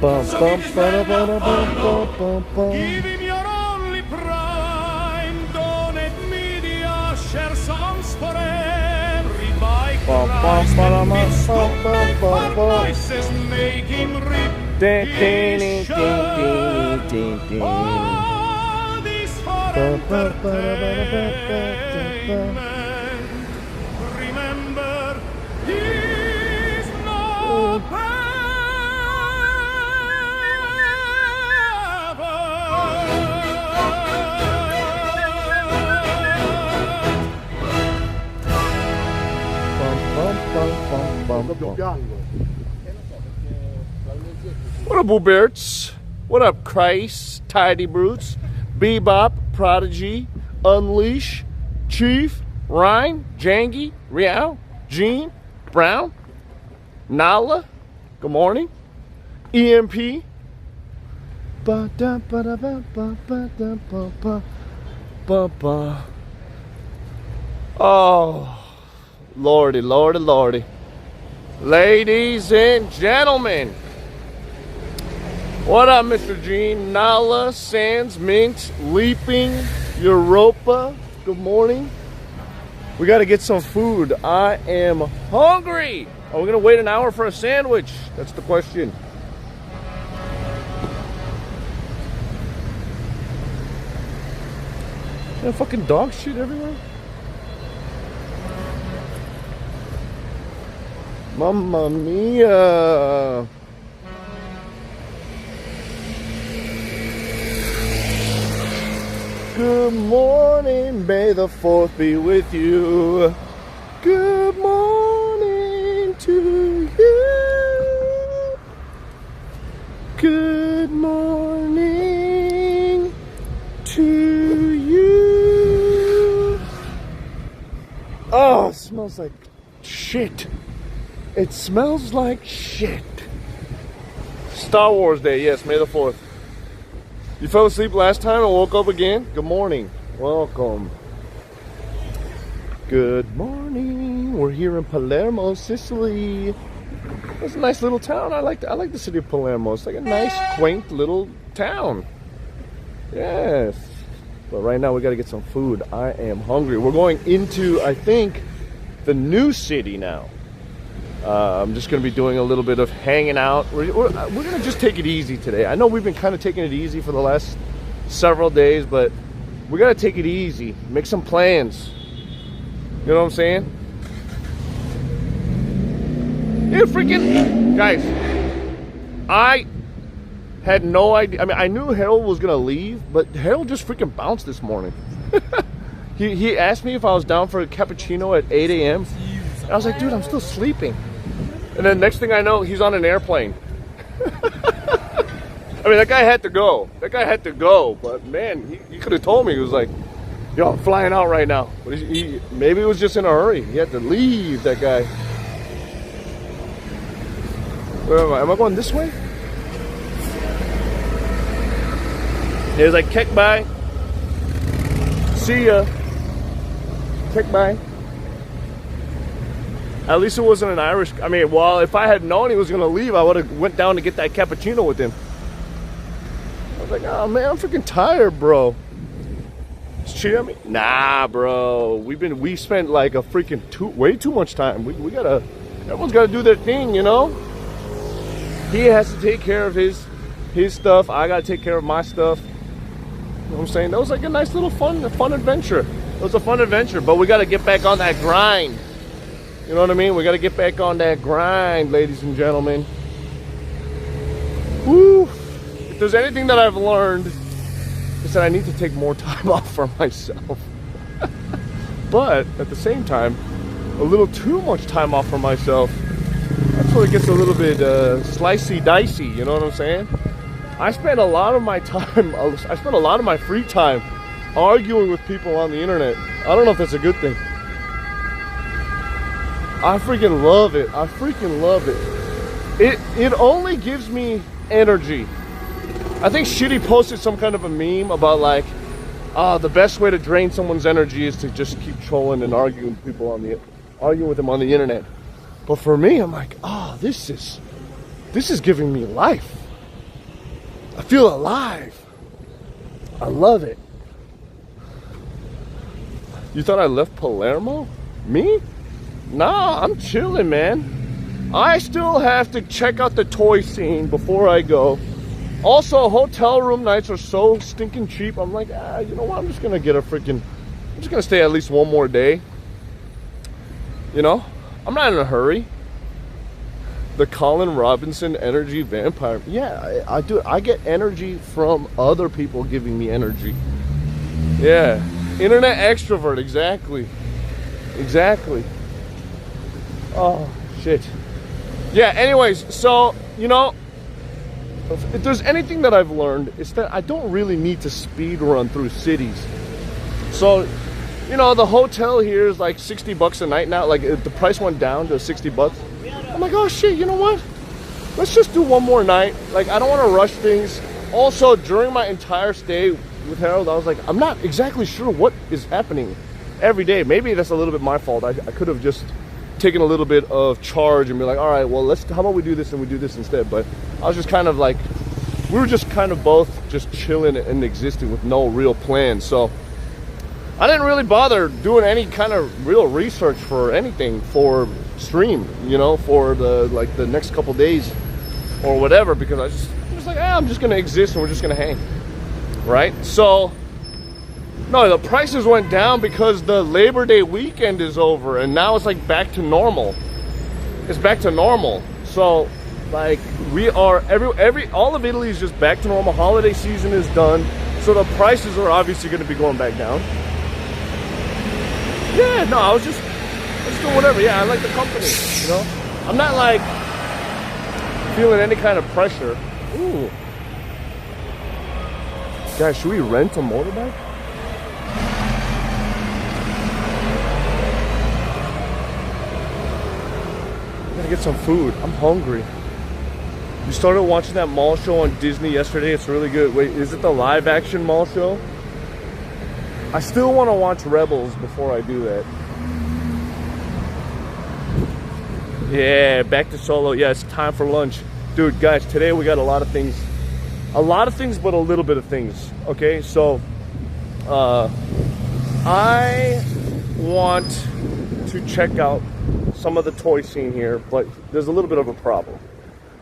Bum, So bum, give ba-da, him ba-da, bum, bum, bum, bum. give him your only prime. Donate media, share songs for every bike Bum, bum, rise. ba-da, And bum, bits to bum, bum, make bum, for bum. prices, make him rip Ding, his ding, shirt. ding, ding, ding, ding. All this for Bum, bum, ba-da, ba-da, bum, bum, bum, bum. entertainment. Remember, he's not What up, Bluebirds? What up, Christ, Tidy Brutes, Bebop, Prodigy, Unleash, Chief, Ryan, Jangy, Riao, Gene, Brown, Nala, good morning, EMP. Oh, lordy, lordy, lordy. Ladies and gentlemen, what up, Mr. Gene? Nala, Sands, Minx, Leaping, Europa, good morning. We got to get some food. I am hungry. Are we going to wait an hour for a sandwich? That's the question. Is there fucking dog shit everywhere? Mamma mia. Good morning, may the 4th be with you. Good morning to you. Good morning to you. Oh, it smells like shit. It smells like shit. Star Wars Day, yes, May the 4th. You fell asleep last time and woke up again? Good morning. Welcome. Good morning. We're here in Palermo, Sicily. It's a nice little town. I like the city of Palermo. It's like a nice, quaint little town. Yes. But right now we got to get some food. I am hungry. We're going into, I think, the new city now. I'm just going to be doing a little bit of hanging out. We're going to just take it easy today. I know we've been kind of taking it easy for the last several days, but we got to take it easy. Make some plans. You know what I'm saying? Yeah, freaking... Guys, I had no idea. I mean, I knew Harold was going to leave, but Harold just freaking bounced this morning. He asked me if I was down for a cappuccino at 8 a.m. I was like, dude, I'm still sleeping. And then next thing I know, he's on an airplane. I mean, that guy had to go. That guy had to go. But man, he could have told me. He was like, yo, I'm flying out right now. But maybe he was just in a hurry. He had to leave, that guy. Where am I? Am I going this way? There's like, kick by. See ya. Kick by. At least it wasn't an Irish. I mean, well, if I had known he was going to leave, I would have went down to get that cappuccino with him. I was like, oh, man, I'm freaking tired, bro. Is she at me? Nah, bro. We spent like a freaking way too much time. We got to, everyone's got to do their thing, you know? He has to take care of his stuff. I got to take care of my stuff. You know what I'm saying? That was like a nice little fun adventure. It was a fun adventure, but we got to get back on that grind. You know what I mean? We got to get back on that grind, ladies and gentlemen. Woo! If there's anything that I've learned, it's that I need to take more time off for myself. But at the same time, a little too much time off for myself, that's where it gets a little bit slicey dicey. You know what I'm saying? I spend a lot of my time, I spend a lot of my free time arguing with people on the internet. I don't know if that's a good thing. I freaking love it. I freaking love it. It only gives me energy. I think Shitty posted some kind of a meme about like, the best way to drain someone's energy is to just keep trolling and arguing with people arguing with them on the internet. But for me, I'm like, this is giving me life. I feel alive. I love it. You thought I left Palermo? Me? Nah, I'm chilling, man. I still have to check out the toy scene before I go. Also, hotel room nights are so stinking cheap. I'm like, you know what? I'm just gonna get a freaking, I'm just gonna stay at least one more day. You know? I'm not in a hurry. The Colin Robinson energy vampire. Yeah, I do. I get energy from other people giving me energy. Yeah. Internet extrovert, exactly. Exactly. Oh, shit. Yeah, anyways, so, you know, if there's anything that I've learned, it's that I don't really need to speed run through cities. So, you know, the hotel here is like 60 bucks a night now. Like, the price went down to 60 bucks. I'm like, oh, shit, you know what? Let's just do one more night. Like, I don't want to rush things. Also, during my entire stay with Harold, I was like, I'm not exactly sure what is happening every day. Maybe that's a little bit my fault. I could have just taken a little bit of charge and be like, all right, well, how about we do this and we do this instead? But I was just kind of like, we were just kind of both just chilling and existing with no real plan. So I didn't really bother doing any kind of real research for anything for stream, you know, for the next couple days or whatever, because I was like, I'm just gonna exist and we're just gonna hang. Right? So, no, the prices went down because the Labor Day weekend is over and now it's like back to normal. It's back to normal. So, like, we are, all of Italy is just back to normal. Holiday season is done. So the prices are obviously going to be going back down. Yeah, no, I was just doing whatever. Yeah, I like the company, you know? I'm not like feeling any kind of pressure. Ooh. Guys, should we rent a motorbike? I gotta get some food. I'm hungry. You started watching that mall show on Disney yesterday. It's really good. Wait, is it the live action mall show? I still want to watch Rebels before I do that. Yeah, back to Solo. Yeah, it's time for lunch. Dude, guys, today we got a lot of things. A lot of things, but a little bit of things. Okay, so I want to check out some of the toy scene here, but there's a little bit of a problem.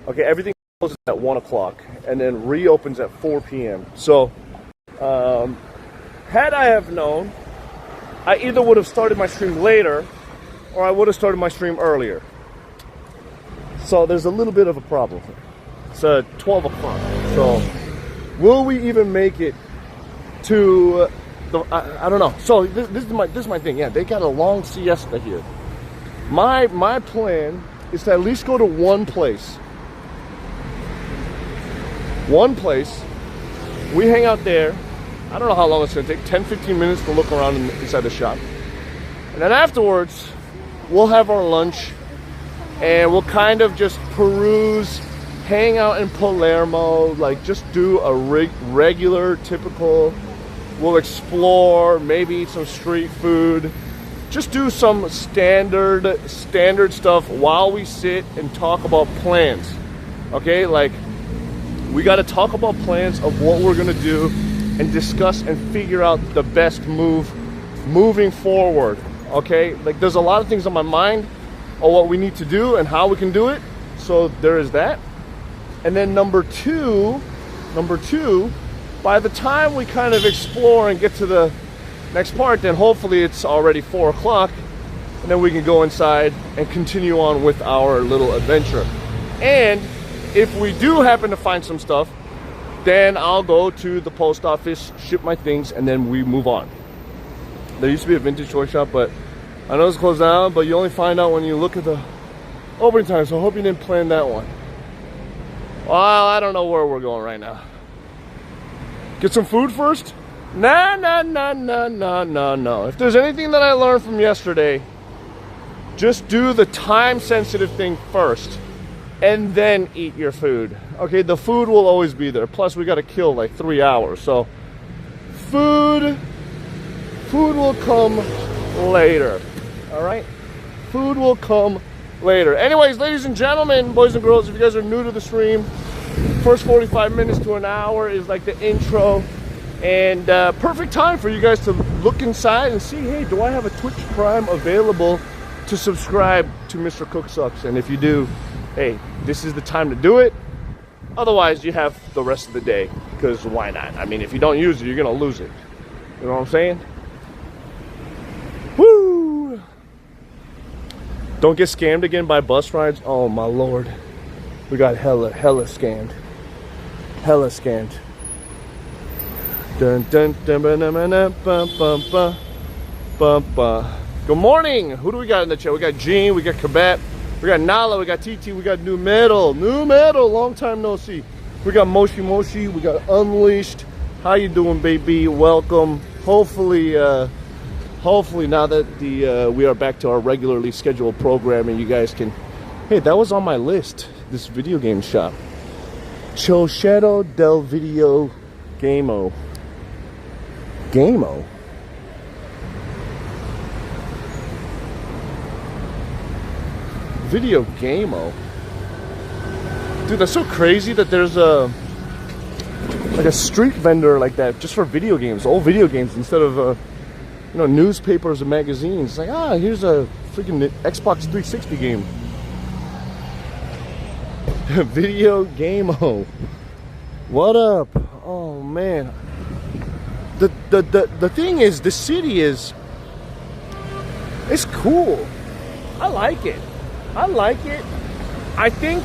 Okay, everything closes at 1 o'clock and then reopens at 4 p.m. So, had I have known, I either would have started my stream later or I would have started my stream earlier. So there's a little bit of a problem. It's 12 o'clock. So will we even make it to the, I don't know. So this is my thing. Yeah, they got a long siesta here. My plan is to at least go to one place. One place. We hang out there. I don't know how long it's going to take. 10-15 minutes to look around inside the shop. And then afterwards, we'll have our lunch and we'll kind of just peruse, hang out in Palermo, like just do a regular, typical, we'll explore, maybe eat some street food, just do some standard stuff while we sit and talk about plans. Okay, like we got to talk about plans of what we're going to do and discuss and figure out the best move moving forward. Okay, like there's a lot of things on my mind of what we need to do and how we can do it. So there is that. And then number two, by the time we kind of explore and get to the next part, then hopefully it's already 4 o'clock and then we can go inside and continue on with our little adventure. And if we do happen to find some stuff, then I'll go to the post office, ship my things, and then we move on. There used to be a vintage toy shop, but I know it's closed down, but you only find out when you look at the opening time, so I hope you didn't plan that one. Well, I don't know where we're going right now. Get some food first? Nah. If there's anything that I learned from yesterday, just do the time-sensitive thing first, and then eat your food. Okay, the food will always be there. Plus, we got to kill like 3 hours, so food will come later. All right, food will come later. Anyways, ladies and gentlemen, boys and girls, if you guys are new to the stream, First 45 minutes to an hour is like the intro, and perfect time for you guys to look inside and see, hey, do I have a Twitch Prime available to subscribe to Mr. CookSux? And if you do, hey, this is the time to do it. Otherwise, you have the rest of the day, because why not? I mean, if you don't use it, you're gonna lose it. You know what I'm saying? Woo! Don't get scammed again by bus rides. Oh my lord, we got hella scammed. Hella scammed. Dun dun dun dun dun dun bum bum bum bum bum. Good morning. Who do we got in the chat? We got Gene, we got Kabet, we got Nala, we got TT, we got New Metal. Long time no see. We got Moshi, we got Unleashed. How you doing, baby? Welcome. Hopefully now that we are back to our regularly scheduled programming, you guys can. Hey, that was on my list. This video game shop, Choshetto del Video Gameo. Video Gameo. Dude, that's so crazy that there's a street vendor like that just for video games, old video games, instead of newspapers and magazines. It's like, here's a freaking Xbox 360 game. Video Gameo. What up? Oh man. The thing is, the city it's cool. I like it. I think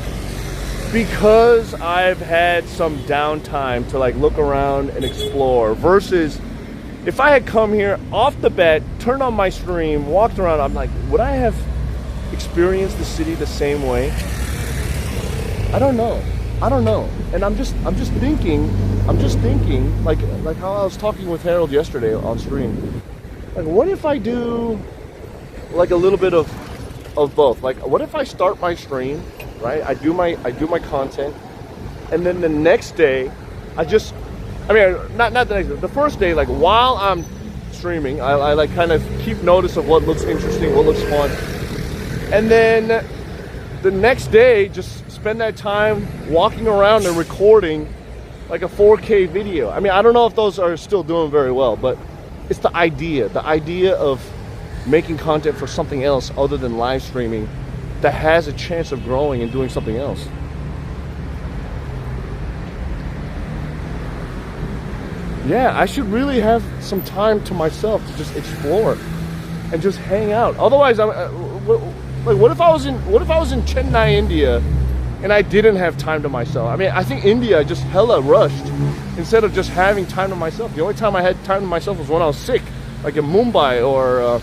because I've had some downtime to like look around and explore, versus if I had come here off the bat, turned on my stream, walked around, I'm like, would I have experienced the city the same way? I don't know. And I'm just thinking like how I was talking with Harold yesterday on stream. Like, what if I do like a little bit of both? Like, what if I start my stream, right? I do my content, and then the next day not the next day, the first day, like while I'm streaming, I like kind of keep notice of what looks interesting, what looks fun, and then the next day just spend that time walking around and recording like a 4K video. I mean, I don't know if those are still doing very well, but it's the idea of making content for something else other than live streaming that has a chance of growing and doing something else. Yeah, I should really have some time to myself to just explore and just hang out. Otherwise, what if I was in Chennai, India, and I didn't have time to myself? I mean, I think India just hella rushed instead of just having time to myself. The only time I had time to myself was when I was sick, like in Mumbai or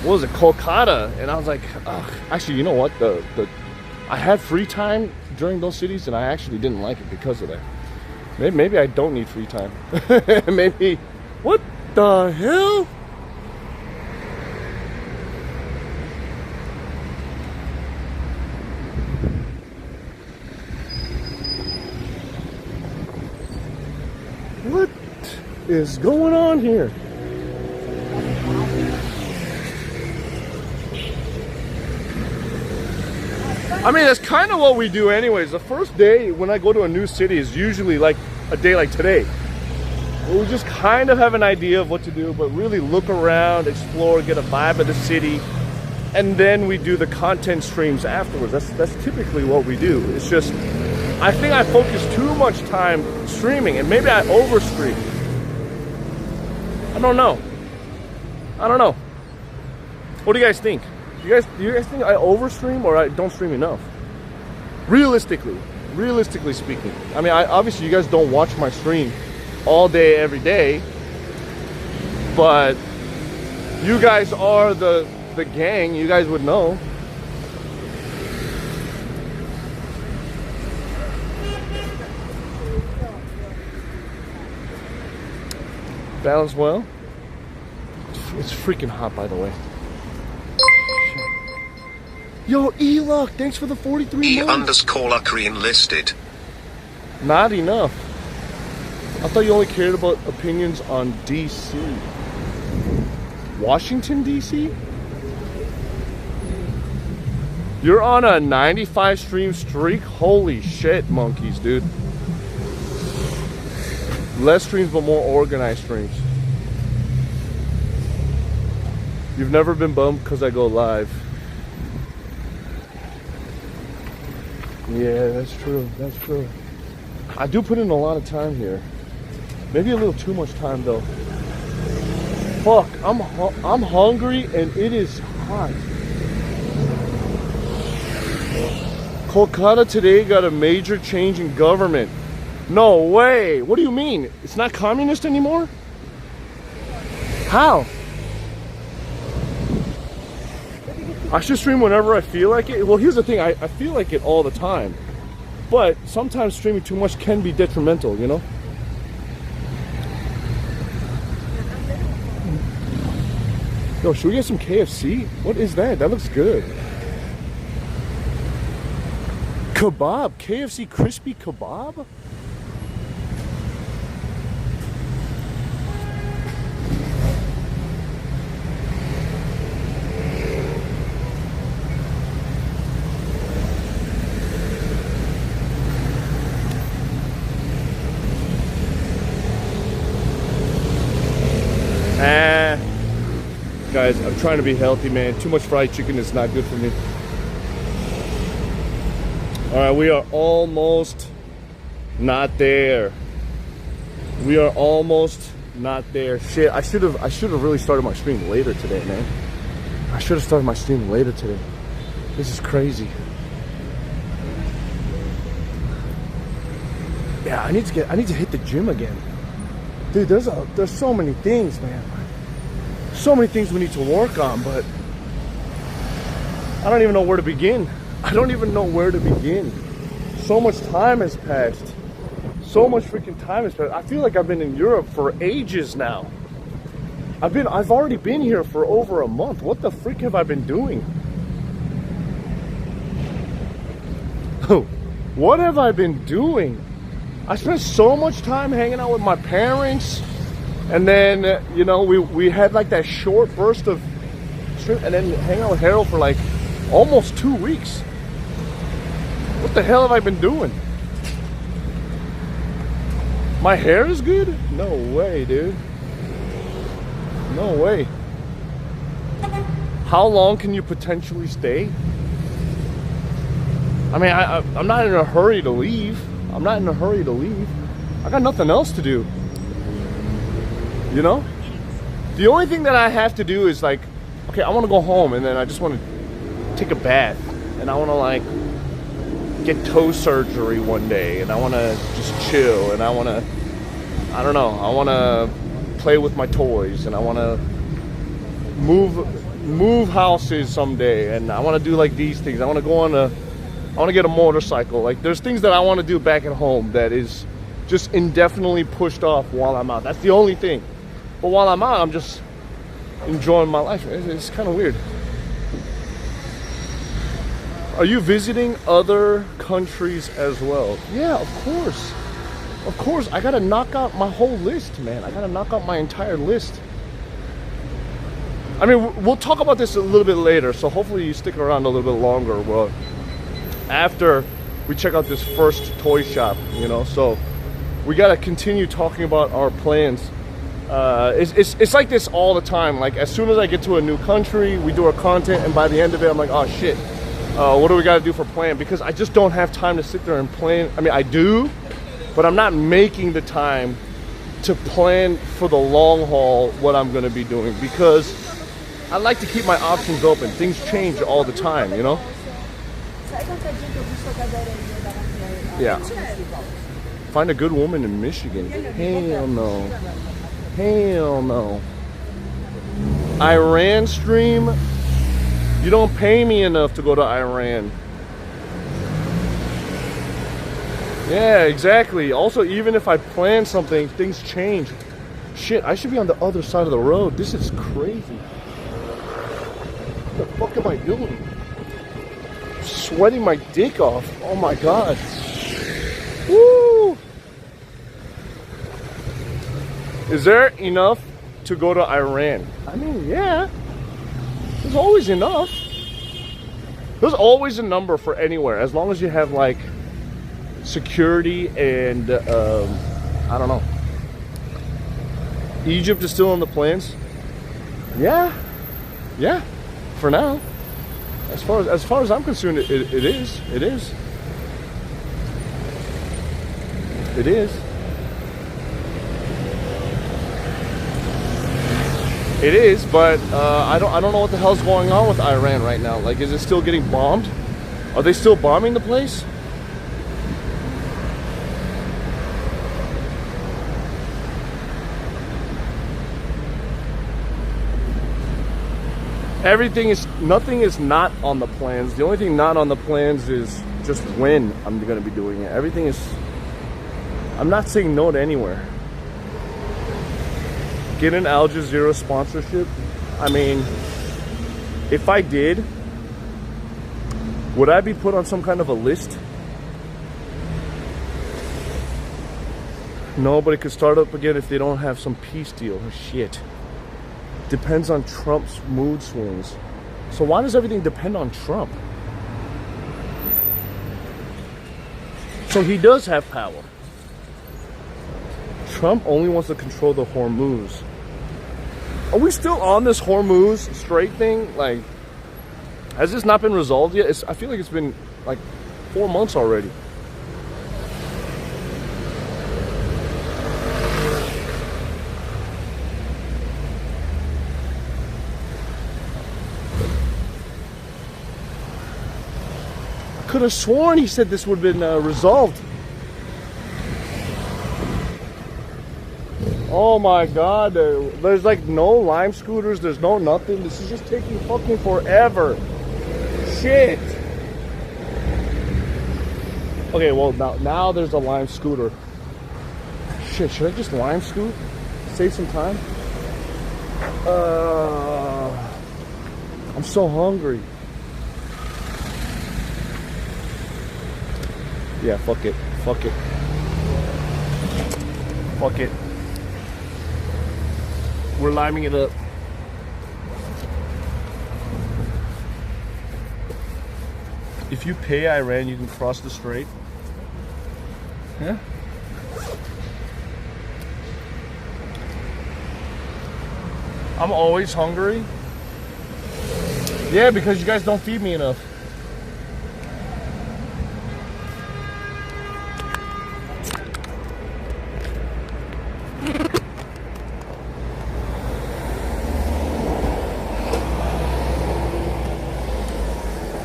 Kolkata, and I was like, ugh. Actually, you know what? I had free time during those cities, and I actually didn't like it because of that. Maybe I don't need free time. Maybe. What the hell? What is going on here? I mean, that's kind of what we do anyways. The first day when I go to a new city is usually like a day like today, where we just kind of have an idea of what to do, but really look around, explore, get a vibe of the city, and then we do the content streams afterwards. That's typically what we do. It's just, I think I focus too much time streaming, and maybe I overstream. I don't know. What do you guys think? Do you guys think I overstream or I don't stream enough? Realistically speaking. I mean, obviously you guys don't watch my stream all day, every day, but you guys are the gang. You guys would know. Balance well. It's freaking hot, by the way. Yo, Elock, thanks for the 43 months. _Korean listed. Not enough. I thought you only cared about opinions on DC. Washington, DC? You're on a 95 stream streak? Holy shit, monkeys, dude. Less streams, but more organized streams. You've never been bummed because I go live. Yeah, that's true. That's true. I do put in a lot of time here. Maybe a little too much time though. Fuck, I'm hungry and it is hot. Kolkata today got a major change in government. No way. What do you mean? It's not communist anymore? How? I should stream whenever I feel like it. Well, here's the thing. I feel like it all the time. But sometimes streaming too much can be detrimental, you know? Yo, should we get some KFC? What is that? That looks good. Kebab? KFC crispy kebab? Guys, I'm trying to be healthy, man. Too much fried chicken is not good for me. All right, we are almost not there. We are almost not there. Shit, I should have really started my stream later today, man. I should have started my stream later today. This is crazy. Yeah, I need to hit the gym again. Dude, there's so many things, man. So many things we need to work on, but I don't even know where to begin. I don't even know where to begin. So much time has passed. So much freaking time has passed. I feel like I've been in Europe for ages now. I've already been here for over a month. What the freak have I been doing? What have I been doing? I spent so much time hanging out with my parents. And then, you know, we had like that short burst of stream and then hang out with Harold for like almost 2 weeks. What the hell have I been doing? My hair is good? No way, dude. No way. How long can you potentially stay? I mean, I'm not in a hurry to leave. I'm not in a hurry to leave. I got nothing else to do. You know? The only thing that I have to do is like, okay, I want to go home and then I just want to take a bath. And I want to like get toe surgery one day. And I want to just chill. And I want to, I don't know, I want to play with my toys. And I want to move houses someday. And I want to do like these things. I want to go on I want to get a motorcycle. Like there's things that I want to do back at home that is just indefinitely pushed off while I'm out. That's the only thing. But while I'm out, I'm just enjoying my life. It's kind of weird. Are you visiting other countries as well? Yeah, of course. Of course. I gotta knock out my whole list, man. I gotta knock out my entire list. I mean, we'll talk about this a little bit later, so hopefully you stick around a little bit longer. Well, after we check out this first toy shop, you know, so we gotta continue talking about our plans. It's like this all the time. Like as soon as I get to a new country, we do our content, and by the end of it, I'm like, oh shit, what do we gotta do for plan? Because I just don't have time to sit there and plan. I mean, I do, but I'm not making the time to plan for the long haul what I'm gonna be doing, because I like to keep my options open. Things change all the time, you know? Yeah. Find a good woman in Michigan. Hell no. Hell no. Iran stream? You don't pay me enough to go to Iran. Yeah, exactly. Also, even if I plan something, things change. Shit, I should be on the other side of the road. This is crazy. What the fuck am I doing? Sweating my dick off. Oh my god. Woo! Is there enough to go to Iran? I mean, yeah. There's always enough. There's always a number for anywhere, as long as you have like security and I don't know. Egypt is still on the plans. Yeah, yeah. For now, as far as I'm concerned, it is. It is. It is. It is, but I don't know what the hell's going on with Iran right now. Like, is it still getting bombed? Are they still bombing the place? Nothing is not on the plans. The only thing not on the plans is just when I'm gonna be doing it. Everything is, I'm not saying no to anywhere. Get an Al Jazeera sponsorship. I mean, if I did, would I be put on some kind of a list? No, but it could start up again if they don't have some peace deal. Oh, shit. Depends on Trump's mood swings. So why does everything depend on Trump? So he does have power. Trump only wants to control the Hormuz. Are we still on this Hormuz Strait thing? Like, has this not been resolved yet? I feel like it's been like 4 months already. I could have sworn he said this would have been resolved. Oh my God, there's like no Lime scooters, there's no nothing. This is just taking fucking forever. Shit. Okay, well now there's a Lime scooter. Shit, should I just Lime scoot? Save some time? I'm so hungry. Yeah, fuck it. Fuck it. Fuck it. We're liming it up. If you pay Iran, you can cross the strait. Yeah. I'm always hungry. Yeah, because you guys don't feed me enough.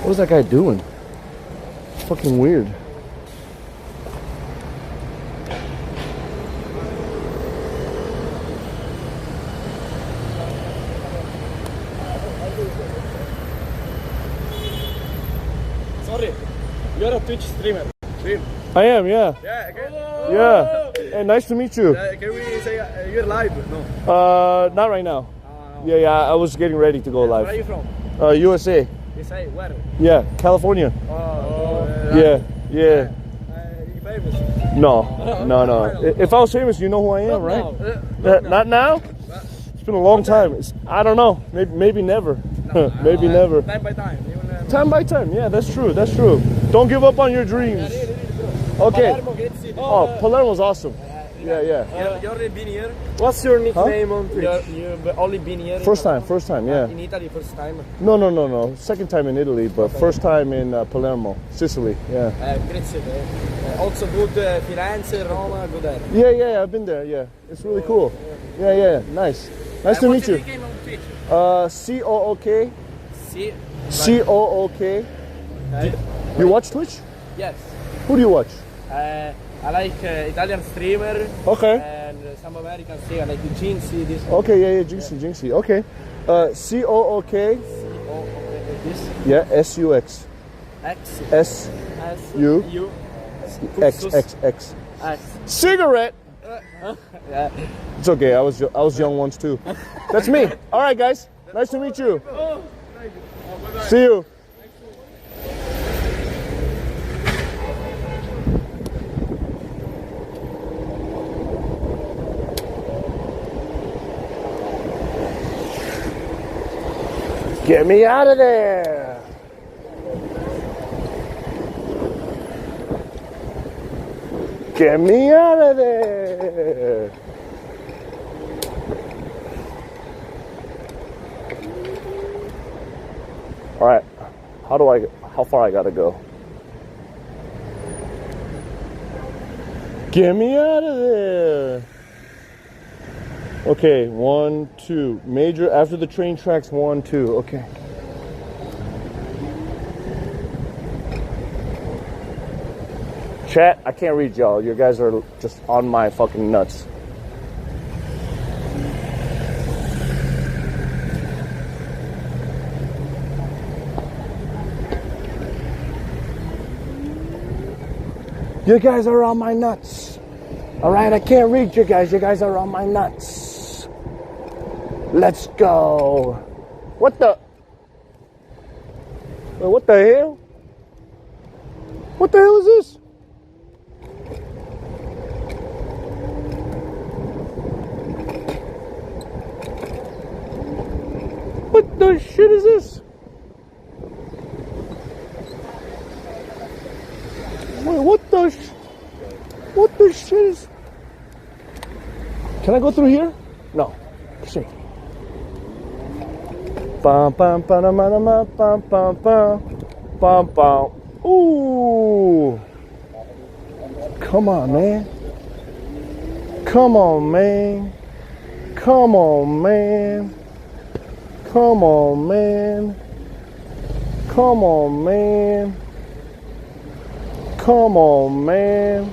What is that guy doing? It's fucking weird. Sorry, you're a Twitch streamer. I am, yeah. Yeah, okay. Yeah. Hey, nice to meet you. Can we say you're live? No. Not right now. No. Yeah, I was getting ready to go live. Where are you from? USA. USA, where? Yeah, California. Yeah. You famous? No. If I was famous, you know who I am, right? Not now? It's been a long time. I don't know. Maybe never. Maybe never. Time by time. Time by time. Yeah, that's true. That's true. Don't give up on your dreams. Okay. Palermo, great city. Oh, Palermo's awesome. Yeah. You already been here? What's your nickname on Twitch? You've only been here? First time, yeah. In Italy, first time? No. Second time in Italy, but first time in Palermo, Sicily. Yeah. Great city. Also good Firenze, Roma, good there. Yeah, I've been there. Yeah, it's really cool. Yeah, nice to meet you. What's your nickname on Twitch? COOK. COOK. Okay. You watch Twitch? Yes. Who do you watch? I like Italian streamer. Okay. And some American streamer like Jinxie. This. Okay, yeah, Jinxie. Okay. COOK. This. Yeah, SUX. X. SU. X. X. Cigarette. Yeah. It's okay. I was young once too. That's me. All right, guys. Nice to meet you. See you. Get me out of there. Get me out of there. All right. How far I gotta go? Get me out of there. Okay, 1, 2. Major after the train tracks, 1, 2. Okay. Chat, I can't read y'all. You guys are just on my fucking nuts. You guys are on my nuts. All right, I can't read you guys. You guys are on my nuts. Let's go. What the? What the hell? What the hell is this? What the shit is this? Wait, what the shit is? Can I go through here? No. Shit. Bum bum bum bum bum bum bum bum. Ooh. Come on, man. Come on, man. Come on, man. Come on, man. Come on, man. Come on, man.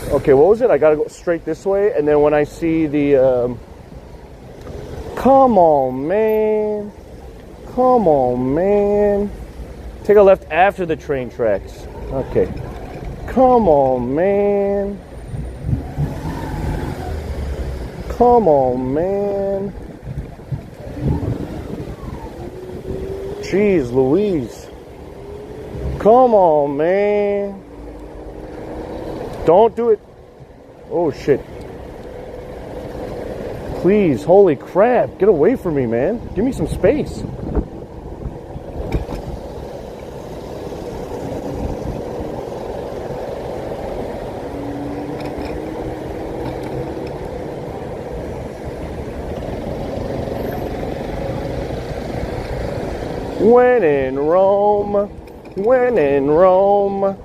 Okay, what was it? I gotta go straight this way, and then when I see the come on, man. Come on, man. Take a left after the train tracks. Okay. Come on, man. Come on, man. Jeez Louise. Come on, man. Don't do it. Oh, shit. Please, holy crap. Get away from me, man. Give me some space. When in Rome, when in Rome.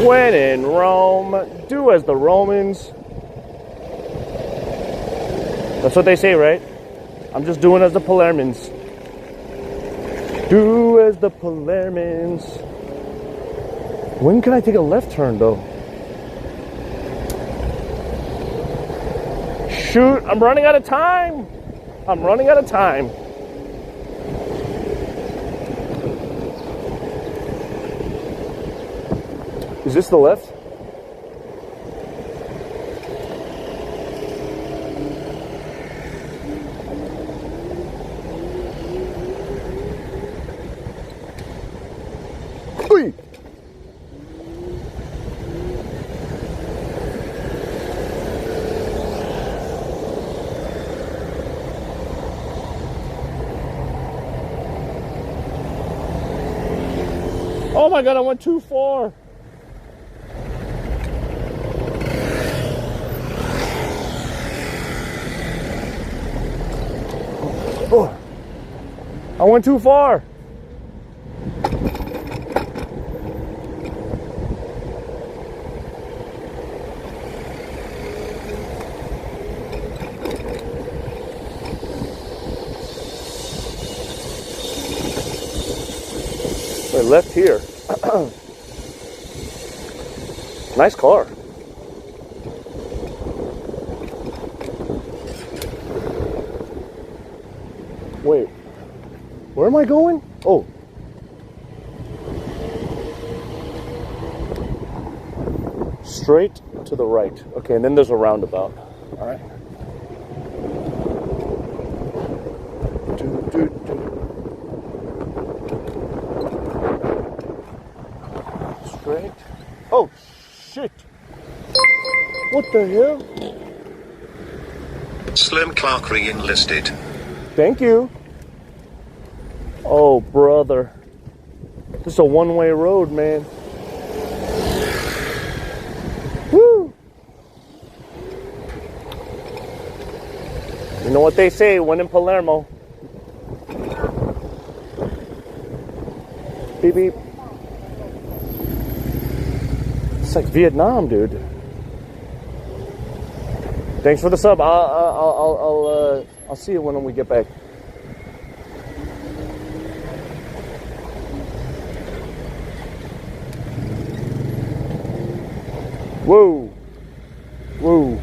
When in Rome, do as the Romans. That's what they say, right? I'm just doing as the Palermans. Do as the Palermans. When can I take a left turn, though? Shoot, I'm running out of time. I'm running out of time. Is this the left? Oi! Oh my God, I went too far. Oh, I went too far. Wait, left here. Nice car. Wait, where am I going? Oh. Straight to the right. Okay, and then there's a roundabout. All right. Straight. Oh, shit. What the hell? Slim Clark re-enlisted. Thank you. Oh, brother. This is a one-way road, man. Woo! You know what they say, when in Palermo. Beep, beep. It's like Vietnam, dude. Thanks for the sub. I'll see you when we get back. Whoa. Whoa.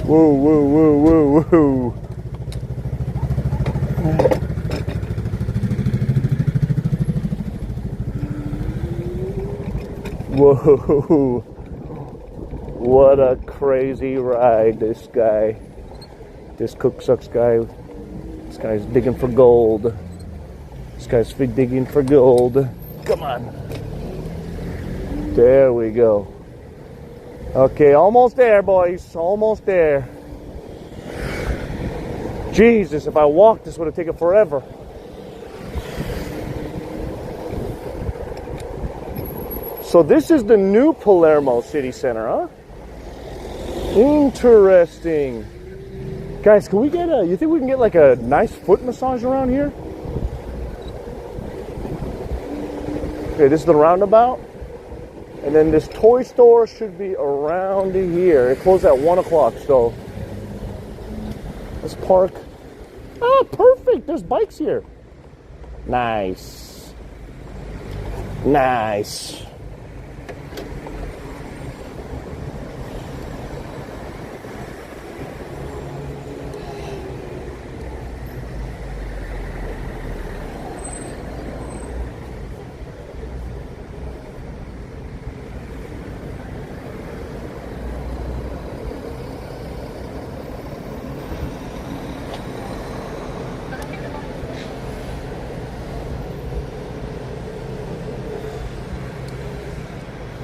Whoa, whoa, whoa, whoa, whoa. Whoa. What a crazy ride, this guy. This CookSux guy. This guy's digging for gold. This guy's digging for gold. Come on. There we go. Okay, almost there, boys. Almost there. Jesus, if I walked, this would have taken forever. So this is the new Palermo city center, huh? Interesting. Guys, can we get you think we can get like a nice foot massage around here? Okay, this is the roundabout. And then this toy store should be around here. It closed at 1 o'clock, so let's park. Oh, perfect. There's bikes here. Nice. Nice.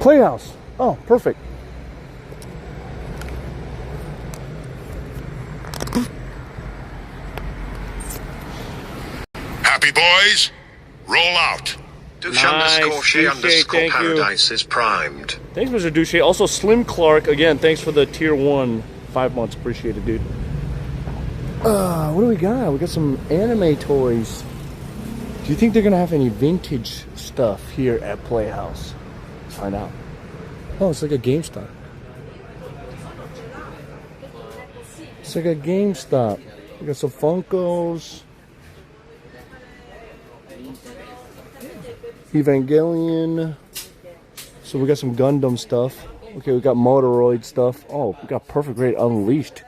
Playhouse. Oh, perfect. Happy boys, roll out. Douche Nice, underscore Shay Douche, underscore thank you. Paradise is primed. Thanks, Mr. Douche. Also, Slim Clark, again, thanks for the tier 1 5 months. Appreciate it, dude. What do we got? We got some anime toys. Do you think they're gonna have any vintage stuff here at Playhouse? Let's find out. Oh, it's like a GameStop. It's like a GameStop. We got some Funkos. Evangelion. So we got some Gundam stuff. Okay, we got Motoroid stuff. Oh, we got Perfect Grade Unleashed.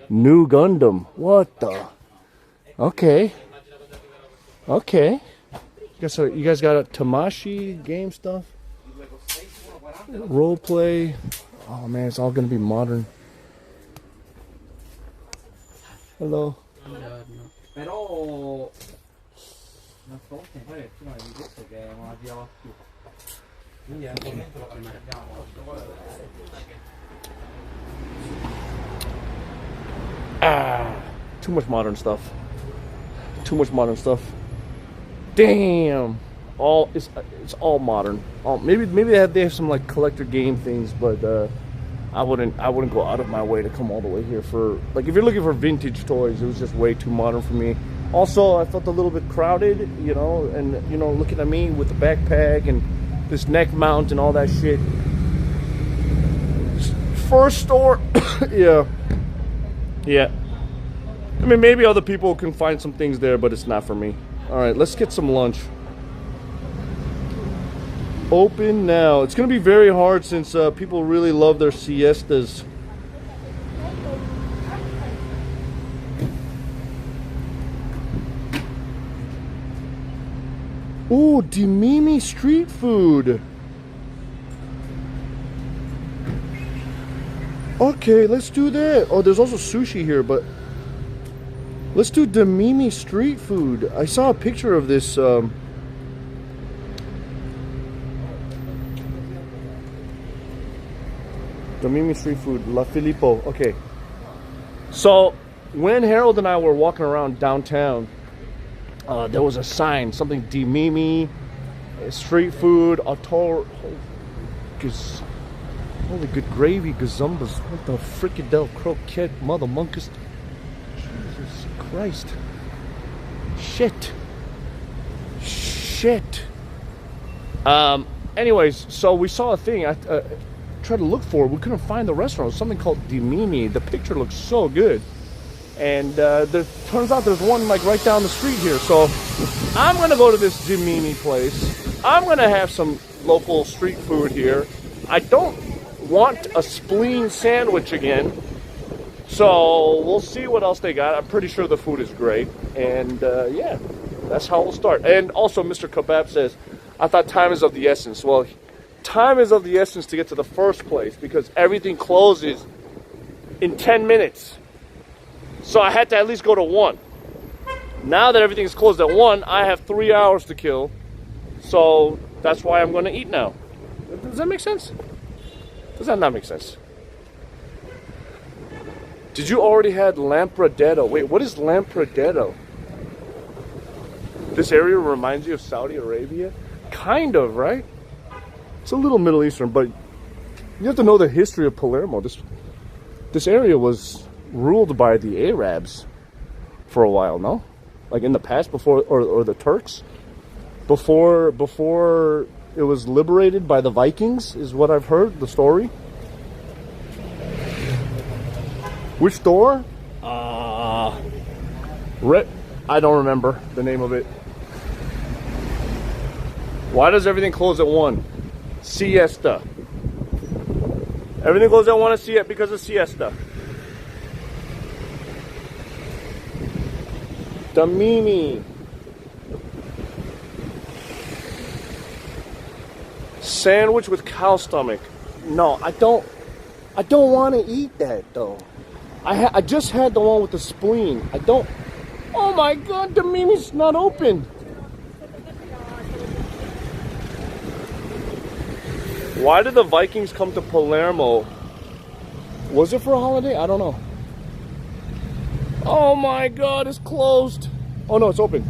New Gundam. What the? Okay. Okay. You guys got a Tamashi game stuff? Role play. Oh man, it's all gonna be modern. Hello. Però non so se poi ci hanno detto che è una via più. Quindi al momento lo rimarchiamo. Too much modern stuff. Too much modern stuff. Damn. It's all modern. Maybe they have some like collector game things, but I wouldn't go out of my way to come all the way here for, like, if you're looking for vintage toys, it was just way too modern for me. Also, I felt a little bit crowded, you know, and you know, looking at me with the backpack and this neck mount and all that shit. First store, yeah. I mean, maybe other people can find some things there, but it's not for me. All right, let's get some lunch. Open now. It's gonna be very hard since people really love their siestas. Ooh, Dimimi street food. Okay, let's do that. Oh, there's also sushi here, but let's do Dimimi street food. I saw a picture of this. Dimimi street food, La Filippo. Okay. So when Harold and I were walking around downtown, there was a sign, something Di Mimi, street food, holy good gravy, gazumbas, what the fricadelle croquette, mother monkus. Jesus Christ. Shit. Anyways, so we saw a thing. I tried to look for it. We couldn't find the restaurant. It was something called Di Mimi. The picture looks so good. And there turns out there's one like right down the street here. So I'm gonna go to this Di Mimi place. I'm gonna have some local street food here. I don't want a spleen sandwich again. So we'll see what else they got. I'm pretty sure the food is great. And yeah, that's how we'll start. And also Mr. Kebab says, I thought time is of the essence. Well, time is of the essence to get to the first place because everything closes in 10 minutes. So I had to at least go to 1. Now that everything's closed at 1, I have 3 hours to kill. So that's why I'm going to eat now. Does that make sense? Does that not make sense? Did you already had Lampredetto? Wait, what is Lampredetto? This area reminds you of Saudi Arabia? Kind of, right? It's a little Middle Eastern, but you have to know the history of Palermo. This area was ruled by the Arabs for a while, no? Like in the past, before, or the Turks? Before it was liberated by the Vikings, is what I've heard, the story. Which door? I don't remember the name of it. Why does everything close at 1? Siesta. Everything closes at 1 because of siesta. Di Mimi. Sandwich with cow stomach. No, I don't want to eat that though. I just had the one with the spleen. I don't. Oh my God, Di Mimi's not open. Why did the Vikings come to Palermo? Was it for a holiday? I don't know. Oh my God, it's closed. Oh no, it's open.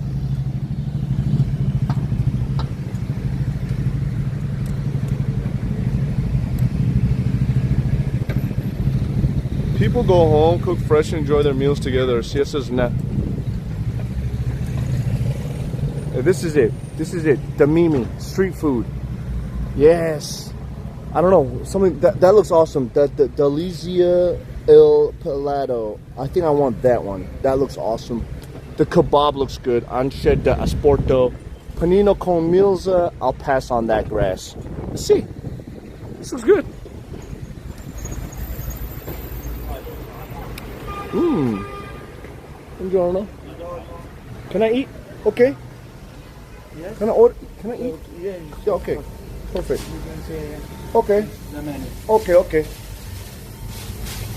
People go home, cook fresh, and enjoy their meals together. Siesta's not. This is it. This is it. Di Mimi, street food. Yes. I don't know. Something that looks awesome. The Delizia Il Palato. I think I want that one. That looks awesome. The kebab looks good. Ancetta Asporto. Panino con Milza. I'll pass on that grass. Let's see. This looks good. Buongiorno. Can I eat? Okay. Yes. Can I order? Can I eat? Yeah. Yeah, okay. Perfect. You can say Okay. the menu. Okay.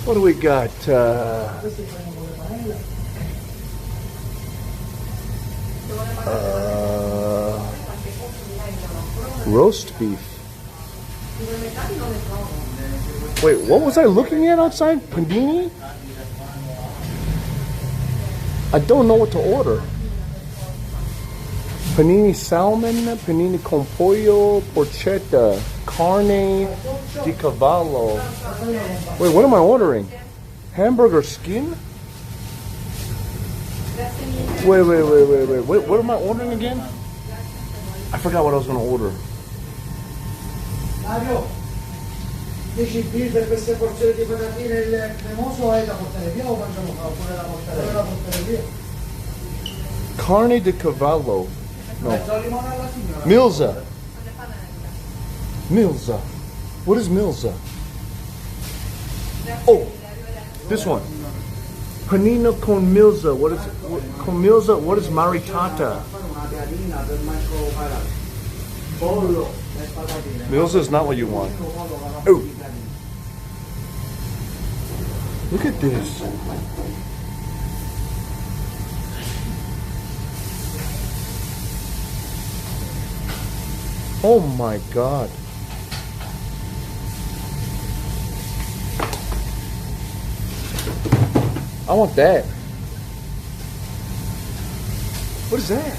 What do we got? Roast beef. Wait, what was I looking at outside? Panini? I don't know what to order. Panini salmon, panini con pollo, porchetta, carne di cavallo. Wait, what am I ordering? Hamburger skin? Wait. What am I ordering again? I forgot what I was going to order. Mario, 10 birre per queste porzioni di patatine il cremoso hai da portare via o mangiamo qua? Oppure da portare via? Carne di cavallo. No. Mezzo limone alla signora. Milza. What is Milza? Oh, this one. Panino con Milza. What is con Milza? What is maritata? Milza is not what you want. Oh, look at this. Oh my God. I want that. What is that?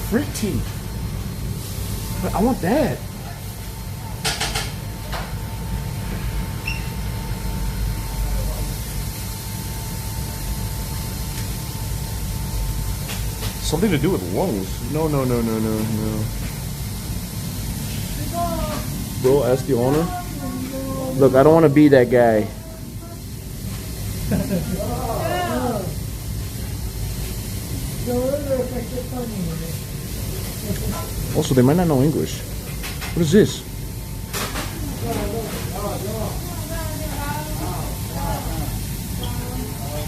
Fritti. I want that. Something to do with lungs. No. Bro, ask the owner. Look, I don't want to be that guy. Also, they might not know English. What is this?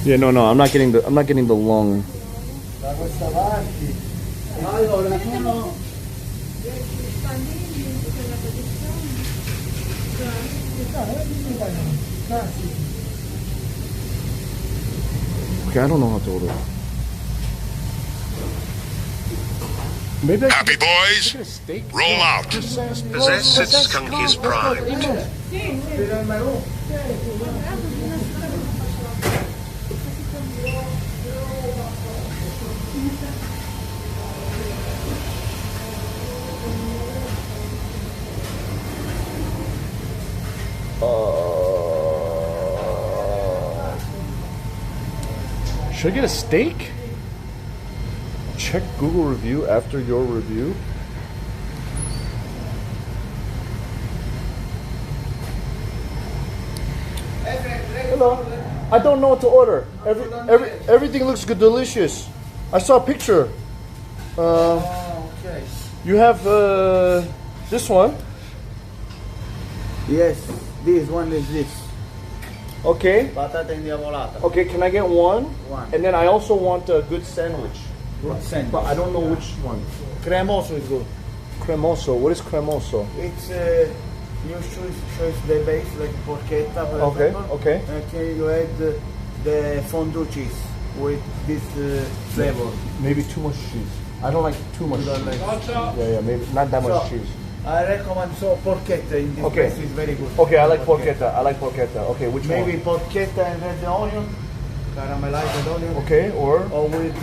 Yeah, no, I'm not getting the lung. Allora, sono Okay, I don't know how to order. Maybe I should Happy boys, get a steak. roll out. Possessed skunk is primed. Should I get a steak? Check Google review after your review. Hello. I don't know what to order. Everything looks good, delicious. I saw a picture. okay. You have this one. Yes, this one is this. Okay. Patata indiavolata. Okay, can I get one? One. And then I also want a good sandwich. Good sandwich. But I don't know which one. Cremoso is good. Cremoso. What is cremoso? It's you choose the base like porchetta for Okay, example. okay. And can you add the fondue cheese with this flavor. Maybe too much cheese. I don't like too much You don't cheese. like- Yeah, maybe not that much So, cheese. I recommend porchetta in this Okay. place is very good. Okay, I like porchetta. Okay, which Maybe one? porchetta and red onion, caramelized onion. Okay, or Or with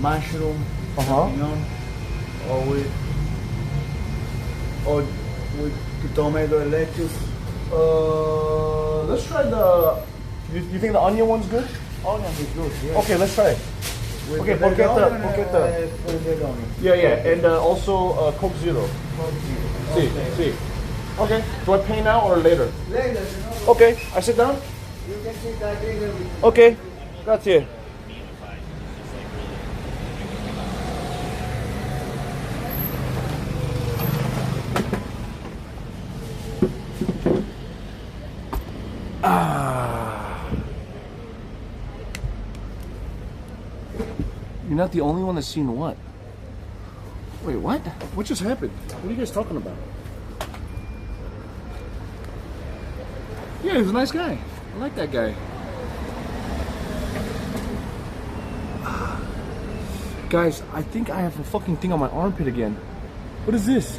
mushroom, champignon, or with tomato and lettuce. let's try the. You think the onion one's good? Onion is good, yes. Okay, let's try it. With okay, the red porchetta, onion and, porchetta. red onion. Yeah, and also Coke Zero. See. Okay, do I pay now or later? Later, you know, Okay, I sit down. you can sit that later with Okay, grazie. You're not the only one that's seen what? Wait, what? What just happened? What are you guys talking about? Yeah, he was a nice guy. I like that guy. Guys, I think I have a fucking thing on my armpit again. What is this?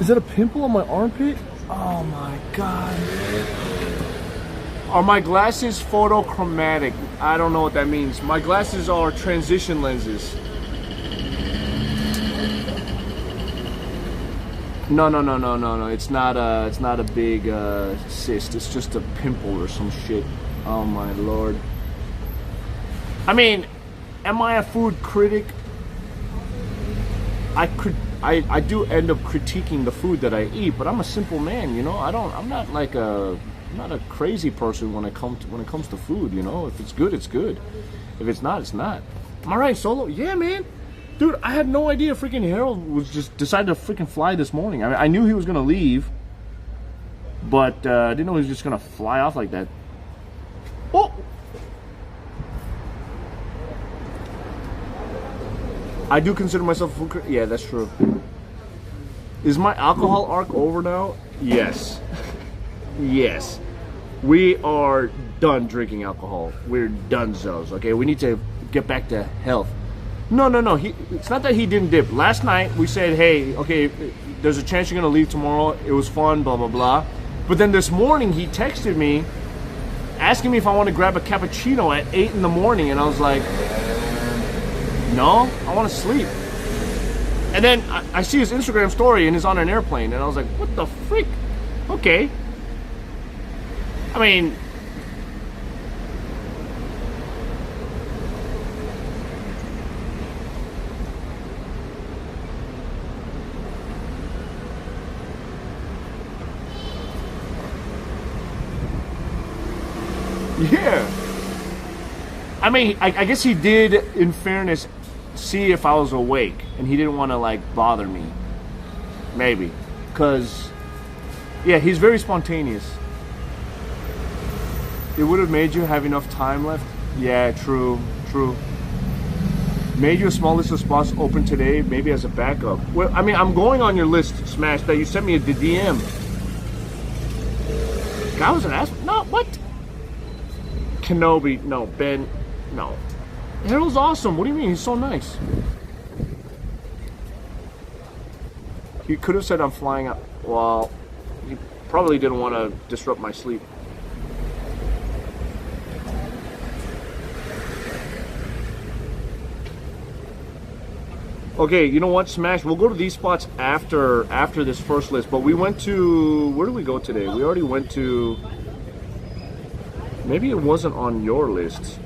Is that a pimple on my armpit? Oh my god. Are my glasses photochromatic? I don't know what that means. My glasses are transition lenses. No. It's not a big cyst. It's just a pimple or some shit. Oh my lord. I mean, am I a food critic? I do end up critiquing the food that I eat, but I'm a simple man, you know. I'm not like I'm not a crazy person when it comes to food, you know. If it's good, it's good. If it's not, it's not. Am I right, Solo? Yeah, man. Dude, I had no idea freaking Harold was just decided to freaking fly this morning. I mean, I knew he was gonna leave, but I didn't know he was just gonna fly off like that. Oh! I do consider myself a food critic. Yeah, that's true. Is my alcohol arc over now? Yes. Yes. We are done drinking alcohol. We're donezo's, okay? We need to get back to health. No. It's not that he didn't dip. Last night we said, hey, okay, there's a chance you're gonna leave tomorrow. It was fun, blah blah blah. But then this morning he texted me asking me if I want to grab a cappuccino at 8 in the morning, and I was like, no, I want to sleep. And then I see his Instagram story and he's on an airplane, and I was like, what the freak? Okay. I mean, yeah. I mean, I guess he did, in fairness, see if I was awake, and he didn't want to like bother me. Maybe. Because, yeah, he's very spontaneous. It would have made you have enough time left. Yeah, true, true. Made you a small list of spots open today, maybe as a backup. Well, I mean, I'm going on your list, Smash, that you sent me the DM. Guy was an ass. No, what? Kenobi, no. Ben, no. Harold's awesome. What do you mean? He's so nice. He could have said I'm flying out. Well, he probably didn't want to disrupt my sleep. Okay, you know what, Smash? We'll go to these spots after this first list. But we went to, where did we go today? We already went to, maybe it wasn't on your list.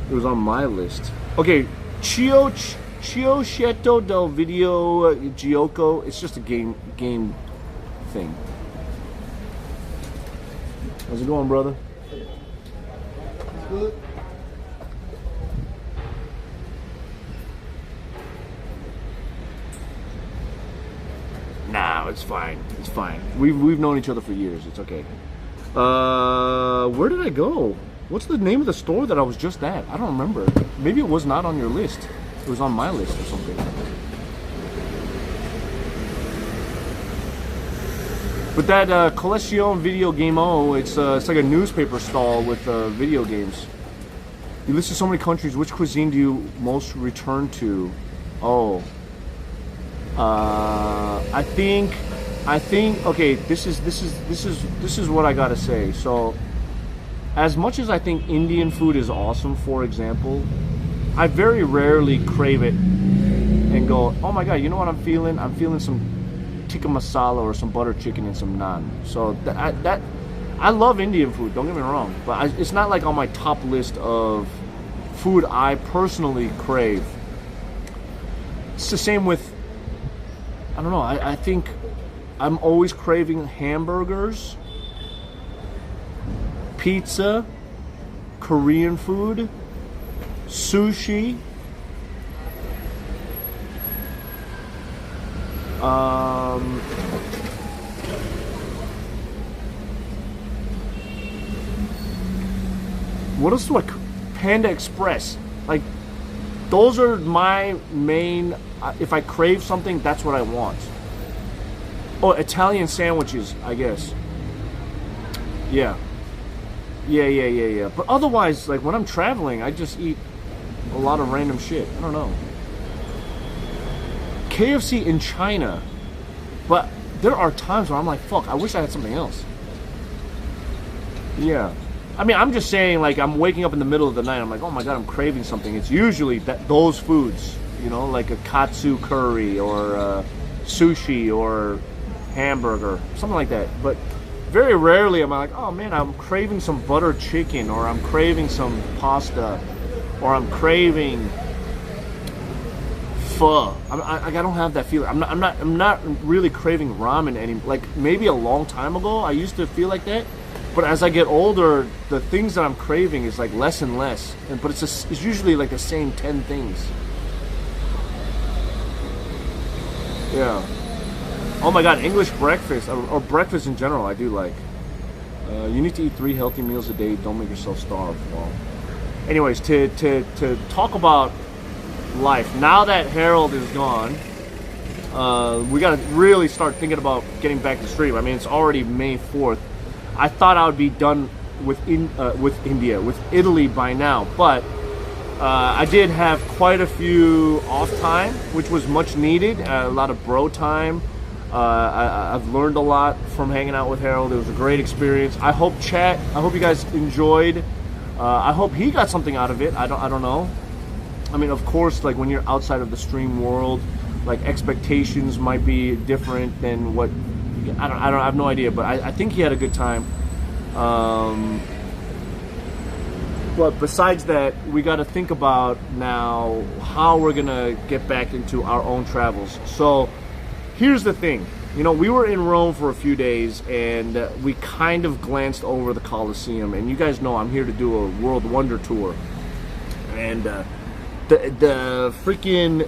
It was on my list. Okay, Chiochetto del Video Gioco. It's just a game thing. How's it going, brother? Good. Nah, it's fine. It's fine. We've known each other for years. It's okay. Where did I go? What's the name of the store that I was just at? I don't remember. Maybe it was not on your list. It was on my list or something. But that Collection Video Game O, it's like a newspaper stall with video games. You listed so many countries. Which cuisine do you most return to? Oh. I think okay, this is what I gotta say. So as much as I think Indian food is awesome, for example, I very rarely crave it and go, oh my god, you know what I'm feeling? I'm feeling some tikka masala or some butter chicken and some naan. So that I love Indian food, don't get me wrong, but it's not like on my top list of food I personally crave. It's the same with, I don't know, I think I'm always craving hamburgers, pizza, Korean food, sushi, what else do I, Panda Express, like, those are my main, if I crave something, that's what I want. Oh, Italian sandwiches, I guess. Yeah. Yeah. But otherwise, like, when I'm traveling, I just eat a lot of random shit. I don't know. KFC in China. But there are times where I'm like, fuck, I wish I had something else. Yeah. I mean, I'm just saying, like, I'm waking up in the middle of the night, I'm like, oh my god, I'm craving something. It's usually those foods, you know, like a katsu curry or sushi or hamburger, something like that. But very rarely am I like, oh man, I'm craving some butter chicken, or I'm craving some pasta, or I'm craving pho. I don't have that feeling. I'm not really craving ramen anymore. Like, maybe a long time ago I used to feel like that. But as I get older, the things that I'm craving is like less and less. But it's usually like the same 10 things. Yeah. Oh my god, English breakfast, or breakfast in general, I do like. You need to eat 3 healthy meals a day. Don't make yourself starve. Well, anyways, to talk about life, now that Harold is gone, we got to really start thinking about getting back to stream. I mean, it's already May 4th. I thought I would be done with Italy by now, but I did have quite a few off time, which was much needed. A lot of bro time. I've learned a lot from hanging out with Harold. It was a great experience. I hope you guys enjoyed. I hope he got something out of it. I don't know. I mean, of course, like when you're outside of the stream world, like expectations might be different than what I have no idea, but I think he had a good time. But besides that, we got to think about now how we're gonna get back into our own travels. So here's the thing, you know, we were in Rome for a few days and we kind of glanced over the Colosseum, and you guys know I'm here to do a World Wonder Tour, and the freaking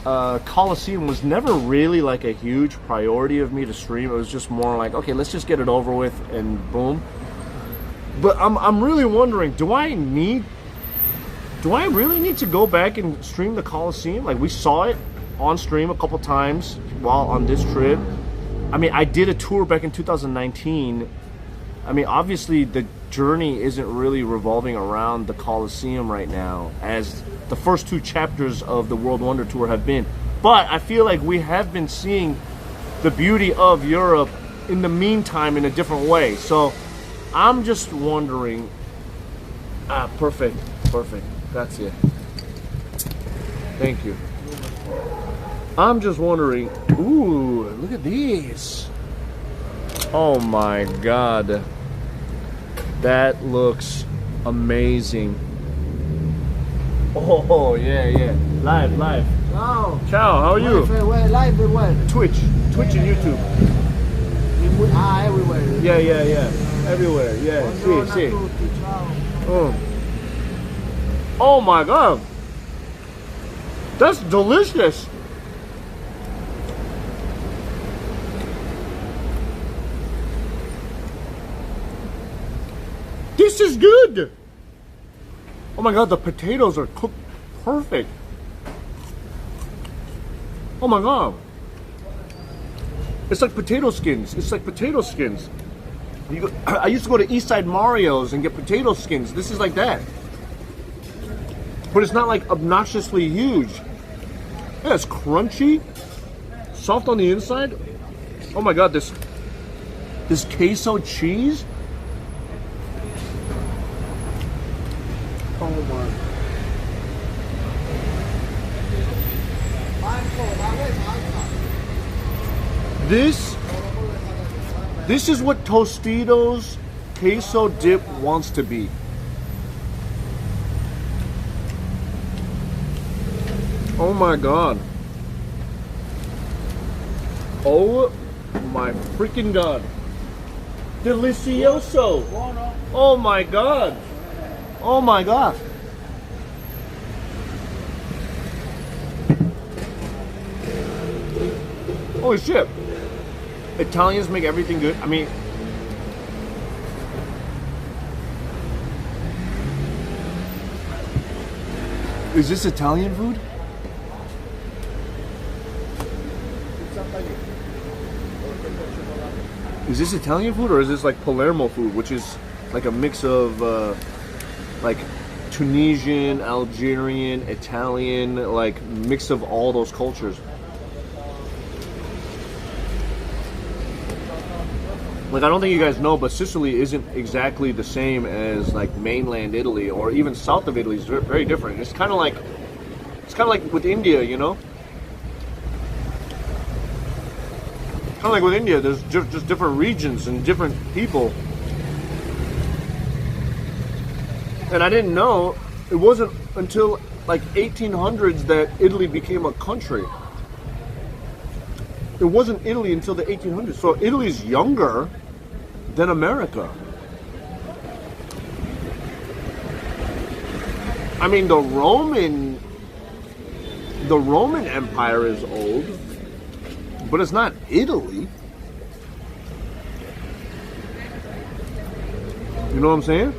Colosseum was never really like a huge priority of me to stream. It was just more like, okay, let's just get it over with and boom. But I'm really wondering, do I really need to go back and stream the Colosseum? Like, we saw it on stream a couple times while on this trip. I mean, I did a tour back in 2019. I mean, obviously the journey isn't really revolving around the Colosseum right now, as the first 2 chapters of the World Wonder Tour have been. But I feel like we have been seeing the beauty of Europe in the meantime in a different way. So I'm just wondering. Perfect. That's it. Thank you. I'm just wondering. Ooh, look at these. Oh my God. That looks amazing. Oh, yeah. Live. Ciao. Ciao, how are you? Where, live where? Twitch and YouTube. Everywhere. Yeah. Everywhere, yeah. Buongiorno See. a tutti, ciao. Oh my God. That's delicious. This is good. Oh my God, the potatoes are cooked perfect. Oh my God. It's like potato skins. I used to go to Eastside Mario's and get potato skins. This is like that. But it's not like obnoxiously huge. Yeah, it's crunchy, soft on the inside. Oh my God, this queso cheese. Oh my. This is what Tostitos queso dip wants to be. Oh my God. Oh my freaking God. Delicioso. Oh my God. Oh my God. Holy shit. Italians make everything good. I mean, is this Italian food? Is this Italian food, or is this like Palermo food, which is like a mix of like Tunisian, Algerian, Italian, like mix of all those cultures? Like, I don't think you guys know, but Sicily isn't exactly the same as like mainland Italy, or even south of Italy is very different. It's kind of like with India, you know. Kind of like with India, there's just different regions and different people. And I didn't know, it wasn't until like 1800s that Italy became a country. It wasn't Italy until the 1800s. So Italy's younger than America. I mean, the Roman Empire is old, but it's not Italy. You know what I'm saying?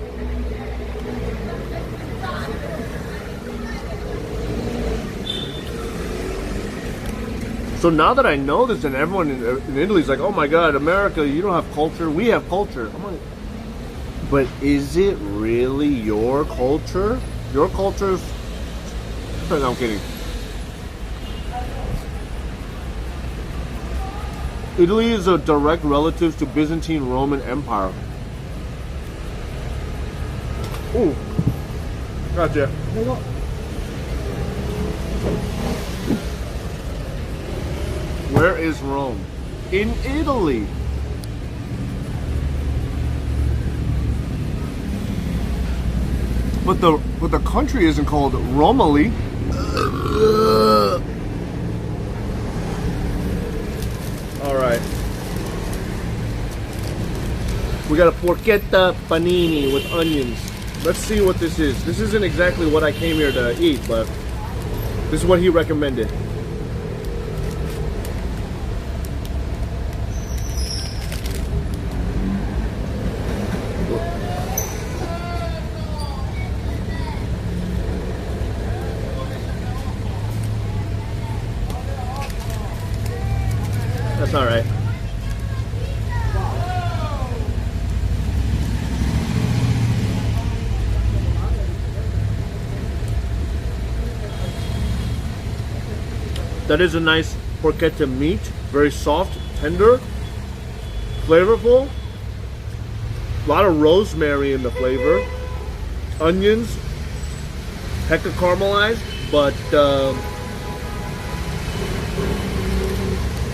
So now that I know this, and everyone in Italy's like, oh my God, America, you don't have culture, we have culture. I'm like, but is it really your culture? Your culture's... No, I'm kidding. Italy is a direct relative to Byzantine Roman Empire. Ooh. Gotcha. Where is Rome? In Italy. But the country isn't called Romali. All right. We got a porchetta panini with onions. Let's see what this is. This isn't exactly what I came here to eat, but this is what he recommended. That's all right. That is a nice porchetta meat, very soft, tender, flavorful. A lot of rosemary in the flavor. Onions, hecka caramelized, but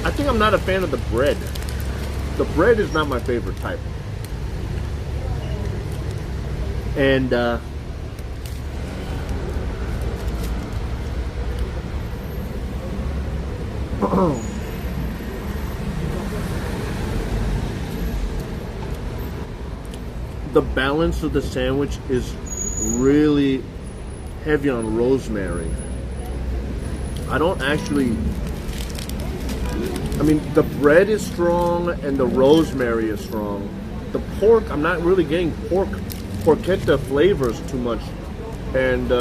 I think I'm not a fan of the bread. The bread is not my favorite type. And the balance of the sandwich is really heavy on rosemary. I don't actually, I mean, the bread is strong and the rosemary is strong. The pork, I'm not really getting porchetta flavors too much. And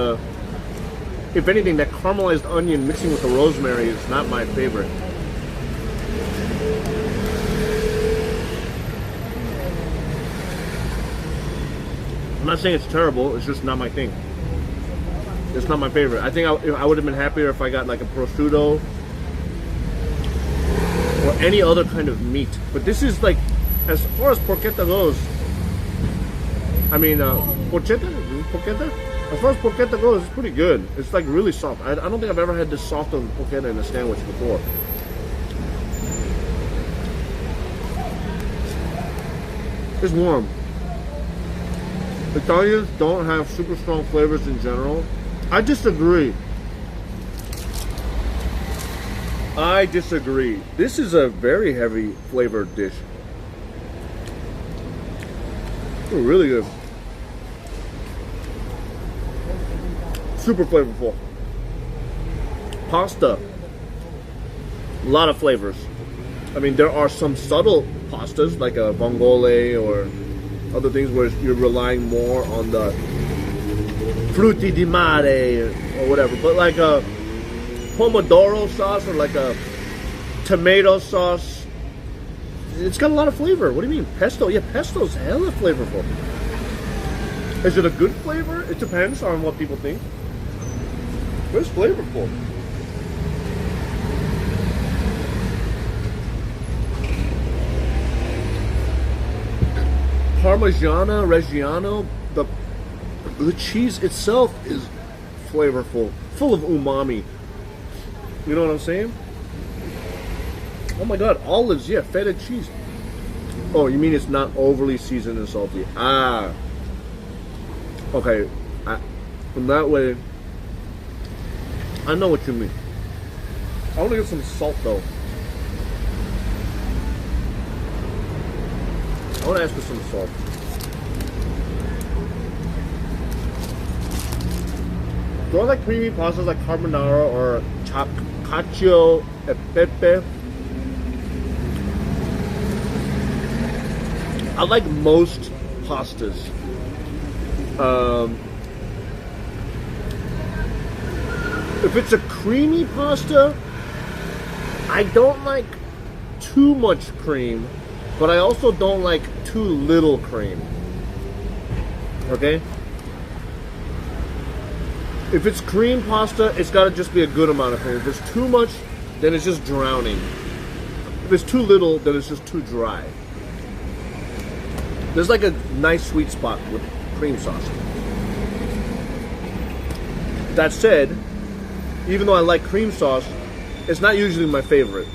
if anything, that caramelized onion mixing with the rosemary is not my favorite. I'm not saying it's terrible, it's just not my thing. It's not my favorite. I think I would have been happier if I got like a prosciutto or any other kind of meat. But this is like, as far as porchetta goes, I mean, porchetta? As far as porchetta goes, it's pretty good. It's like really soft. I don't think I've ever had this soft of porchetta in a sandwich before. It's warm. Italians don't have super strong flavors in general. I disagree. I disagree. This is a very heavy flavored dish. Ooh, really good. Super flavorful. Pasta. A lot of flavors. I mean, there are some subtle pastas like a vongole or other things where you're relying more on the frutti di mare or whatever. But like a pomodoro sauce or like a tomato sauce, it's got a lot of flavor. What do you mean? Pesto? Yeah, pesto's hella flavorful. Is it a good flavor? It depends on what people think. But it's flavorful. Parmigiana Reggiano, the cheese itself is flavorful, full of umami. You know what I'm saying? Oh my god, olives, yeah, feta cheese. Oh, you mean it's not overly seasoned and salty? Ah. Okay, from that way, I know what you mean. I want to get some salt though. I want to ask for some salt. Do I like creamy pastas like carbonara or cacio e pepe? I like most pastas. If it's a creamy pasta, I don't like too much cream, but I also don't like too little cream. Okay? If it's cream pasta, it's got to just be a good amount of cream. If it's too much, then it's just drowning. If it's too little, then it's just too dry. There's like a nice sweet spot with cream sauce. That said, even though I like cream sauce, it's not usually my favorite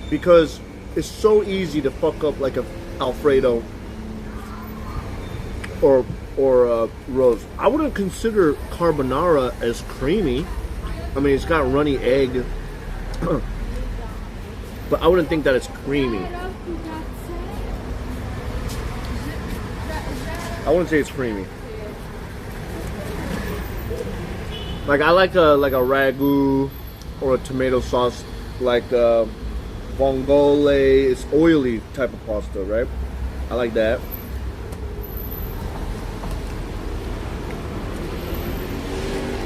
because it's so easy to fuck up like a Alfredo or rose. I wouldn't consider carbonara as creamy. I mean, it's got runny egg, but I wouldn't think that it's creamy. I wouldn't say it's creamy. Like I like a ragu or a tomato sauce, like vongole. It's oily type of pasta, right? I like that.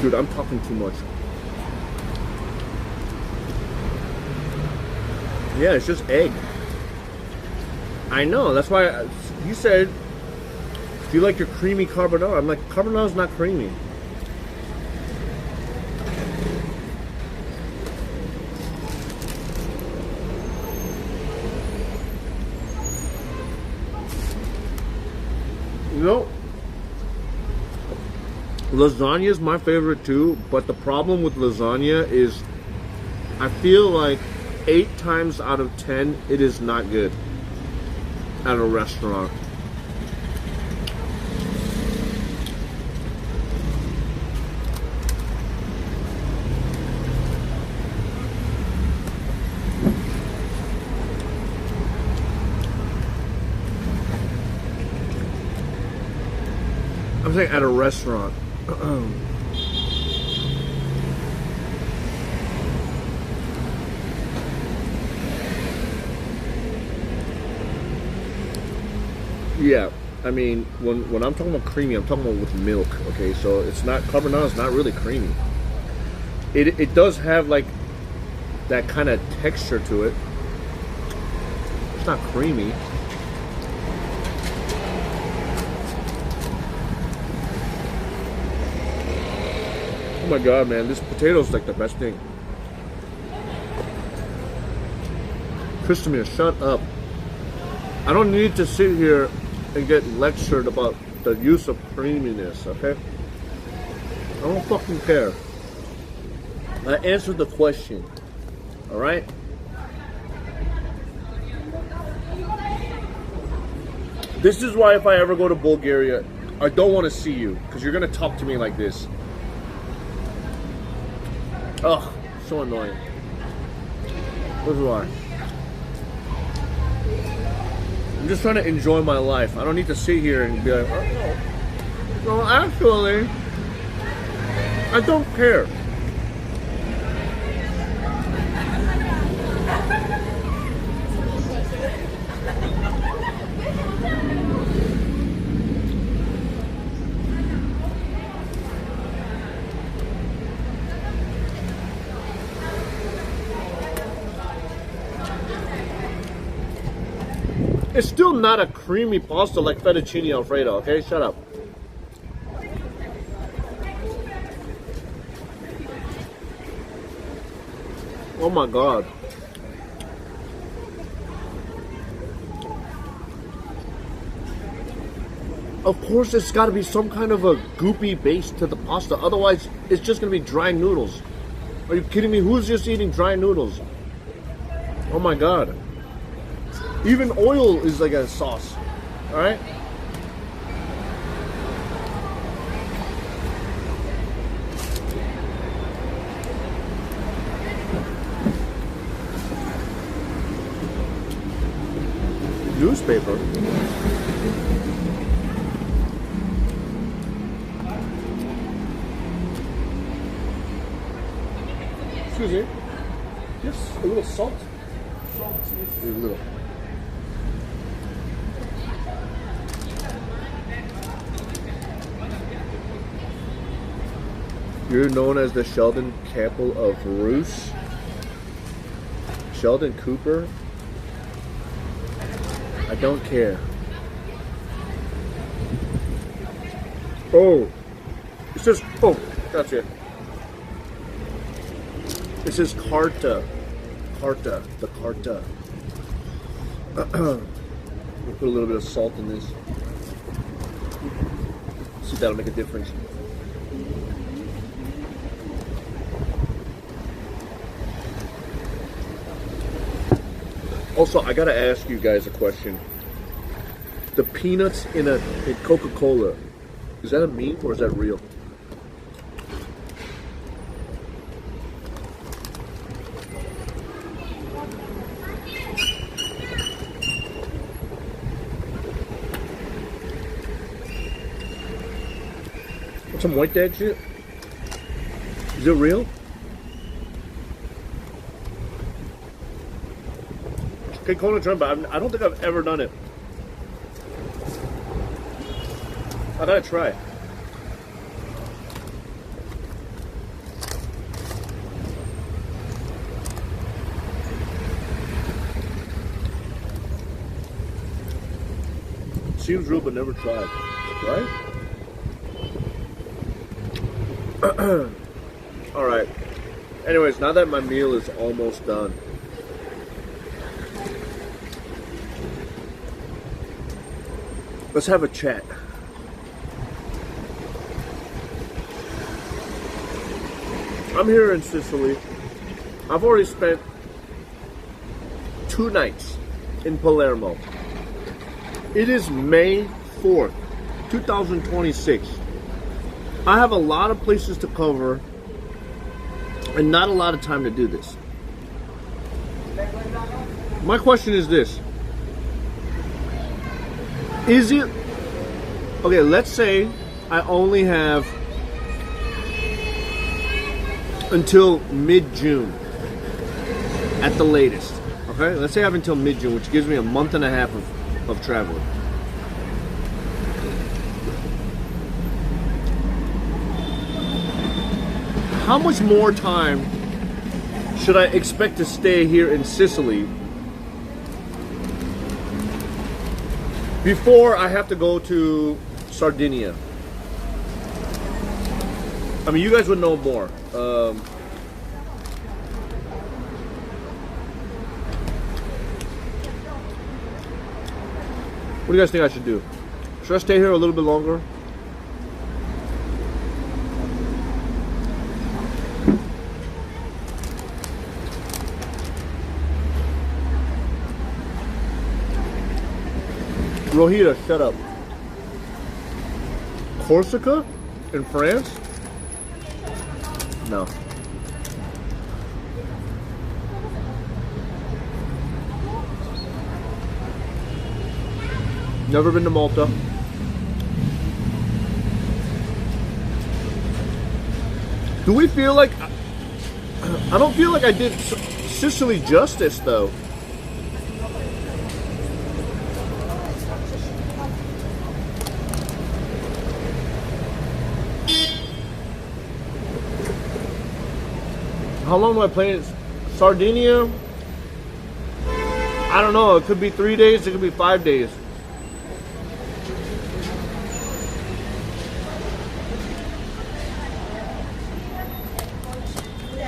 Dude, I'm talking too much. Yeah, it's just egg. I know. That's why you said, do you like your creamy carbonara? I'm like, carbonara's not creamy. You know, lasagna is my favorite too, but the problem with lasagna is I feel like 8 times out of 10 it is not good at a restaurant. I'm saying at a restaurant. Yeah, I mean, when I'm talking about creamy, I'm talking about with milk. Okay, so it's not, carbonara is not really creamy. It does have like that kind of texture to it. It's not creamy. Oh my god, man, this potato's like the best thing. Christomir, shut up. I don't need to sit here and get lectured about the use of creaminess, okay? I don't fucking care. I answered the question, alright? This is why if I ever go to Bulgaria, I don't want to see you, because you're going to talk to me like this. Ugh, so annoying. This is why. I'm just trying to enjoy my life. I don't need to sit here and be like, oh, no, actually, I don't care. It's still not a creamy pasta like fettuccine alfredo, okay? Shut up. Oh my god. Of course it's got to be some kind of a goopy base to the pasta, otherwise it's just going to be dry noodles. Are you kidding me? Who's just eating dry noodles? Oh my god. Even oil is like a sauce, all right? Newspaper. Excuse me. Yes, a little salt. Salt is a little. You're known as the Sheldon Campbell of Roos. Sheldon Cooper. I don't care. Oh, it says, oh, that's it. It says Carta. Carta, the Carta. We'll put a little bit of salt in this. See if that'll make a difference. Also, I gotta ask you guys a question. The peanuts in Coca-Cola, is that a meme or is that real? What's some white dad shit? Is it real? Okay, Cola Trump, but I don't think I've ever done it. I gotta try. Seems real, but never tried. Right? All right. Anyways, now that my meal is almost done, let's have a chat. I'm here in Sicily. I've already spent 2 nights in Palermo. It is May 4th, 2026. I have a lot of places to cover and not a lot of time to do this. My question is this. Is it... Okay, let's say I only have until mid-June at the latest. Okay, let's say I have until mid-June, which gives me a month and a half of traveling. How much more time should I expect to stay here in Sicily before I have to go to Sardinia? I mean, you guys would know more. What do you guys think I should do? Should I stay here a little bit longer? Rohita, shut up. Corsica? In France? No. Never been to Malta. Do we feel like... I don't feel like I did Sicily justice, though. How long am I playing? Sardinia? I don't know. It could be 3 days. It could be 5 days.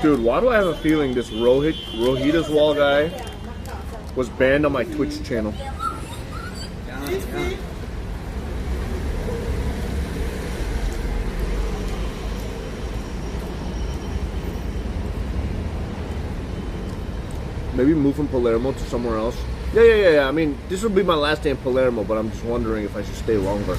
Dude, why do I have a feeling this Rohita's Wall guy was banned on my Twitch channel? Maybe move from Palermo to somewhere else. Yeah. I mean, this will be my last day in Palermo, but I'm just wondering if I should stay longer.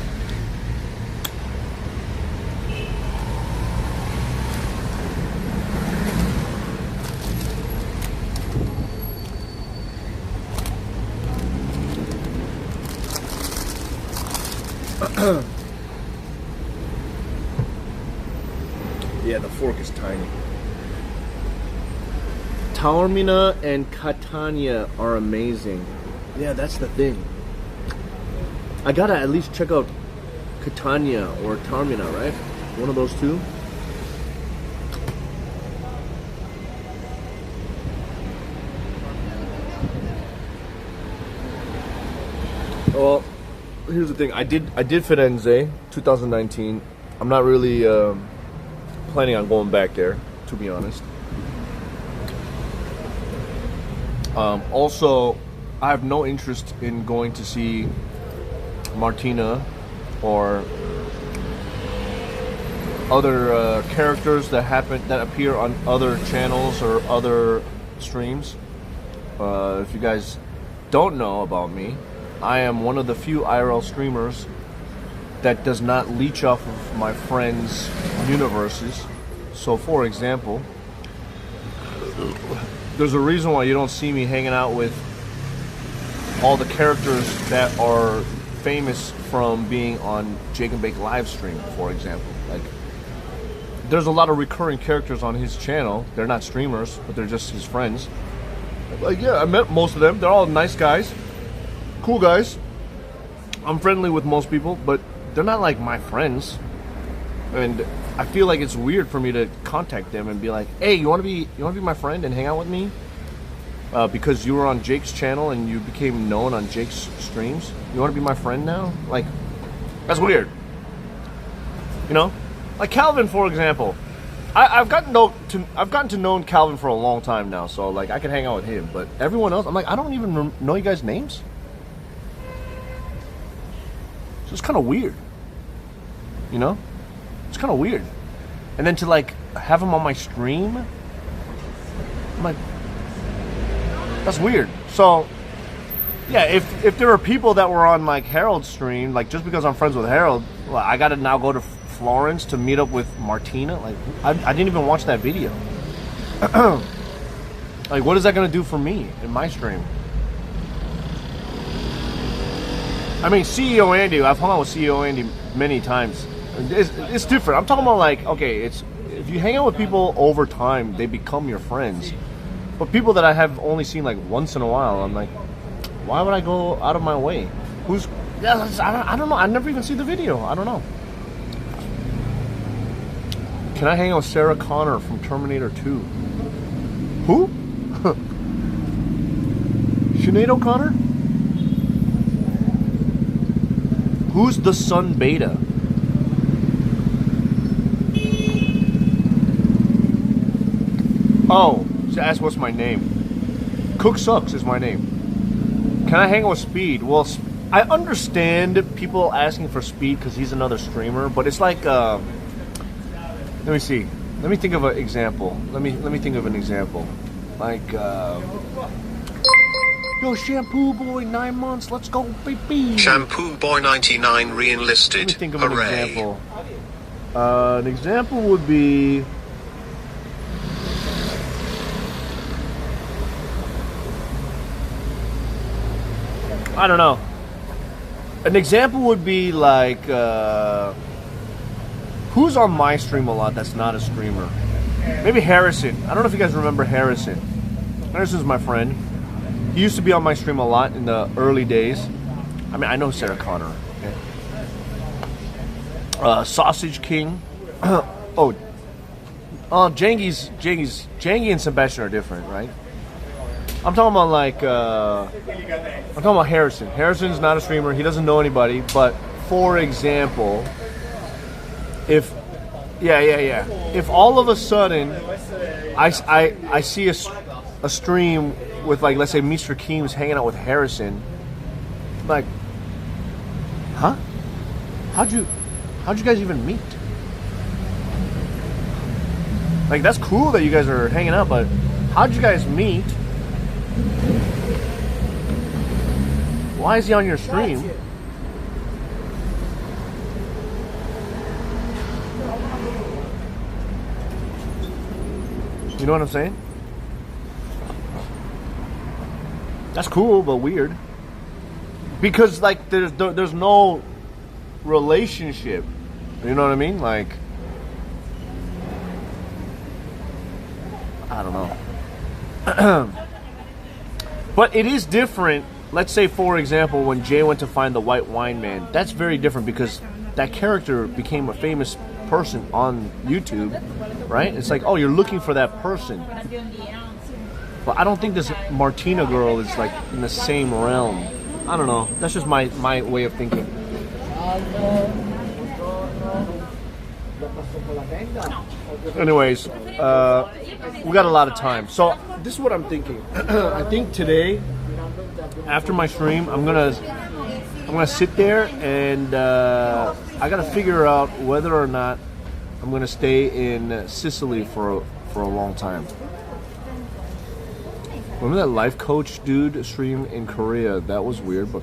Yeah, the fork is tiny. Taormina and Catania are amazing. Yeah, that's the thing. I gotta at least check out Catania or Taormina, right? One of those two. Well, here's the thing. I did Firenze 2019. I'm not really planning on going back there, to be honest. Also, I have no interest in going to see Martina or other characters that appear on other channels or other streams. If you guys don't know about me, I am one of the few IRL streamers that does not leech off of my friends' universes. So, for example, there's a reason why you don't see me hanging out with all the characters that are famous from being on Jake and Bake live stream, for example. Like, there's a lot of recurring characters on his channel. They're not streamers, but they're just his friends. Like, yeah, I met most of them. They're all nice guys, cool guys. I'm friendly with most people, but they're not like my friends. And I feel like it's weird for me to contact them and be like, "Hey, you want to be my friend and hang out with me? Because you were on Jake's channel and you became known on Jake's streams. You want to be my friend now?" Like, that's weird. You know, like Calvin, for example. I've gotten to know Calvin for a long time now, so like I can hang out with him. But everyone else, I'm like, I don't even know you guys' names. So it's kind of weird. You know, it's kind of weird. And then to like have him on my stream, I'm like, that's weird. So yeah, if there are people that were on like Harold's stream, like just because I'm friends with Harold, well, I gotta now go to Florence to meet up with Martina. Like, I didn't even watch that video. Like, what is that gonna do for me in my stream? I mean, CEO Andy, I've hung out with CEO Andy many times. It's different. I'm talking about like, okay, it's if you hang out with people over time, they become your friends. But people that I have only seen like once in a while, I'm like, why would I go out of my way? I don't know. I never even see the video. I don't know. Can I hang out with Sarah Connor from Terminator 2? Who? Sinead O'Connor? Who's the Sun Beta? Oh, she asked what's my name. CookSux is my name. Can I hang out with Speed? Well, I understand people asking for Speed because he's another streamer, but it's like, let me see. Let me think of an example. Let me think of an example. Like, yo, Shampoo Boy, 9 months. Let's go, baby. Shampoo Boy 99 re-enlisted. Let me think of Hooray. an example. An example would be. I don't know. An example would be like, who's on my stream a lot that's not a streamer? Maybe Harrison. I don't know if you guys remember Harrison. Harrison's my friend. He used to be on my stream a lot in the early days. I mean, I know Sarah Connor. Okay. Sausage King. Jangy and Sebastian are different, right? I'm talking about like, I'm talking about Harrison. Harrison's not a streamer. He doesn't know anybody. But for example, if all of a sudden I see a stream with like, let's say Mr. Keems hanging out with Harrison, like, huh? How'd you guys even meet? Like, that's cool that you guys are hanging out, but how'd you guys meet? Why is he on your stream? You know what I'm saying? That's cool, but weird. Because like there's no relationship. You know what I mean? Like, I don't know. But it is different. Let's say, for example, when Jay went to find the White Wine Man, that's very different because that character became a famous person on YouTube, right? It's like, oh, you're looking for that person. But I don't think this Martina girl is like in the same realm. I don't know. That's just my way of thinking. Anyways, we got a lot of time. So this is what I'm thinking. I think today after my stream, I'm gonna sit there and I gotta figure out whether or not I'm gonna stay in Sicily for a long time. Remember that life coach dude stream in Korea? That was weird, but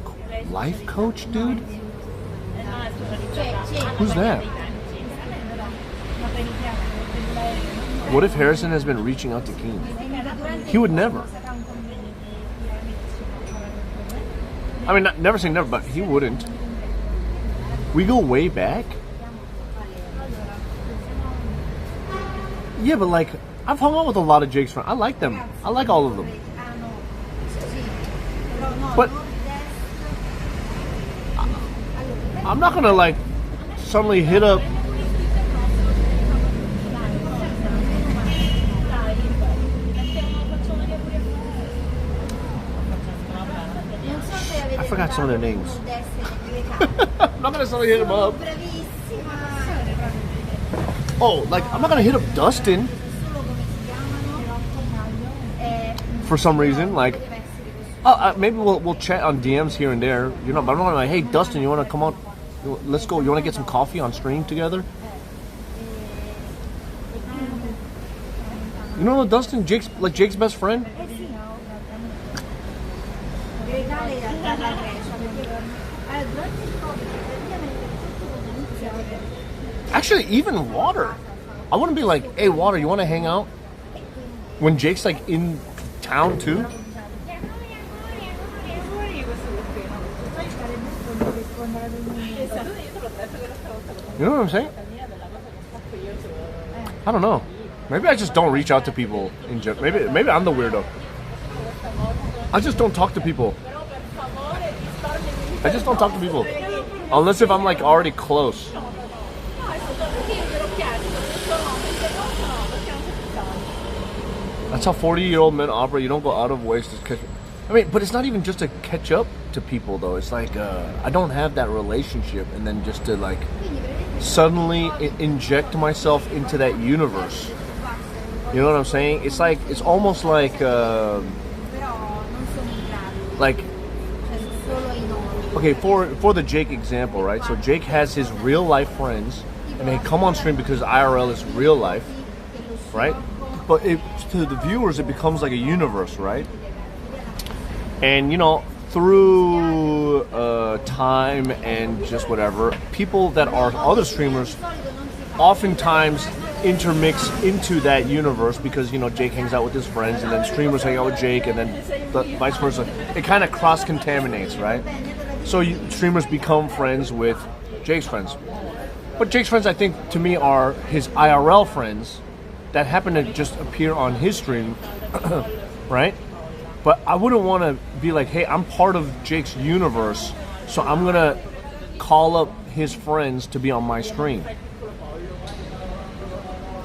life coach dude? Who's that? What if Harrison has been reaching out to Keen? He would never. I mean, never say never, but he wouldn't. We go way back? Yeah, but like, I've hung out with a lot of Jake's friends. I like them. I like all of them. But I'm not gonna like suddenly hit up. I forgot some of their names. I'm not gonna suddenly hit them up. Oh, like I'm not gonna hit up Dustin for some reason. Like, maybe we'll chat on DMs here and there. You know, but I'm not like, hey Dustin, you want to come on? Let's go. You want to get some coffee on stream together? You know Dustin, Jake's best friend. Actually, even Water. I wouldn't be like, hey Water, you want to hang out? When Jake's like in town too. You know what I'm saying? I don't know. Maybe I just don't reach out to people in general. Maybe I'm the weirdo. I just don't talk to people. I just don't talk to people. Unless if I'm like already close. That's how 40-year-old men operate. You don't go out of ways to catch. I mean, but it's not even just to catch up to people though. It's like I don't have that relationship, and then just to like suddenly inject myself into that universe. You know what I'm saying? It's like it's almost like okay, for the Jake example, right? So Jake has his real life friends, and they come on stream because IRL is real life, right? But to the viewers, it becomes like a universe, right? And you know, through time and just whatever, people that are other streamers oftentimes intermix into that universe because, you know, Jake hangs out with his friends and then streamers hang out with Jake and then vice versa. It kind of cross-contaminates, right? So streamers become friends with Jake's friends. But Jake's friends, I think, to me, are his IRL friends that happen to just appear on his stream, right? But I wouldn't want to be like, hey, I'm part of Jake's universe, so I'm going to call up his friends to be on my stream.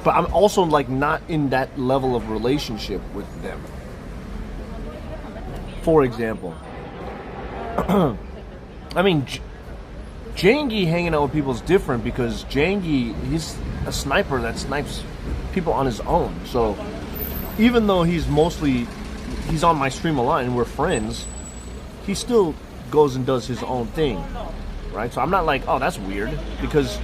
But I'm also like not in that level of relationship with them. For example, I mean, Jangy hanging out with people is different because Jangy, he's a sniper that snipes people on his own. So even though he's on my stream a lot and we're friends, he still goes and does his own thing, right? So I'm not like, oh, that's weird, because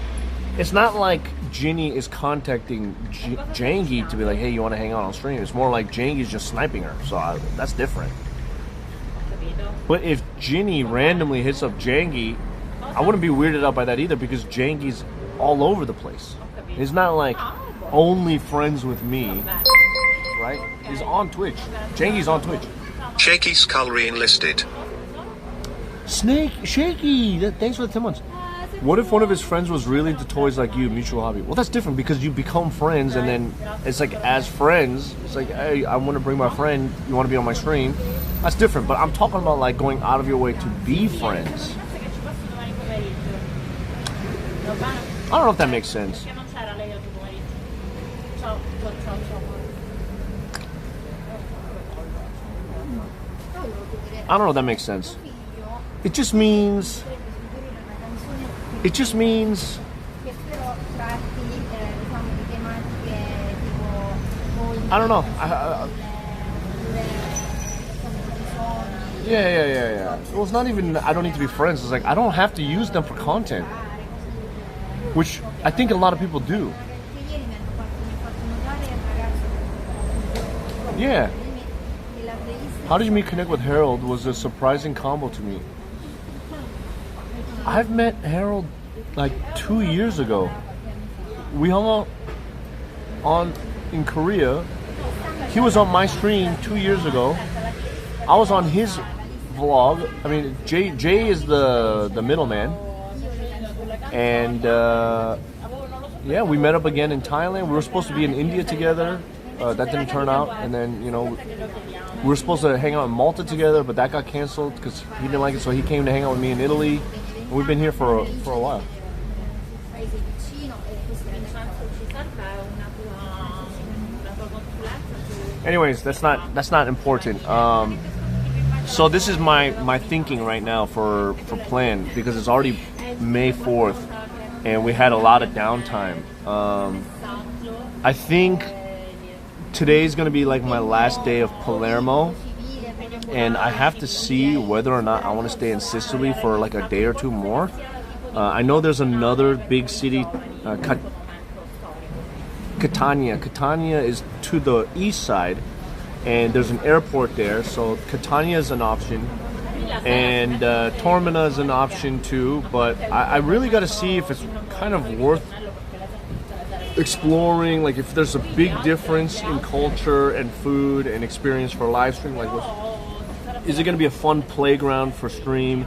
it's not like Ginny is contacting Jangy to be like, hey, you want to hang out on stream? It's more like Jangy's just sniping her, so that's different. But if Ginny randomly hits up Jangy, I wouldn't be weirded out by that either, because Jangy's all over the place. He's not like only friends with me, right? He's on Twitch. Jangy's on Twitch. Shaky Skull re-enlisted. Shaky, thanks for the 10 months. What if one of his friends was really into toys like you, mutual hobby? Well, that's different because you become friends, and then it's like as friends, it's like, hey, I want to bring my friend, you want to be on my stream? That's different, but I'm talking about like going out of your way to be friends. I don't know if that makes sense. I don't know if that makes sense. It just means I don't know. Yeah. Well, it's not even I don't need to be friends. It's like I don't have to use them for content, which I think a lot of people do. Yeah. How did you meet connect with Harold was a surprising combo to me. I've met Harold like 2 years ago. We hung out in Korea. He was on my stream 2 years ago. I was on his vlog. I mean, Jay is the middleman. And yeah, we met up again in Thailand. We were supposed to be in India together. That didn't turn out. And then, you know, we were supposed to hang out in Malta together, but that got canceled because he didn't like it. So he came to hang out with me in Italy. And we've been here for a while. Anyways, that's not important. So this is my thinking right now for plan, because it's already May 4th and we had a lot of downtime. I think today's gonna be like my last day of Palermo, and I have to see whether or not I want to stay in Sicily for like a day or two more. I know there's another big city, Catania. Catania is to the east side, and there's an airport there, so Catania is an option, and Taormina is an option too. But I really got to see if it's kind of worth exploring, like if there's a big difference in culture and food and experience for live stream. Like, is it going to be a fun playground for stream?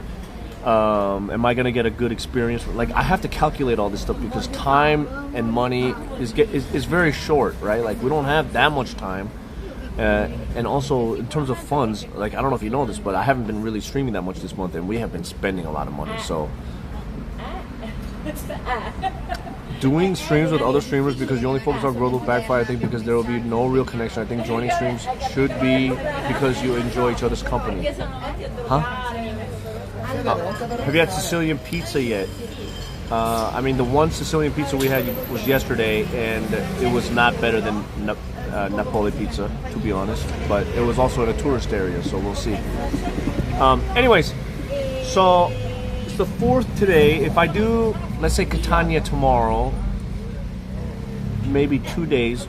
Am I gonna get a good experience? Like, I have to calculate all this stuff because time and money is very short, right? Like, we don't have that much time, and also in terms of funds, like, I don't know if you know this, but I haven't been really streaming that much this month, and we have been spending a lot of money. So doing streams with other streamers, because you only focus on growth, will backfire. I think because there will be no real connection. I think joining streams should be because you enjoy each other's company. Huh? Have you had Sicilian pizza yet? I mean, the one Sicilian pizza we had was yesterday, and it was not better than Napoli pizza, to be honest. But it was also in a tourist area, so we'll see. Anyways, so it's the 4th today. If I do, let's say Catania tomorrow, maybe 2 days.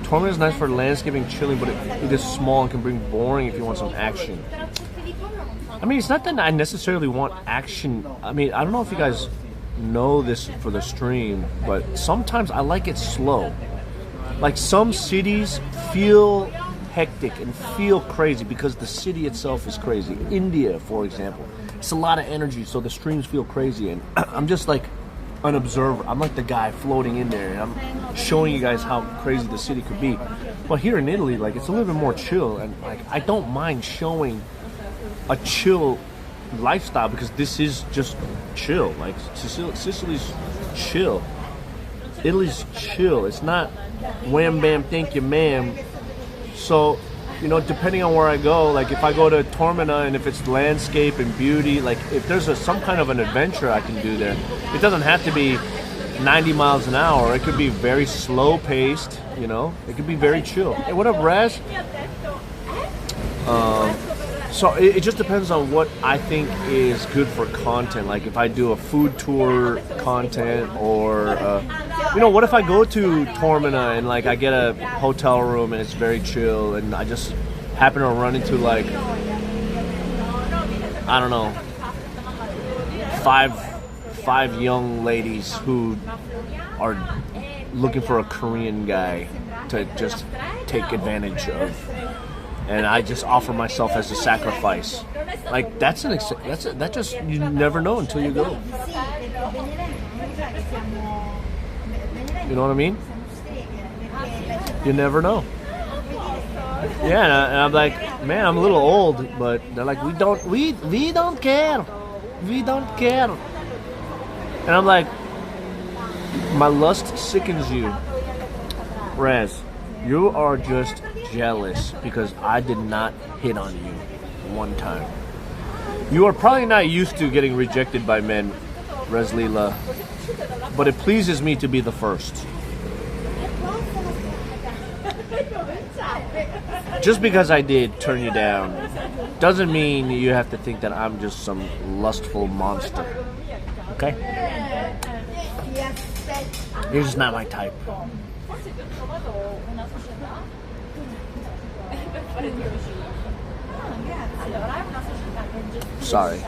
Taormina is nice for landscaping, chilling, but it is small and can bring boring if you want some action. I mean, it's not that I necessarily want action. I mean, I don't know if you guys know this for the stream, but sometimes I like it slow. Like, some cities feel hectic and feel crazy because the city itself is crazy. India, for example, it's a lot of energy, so the streams feel crazy, and I'm just like an observer. I'm like the guy floating in there, and I'm showing you guys how crazy the city could be. But here in Italy, like, it's a little bit more chill, and like, I don't mind showing a chill lifestyle because this is just chill. Like, Sicily's chill, Italy's chill. It's not wham bam thank you ma'am. So, you know, depending on where I go, like if I go to Taormina and if it's landscape and beauty, like if there's some kind of an adventure I can do there, it doesn't have to be 90 miles an hour. It could be very slow paced, you know. It could be very chill. Hey, what up, Raz? So it just depends on what I think is good for content. Like if I do a food tour content, or you know, what if I go to Taormina and like I get a hotel room and it's very chill, and I just happen to run into like, I don't know, five young ladies who are looking for a Korean guy to just take advantage of. And I just offer myself as a sacrifice. Like, that just, you never know until you go. You know what I mean? You never know. Yeah, and I'm like, man, I'm a little old, but they're like, we don't care. We don't care. And I'm like, my lust sickens you. Raz, you are just jealous because I did not hit on you one time. You are probably not used to getting rejected by men, Reslila, but it pleases me to be the first. Just because I did turn you down doesn't mean you have to think that I'm just some lustful monster. Okay? You're just not my type. Sorry.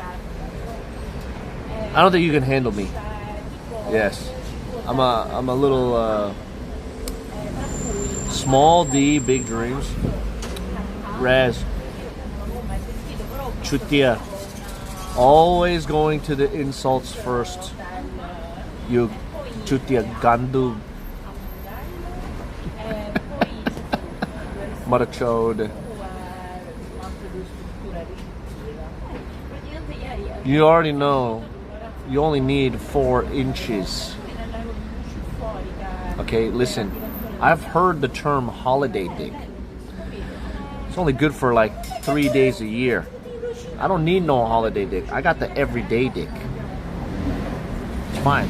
I don't think you can handle me. Yes. I'm a little small D, big dreams. Raz. Chutia. Always going to the insults first. You Chutia Gandu. Marachode. You already know you only need 4 inches. Okay, listen. I've heard the term holiday dick. It's only good for like 3 days a year. I don't need no holiday dick. I got the everyday dick. It's fine.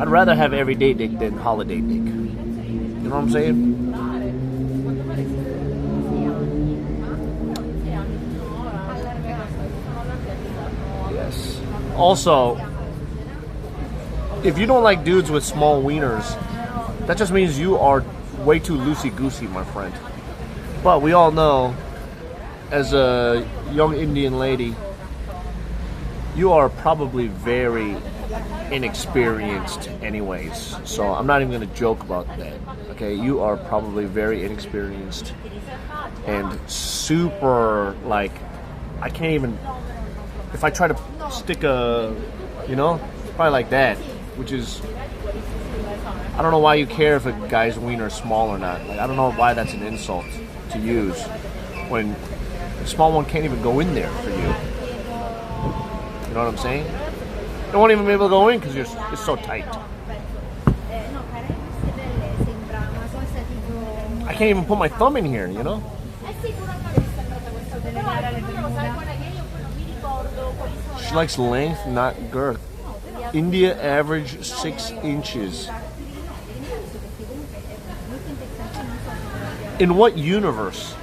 I'd rather have everyday dick than holiday dick. You know what I'm saying? Yes. Also, if you don't like dudes with small wieners, that just means you are way too loosey-goosey, my friend. But we all know, as a young Indian lady, you are probably very inexperienced anyways. So I'm not even going to joke about that. Okay, you are probably very inexperienced and super, like, I can't even, if I try to stick a, you know, probably like that, which is, I don't know why you care if a guy's wiener is small or not. Like, I don't know why that's an insult to use when a small one can't even go in there for you. You know what I'm saying? You won't even be able to go in because it's so tight. I can't even put my thumb in here, you know? She likes length, not girth. India average 6 inches. In what universe?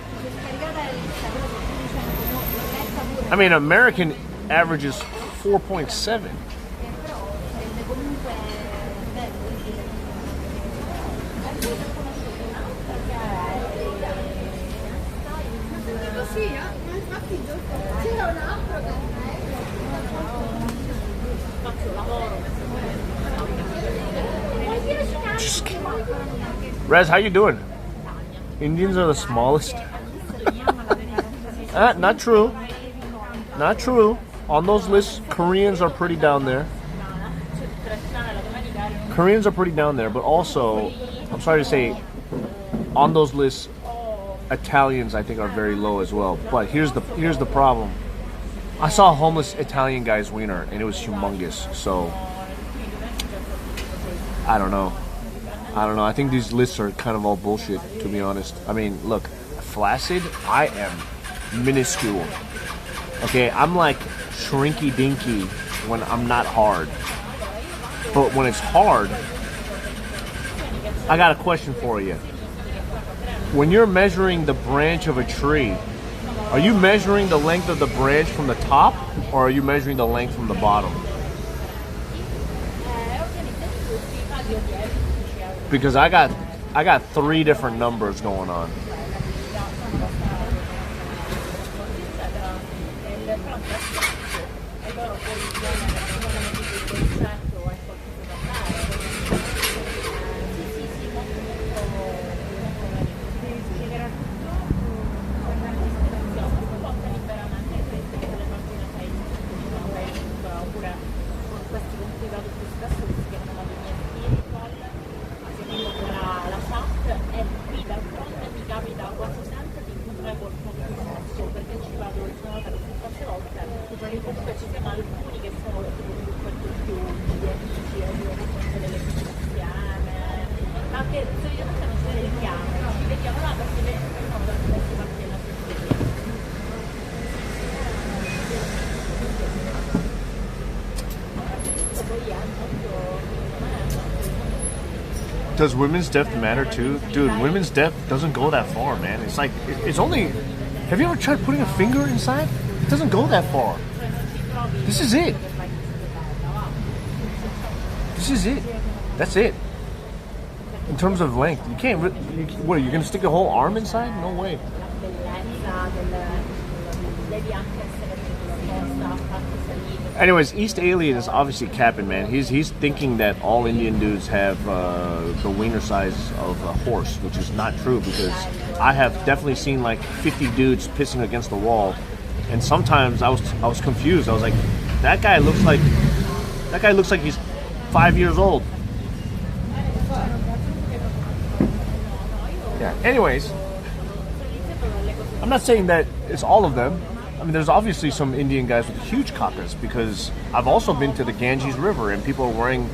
I mean, American averages 4.7. Just kidding. Rez, how you doing? Indians are the smallest. Not true. Not true. On those lists, Koreans are pretty down there. Koreans are pretty down there, but also, I'm sorry to say, on those lists, Italians I think are very low as well. But here's the problem. I saw a homeless Italian guy's wiener and it was humongous. So I don't know. I think these lists are kind of all bullshit, to be honest. I mean, look, flaccid, I am minuscule. Okay, I'm like shrinky dinky when I'm not hard. But when it's hard, I got a question for you. When you're measuring the branch of a tree, are you measuring the length of the branch from the top, or are you measuring the length from the bottom? Because I got 3 different numbers going on. does women's depth matter too? Dude, women's depth doesn't go that far, man. It's like, it's only... Have you ever tried putting a finger inside? It doesn't go that far. This is it. This is it. That's it. In terms of length, you can't... What, you're going to stick a whole arm inside? No way. Anyways, East Alien is obviously capping, man. He's thinking that all Indian dudes have the wiener size of a horse, which is not true, because I have definitely seen like 50 dudes pissing against the wall, and sometimes I was confused. I was like, that guy looks like he's 5 years old. Yeah. Anyways, I'm not saying that it's all of them. I mean, there's obviously some Indian guys with huge cockas, because I've also been to the Ganges River and people are wearing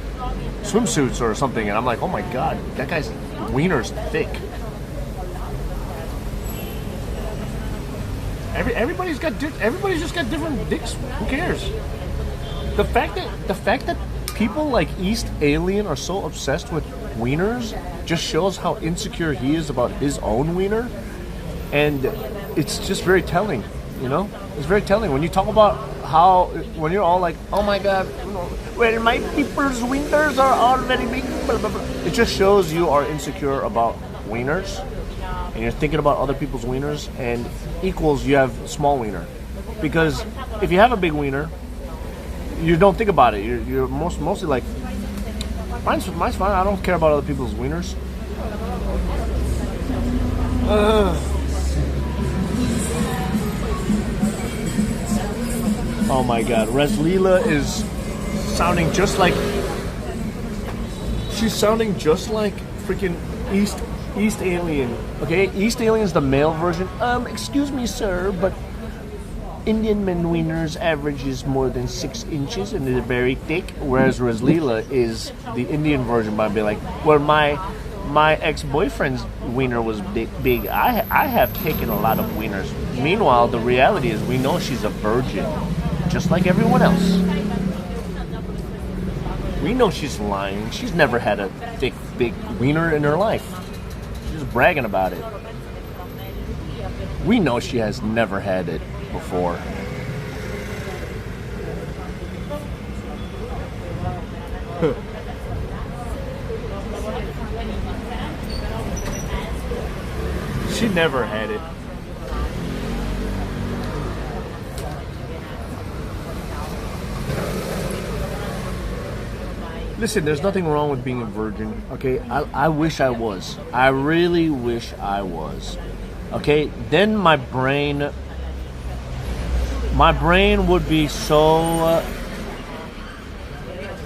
swimsuits or something, and I'm like, oh my god, that guy's wiener's thick. Everybody's just got different dicks. Who cares? The fact that people like East Alien are so obsessed with wieners just shows how insecure he is about his own wiener, and it's just very telling. You know, it's very telling when you talk about how, when you're all like, oh my god, well, my people's wieners are all very big, blah, blah, blah. It just shows you are insecure about wieners, and you're thinking about other people's wieners, and equals you have small wiener. Because if you have a big wiener, you don't think about it. You're mostly like, mine's fine, I don't care about other people's wieners. Oh my god, Resleela is sounding just like... She's sounding just like freaking East Alien. Okay, East Alien's the male version. Excuse me, sir, but Indian men wieners average is more than 6 inches and they're very thick, whereas Resleela is the Indian version by being like, well, my ex-boyfriend's wiener was big. I have taken a lot of wieners. Meanwhile, the reality is we know she's a virgin, just like everyone else. We know she's lying. She's never had a thick, big wiener in her life. She's bragging about it. We know she has never had it before. She never had it. Listen, there's nothing wrong with being a virgin, okay? I wish I was. I really wish I was. Okay? Then my brain would be so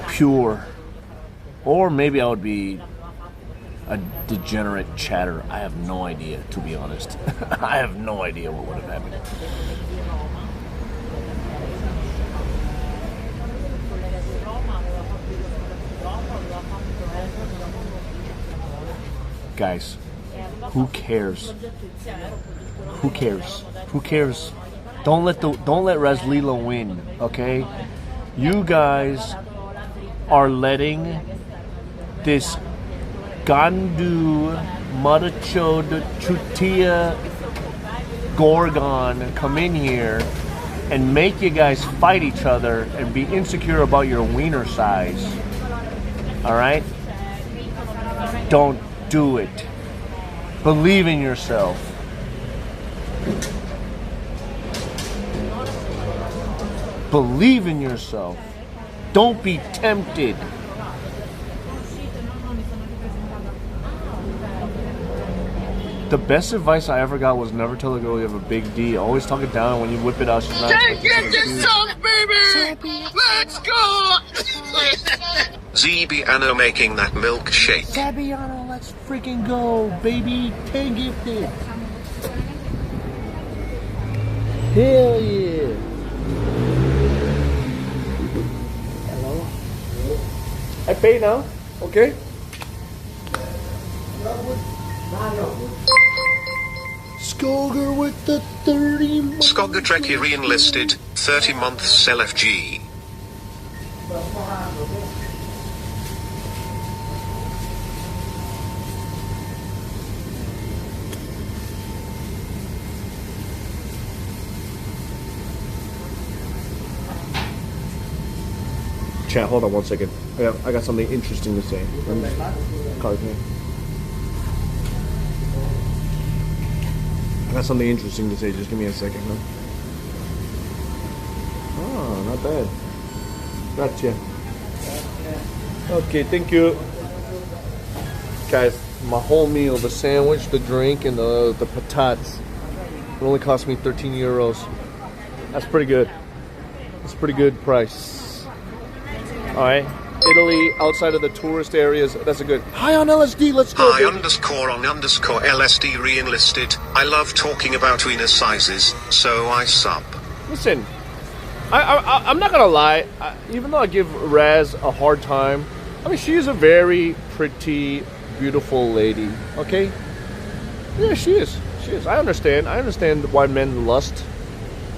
pure. Or maybe I would be a degenerate chatter. I have no idea, to be honest. I have no idea what would have happened. Guys, who cares? Who cares? Who cares? Don't let Resleela win, okay? You guys are letting this Gandu Madachod Chutia Gorgon come in here and make you guys fight each other and be insecure about your wiener size. Alright? Don't do it. Believe in yourself. Believe in yourself. Don't be tempted. The best advice I ever got was never tell a girl you have a big D. Always talk it down. When you whip it out, she's not expecting to Talk, baby! Let's go! Zebiano making that milkshake. Sabiano, let's freaking go, baby. 10 gifted. Hell yeah. Hello? I pay now, okay? Skoger with the 30 months. Skoger Trekkie re-enlisted, 30 months LFG. Chat, hold on 1 second. I got something interesting to say. Let me call me. I got something interesting to say. Just give me a second, huh? Oh, not bad. Gotcha. Okay, thank you. Guys, my whole meal, the sandwich, the drink, and the patates, it only cost me 13 euros. That's pretty good. That's a pretty good price. Alright. Italy, outside of the tourist areas, that's a good. Hi on LSD, let's go. Hi _on__ LSD re-enlisted. I love talking about wiener sizes, so I sub. Listen, I'm not gonna lie. Even though I give Raz a hard time, I mean, she is a very pretty, beautiful lady. Okay? Yeah, she is. She is. I understand. I understand why men lust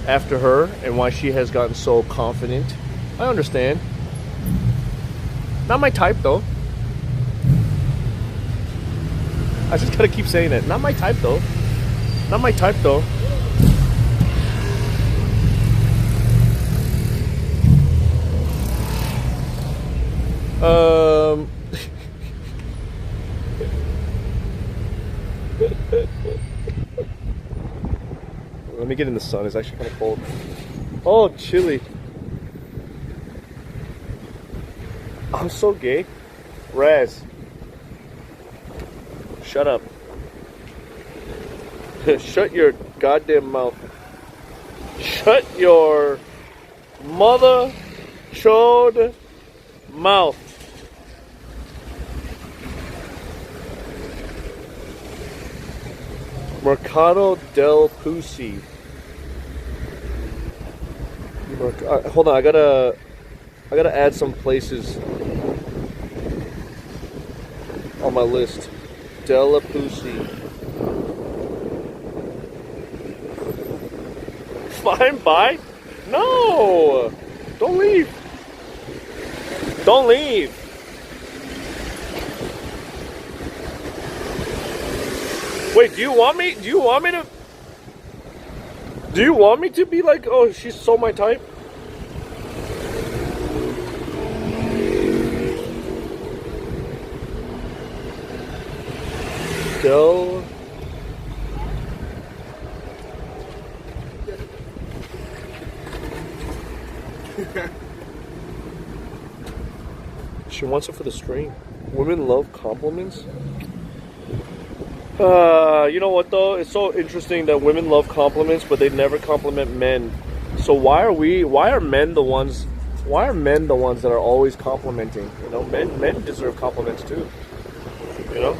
after her and why she has gotten so confident. I understand. Not my type, though. I just gotta keep saying it. Not my type, though. Not my type, though. Let me get in the sun. It's actually kind of cold. Oh, chilly. I'm so gay. Raz. Shut up. Shut your goddamn mouth. Shut your mother chode mouth. Mercado del Pussy. Hold on, I gotta add some places on my list. Della Pussy. Fine, bye? No! Don't leave. Don't leave. Wait, do you want me to be like, oh, she's so my type? Del She wants it for the stream. Women love compliments. You know what though? It's so interesting that women love compliments, but they never compliment men. So why are men the ones that are always complimenting? You know, men deserve compliments too. You know?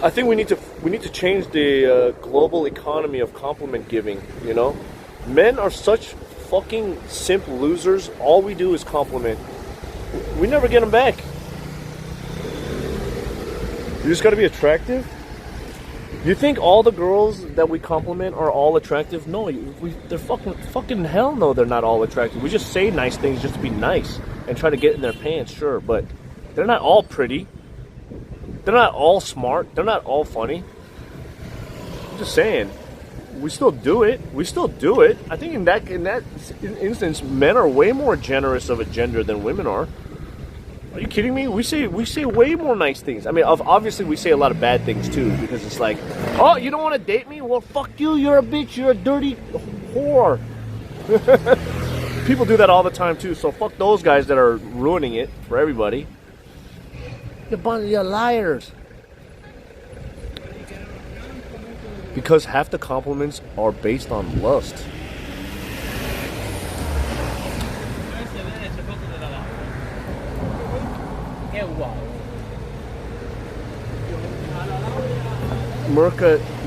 I think we need to change the global economy of compliment giving, you know? Men are such fucking simp losers. All we do is compliment. We never get them back. You just gotta be attractive? You think all the girls that we compliment are all attractive? No, they're fucking hell no, they're not all attractive. We just say nice things just to be nice and try to get in their pants, sure, but they're not all pretty. They're not all smart. They're not all funny. I'm just saying. We still do it. We still do it. I think in that instance, men are way more generous of a gender than women are. Are you kidding me? We say way more nice things. I mean, obviously we say a lot of bad things too, because it's like, oh, you don't want to date me? Well, fuck you. You're a bitch. You're a dirty whore. People do that all the time too. So fuck those guys that are ruining it for everybody. You're a bunch of liars. Because half the compliments are based on lust.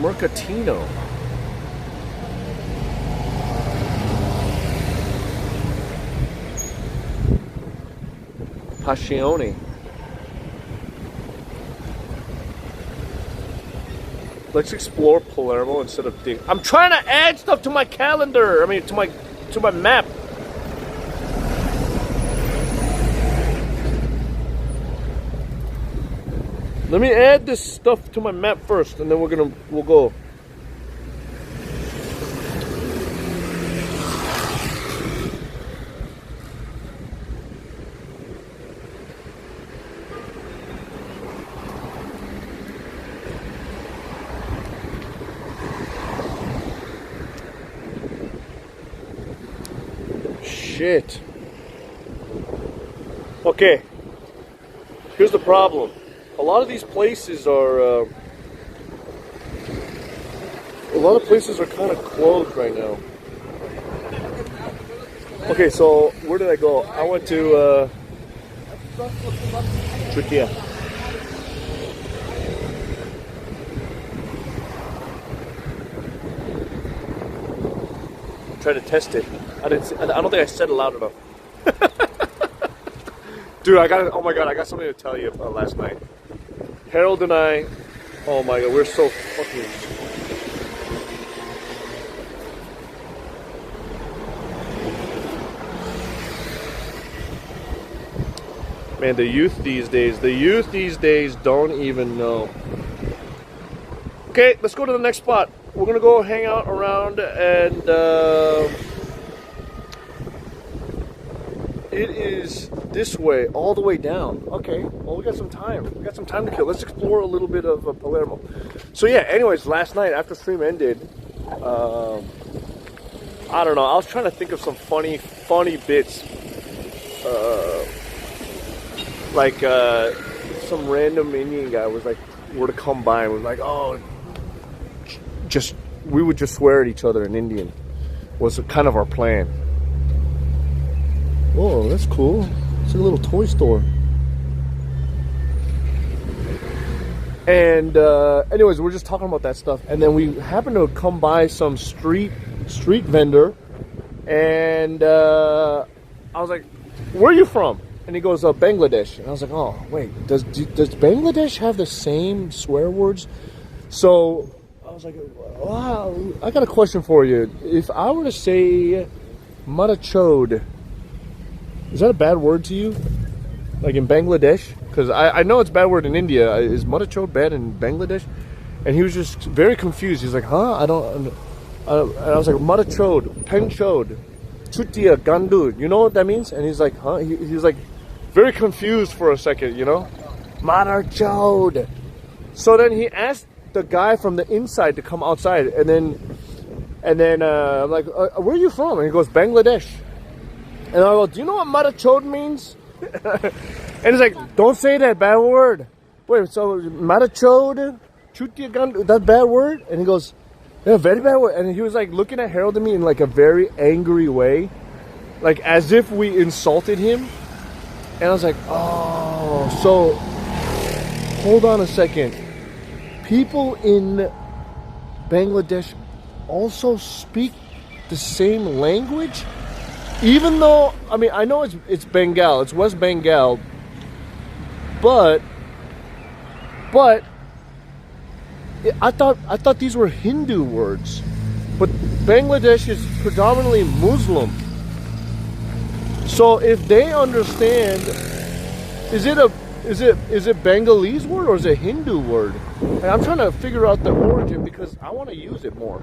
Mercatino. Passione. Let's explore Palermo instead of dig. I'm trying to add stuff to my calendar. I mean, to my map. Let me add this stuff to my map first, and then we'll go. shit. Okay. Here's the problem. A lot of these places are kind of closed right now. Okay, so where did I go? I went to Turkey. Try to test it. I don't think I said it loud enough. Dude, oh my god, I got something to tell you about last night. Harold and I, oh my god, we're so fucking... Man, the youth these days don't even know. Okay, let's go to the next spot. We're gonna go hang out around and it is this way, all the way down. Okay, well we got some time. We got some time to kill. Let's explore a little bit of Palermo. So yeah, anyways, last night after stream ended, I don't know, I was trying to think of some funny bits. Like some random Indian guy were to come by and was like, oh, we would just swear at each other in Indian was kind of our plan. Whoa, that's cool. It's a little toy store. And anyways, we're just talking about that stuff, and then we happened to come by some street vendor, and I was like, where are you from? And he goes, Bangladesh. And I was like, oh, wait, does Bangladesh have the same swear words? So I was like, wow, I got a question for you. If I were to say Marachode, is that a bad word to you? Like in Bangladesh? Because I know it's a bad word in India. Is Marachode bad in Bangladesh? And he was just very confused. He's like, huh? And I was like, Marachode, Penchode, Chutia, Gandu. You know what that means? And he's like, huh? He's like very confused for a second, you know? Marachode. So then he asked the guy from the inside to come outside, and then I'm like, where are you from? And he goes, Bangladesh. And I go, do you know what Marachode means? And he's like, don't say that bad word. Wait, so Marachode, Chutiagan, that bad word? And he goes, yeah, very bad word. And he was like looking at Harold and me in like a very angry way, like as if we insulted him. And I was like, oh, so hold on a second. People in Bangladesh also speak the same language? Even though, I mean, I know it's Bengal, it's West Bengal, but I thought these were Hindu words. But Bangladesh is predominantly Muslim. So if they understand, is it Bengalese word or is it a Hindu word? Like, I'm trying to figure out the origin because I want to use it more.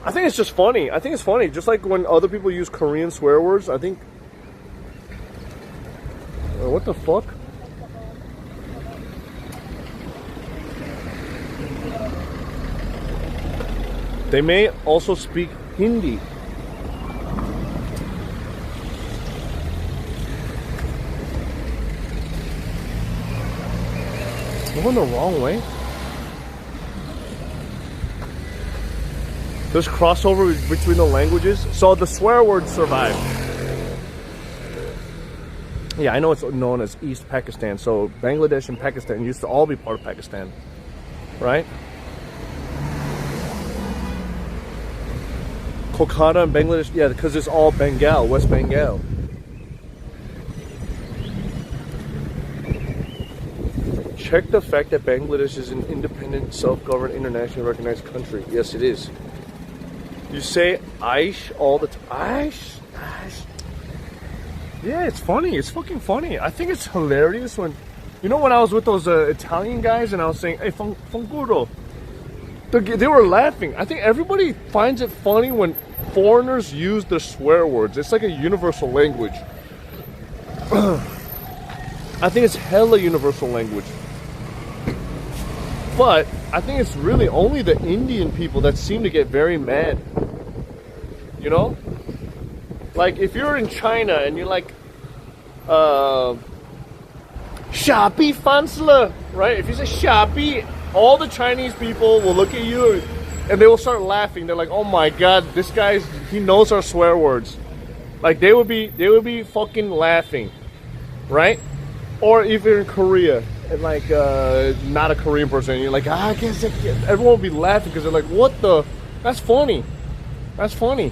I think it's just funny. I think it's funny. Just like when other people use Korean swear words, I think... what the fuck? They may also speak Hindi. I'm going the wrong way. There's crossover between the languages, so the swear words survive. Yeah, I know it's known as East Pakistan, so Bangladesh and Pakistan used to all be part of Pakistan, right? Kolkata and Bangladesh, yeah, because it's all Bengal, West Bengal. Check the fact that Bangladesh is an independent, self-governed, internationally recognized country. Yes, it is. You say Aish all the time. Aish. Yeah, it's funny. It's fucking funny. I think it's hilarious when, you know, when I was with those Italian guys and I was saying, hey, fanguro. They were laughing. I think everybody finds it funny when foreigners use the swear words. It's like a universal language. I think it's hella universal language. But I think it's really only the Indian people that seem to get very mad. You know? Like, if you're in China and you're like, Shopee Fansler, right? If you say Shopee, all the Chinese people will look at you and they will start laughing. They're like, oh my god, this guy's, he knows our swear words. Like, they would be fucking laughing, right? Or if you're in Korea and like, not a Korean person, and you're like, I guess everyone will be laughing because they're like, what the, that's funny. That's funny.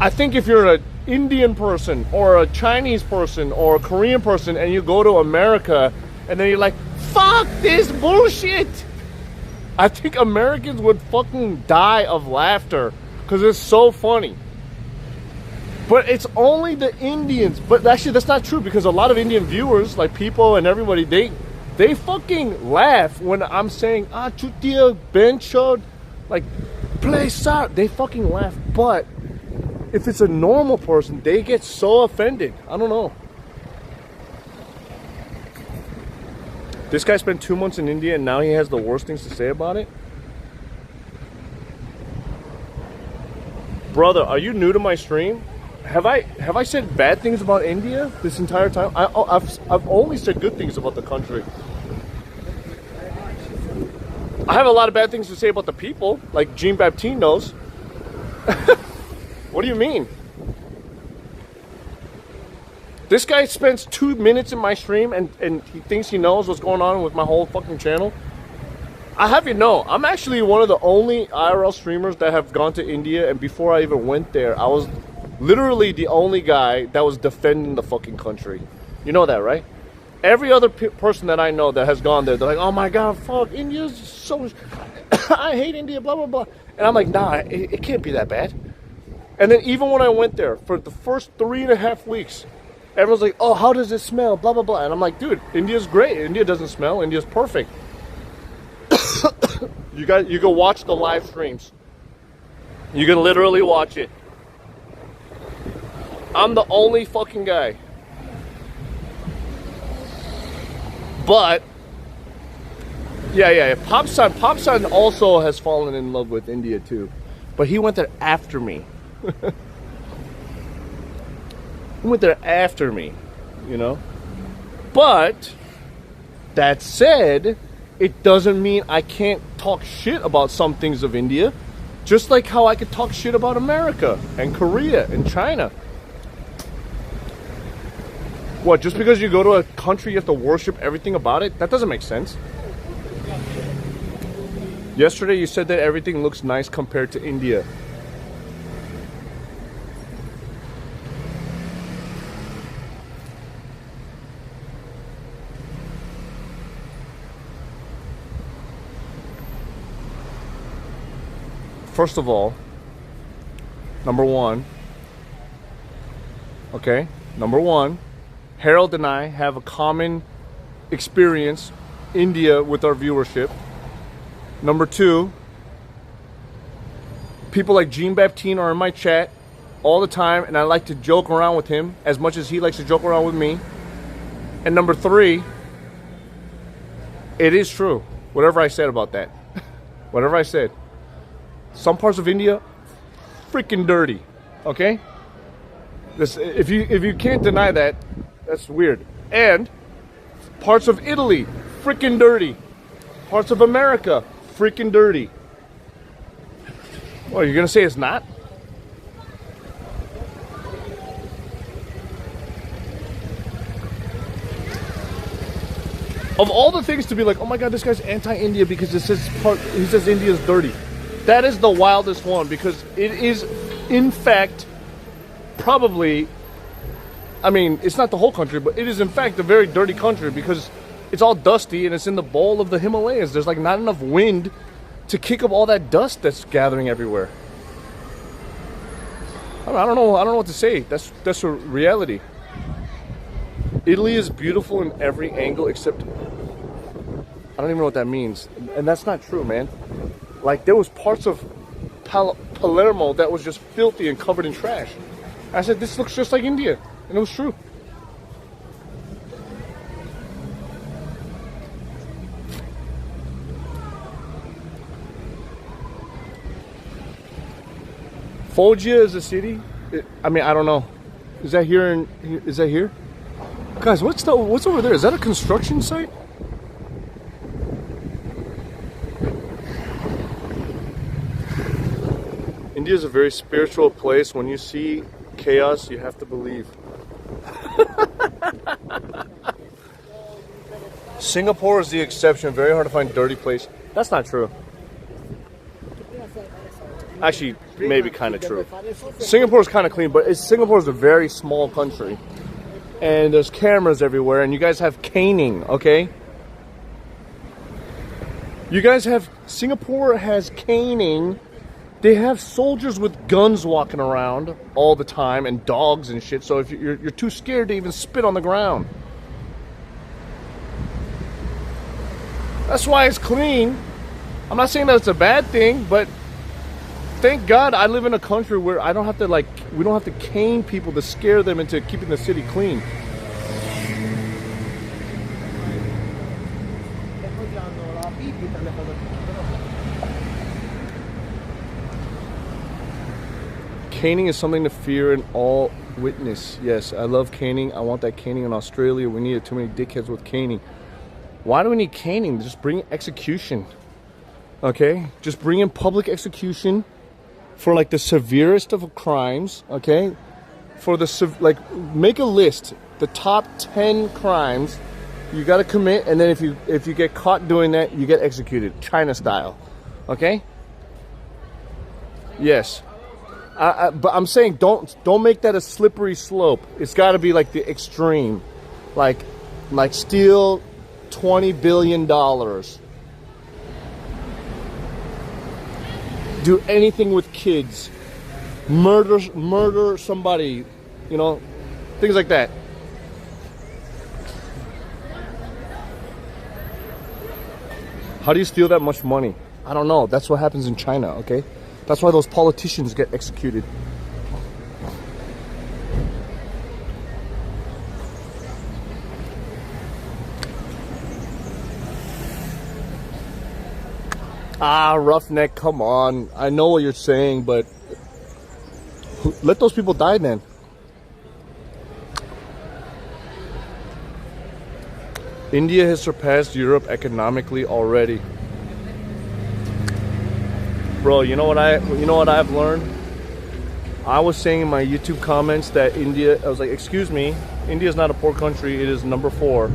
I think if you're an Indian person or a Chinese person or a Korean person and you go to America and then you're like, fuck this bullshit, I think Americans would fucking die of laughter because it's so funny. But it's only the Indians. But actually that's not true, because a lot of Indian viewers, like people and everybody, they fucking laugh when I'm saying chutia benchod, like play soccer. They fucking laugh. But if it's a normal person, they get so offended. I don't know. This guy spent 2 months in India and now he has the worst things to say about it. Brother, are you new to my stream? Have I said bad things about India this entire time? I've only said good things about the country. I have a lot of bad things to say about the people, like Jean Baptiste knows. What do you mean? This guy spends 2 minutes in my stream and he thinks he knows what's going on with my whole fucking channel. I have you know, I'm actually one of the only IRL streamers that have gone to India, and before I even went there, I was literally the only guy that was defending the fucking country. You know that, right? Every other person that I know that has gone there, they're like, oh my god, fuck, India's so... I hate India, blah, blah, blah. And I'm like, nah, it can't be that bad. And then even when I went there, for the first 3.5 weeks, everyone's like, oh, how does it smell, blah, blah, blah. And I'm like, dude, India's great. India doesn't smell. India's perfect. You can watch the live streams. You can literally watch it. I'm the only fucking guy. But yeah. Popsan also has fallen in love with India too. But he went there after me. He went there after me, you know? But that said, it doesn't mean I can't talk shit about some things of India, just like how I could talk shit about America and Korea and China. What, just because you go to a country you have to worship everything about it? That doesn't make sense. Yesterday you said that everything looks nice compared to India. First of all, number one, Harold and I have a common experience, India, with our viewership. Number two, people like Jean Baptiste are in my chat all the time, and I like to joke around with him as much as he likes to joke around with me. And number three, it is true, whatever I said about that. Whatever I said. Some parts of India, freaking dirty, okay? If you can't deny that, that's weird. And parts of Italy, freaking dirty. Parts of America, freaking dirty. Well, you're gonna say it's not? Of all the things to be like, oh my god, this guy's anti-India because he says India's dirty. That is the wildest one, because it is, in fact, probably, I mean, it's not the whole country, but it is in fact a very dirty country because it's all dusty and it's in the bowl of the Himalayas. There's like not enough wind to kick up all that dust that's gathering everywhere. I don't know what to say. That's a reality. Italy is beautiful in every angle except, I don't even know what that means. And that's not true, man. Like, there was parts of Palermo that was just filthy and covered in trash. I said, this looks just like India. And it was true. Foggia is a city. I mean, I don't know. Is that here? Is that here? Guys, what's over there? Is that a construction site? India is a very spiritual place. When you see chaos, you have to believe. Singapore is the exception. Very hard to find dirty place. That's not true. Actually, maybe kind of true. Singapore is kind of clean, but Singapore is a very small country. And there's cameras everywhere, and you guys have caning, okay? You guys have... Singapore has caning. They have soldiers with guns walking around all the time, and dogs and shit, so if you're too scared to even spit on the ground. That's why it's clean. I'm not saying that it's a bad thing, but thank God I live in a country where I don't have to we don't have to cane people to scare them into keeping the city clean. Caning is something to fear and all witness. Yes, I love caning. I want that caning in Australia. We need too many dickheads with caning. Why do we need caning? Just bring execution. Okay? Just bring in public execution for like the severest of crimes, okay? For the make a list, the top 10 crimes you got to commit, and then if you get caught doing that, you get executed, China style. Okay? Yes. But I'm saying don't make that a slippery slope. It's got to be like the extreme. Like steal $20 billion. Do anything with kids. Murder somebody, you know, things like that. How do you steal that much money? I don't know. That's what happens in China, okay? That's why those politicians get executed. Ah, roughneck, come on. I know what you're saying, but let those people die then. India has surpassed Europe economically already. Bro, you know what I've learned? I was saying in my YouTube comments that India, I was like, excuse me, India is not a poor country, it is number 4.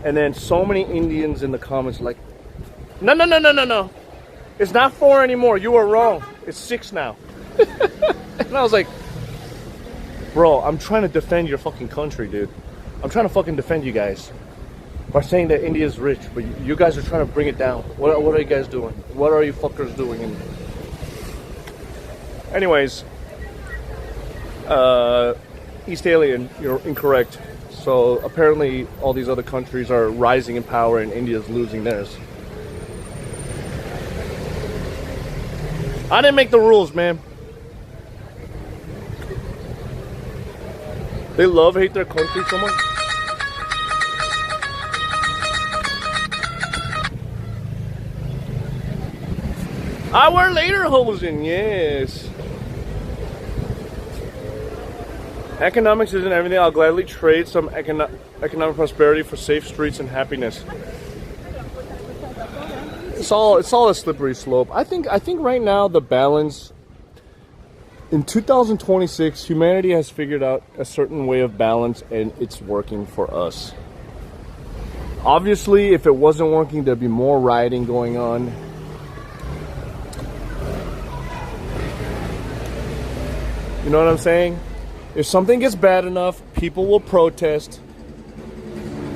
And then so many Indians in the comments like, no. It's not 4 anymore. You were wrong. It's 6 now. And I was like, bro, I'm trying to defend your fucking country, dude. I'm trying to fucking defend you guys by saying that India is rich, but you guys are trying to bring it down. What are you guys doing? What are you fuckers doing? Anyways, East Alien, you're incorrect. So apparently all these other countries are rising in power and India's losing theirs. I didn't make the rules, man. They hate their country so much. Our later hosen, yes. Economics isn't everything. I'll gladly trade some economic prosperity for safe streets and happiness. It's all a slippery slope. I think right now the balance in 2026, humanity has figured out a certain way of balance and it's working for us. Obviously, if it wasn't working, there'd be more rioting going on. You know what I'm saying? If something gets bad enough, people will protest.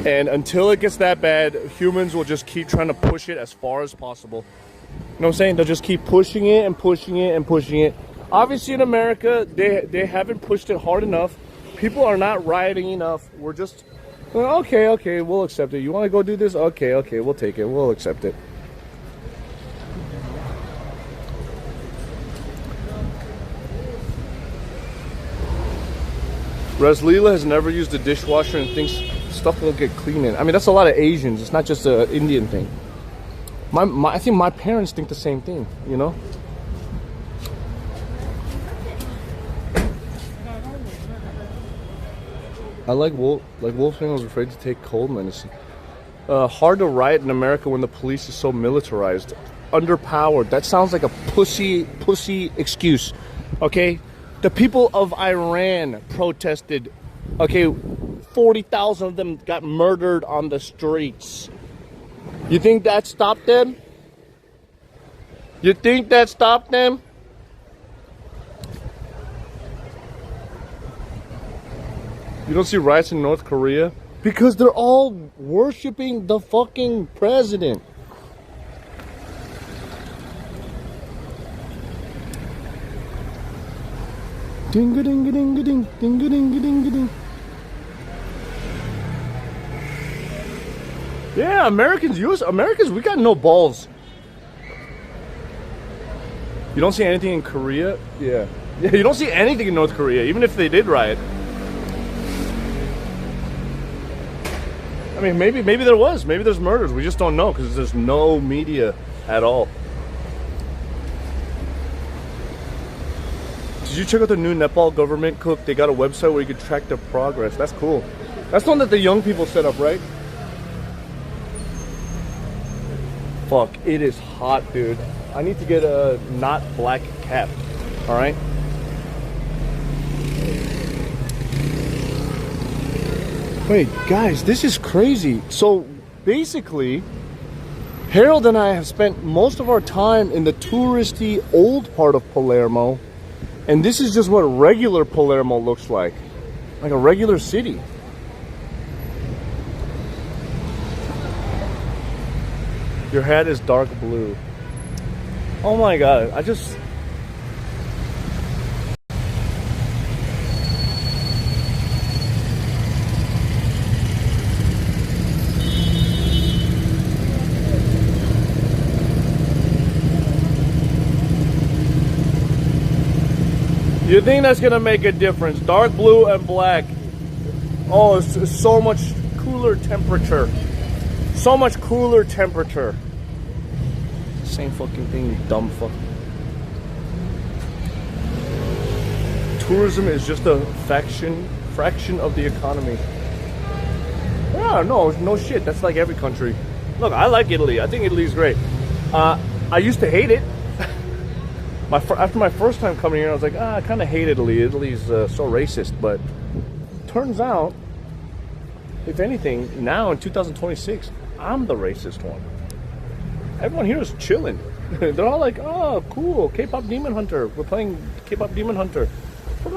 And until it gets that bad, humans will just keep trying to push it as far as possible. You know what I'm saying? They'll just keep pushing it and pushing it and pushing it. Obviously in America, they haven't pushed it hard enough. People are not rioting enough. We're just, well, okay, we'll accept it. You want to go do this? Okay, we'll take it. We'll accept it. Raslila has never used a dishwasher and thinks stuff won't get clean in. I mean, that's a lot of Asians. It's not just an Indian thing. I think my parents think the same thing, you know? I like Wolfgang was afraid to take cold medicine. Hard to riot in America when the police is so militarized. Underpowered. That sounds like a pussy excuse. Okay? The people of Iran protested. Okay, 40,000 of them got murdered on the streets. You think that stopped them? You think that stopped them? You don't see riots in North Korea? Because they're all worshiping the fucking president. Ding-a-ding-a-ding-a-ding, ding-a-ding-a-ding-a-ding. Yeah, Americans, we got no balls. You don't see anything in Korea? Yeah. Yeah, you don't see anything in North Korea, even if they did riot. I mean, maybe there was. Maybe there's murders. We just don't know because there's no media at all. Did you check out the new Nepal government, Cook? They got a website where you can track their progress. That's cool. That's the one that the young people set up, right? Fuck, it is hot, dude. I need to get a not black cap. All right? Wait, guys, this is crazy. So basically, Harold and I have spent most of our time in the touristy old part of Palermo, and this is just what regular Palermo looks like a regular city. Your hat is dark blue. Oh my god, you think that's gonna make a difference? Dark blue and black. Oh, it's so much cooler temperature. So much cooler temperature. Same fucking thing, you dumb fuck. Tourism is just a fraction of the economy. Yeah, no shit. That's like every country. Look, I like Italy. I think Italy's great. I used to hate it. After my first time coming here, I was like, I kind of hate Italy. Italy's so racist. But turns out, if anything, now in 2026, I'm the racist one. Everyone here is chilling. They're all like, oh, cool, K-pop Demon Hunter. We're playing K-pop Demon Hunter. And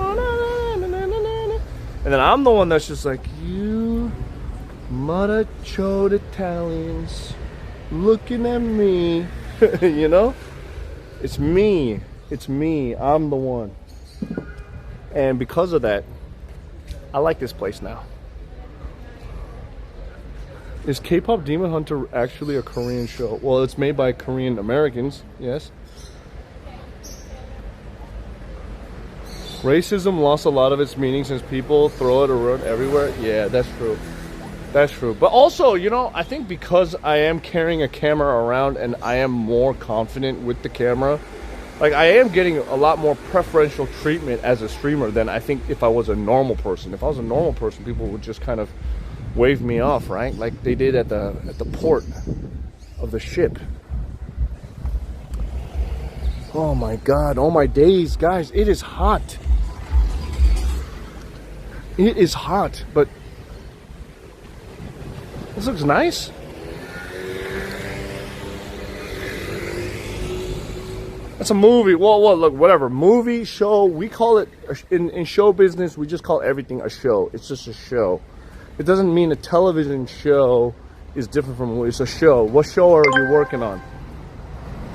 then I'm the one that's just like, you mother-chode Italians looking at me. You know? It's me. I'm the one. And because of that, I like this place now. Is K-pop Demon Hunter actually a Korean show? Well, it's made by Korean Americans, yes. Racism lost a lot of its meaning since people throw it around everywhere. Yeah, that's true. That's true. But also, you know, I think because I am carrying a camera around and I am more confident with the camera, like I am getting a lot more preferential treatment as a streamer than I think if I was a normal person. If I was a normal person, people would just kind of wave me off, right? Like they did at the port of the ship. Oh my god, oh my days, guys, it is hot. It is hot, but this looks nice. That's a movie. Well, look, whatever. Movie, show, we call it, in show business, we just call everything a show. It's just a show. It doesn't mean a television show is different from a movie. It's a show. What show are you working on?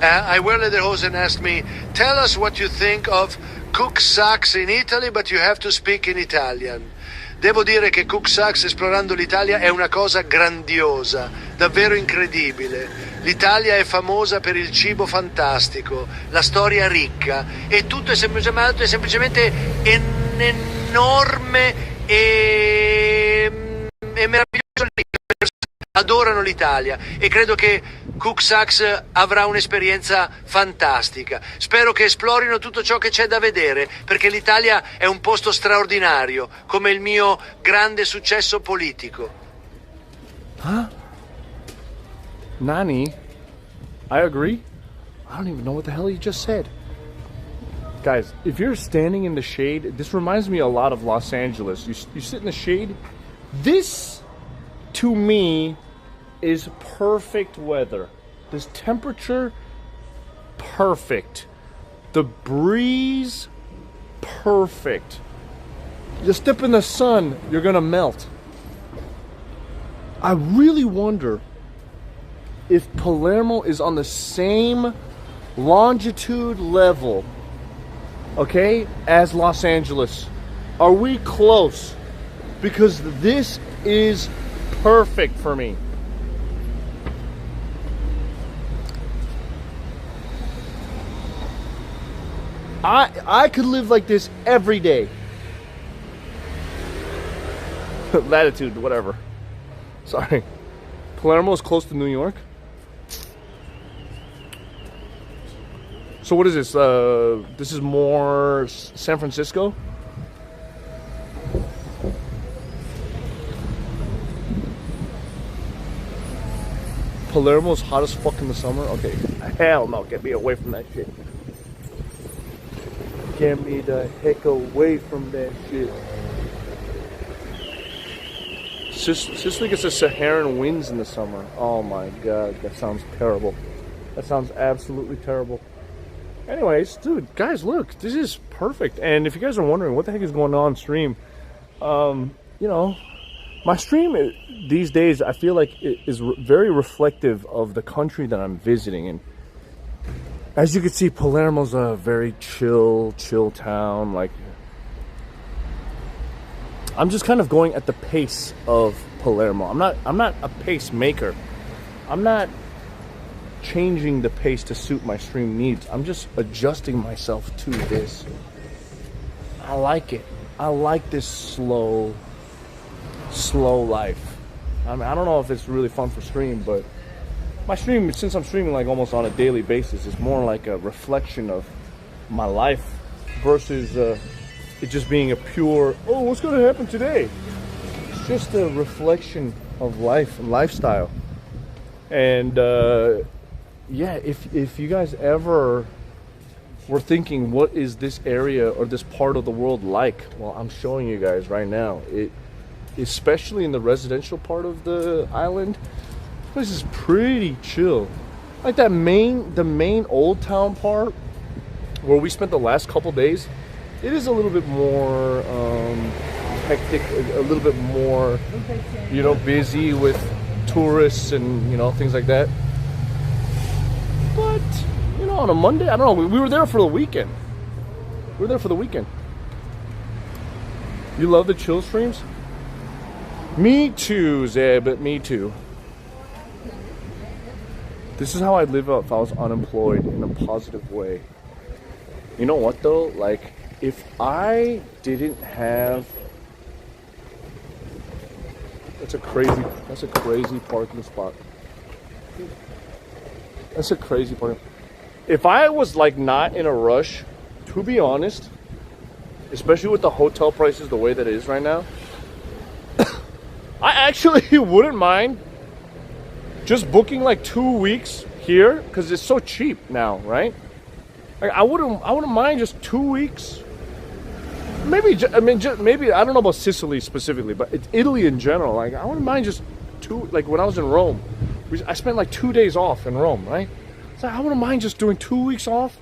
I Werner the host and asked me, tell us what you think of CookSux in Italy, but you have to speak in Italian. Devo dire che CookSux esplorando l'Italia è una cosa grandiosa, davvero incredibile. L'Italia è famosa per il cibo fantastico, la storia ricca e tutto è semplicemente enorme e meraviglioso. Adorano l'Italia e credo che CookSux avrà un'esperienza fantastica. Spero che esplorino tutto ciò che c'è da vedere, perché l'Italia è un posto straordinario, come il mio grande successo politico. Huh? Nani? I agree. I don't even know what the hell you just said. Guys, if you're standing in the shade, this reminds me a lot of Los Angeles. You sit in the shade. This, to me, is perfect weather. This temperature, perfect. The breeze, perfect. You step in the sun, you're gonna melt. I really wonder if Palermo is on the same longitude level, okay, as Los Angeles. Are we close? Because this is perfect for me. I could live like this every day. Latitude, whatever. Sorry. Palermo is close to New York. So what is this? This is more San Francisco? Palermo's hot as fuck in the summer? Okay. Hell no, get me away from that shit. Get me the heck away from that shit. Sicily gets the Saharan winds in the summer. Oh my god, that sounds terrible. That sounds absolutely terrible. Anyways, dude, guys, look, this is perfect. And if you guys are wondering what the heck is going on stream, you know, my stream these days, I feel like it is very reflective of the country that I'm visiting. And as you can see, Palermo's a very chill town. Like, I'm just kind of going at the pace of Palermo. I'm not a pacemaker. I'm not changing the pace to suit my stream needs. I'm just adjusting myself to this. I like it. I like this slow life. I mean, I don't know if it's really fun for stream, but my stream, since I'm streaming like almost on a daily basis, is more like a reflection of my life versus it just being a pure, oh, what's going to happen today? It's just a reflection of life and lifestyle. And yeah, if you guys ever were thinking, what is this area or this part of the world like? Well, I'm showing you guys right now. It, especially in the residential part of the island, this is pretty chill. Like the main old town part where we spent the last couple days, it is a little bit more hectic, a little bit more, you know, busy with tourists and, you know, things like that. But, you know, on a Monday, I don't know, we were there for the weekend. We were there for the weekend. You love the chill streams? Me too, Zeb, me too. This is how I'd live if I was unemployed in a positive way. You know what though? Like, if I didn't have... That's a crazy parking spot. That's a crazy parking. If I was like not in a rush, to be honest, especially with the hotel prices the way that it is right now, I actually wouldn't mind just booking like 2 weeks here because it's so cheap now, right? Like, I wouldn't mind just 2 weeks. Maybe maybe I don't know about Sicily specifically, but it's Italy in general. Like, I wouldn't mind just like when I was in Rome, I spent like 2 days off in Rome, right? So I wouldn't mind just doing 2 weeks off,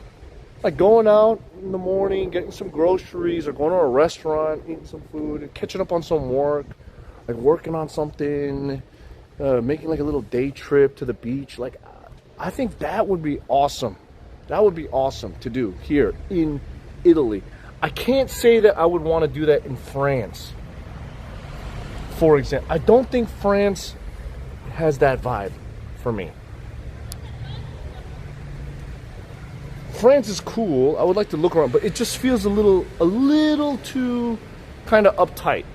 like going out in the morning, getting some groceries, or going to a restaurant, eating some food, and catching up on some work, like working on something, making like a little day trip to the beach. Like, I think that would be awesome. That would be awesome to do here in Italy. I can't say that I would want to do that in France, for example. I don't think France has that vibe for me. France is cool. I would like to look around, but it just feels a little too kind of uptight.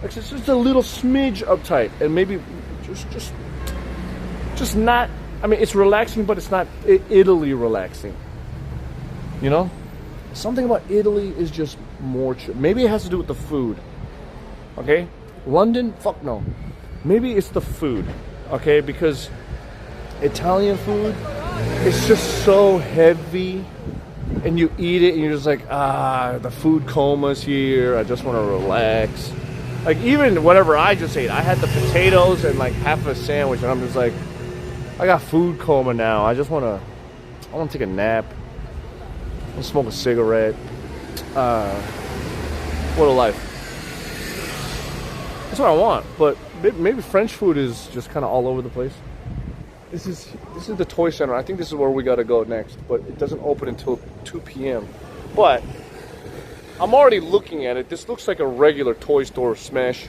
Like, it's just a little smidge uptight, and maybe just not I mean, it's relaxing, but it's not Italy relaxing. You know? Something about Italy is just more chill. Maybe it has to do with the food. Okay? London? Fuck no. Maybe it's the food. Okay? Because Italian food, it's just so heavy. And you eat it and you're just like, the food coma's here. I just want to relax. Like, even whatever I just ate, I had the potatoes and like half a sandwich, and I'm just like, I got food coma now. I want to take a nap. I want to smoke a cigarette. What a life. That's what I want. But maybe French food is just kind of all over the place. This is the toy center. I think this is where we gotta go next, but it doesn't open until 2 p.m. But I'm already looking at it. This looks like a regular toy store smash.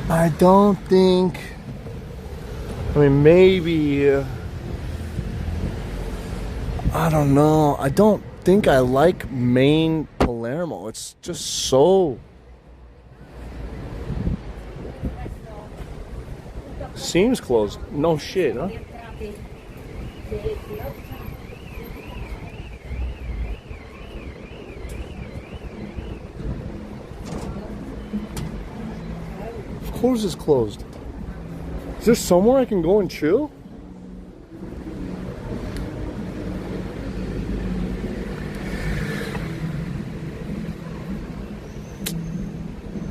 I don't think, I mean, maybe, I don't know. I don't think I like main Palermo. It's just so, seems closed. No shit, huh? Of course it's closed. Is there somewhere I can go and chill?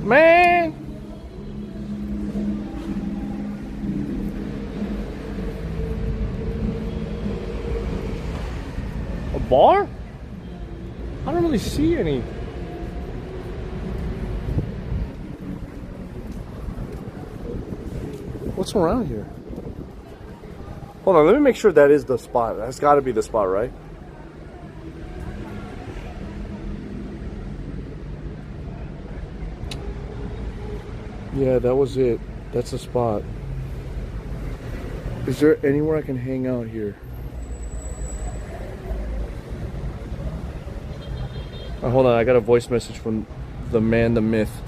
Man! A bar? I don't really see any. What's around here? Hold on, let me make sure that is the spot. That's got to be the spot, right? Yeah, that was it. That's the spot. Is there anywhere I can hang out here? Oh, hold on, I got a voice message from the man, the myth.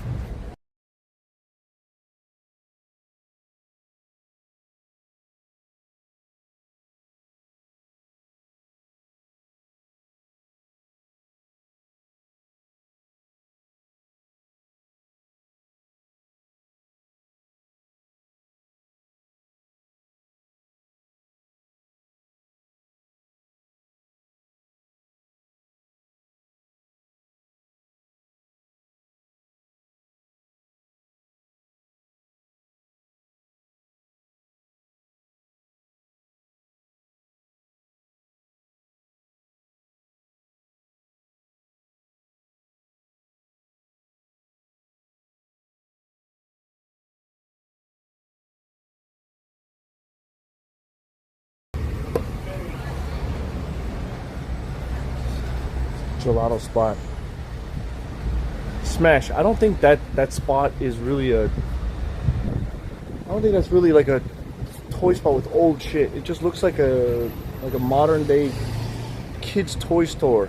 Gelato spot. Smash. I don't think that spot is really I don't think that's really like a toy spot with old shit. It just looks like a modern day kids toy store.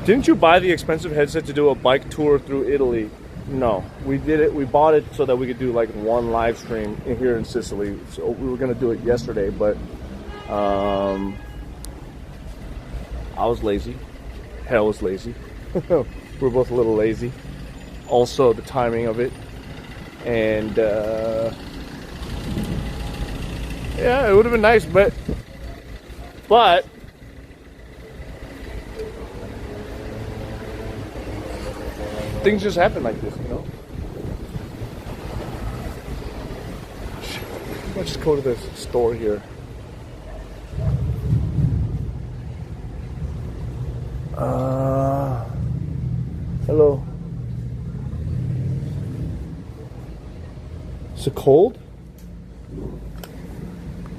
Didn't you buy the expensive headset to do a bike tour through Italy? No, we did it. We bought it so that we could do like one live stream here in Sicily. So we were gonna do it yesterday, but I was lazy. Hell was lazy. We're both a little lazy. Also, the timing of it, and yeah, it would have been nice, but things just happen like this, you know? Let's just go to this store here. Hello. Is it cold?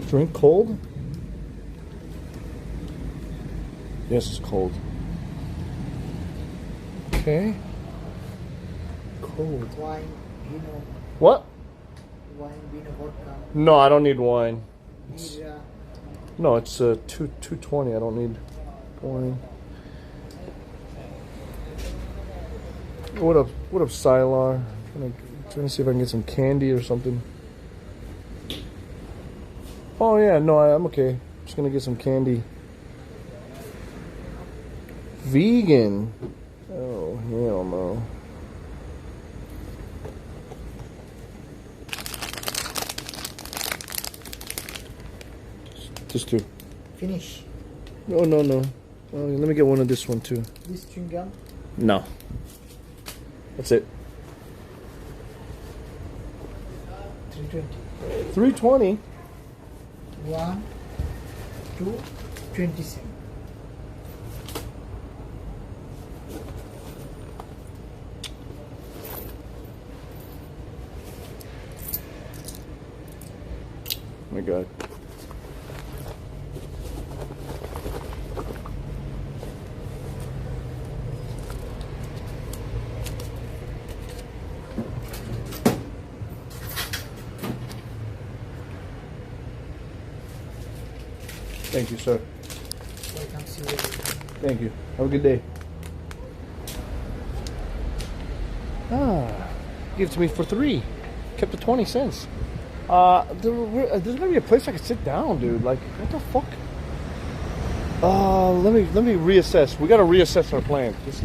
Drink cold? Yes, it's cold. Okay. Cold. Wine, vino, What? wine, vino, vodka, No, I don't need wine. birra. No, it's 220. I don't need wine. What up, Sylar? Trying to see if I can get some candy or something. Oh yeah, no, I'm okay. Just gonna get some candy. Vegan. Oh hell no. Just two. Finish. No. Let me get one of this one too. This chewing gum. No. That's it. 320. 320. 1, 2, 27. Oh my God. Thank you, sir. Welcome, see you later. Thank you. Have a good day. Give it to me for 3. Kept the 20 cents. There's gonna be a place I can sit down, dude. Like, what the fuck? Let me reassess. We gotta reassess our plan. There's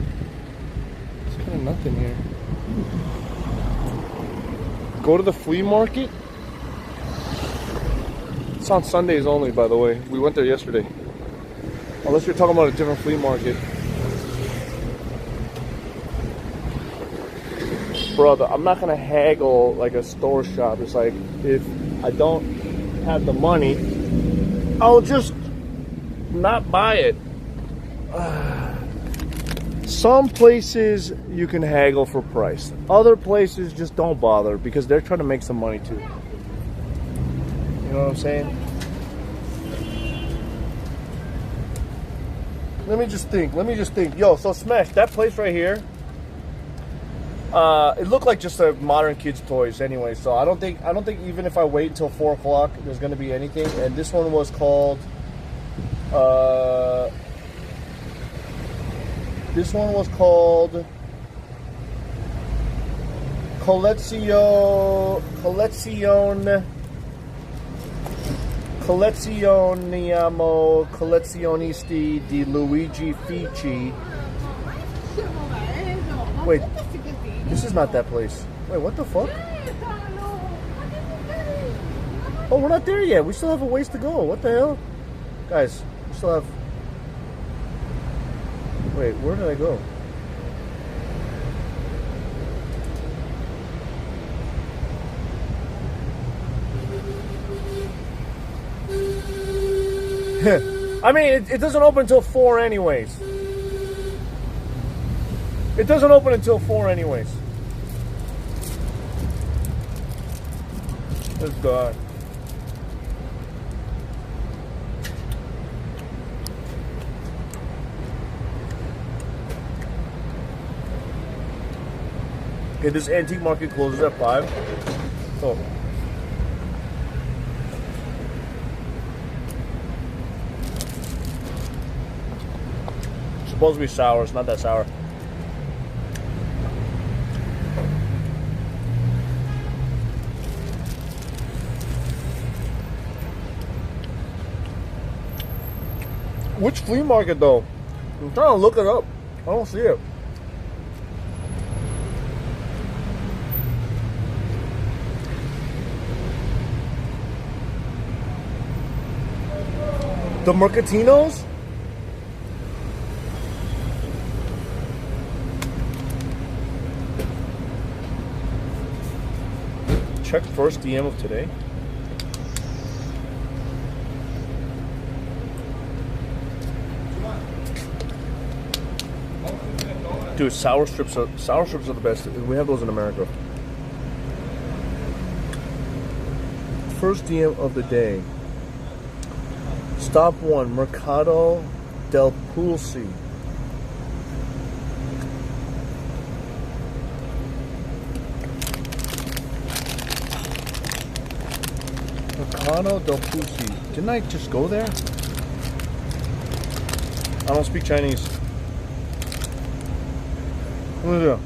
kind of nothing here. Go to the flea market. It's on Sundays only, by the way. We went there yesterday. Unless you're talking about a different flea market. Brother, I'm not gonna haggle like a store shop. It's like, if I don't have the money, I'll just not buy it. Some places you can haggle for price. Other places just don't bother because they're trying to make some money too. You know what I'm saying? Let me just think. Yo, so Smash, that place right here, it looked like just a modern kids' toys anyway. So I don't think even if I wait until 4 o'clock, there's gonna be anything. And this one was called, Collezioniamo Collezionisti di Luigi Fici. Wait, this is not that place. Wait, what the fuck? Oh, we're not there yet. We still have a ways to go. What the hell? Guys, we still have... Wait, where did I go? I mean, it doesn't open until 4 anyways. It doesn't open until 4 anyways. It's gone. Okay, this antique market closes at 5. So... supposed to be sour. It's not that sour. Which flea market though? I'm trying to look it up. I don't see it. The Mercatinos? Check first DM of today. Dude, sour strips are the best. We have those in America. First DM of the day. Stop 1, Mercado del Pulsi. Mercado del Pulsi. Didn't I just go there? I don't speak Chinese. What is it?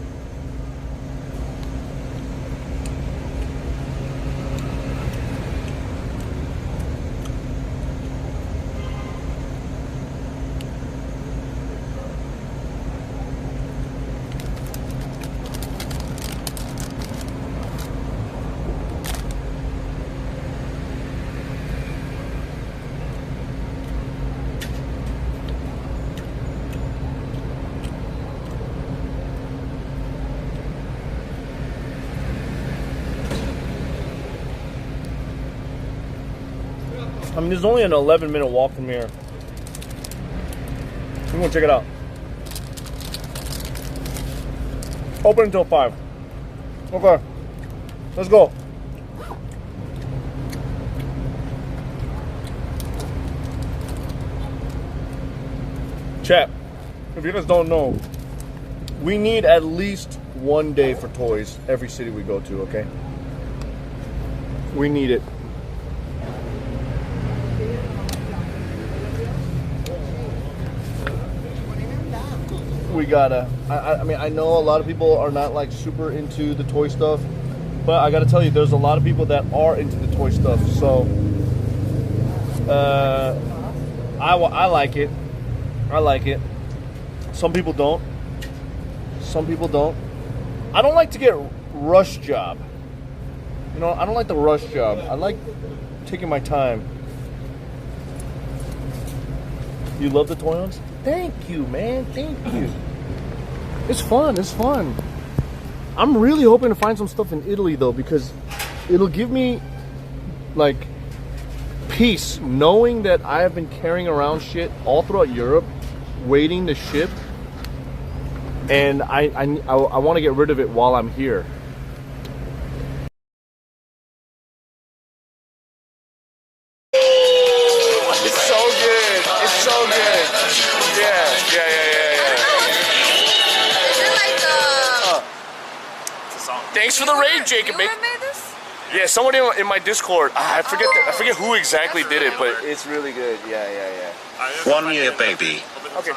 I mean, there's only an 11-minute walk from here. I'm gonna check it out. Open until 5. Okay, let's go. Chat, if you guys don't know, we need at least one day for toys every city we go to, okay? We need it. We gotta, I mean, I know a lot of people are not like super into the toy stuff, but I gotta tell you, there's a lot of people that are into the toy stuff. So, I like it. I like it. Some people don't. Some people don't. I don't like to get rush job. You know, I don't like the rush job. I like taking my time. You love the toy ones? Thank you, man. Thank you. It's fun. It's fun. I'm really hoping to find some stuff in Italy, though, because it'll give me, like, peace knowing that I have been carrying around shit all throughout Europe, waiting to ship, and I want to get rid of it while I'm here. It's so good. It's so good. Thanks for the raid, Jacob. You made this? Yeah, somebody in my Discord. I forget who exactly did it, but it's really good. Yeah. 1 year, baby. Okay.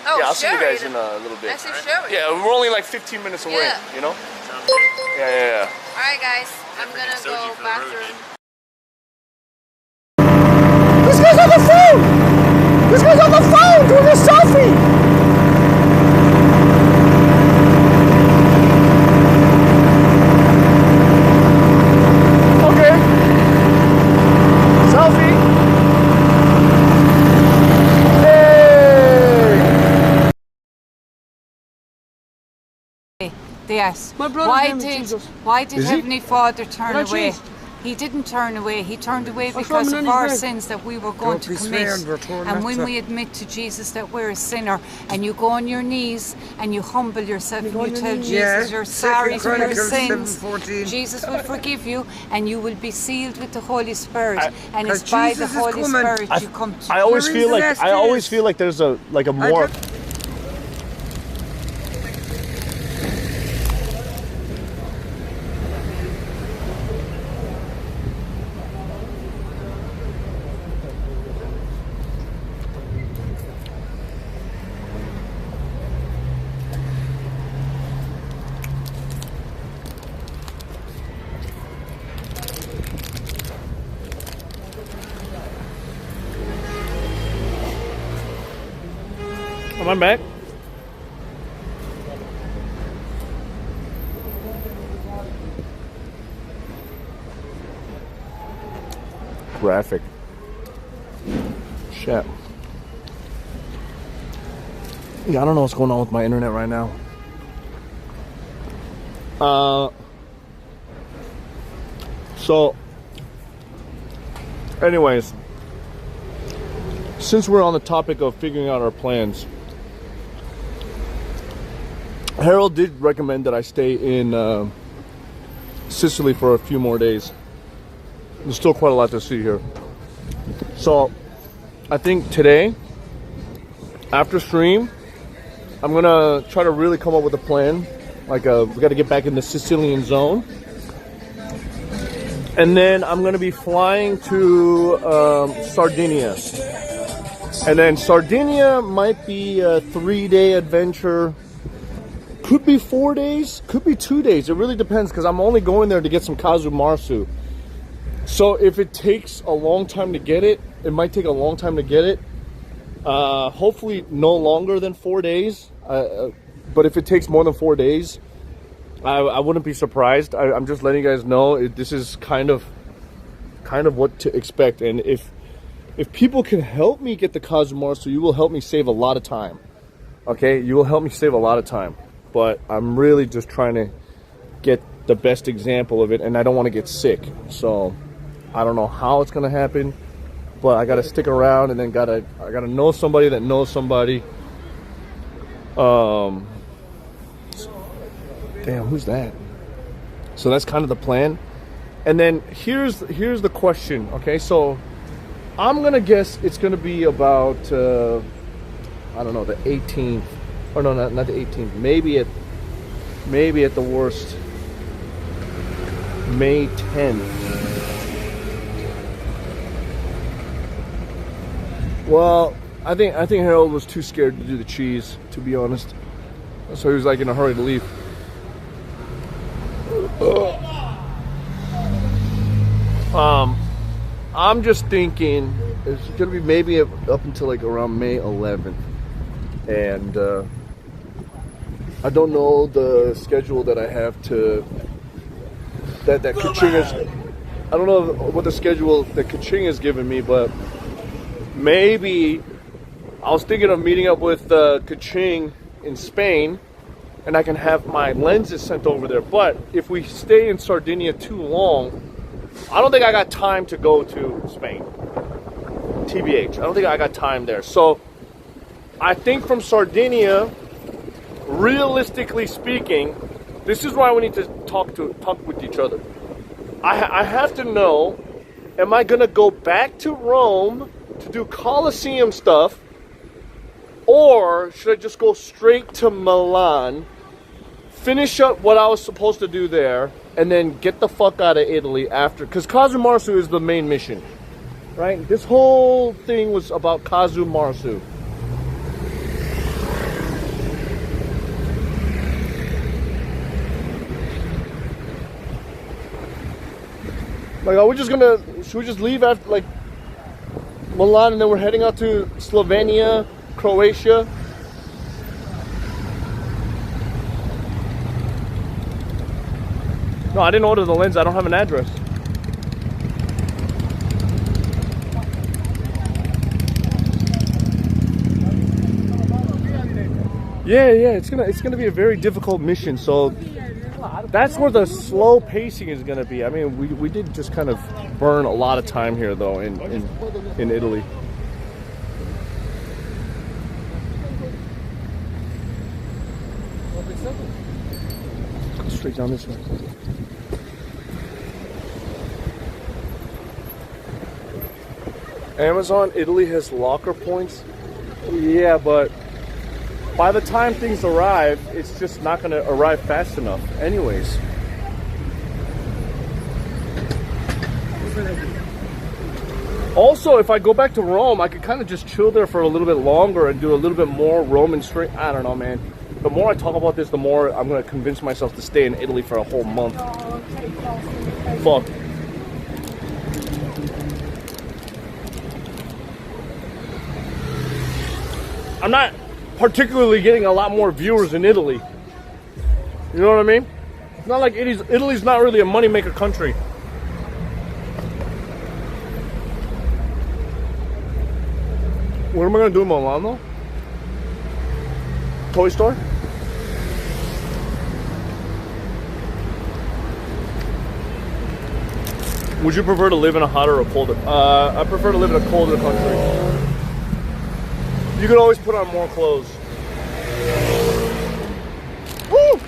Oh, Yeah, I'll see you guys it. in a little bit. I say show it. Yeah, we're only like 15 minutes away. Yeah. You know? Yeah. All right, guys. I'm gonna go bathroom. This guy's on the phone! This guy's on the phone doing a selfie! Okay. Selfie. Hey! Yes. My brother's Why name is did Jesus. Why did Is he? Heavenly Father turn Did I away? choose? He didn't turn away. He turned away saw because him in of our his sins that we were going to commit. And when we admit to Jesus that we're a sinner, and you go on your knees and you humble yourself and you tell Jesus you're sorry for your sins, Jesus will forgive you and you will be sealed with the Holy Spirit. And it's by the Holy Spirit you come to. I always feel like there's a more. Am I back? Graphic. Shit. Yeah, I don't know what's going on with my internet right now. So, anyways, since we're on the topic of figuring out our plans, Harold did recommend that I stay in Sicily for a few more days. There's still quite a lot to see here. So, I think today after stream, I'm gonna try to really come up with a plan. Like, we got to get back in the Sicilian zone, and then I'm gonna be flying to Sardinia, and then Sardinia might be a 3-day adventure. Could be 4 days, could be 2 days. It really depends because I'm only going there to get some casu marzu. So if it takes a long time to get it, it might take a long time to get it. Hopefully no longer than 4 days. But if it takes more than 4 days, I wouldn't be surprised. I'm just letting you guys know this is kind of what to expect. And if people can help me get the casu marzu, you will help me save a lot of time. Okay, you will help me save a lot of time. But I'm really just trying to get the best example of it, and I don't want to get sick. So I don't know how it's gonna happen, but I gotta stick around, and then I gotta know somebody that knows somebody. Damn, who's that? So that's kind of the plan. And then here's the question. Okay, so I'm gonna guess it's gonna be about I don't know, the 18th, or no, not the 18th. Maybe at the worst, May 10th. Well, I think Harold was too scared to do the cheese, to be honest. So he was like in a hurry to leave. I'm just thinking it's gonna be maybe up until like around May 11th, and I don't know the schedule that I have that Kaching has. I don't know what the schedule that Kaching has given me, but maybe I was thinking of meeting up with Kaching in Spain, and I can have my lenses sent over there. But if we stay in Sardinia too long, I don't think I got time to go to Spain. TBH, I don't think I got time there. So I think from Sardinia, realistically speaking, this is why we need to talk with each other. I have to know, am I gonna go back to Rome to do Colosseum stuff, or should I just go straight to Milan, finish up what I was supposed to do there, and then get the fuck out of Italy after? Because casu marzu is the main mission, right? This whole thing was about casu marzu. Like, should we just leave after, like, Milan, and then we're heading out to Slovenia, Croatia? No, I didn't order the lens. I don't have an address. Yeah, it's gonna be a very difficult mission. So that's where the slow pacing is gonna be. I mean, we did just kind of burn a lot of time here, though, in Italy. Go straight down this way. Amazon Italy has locker points. Yeah, but by the time things arrive, it's just not going to arrive fast enough anyways. Also, if I go back to Rome, I could kind of just chill there for a little bit longer and do a little bit more Roman street. I don't know, man. The more I talk about this, the more I'm going to convince myself to stay in Italy for a whole month. Fuck. I'm not particularly getting a lot more viewers in Italy. You know what I mean? It's not like Italy's not really a moneymaker country. What am I gonna do in Milan though? Toy store? Would you prefer to live in a hotter or colder? I prefer to live in a colder country. You can always put on more clothes. Woo!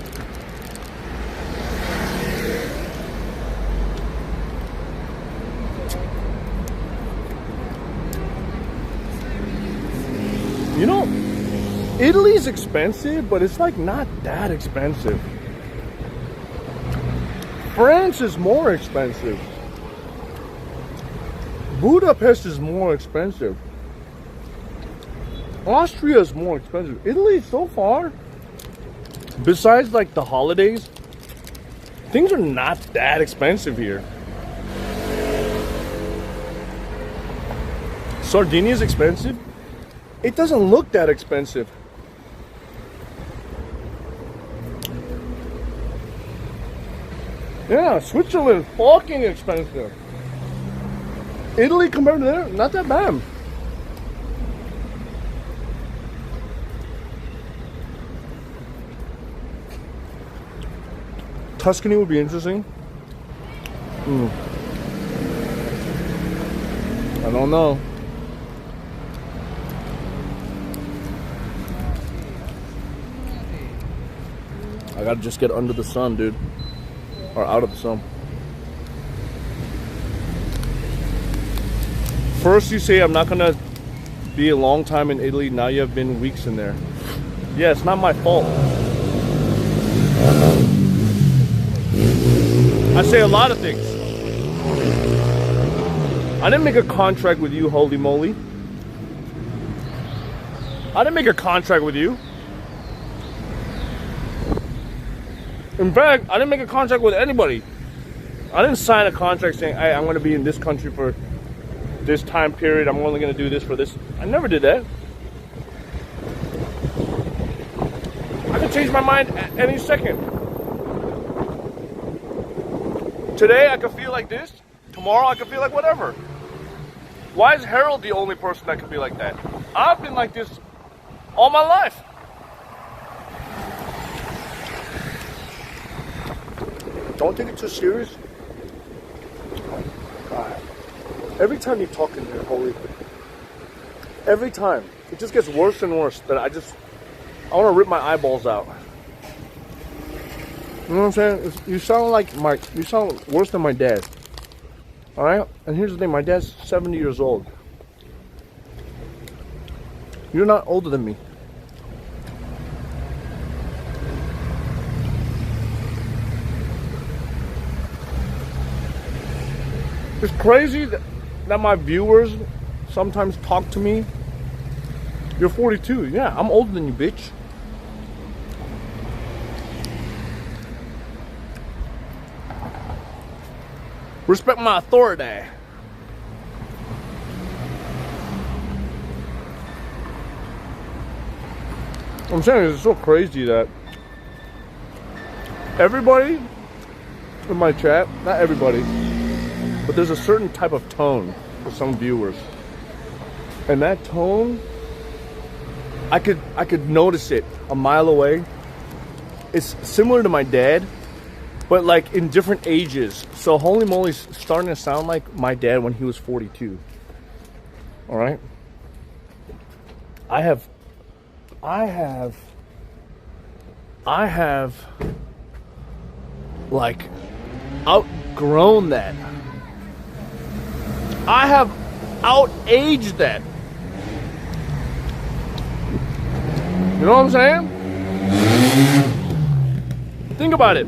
You know, Italy's expensive, but it's like not that expensive. France is more expensive. Budapest is more expensive. Austria is more expensive. Italy, so far, besides like the holidays, things are not that expensive here. Sardinia is expensive. It doesn't look that expensive. Yeah, Switzerland, fucking expensive. Italy compared to there, not that bad. Tuscany would be interesting. I don't know. I gotta just get under the sun, dude. Or out of the sun. First you say I'm not gonna be a long time in Italy, now you have been weeks in there. Yeah, it's not my fault. I say a lot of things. I didn't make a contract with you, holy moly. I didn't make a contract with you. In fact, I didn't make a contract with anybody. I didn't sign a contract saying, hey, I'm going to be in this country for this time period. I'm only going to do this for this. I never did that. I can change my mind at any second. Today, I could feel like this. Tomorrow, I could feel like whatever. Why is Harold the only person that could be like that? I've been like this all my life. Don't take it too serious. God. Every time you talk in here, holy. Every time. It just gets worse and worse. That I want to rip my eyeballs out. You know what I'm saying? You sound worse than my dad. Alright? And here's the thing, my dad's 70 years old. You're not older than me. It's crazy that my viewers sometimes talk to me. You're 42. Yeah, I'm older than you, bitch. Respect my authority. I'm saying it's so crazy that everybody in my chat, not everybody, but there's a certain type of tone for some viewers. And that tone, I could notice it a mile away. It's similar to my dad, but like in different ages. So holy moly's starting to sound like my dad when he was 42. All right? I have like outgrown that. I have outaged that. You know what I'm saying? Think about it.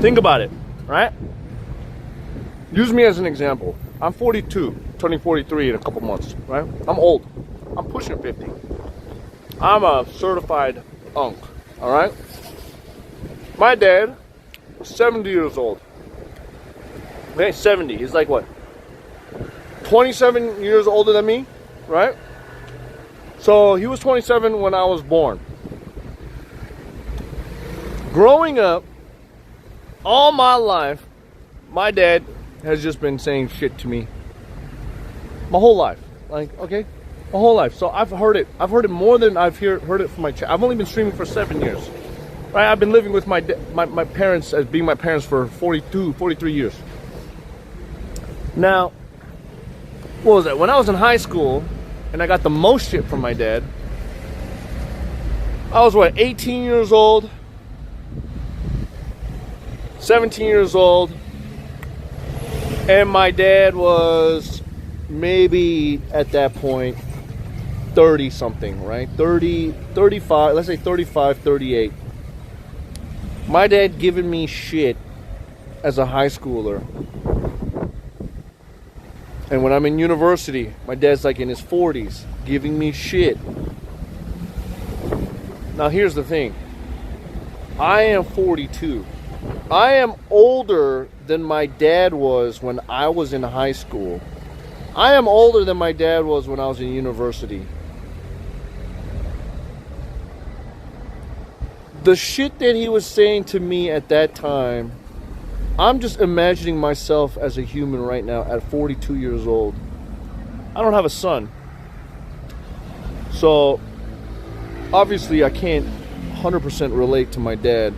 Think about it, right? Use me as an example. I'm 42, turning 43 in a couple months, right? I'm old. I'm pushing 50. I'm a certified unk, all right? My dad was 70 years old. Okay, 70. He's like what? 27 years older than me, right? So he was 27 when I was born. Growing up, all my life, my dad has just been saying shit to me. My whole life. Like, okay? My whole life. So I've heard it. I've heard it more than I've heard it from my chat. I've only been streaming for 7 years. Right? I've been living with my parents as being my parents for 43 years. Now, what was that? When I was in high school and I got the most shit from my dad, I was what, 18 years old? 17 years old, and my dad was maybe at that point 30 something, right? 30, 35, let's say 35, 38. My dad giving me shit as a high schooler. And when I'm in university, my dad's like in his 40s, giving me shit. Now here's the thing. I am 42. I am older than my dad was when I was in high school. I am older than my dad was when I was in university. The shit that he was saying to me at that time, I'm just imagining myself as a human right now at 42 years old. I don't have a son. So, obviously I can't 100% relate to my dad,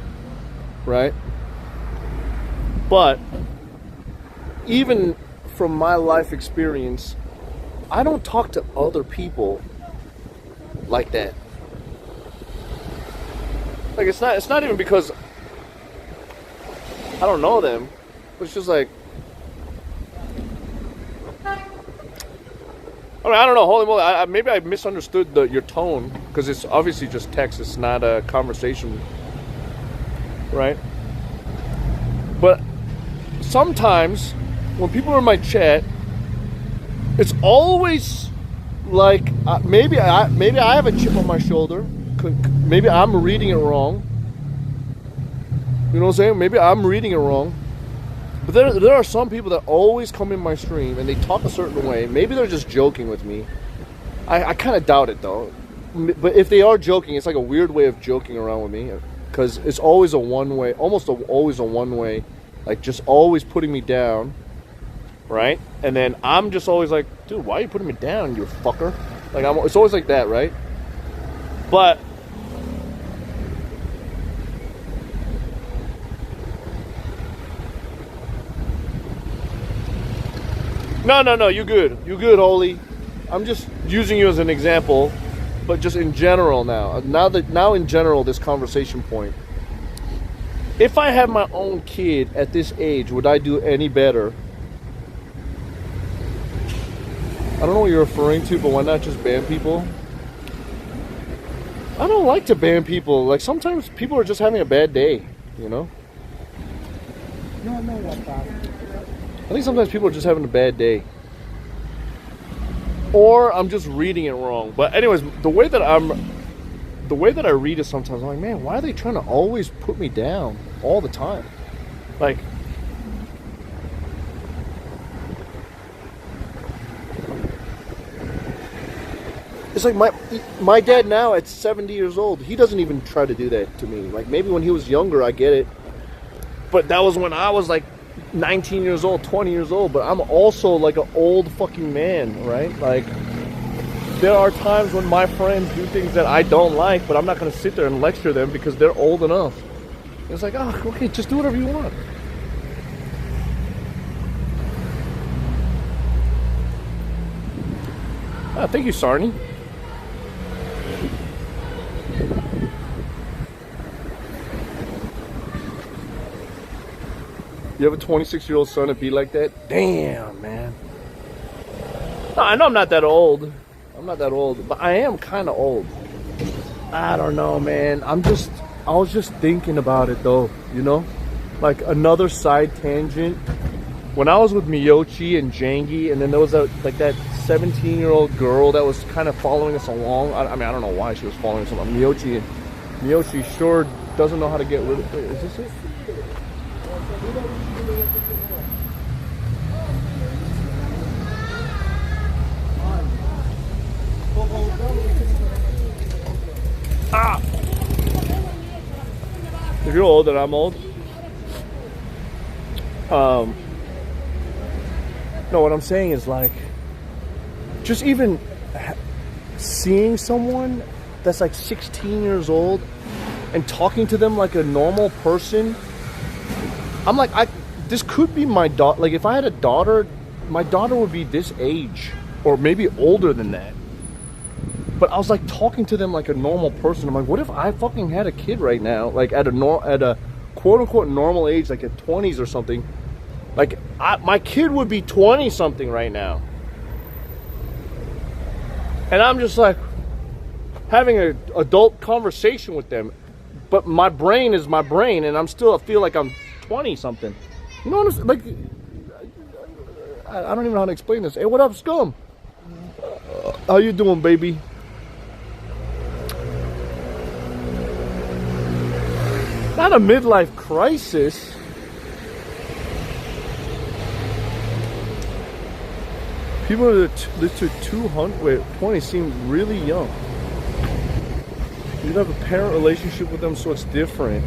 right? But, even from my life experience, I don't talk to other people like that. Like, it's not even because I don't know them. It's just like, I mean, I don't know. Holy moly, maybe I misunderstood your tone, because it's obviously just text. It's not a conversation, right? But sometimes when people are in my chat, it's always like maybe I have a chip on my shoulder. Maybe I'm reading it wrong. You know what I'm saying? Maybe I'm reading it wrong. But there are some people that always come in my stream and they talk a certain way. Maybe they're just joking with me. I kind of doubt it though. But if they are joking, it's like a weird way of joking around with me, because it's always a one-way, always a one-way, like just always putting me down, right? And then I'm just always like, dude, why are you putting me down, you fucker? Like, it's always like that, right? But no, you're good. You're good, Holy. I'm just using you as an example, but just in general now. Now in general, this conversation point. If I had my own kid at this age, would I do any better? I don't know what you're referring to, but why not just ban people? I don't like to ban people. Like, sometimes people are just having a bad day, you know? I think sometimes people are just having a bad day. Or I'm just reading it wrong. But anyways, the way that I read it sometimes, I'm like, man, why are they trying to always put me down all the time? Like, it's like my dad now at 70 years old, he doesn't even try to do that to me. Like, maybe when he was younger, I get it. But that was when I was like 19 years old, 20 years old, but I'm also like an old fucking man, right? Like, there are times when my friends do things that I don't like, but I'm not going to sit there and lecture them because they're old enough. It's like, oh, okay, just do whatever you want. Thank you, Sarni. You have a 26-year-old son that be like that? Damn, man. No, I know I'm not that old. I'm not that old, but I am kind of old. I don't know, man. I was just thinking about it, though, you know? Like, another side tangent. When I was with Miyoshi and Jangi, and then there was that 17-year-old girl that was kind of following us along. I mean, I don't know why she was following us along. Miyoshi sure doesn't know how to get rid of it. Is this it? Ah! If you're old and I'm old, no, what I'm saying is, like, just even seeing someone that's like 16 years old and talking to them like a normal person, I'm like, this could be my daughter. Like, if I had a daughter, my daughter would be this age or maybe older than that. But I was like talking to them like a normal person. I'm like, what if I fucking had a kid right now, like at a quote unquote normal age, like at 20s or something? Like, my kid would be 20 something right now. And I'm just like, having an adult conversation with them, but my brain is my brain, and I feel like I'm 20 something. You know what I'm saying? Like, I don't even know how to explain this. Hey, what up, Scum? How you doing, baby? Not a midlife crisis. People that to 20 seem really young. You have a parent relationship with them, so it's different.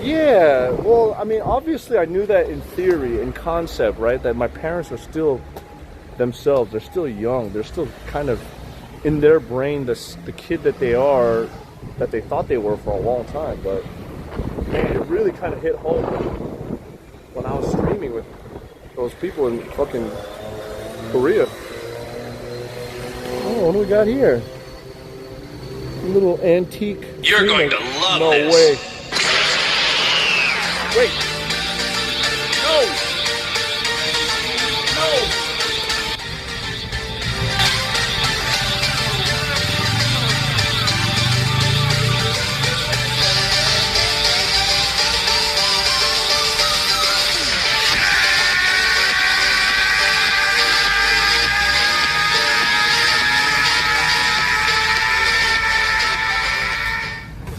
Yeah, well, I mean, obviously I knew that in theory, in concept, right? That my parents are still themselves. They're still young. They're still kind of in their brain the kid that they are, that they thought they were for a long time. But man, it really kind of hit home when I was streaming with those people in fucking Korea. Oh, what do we got here? A little antique. You're going to love no this. Way. Wait. No. No.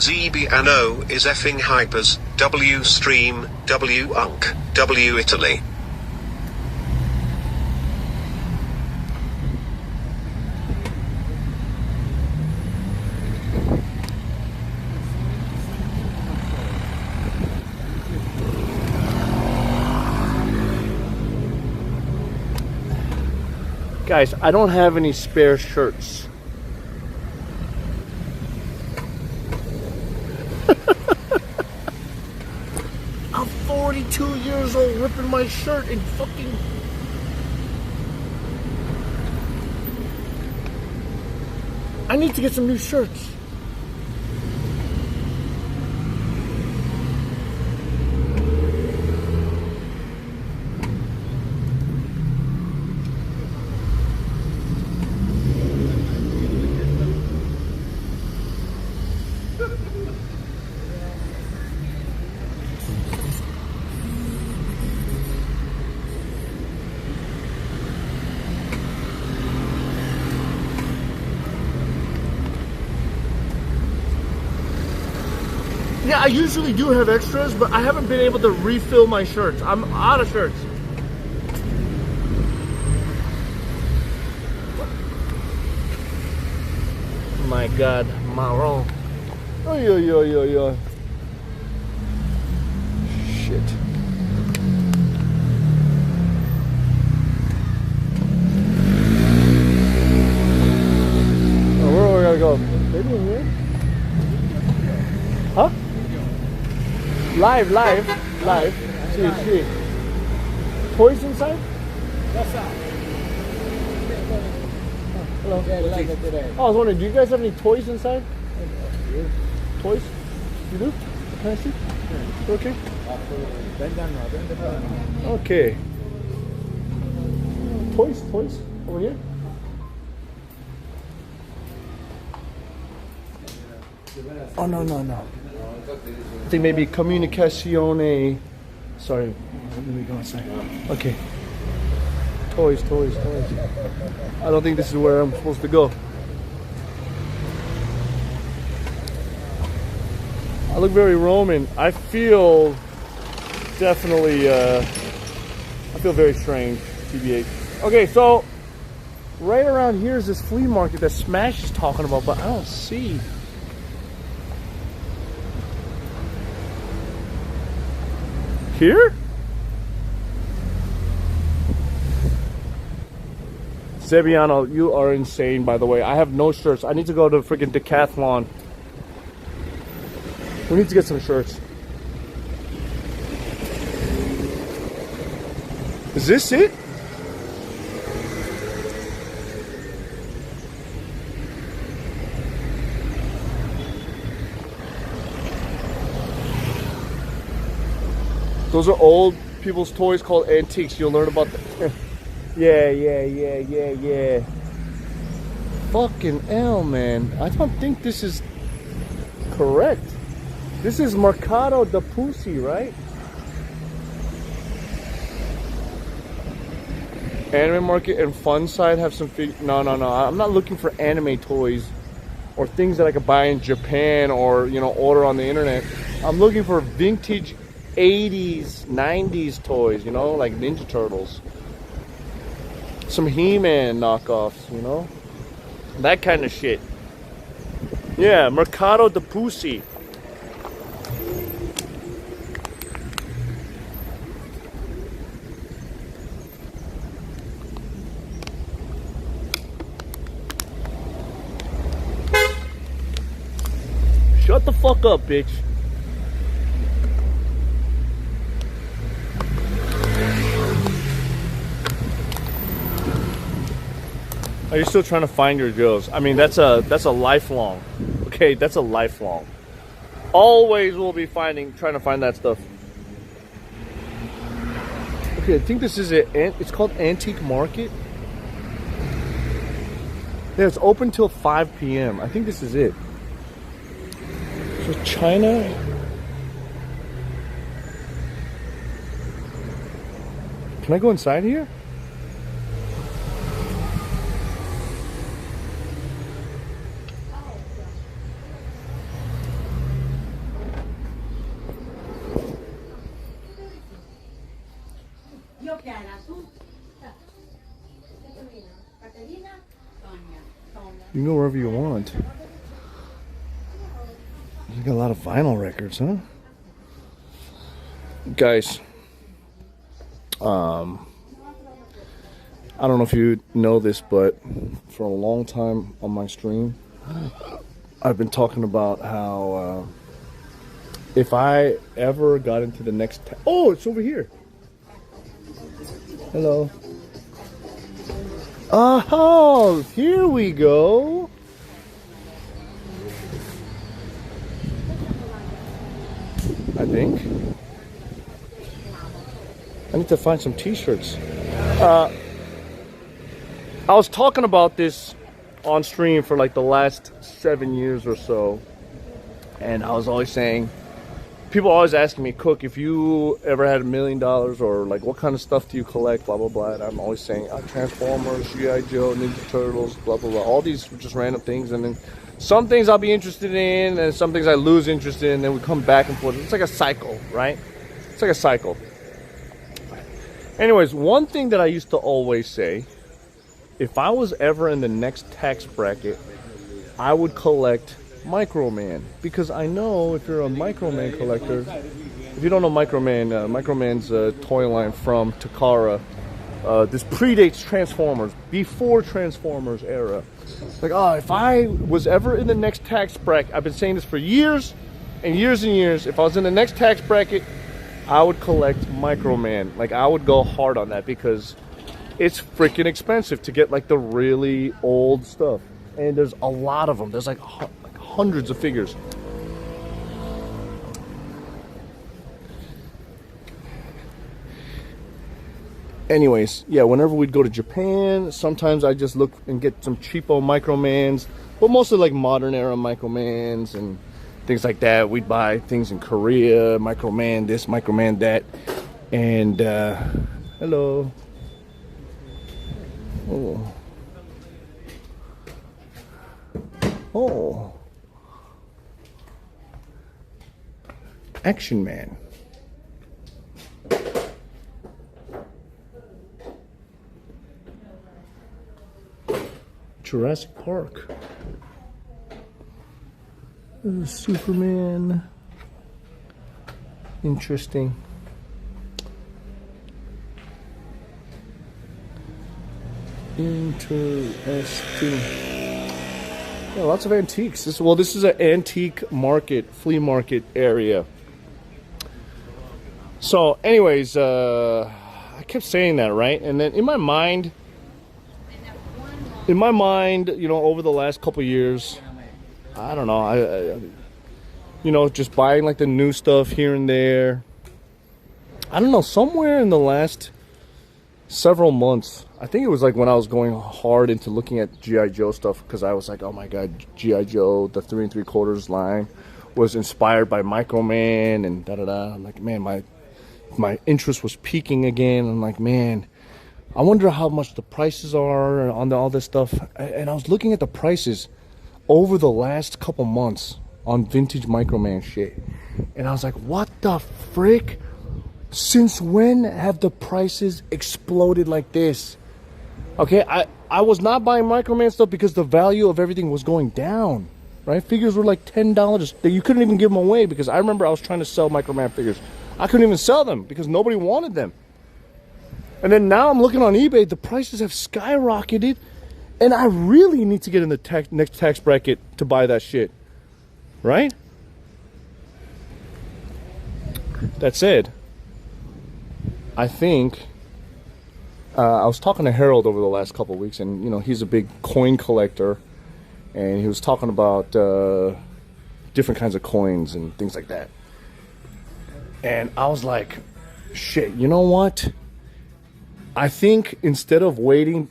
ZBNO is effing hypers, W stream, W unk, W Italy. Guys, I don't have any spare shirts. I'm 42 years old ripping my shirt and fucking... I need to get some new shirts. Yeah, I usually do have extras, but I haven't been able to refill my shirts. I'm out of shirts. My God, marron. Oh, yo. Shit. Oh, where are we gonna go? Maybe in here? Huh? Live. See. Toys inside? Hello. Oh, I was wondering, do you guys have any toys inside? Toys? You do? Can I see? Okay. Okay. Toys? Over here? Oh, no. I think maybe comunicazione. Sorry, let me go inside. Okay. Toys. I don't think this is where I'm supposed to go. I look very Roman. I feel definitely, I feel very strange, TBH. Okay, so right around here is this flea market that Smash is talking about, but I don't see. Here? Zebiano, you are insane, by the way. I have no shirts. I need to go to freaking Decathlon. We need to get some shirts. Is this it? Those are old people's toys called antiques. You'll learn about that. Yeah. Fucking hell, man. I don't think this is correct. This is Mercado de Pussy, right? Anime Market and Fun Side have some no. I'm not looking for anime toys or things that I could buy in Japan or, you know, order on the internet. I'm looking for vintage 80s, 90s toys, you know, like Ninja Turtles. Some He-Man knockoffs, you know? That kind of shit. Yeah, Mercado de Pussy. Shut the fuck up, bitch. Are you still trying to find your girls? I mean, that's a lifelong. Okay, that's a lifelong. Always will be trying to find that stuff. Okay, I think this is it. It's called Antique Market. Yeah, it's open till 5 p.m. I think this is it. So China. Can I go inside here? You can go wherever you want. You got a lot of vinyl records, huh? Guys, I don't know if you know this, but for a long time on my stream, I've been talking about how if I ever got into the next... Oh, it's over here. Hello. Oh, here we go. I think. I need to find some t-shirts. I was talking about this on stream for like the last 7 years or so. And I was always saying, people always asking me, Cook, if you ever had $1 million or like what kind of stuff do you collect, blah, blah, blah. And I'm always saying, Transformers, G.I. Joe, Ninja Turtles, blah, blah, blah. All these just random things. And then some things I'll be interested in and some things I lose interest in. And then we come back and forth. It's like a cycle, right? It's like a cycle. Anyways, one thing that I used to always say, if I was ever in the next tax bracket, I would collect Microman, because I know if you're a Microman collector, if you don't know Microman, Microman's a toy line from Takara. This predates Transformers, before Transformers era. Like, if I was ever in the next tax bracket, I've been saying this for years and years and years, if I was in the next tax bracket, I would collect Microman. Like, I would go hard on that because it's freaking expensive to get like the really old stuff. And there's a lot of them. There's like hundreds of figures. Anyways, yeah, whenever we'd go to Japan, sometimes I just look and get some cheapo Micromans, but mostly like modern era Micromans and things like that. We'd buy things in Korea, Microman this, Microman that. And hello. Oh. Action Man. Jurassic Park. Superman. Interesting. Interesting. Yeah, lots of antiques. This is an antique market, flea market area. So, anyways, I kept saying that, right? And then in my mind, you know, over the last couple years, I don't know, I you know, just buying like the new stuff here and there. I don't know, somewhere in the last several months. I think it was like when I was going hard into looking at G.I. Joe stuff, because I was like, oh my god, G.I. Joe, the 3 3/4 line was inspired by Microman and da-da-da. I'm like, man, my interest was peaking again. I'm like, man, I wonder how much the prices are on all this stuff. And I was looking at the prices over the last couple months on vintage Microman shit. And I was like, what the frick? Since when have the prices exploded like this? Okay, I was not buying Microman stuff because the value of everything was going down. Right? Figures were like $10 that you couldn't even give them away, because I remember I was trying to sell Microman figures. I couldn't even sell them because nobody wanted them. And then now I'm looking on eBay, the prices have skyrocketed, and I really need to get in the next tax bracket to buy that shit. Right? That said, I think I was talking to Harold over the last couple of weeks, and you know, he's a big coin collector. And he was talking about different kinds of coins and things like that. And I was like, shit, you know what? I think instead of waiting,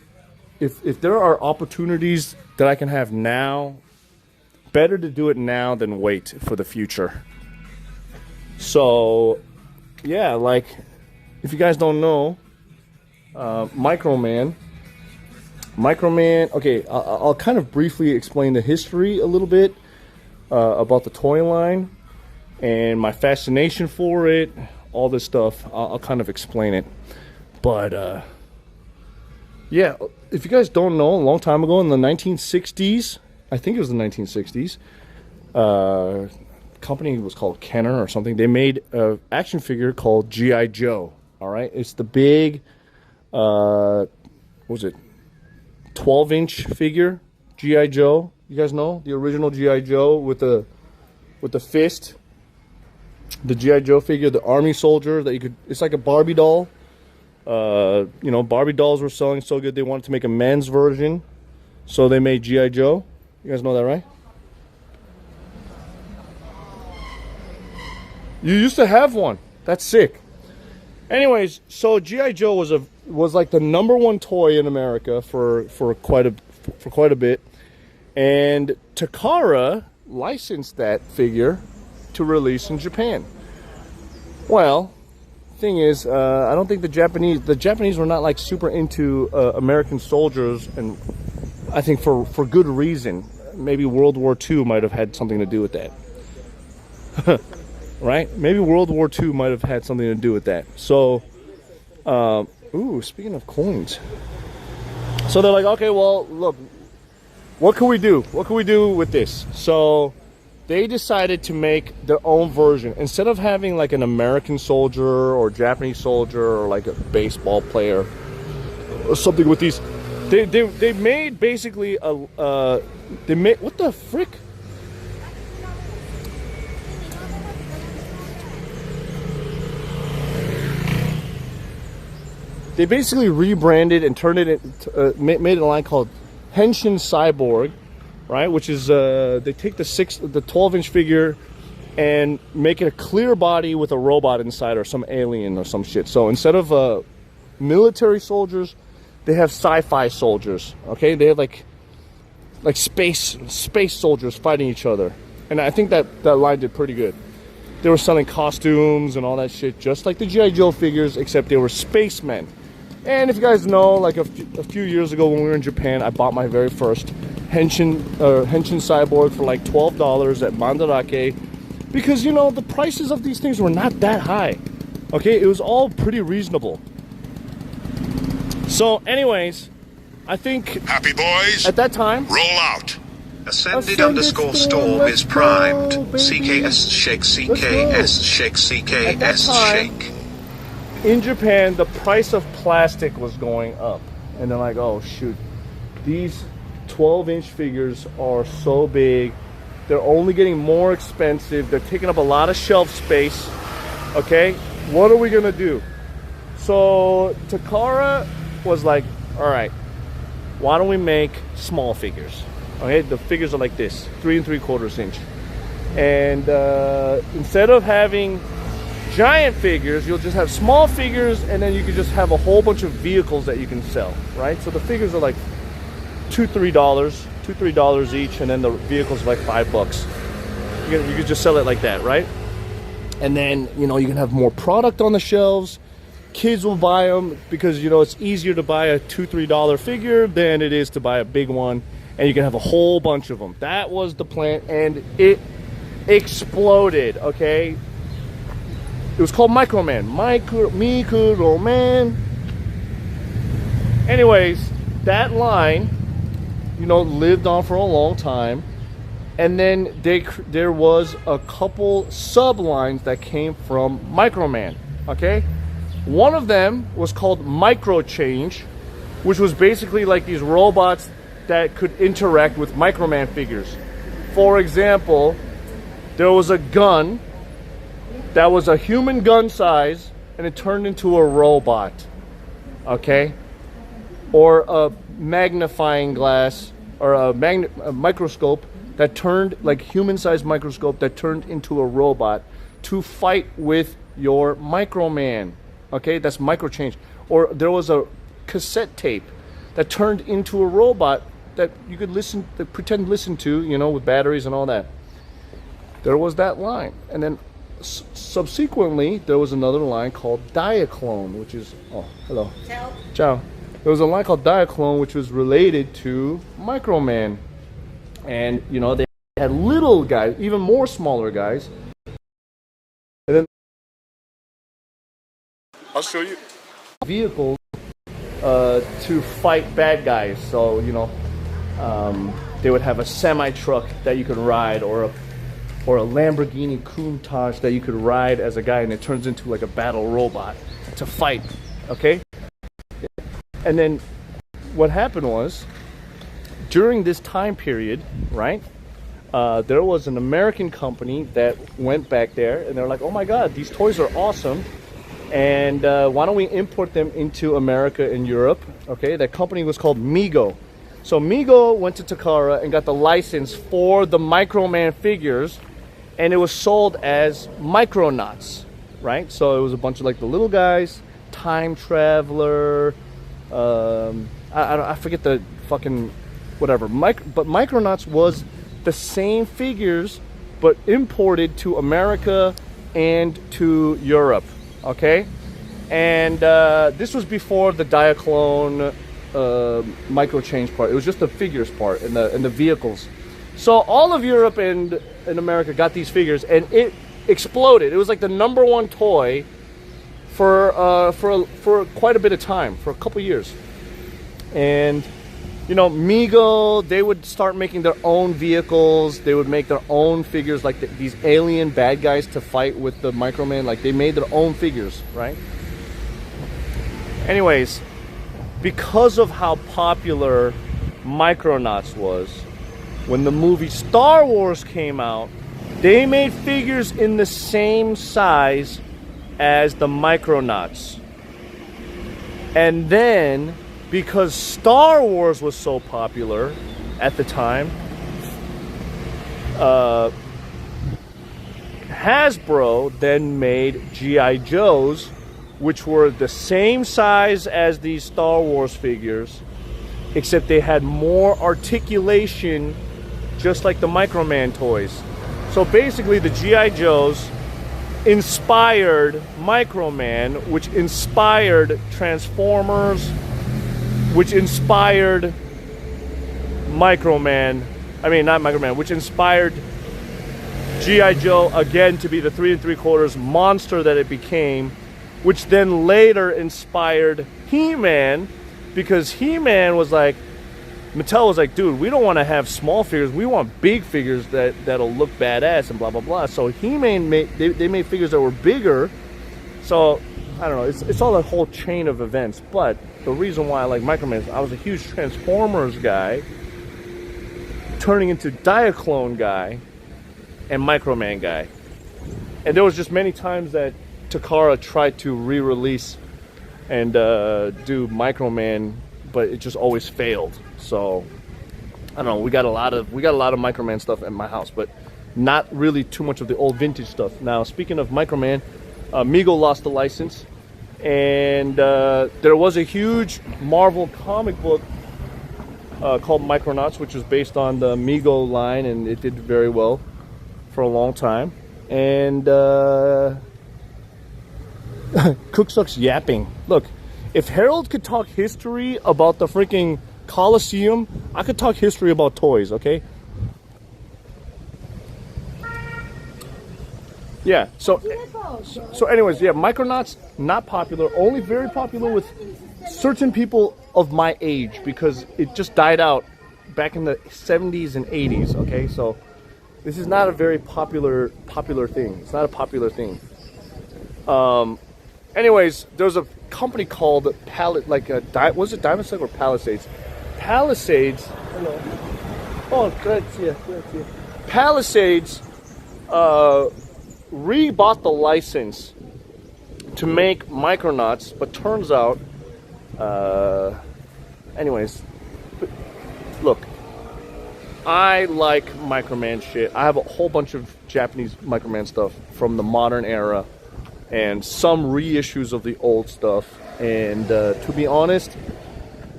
if there are opportunities that I can have now, better to do it now than wait for the future. So, yeah, like, if you guys don't know, Microman, okay, I'll kind of briefly explain the history a little bit about the toy line and my fascination for it, all this stuff. I'll kind of explain it. But, yeah, if you guys don't know, a long time ago in the 1960s, I think it was the 1960s, company was called Kenner or something. They made an action figure called G.I. Joe, all right? It's the big, what was it? 12-inch figure, G.I. Joe. You guys know the original G.I. Joe with the fist. The G.I. Joe figure, the army soldier that you could. It's like a Barbie doll. You know, Barbie dolls were selling so good they wanted to make a men's version, so they made G.I. Joe. You guys know that, right? You used to have one. That's sick. Anyways, so G.I. Joe was like the #1 toy in America for quite a bit, and Takara licensed that figure to release in Japan. Well, thing is, I don't think the Japanese were not like super into American soldiers, and I think for good reason. Maybe World War II might have had something to do with that. Right? Maybe World War II might have had something to do with that. So, ooh, speaking of coins. So they're like, okay, well, look, what can we do? What can we do with this? So they decided to make their own version. Instead of having like an American soldier or Japanese soldier or like a baseball player or something with these, they made basically they made, what the frick? They basically rebranded and turned it into, made a line called Henshin Cyborg, right? Which is they take the 12-inch figure and make it a clear body with a robot inside or some alien or some shit. So instead of military soldiers, they have sci-fi soldiers. Okay, they have like space soldiers fighting each other, and I think that line did pretty good. They were selling costumes and all that shit, just like the G.I. Joe figures, except they were spacemen. And if you guys know, like a few years ago when we were in Japan, I bought my very first Henshin Cyborg for like $12 at Mandarake, because, you know, the prices of these things were not that high. Okay, it was all pretty reasonable. So anyways, I think Happy boys, at that time, roll out. Ascended_storm is primed. CKS shake, CKS shake, CKS shake. In Japan, the price of plastic was going up. And they're like, oh shoot, these 12-inch figures are so big. They're only getting more expensive. They're taking up a lot of shelf space. Okay, what are we gonna do? So Takara was like, all right, why don't we make small figures? Okay, the figures are like this, 3 3/4 inch. And instead of having giant figures, you'll just have small figures, and then you can just have a whole bunch of vehicles that you can sell, right? So the figures are like $2-3 each, and then the vehicles are like $5. You could just sell it like that, right? And then, you know, you can have more product on the shelves. Kids will buy them because, you know, it's easier to buy a $2-3 figure than it is to buy a big one. And you can have a whole bunch of them. That was the plan, and it exploded, okay? It was called Microman. Microman. Anyways, that line, you know, lived on for a long time. And then there was a couple sublines that came from Microman, okay? One of them was called Micro Change, which was basically like these robots that could interact with Microman figures. For example, there was a gun that was a human gun size, and it turned into a robot, okay? Or a magnifying glass, or a microscope that turned, like human-sized microscope that turned into a robot to fight with your Microman, okay? That's Micro Change. Or there was a cassette tape that turned into a robot that you could listen to, you know, with batteries and all that. There was that line. And then subsequently, there was another line called Diaclone, which is, oh, hello. Ciao. Ciao. There was a line called Diaclone, which was related to Microman. And, you know, they had little guys, even more smaller guys. And then I'll show you vehicles to fight bad guys. So, you know, they would have a semi-truck that you could ride, or a Lamborghini Countach that you could ride as a guy, and it turns into like a battle robot to fight, okay? And then what happened was, during this time period, right, there was an American company that went back there, and they're like, oh my God, these toys are awesome, and why don't we import them into America and Europe, okay? That company was called Mego. So Mego went to Takara and got the license for the Microman figures, and it was sold as Micronauts, right? So it was a bunch of like the little guys, Time Traveler, I forget the fucking whatever. But Micronauts was the same figures, but imported to America and to Europe, okay? And this was before the Diaclone Micro Change part. It was just the figures part and the vehicles. So all of Europe and America got these figures, and it exploded. It was like the #1 toy for quite a bit of time, for a couple years. And you know, Mego, they would start making their own vehicles. They would make their own figures, like these alien bad guys to fight with the Microman. Like, they made their own figures, right? Anyways, because of how popular Micronauts was, when the movie Star Wars came out, they made figures in the same size as the Micronauts. And then, because Star Wars was so popular at the time, Hasbro then made G.I. Joes, which were the same size as these Star Wars figures, except they had more articulation, just like the Microman toys. So basically, the G.I. Joes inspired Microman, which inspired Transformers, which inspired Microman, which inspired G.I. Joe again to be the 3 3/4 monster that it became, which then later inspired He-Man, because He-Man was like, Mattel was like, dude, we don't want to have small figures, we want big figures that'll look badass and blah blah blah. So He-Man they made figures that were bigger. So I don't know, it's all a whole chain of events. But the reason why I like Microman is I was a huge Transformers guy, turning into Diaclone guy and Microman guy. And there was just many times that Takara tried to re-release and do Microman, but it just always failed. So I don't know, we got a lot of Microman stuff at my house, but not really too much of the old vintage stuff. Now, speaking of Microman, Mego lost the license, and there was a huge Marvel comic book called Micronauts, which was based on the Mego line, and it did very well for a long time. And CookSux yapping. Look, if Harold could talk history about the freaking Coliseum, I could talk history about toys, okay? Yeah, so anyways, yeah, Micronauts, not popular, only very popular with certain people of my age, because it just died out back in the 70s and 80s, okay? So this is not a very popular thing. It's not a popular thing. Anyways, there's a company called was it Diamond Slug or Palisades? Palisades. Hello. Oh, grazie. Palisades rebought the license to make Micronauts, but turns out, anyways, look, I like Microman shit. I have a whole bunch of Japanese Microman stuff from the modern era, and some reissues of the old stuff. And to be honest,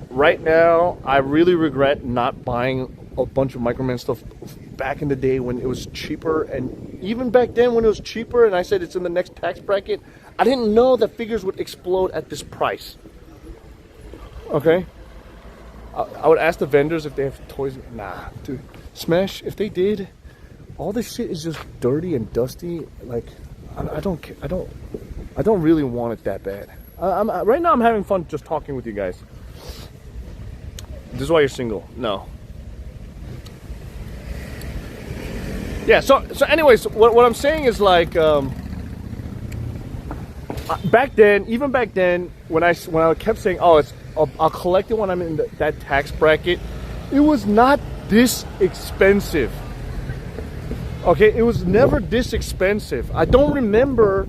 right now, I really regret not buying a bunch of Microman stuff back in the day when it was cheaper. And even back then when it was cheaper and I said it's in the next tax bracket, I didn't know that figures would explode at this price. Okay? I would ask the vendors if they have toys. Nah, dude. Smash, if they did, all this shit is just dirty and dusty. Like, I don't really want it that bad. Right now I'm having fun just talking with you guys. This is why you're single. No. Yeah, so anyways, what I'm saying is, like, back then, even back then, when I kept saying, oh, I'll collect it when I'm in that tax bracket, it was not this expensive. Okay, it was never this expensive. I don't remember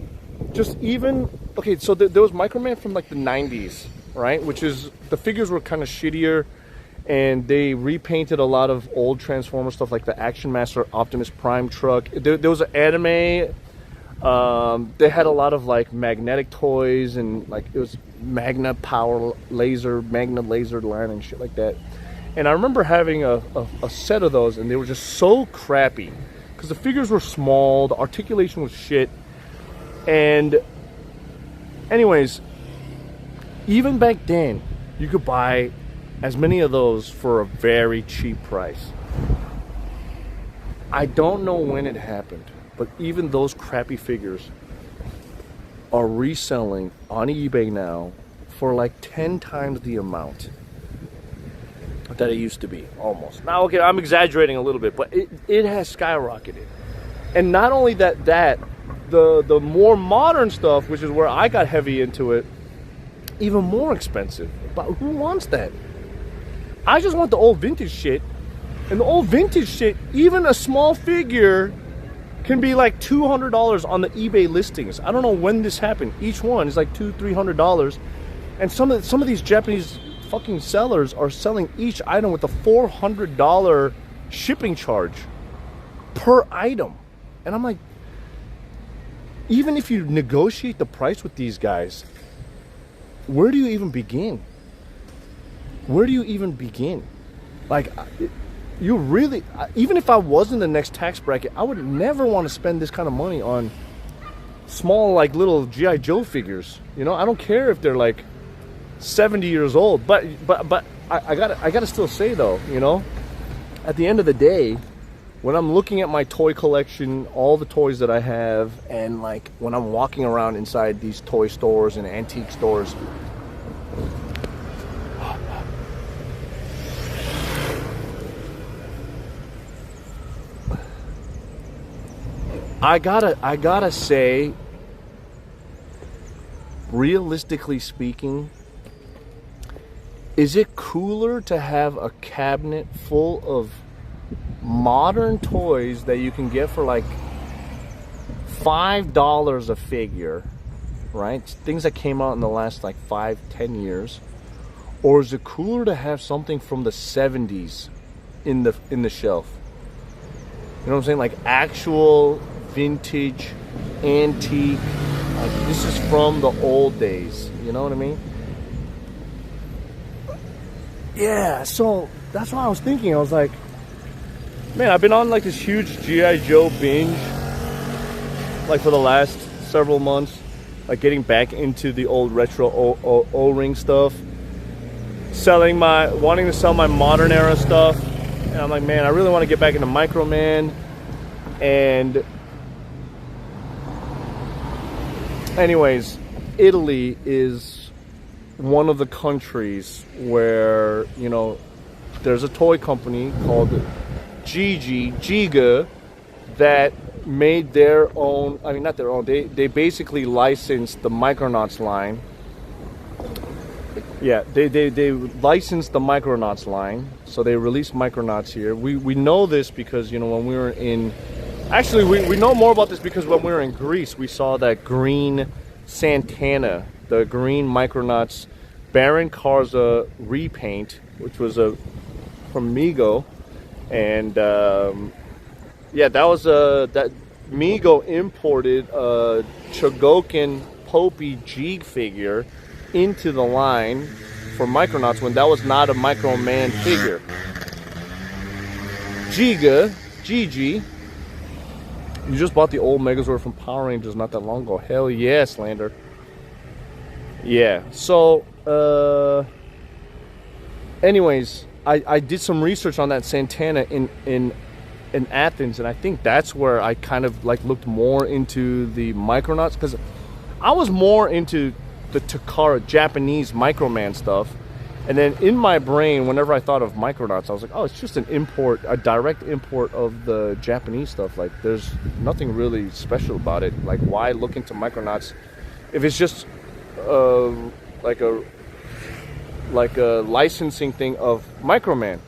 just even... Okay, so there was Microman from like the 90s, right? Which is, the figures were kind of shittier, and they repainted a lot of old Transformer stuff, like the Action Master Optimus Prime truck. There was an anime. They had a lot of like magnetic toys, and like it was Magna laser line and shit like that. And I remember having a set of those, and they were just so crappy because the figures were small, the articulation was shit. And anyways, even back then, you could buy as many of those for a very cheap price. I don't know when it happened, but even those crappy figures are reselling on eBay now for like 10 times the amount that it used to be, almost. Now, okay, I'm exaggerating a little bit, but it has skyrocketed. And not only that, the more modern stuff, which is where I got heavy into it, even more expensive. But who wants that? I just want the old vintage shit. And the old vintage shit, even a small figure can be like $200 on the eBay listings. I don't know when this happened. Each one is like $200-300. And some of these Japanese fucking sellers are selling each item with a $400 shipping charge per item. And I'm like, even if you negotiate the price with these guys, where do you even begin? Where do you even begin? Like, you really, even if I was in the next tax bracket, I would never want to spend this kind of money on small, like, little G.I. Joe figures. You know, I don't care if they're like 70 years old, but I gotta still say though, you know, at the end of the day, when I'm looking at my toy collection, all the toys that I have, and like when I'm walking around inside these toy stores and antique stores, I gotta say, realistically speaking, is it cooler to have a cabinet full of modern toys that you can get for like $5 a figure, right? Things that came out in the last like 5-10 years, or is it cooler to have something from the 70s in the shelf? You know what I'm saying? Like actual vintage, antique, This is from the old days. You know what I mean? Yeah, so that's what I was thinking. I was like, man, I've been on like this huge G.I. Joe binge like for the last several months, like getting back into the old retro O-ring stuff, wanting to sell my modern era stuff. And I'm like, man, I really want to get back into Microman. And anyways, Italy is one of the countries where, you know, there's a toy company called Giga that made their own, I mean, not their own, they basically licensed the Micronauts line. Yeah, they licensed the Micronauts line, so they released Micronauts here. We know this because, you know, when we were in, actually we know more about this because when we were in Greece, we saw that green Santana, the green Micronauts Baron Karza repaint, which was from Mego, and yeah, that was that Mego imported a Chogokin Popey Jeeg figure into the line for Micronauts when that was not a Microman figure. Gigi, you just bought the old Megazord from Power Rangers not that long ago. Hell yeah, Slander. Yeah, so anyways, I did some research on that Santana in Athens, and I think that's where I kind of like looked more into the Micronauts, because I was more into the Takara Japanese Microman stuff, and then in my brain, whenever I thought of Micronauts, I was like, oh, it's just an import, a direct import of the Japanese stuff. Like, there's nothing really special about it. Like, why look into Micronauts if it's just like a licensing thing of Microman?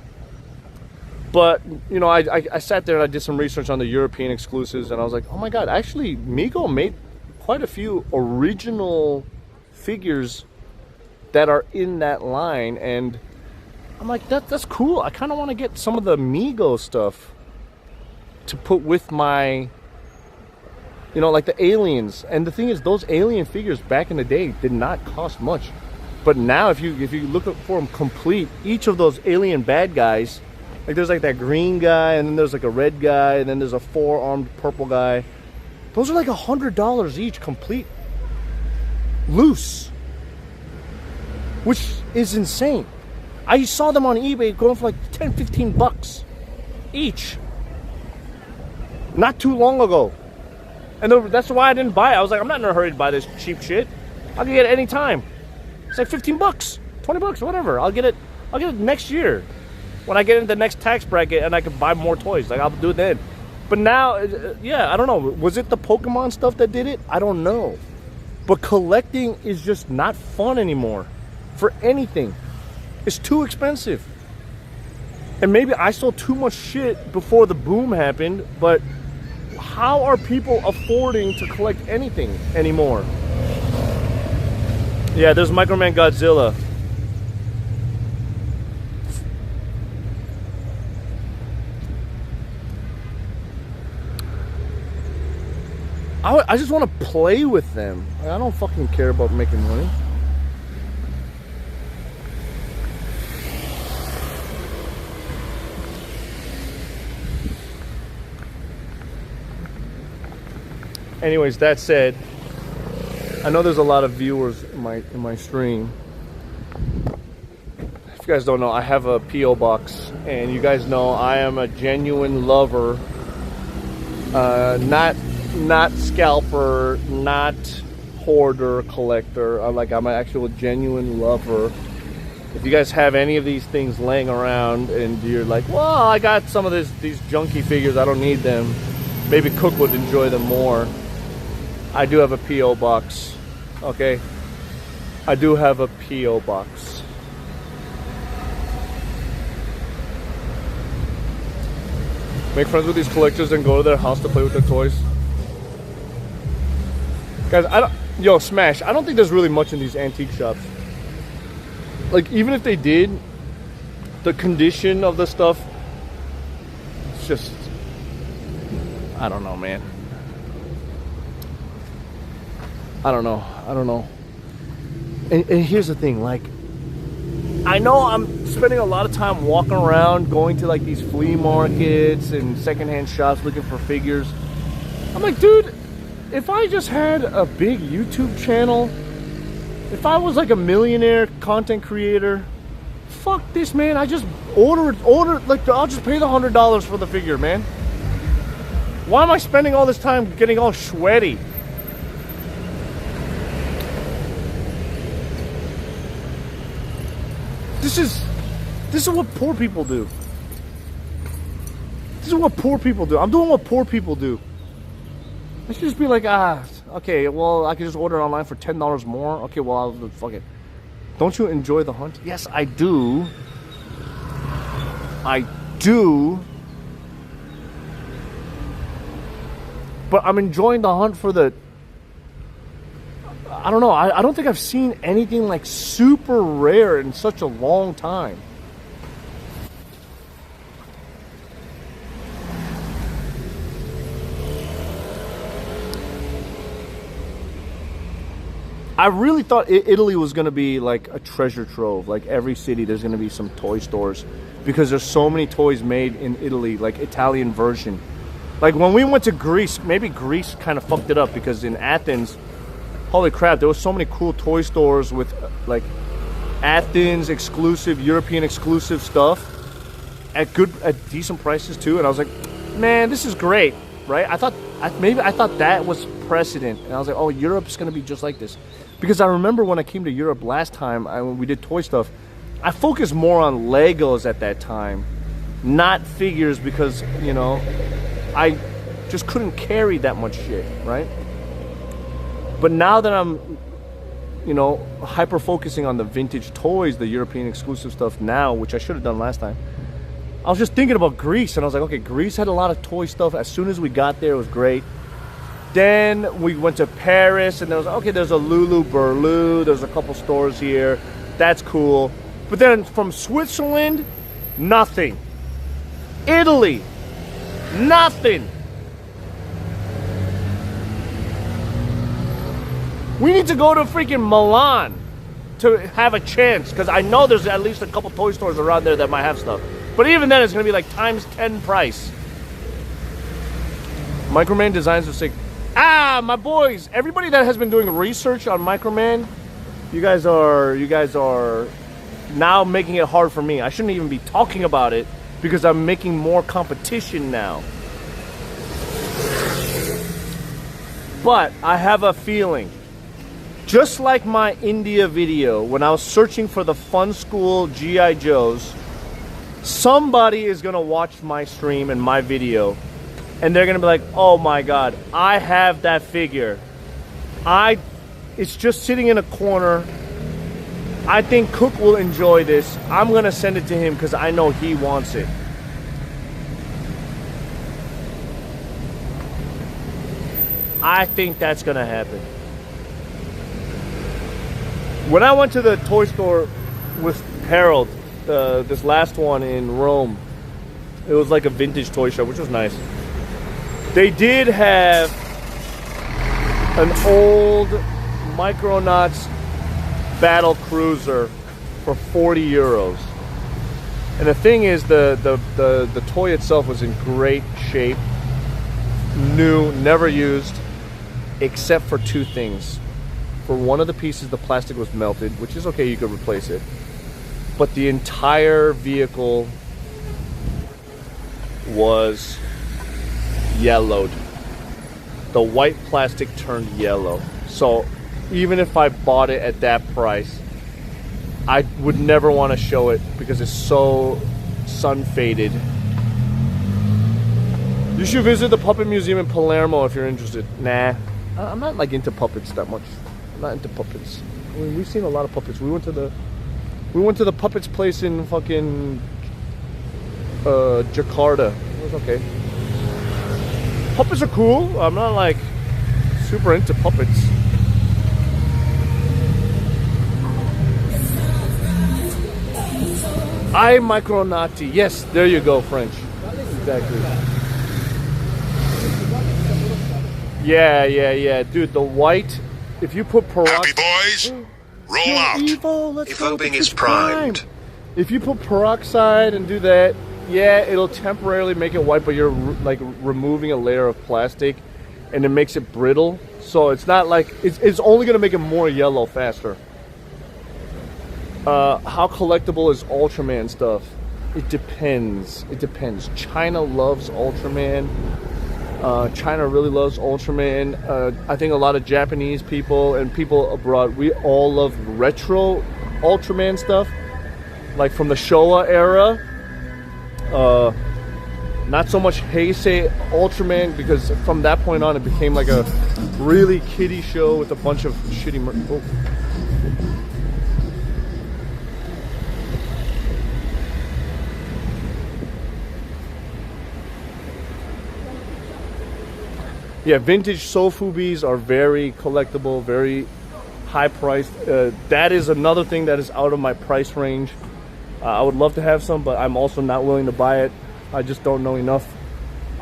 But, you know, I sat there and I did some research on the European exclusives, and I was like, oh my god, actually Mego made quite a few original figures that are in that line, and I'm like, that's cool. I kind of want to get some of the Mego stuff to put with my, you know, like the aliens. And the thing is, those alien figures back in the day did not cost much, but now if you look for them complete, each of those alien bad guys, like there's like that green guy, and then there's like a red guy, and then there's a 4-armed purple guy. Those are like $100 each, complete, loose, which is insane. I saw them on eBay going for like 10-15 bucks each not too long ago, and that's why I didn't buy it. I was like, I'm not in a hurry to buy this cheap shit. I can get it any time. It's like 15 bucks, 20 bucks, whatever. I'll get it next year when I get into the next tax bracket and I can buy more toys. Like, I'll do it then. But now, yeah, I don't know. Was it the Pokemon stuff that did it? I don't know. But collecting is just not fun anymore for anything. It's too expensive. And maybe I sold too much shit before the boom happened, but how are people affording to collect anything anymore? Yeah, there's Microman Godzilla. I just want to play with them. I don't fucking care about making money. Anyways, that said, I know there's a lot of viewers in my stream. If you guys don't know, I have a P.O. box, and you guys know I am a genuine lover. Not scalper, not hoarder, collector. I'm an actual genuine lover. If you guys have any of these things laying around and you're like, well, I got some of these junky figures, I don't need them, maybe Cook would enjoy them more, I do have a P.O. box. Okay? I do have a P.O. box. Make friends with these collectors and go to their house to play with their toys. Guys, yo, Smash, I don't think there's really much in these antique shops. Like, even if they did, the condition of the stuff, it's just, I don't know, man. I don't know. And here's the thing, like, I know I'm spending a lot of time walking around, going to like these flea markets and secondhand shops looking for figures. I'm like, dude, if I just had a big YouTube channel, if I was like a millionaire content creator, fuck this, man. I just order, like, I'll just pay the $100 for the figure, man. Why am I spending all this time getting all sweaty? This is what poor people do. This is what poor people do. I'm doing what poor people do. I should just be like, okay, well, I can just order it online for $10 more. Okay, well, I'll fuck it. Don't you enjoy the hunt? Yes, I do. I do. But I'm enjoying the hunt for the... I don't know. I don't think I've seen anything like super rare in such a long time. I really thought Italy was going to be like a treasure trove. Like every city there's going to be some toy stores because there's so many toys made in Italy, like Italian version. Like when we went to Greece, maybe Greece kind of fucked it up because in Athens, holy crap, there was so many cool toy stores with like Athens exclusive, European exclusive stuff at decent prices too. And I was like, man, this is great, right? I thought that was precedent. And I was like, oh, Europe's going to be just like this. Because I remember when I came to Europe last time, when we did toy stuff, I focused more on Legos at that time, not figures, because, you know, I just couldn't carry that much shit, right? But now that I'm, you know, hyper focusing on the vintage toys, the European exclusive stuff now, which I should have done last time, I was just thinking about Greece, and I was like, okay, Greece had a lot of toy stuff. As soon as we got there, it was great. Then we went to Paris, and there was, okay, there's a Lulu Berlu, there's a couple stores here, that's cool. But then from Switzerland, nothing. Italy, nothing. We need to go to freaking Milan to have a chance, because I know there's at least a couple toy stores around there that might have stuff. But even then, it's going to be like times 10 price. Microman designs are sick. Ah, my boys, everybody that has been doing research on Microman, you guys are now making it hard for me. I shouldn't even be talking about it because I'm making more competition now. But I have a feeling, just like my India video, when I was searching for the Fun School G.I. Joes, somebody is going to watch my stream and my video, and they're going to be like, oh my god, I have that figure. It's just sitting in a corner. I think Cook will enjoy this. I'm going to send it to him because I know he wants it. I think that's going to happen. When I went to the toy store with Harold, this last one in Rome, it was like a vintage toy shop, which was nice. They did have an old Micronauts battle cruiser for 40 euros. And the thing is, the toy itself was in great shape, new, never used, except for two things. For one of the pieces, the plastic was melted, which is okay, you could replace it. But the entire vehicle was yellowed. The white plastic turned yellow. So even if I bought it at that price, I would never want to show it because it's so sun faded. You should visit the Puppet Museum in Palermo if you're interested. Nah, I'm not like into puppets that much. I'm not into puppets. I mean, we've seen a lot of puppets. We went to the puppets place in fucking Jakarta. It was okay. Puppets are cool. I'm not like super into puppets. I Micronauti. Yes, there you go, French. Exactly. Yeah. Dude, the white if you put Happy boys, roll out. Evolving is primed. If you put peroxide and do that, yeah, it'll temporarily make it white, but you're like removing a layer of plastic, and it makes it brittle. So it's not like it's only gonna make it more yellow faster. How collectible is Ultraman stuff? It depends. It depends. China loves Ultraman. China really loves Ultraman. I think a lot of Japanese people and people abroad, we all love retro Ultraman stuff, like from the Showa era. Not so much Heisei Ultraman, because from that point on it became like a really kiddie show with a bunch of shitty Yeah, vintage Sofubis are very collectible, very high priced. That is another thing that is out of my price range. I would love to have some, but I'm also not willing to buy it. I just don't know enough.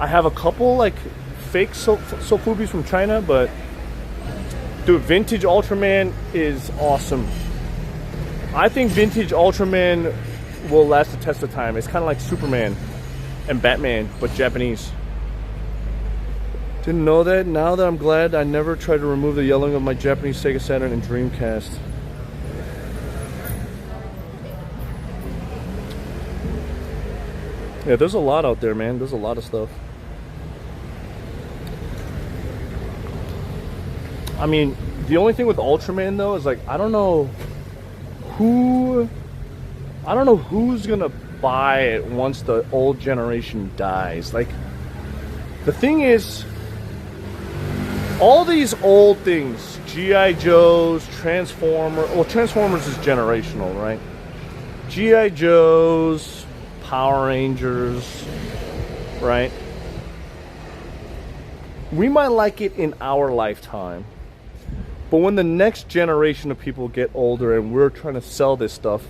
I have a couple like fake Sofubis from China, but dude, vintage Ultraman is awesome. I think vintage Ultraman will last the test of time. It's kind of like Superman and Batman, but Japanese. Didn't know that. Now that I'm glad I never tried to remove the yellowing of my Japanese Sega Saturn and Dreamcast. Yeah, there's a lot out there, man. There's a lot of stuff. I mean, the only thing with Ultraman though is like I don't know who's gonna buy it once the old generation dies. Like, the thing is, all these old things, G.I. Joes, Transformers, well, Transformers is generational, right? G.I. Joes, Power Rangers, right? We might like it in our lifetime, but when the next generation of people get older and we're trying to sell this stuff,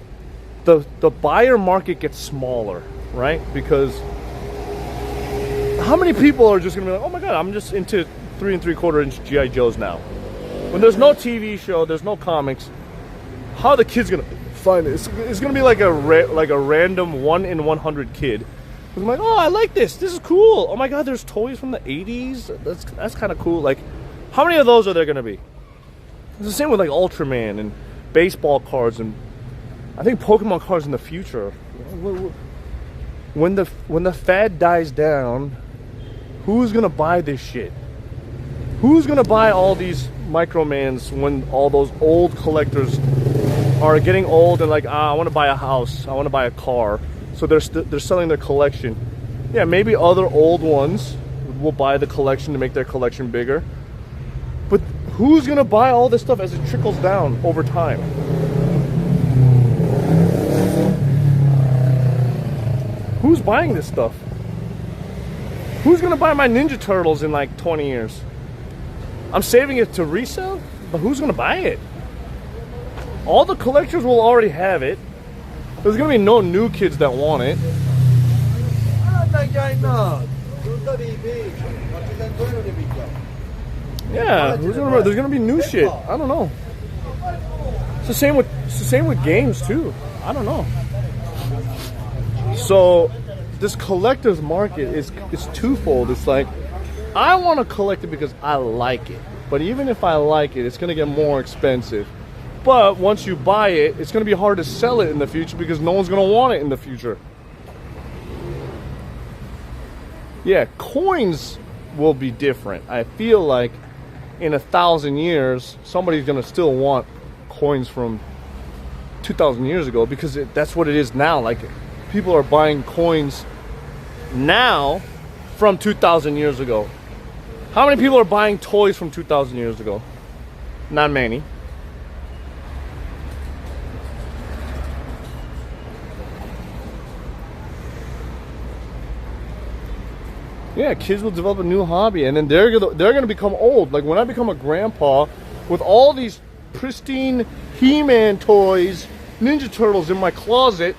the buyer market gets smaller, right? Because how many people are just gonna be like, oh my god, I'm just into 3 3/4 inch G.I. Joes now? When there's no TV show, there's no comics, how are the kids gonna find it? It's gonna be like a random 1 in 100 kid who's like, oh, I like this is cool. Oh my god, there's toys from the 80s. That's kind of cool. Like, how many of those are there gonna be? It's the same with like Ultraman and baseball cards, and I think Pokemon cards in the future. When the fad dies down, who's gonna buy this shit? Who's gonna buy all these Micromans when all those old collectors are getting old and like, I want to buy a house, I want to buy a car, so they're selling their collection. Yeah, maybe other old ones will buy the collection to make their collection bigger, but who's gonna buy all this stuff as it trickles down over time? Who's buying this stuff? Who's gonna buy my Ninja Turtles in like 20 years? I'm saving it to resell, but who's gonna buy it? All the collectors will already have it. There's gonna be no new kids that want it. Yeah, there's gonna be new shit. I don't know. It's the same with games too. I don't know. So this collector's market is twofold. It's like, I want to collect it because I like it, but even if I like it, it's going to get more expensive. But once you buy it, it's going to be hard to sell it in the future because no one's going to want it in the future. Yeah, coins will be different. I feel like in 1,000 years, somebody's going to still want coins from 2,000 years ago, because that's what it is now. Like, people are buying coins now from 2,000 years ago. How many people are buying toys from 2,000 years ago? Not many. Yeah, kids will develop a new hobby, and then they're gonna become old. Like, when I become a grandpa with all these pristine He-Man toys, Ninja Turtles in my closet,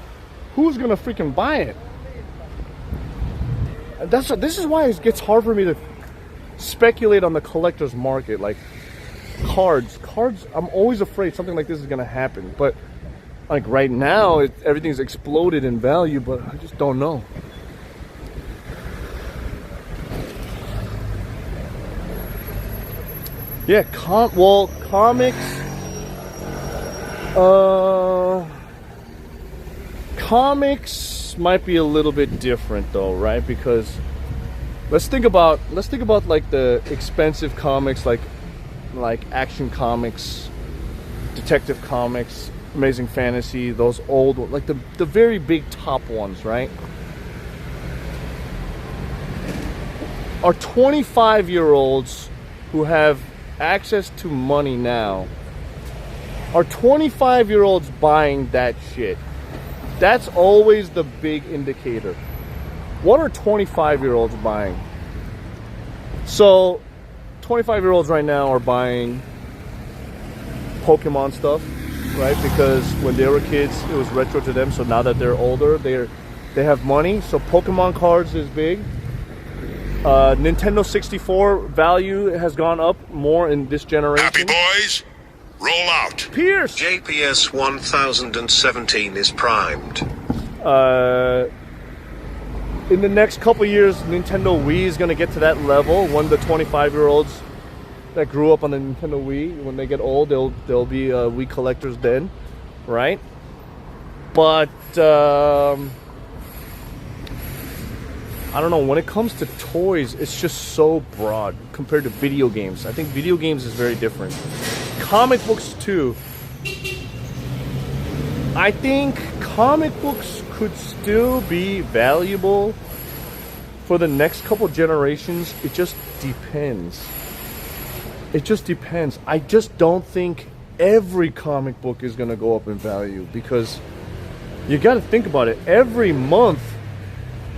who's gonna freaking buy it? This is why it gets hard for me to speculate on the collector's market. Like, cards, I'm always afraid something like this is gonna happen. But like right now, everything's exploded in value, but I just don't know. Yeah, comics. Comics might be a little bit different though, right? Because let's think about like the expensive comics, like Action Comics, Detective Comics, Amazing Fantasy, those old, like the very big top ones, right? Are 25-year-olds who have access to money now, are 25-year-olds buying that shit? That's always the big indicator. What are 25-year-olds buying? So 25-year-olds right now are buying Pokemon stuff, right? Because when they were kids, it was retro to them. So now that they're older, they have money. So Pokemon cards is big. Nintendo 64 value has gone up more in this generation. Happy boys, roll out. Pierce! JPS 1017 is primed. In the next couple years, Nintendo Wii is going to get to that level. When the 25-year-olds that grew up on the Nintendo Wii, when they get old, they'll be Wii collectors then, right? But I don't know, when it comes to toys, it's just so broad compared to video games. I think video games is very different. Comic books too. I think comic books could still be valuable for the next couple generations. It just depends. It just depends. I just don't think every comic book is going to go up in value, because you got to think about it. Every month,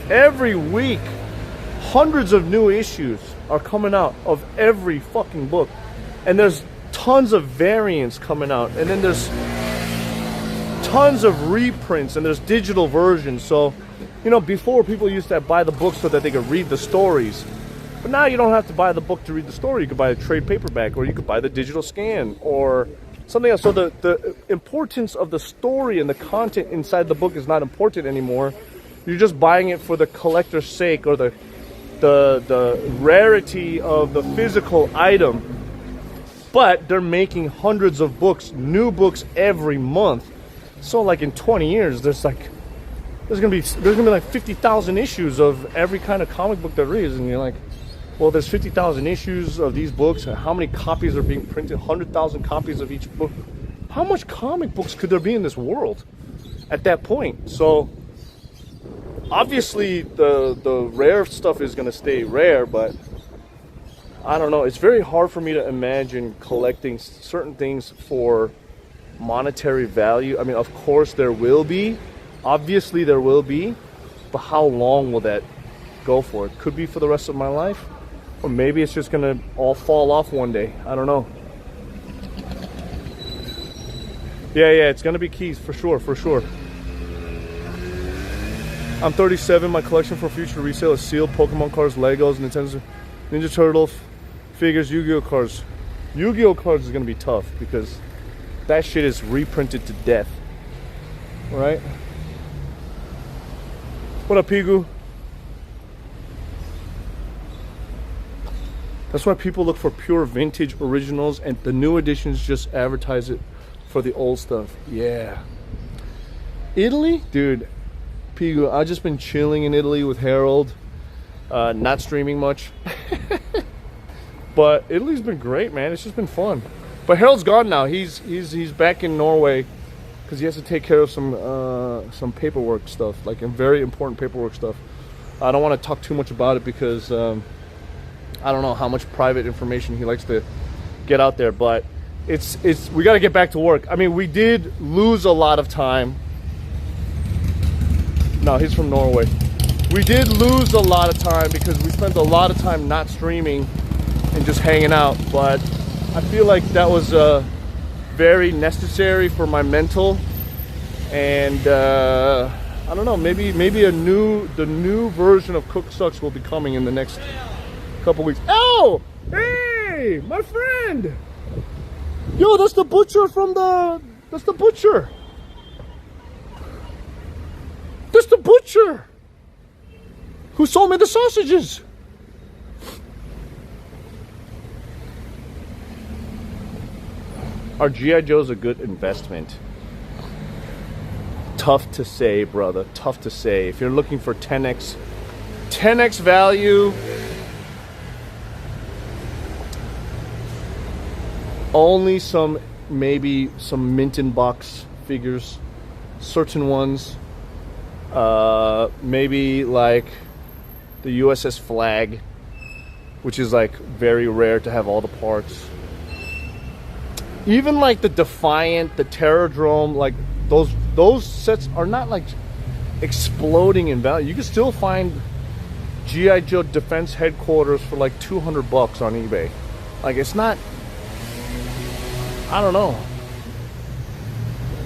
every week, hundreds of new issues are coming out of every fucking book. And there's tons of variants coming out. And then there's tons of reprints, and there's digital versions. So, you know, before people used to buy the book so that they could read the stories. But now you don't have to buy the book to read the story. You could buy a trade paperback, or you could buy the digital scan, or something else. So the importance of the story and the content inside the book is not important anymore. You're just buying it for the collector's sake, or the rarity of the physical item. But they're making hundreds of books, new books every month. So like in 20 years, there's gonna be like 50,000 issues of every kind of comic book there is, and you're like, well, there's 50,000 issues of these books, and how many copies are being printed? 100,000 copies of each book. How much comic books could there be in this world at that point? So obviously the rare stuff is gonna stay rare, but I don't know. It's very hard for me to imagine collecting certain things for monetary value. I mean, of course there will be. Obviously there will be. But how long will that go for? It could be for the rest of my life. Or maybe it's just going to all fall off one day. I don't know. Yeah, it's going to be keys for sure, for sure. I'm 37. My collection for future resale is sealed Pokemon cards, Legos, Nintendo, Ninja Turtle figures, Yu-Gi-Oh cards. Yu-Gi-Oh cards is going to be tough because that shit is reprinted to death. Right? What up, Pigu? That's why people look for pure vintage originals, and the new editions just advertise it for the old stuff. Yeah. Italy? Dude, Pigu, I've just been chilling in Italy with Harold. Not streaming much. But Italy's been great, man. It's just been fun. But Harold's gone now. He's back in Norway because he has to take care of some paperwork stuff, like very important paperwork stuff. I don't want to talk too much about it because I don't know how much private information he likes to get out there. But it's we got to get back to work. I mean, we did lose a lot of time. No, he's from Norway. We did lose a lot of time because we spent a lot of time not streaming and just hanging out, but I feel like that was very necessary for my mental, and I don't know, maybe the new version of CookSux will be coming in the next couple weeks. Oh, hey, my friend. Yo, that's the butcher from the... That's the butcher. That's the butcher who sold me the sausages. Are G.I. Joes a good investment? Tough to say, brother. Tough to say. If you're looking for 10x value, only some, maybe some mint in box figures, certain ones. Maybe like the USS Flag, which is like very rare to have all the parts. Even like the Defiant, the Terradrome, like those sets are not like exploding in value. You can still find G.I. Joe Defense Headquarters for like $200 on eBay. Like, it's not, I don't know.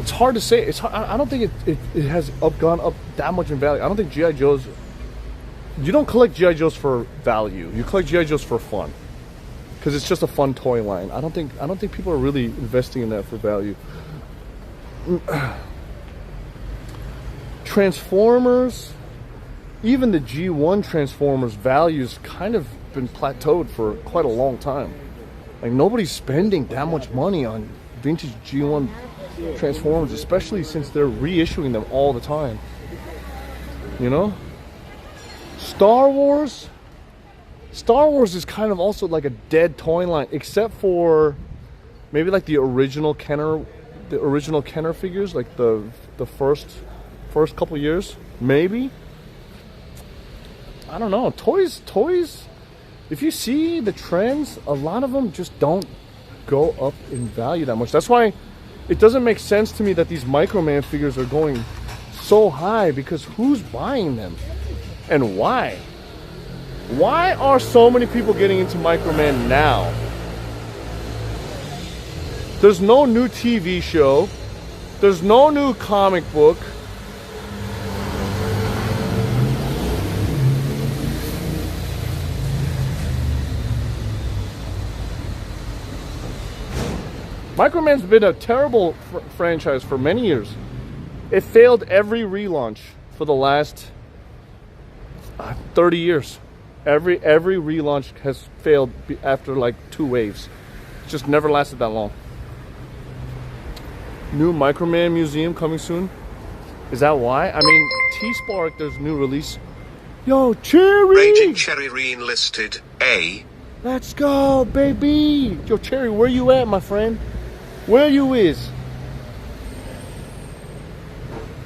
It's hard to say. It's hard, I don't think it has gone up that much in value. I don't think G.I. Joes, you don't collect G.I. Joes for value. You collect G.I. Joes for fun. Because it's just a fun toy line. I don't think people are really investing in that for value. Transformers, even the G1 Transformers values kind of been plateaued for quite a long time. Like, nobody's spending that much money on vintage G1 Transformers, especially since they're reissuing them all the time. You know? Star Wars is kind of also like a dead toy line, except for maybe like the original Kenner figures, like the first couple years, maybe. I don't know. Toys. If you see the trends, a lot of them just don't go up in value that much. That's why it doesn't make sense to me that these Microman figures are going so high, because who's buying them and why? Why are so many people getting into Microman now? There's no new TV show. There's no new comic book. Microman's been a terrible franchise for many years. It failed every relaunch for the last 30 years. Every relaunch has failed after like 2 waves. It just never lasted that long. New Microman museum coming soon. Is that why? I mean, T-Spark, there's new release. Yo, Cherry! Raging Cherry re-enlisted. A. Let's go, baby! Yo, Cherry, where you at, my friend? Where you is?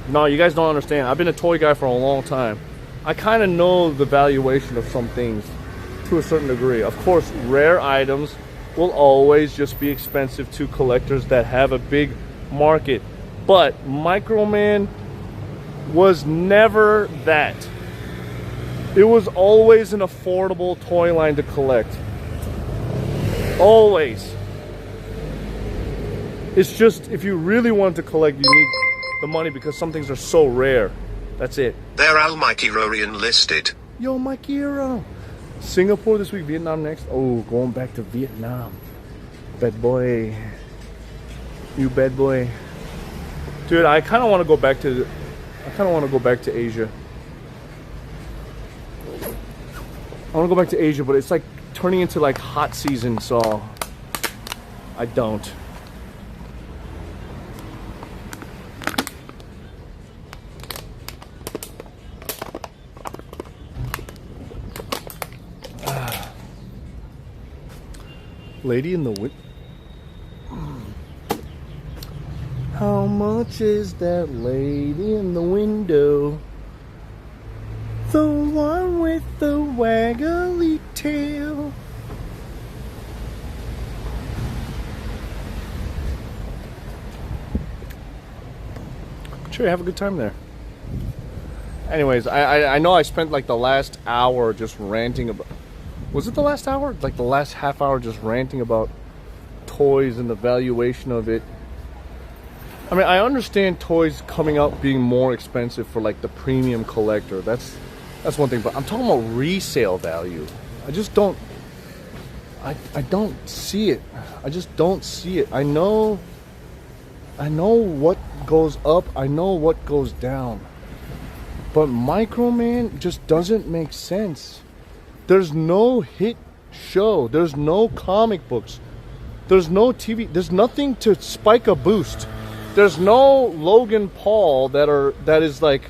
No, you guys don't understand. I've been a toy guy for a long time. I kind of know the valuation of some things to a certain degree. Of course, rare items will always just be expensive to collectors that have a big market. But Microman was never that. It was always an affordable toy line to collect. Always. It's just, if you really want to collect, you need the money because some things are so rare. That's it. They're Al Mikey enlisted. Yo, Mikey Hero. Singapore this week, Vietnam next. Oh, going back to Vietnam. Bad boy. You bad boy. Dude, I kind of want to go back to Asia. I want to go back to Asia, but it's like turning into like hot season, so I don't. Lady in the window. How much is that lady in the window? The one with the waggly tail. Sure, have a good time there. Anyways, I know I spent like the last hour just ranting about... Was it the last hour? Like the last half hour just ranting about toys and the valuation of it. I mean, I understand toys coming out being more expensive for like the premium collector. That's one thing, but I'm talking about resale value. I I don't see it. I just don't see it. I know what goes up. I know what goes down. But Microman just doesn't make sense. There's no hit show. There's no comic books. There's no TV. There's nothing to spike a boost. There's no Logan Paul that is like,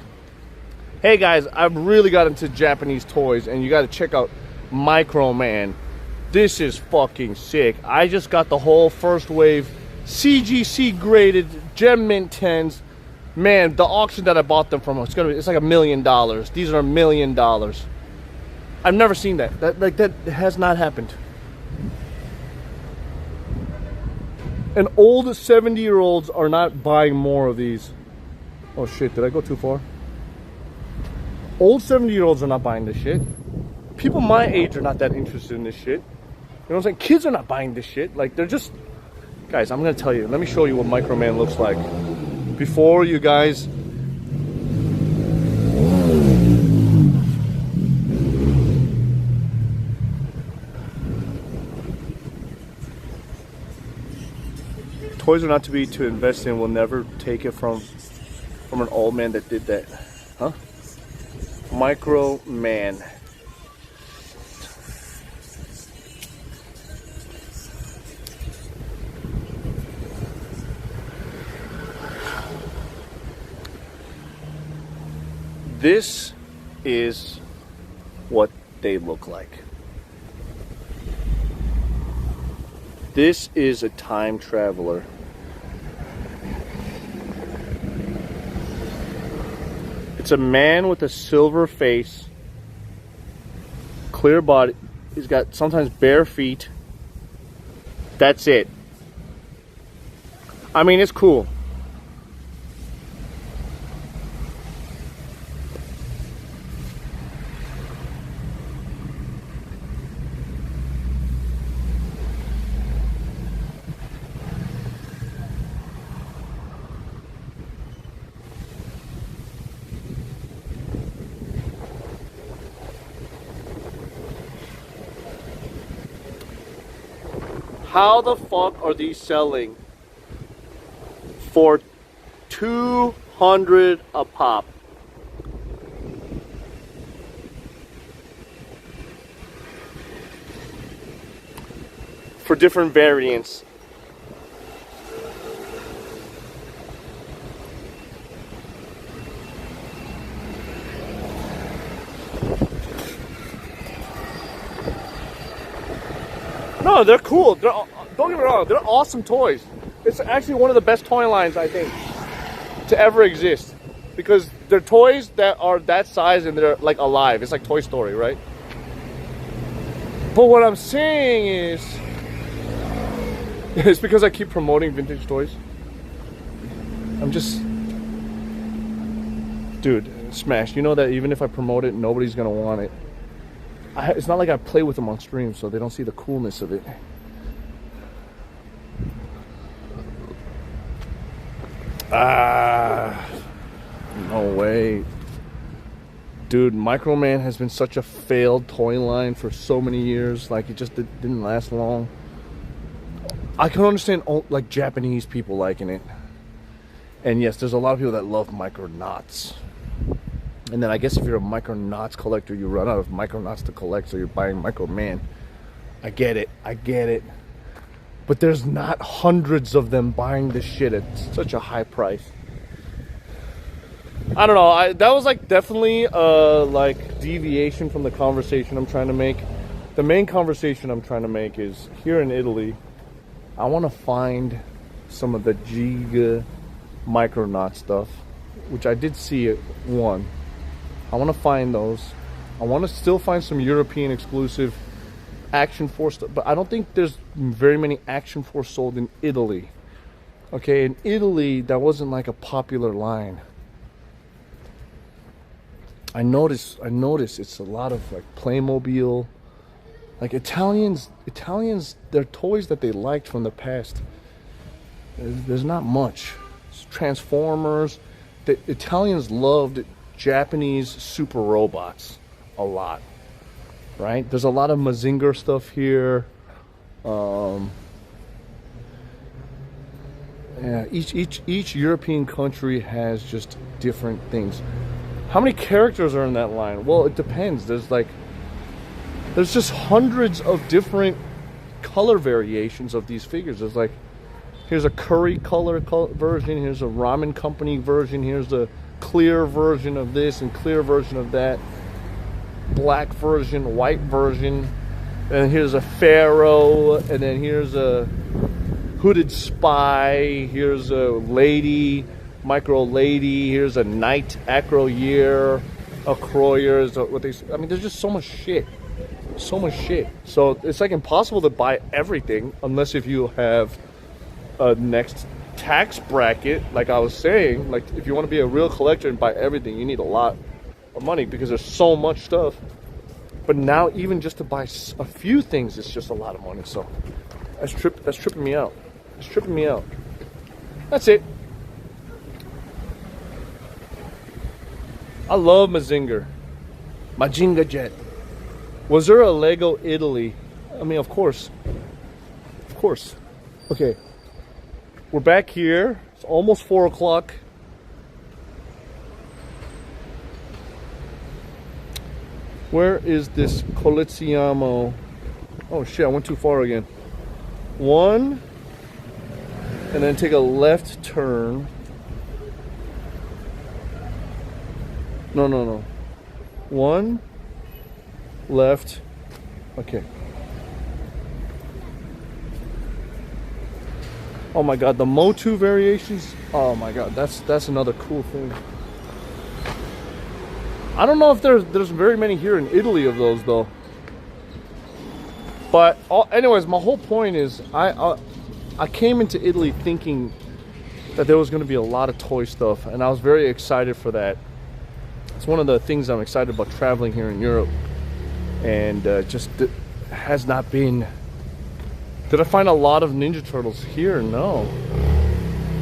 hey guys, I've really got into Japanese toys and you got to check out Microman. This is fucking sick. I just got the whole first wave CGC graded Gem Mint 10s. Man, the auction that I bought them from, it's like $1 million. These are $1 million. I've never seen that. That has not happened. And old 70-year-olds are not buying more of these. Oh shit, did I go too far? Old 70-year-olds are not buying this shit. People my age are not that interested in this shit. You know what I'm saying? Kids are not buying this shit. Like, they're just... Guys, I'm gonna tell you. Let me show you what Microman looks like. Before you guys... Toys are not to be to invest in. We'll never take it from an old man that did that. Huh? Microman. This is what they look like. This is a time traveler. It's a man with a silver face, clear body. He's got sometimes bare feet. That's it. I mean, it's cool. How the fuck are these selling for $200 a pop? For different variants. No, they're cool. Don't get me wrong. They're awesome toys. It's actually one of the best toy lines, I think, to ever exist. Because they're toys that are that size and they're like alive. It's like Toy Story, right? But what I'm saying is, it's because I keep promoting vintage toys. I'm just... Dude, Smash, you know that even if I promote it, nobody's gonna want it. It's not like I play with them on stream, so they don't see the coolness of it. Ah, no way. Dude, Microman has been such a failed toy line for so many years. Like, it just didn't last long. I can understand, like, Japanese people liking it. And yes, there's a lot of people that love Micronauts. And then I guess if you're a Micronauts collector, you run out of Micronauts to collect, so you're buying Microman. I get it. I get it. But there's not hundreds of them buying this shit at such a high price. I don't know. That was like definitely like deviation from the conversation I'm trying to make. The main conversation I'm trying to make is here in Italy. I want to find some of the Giga Micronaut stuff, which I did see at one. I want to find those. I want to still find some European exclusive Action Force stuff, but I don't think there's very many Action Force sold in Italy. Okay, in Italy, that wasn't like a popular line. I notice it's a lot of like Playmobil, like Italians, their toys that they liked from the past. There's not much. It's Transformers. The Italians loved Japanese super robots a lot, right? There's a lot of Mazinger stuff here, Yeah, each European country has just different things. How many characters are in that line? Well, it depends. There's just hundreds of different color variations of these figures. There's like, here's a curry color version, here's a ramen company version, here's a clear version of this and clear version of that, black version, white version, and here's a pharaoh, and then here's a hooded spy, here's a lady, micro lady, here's a knight, acro year, a croyer, I mean, there's just so much shit. So much shit. So it's like impossible to buy everything unless if you have a next tax bracket, like I was saying. Like, if you want to be a real collector and buy everything, you need a lot of money because there's so much stuff. But now even just to buy a few things, it's just a lot of money. So that's tripping me out. It's tripping me out. That's it. I love Mazinger Jet. Was there a Lego Italy? I mean, of course. Of course. Okay. We're back here. It's almost 4 o'clock. Where is this Colleziamo? Oh shit, I went too far again. One. And then take a left turn. No. One. Left. Okay. Oh my god, the Motu variations. Oh my god, that's another cool thing. I don't know if there's very many here in Italy of those though. But anyways, my whole point is I came into Italy thinking that there was going to be a lot of toy stuff, and I was very excited for that. It's one of the things I'm excited about traveling here in Europe. And just has not been. Did I find a lot of Ninja Turtles here? No.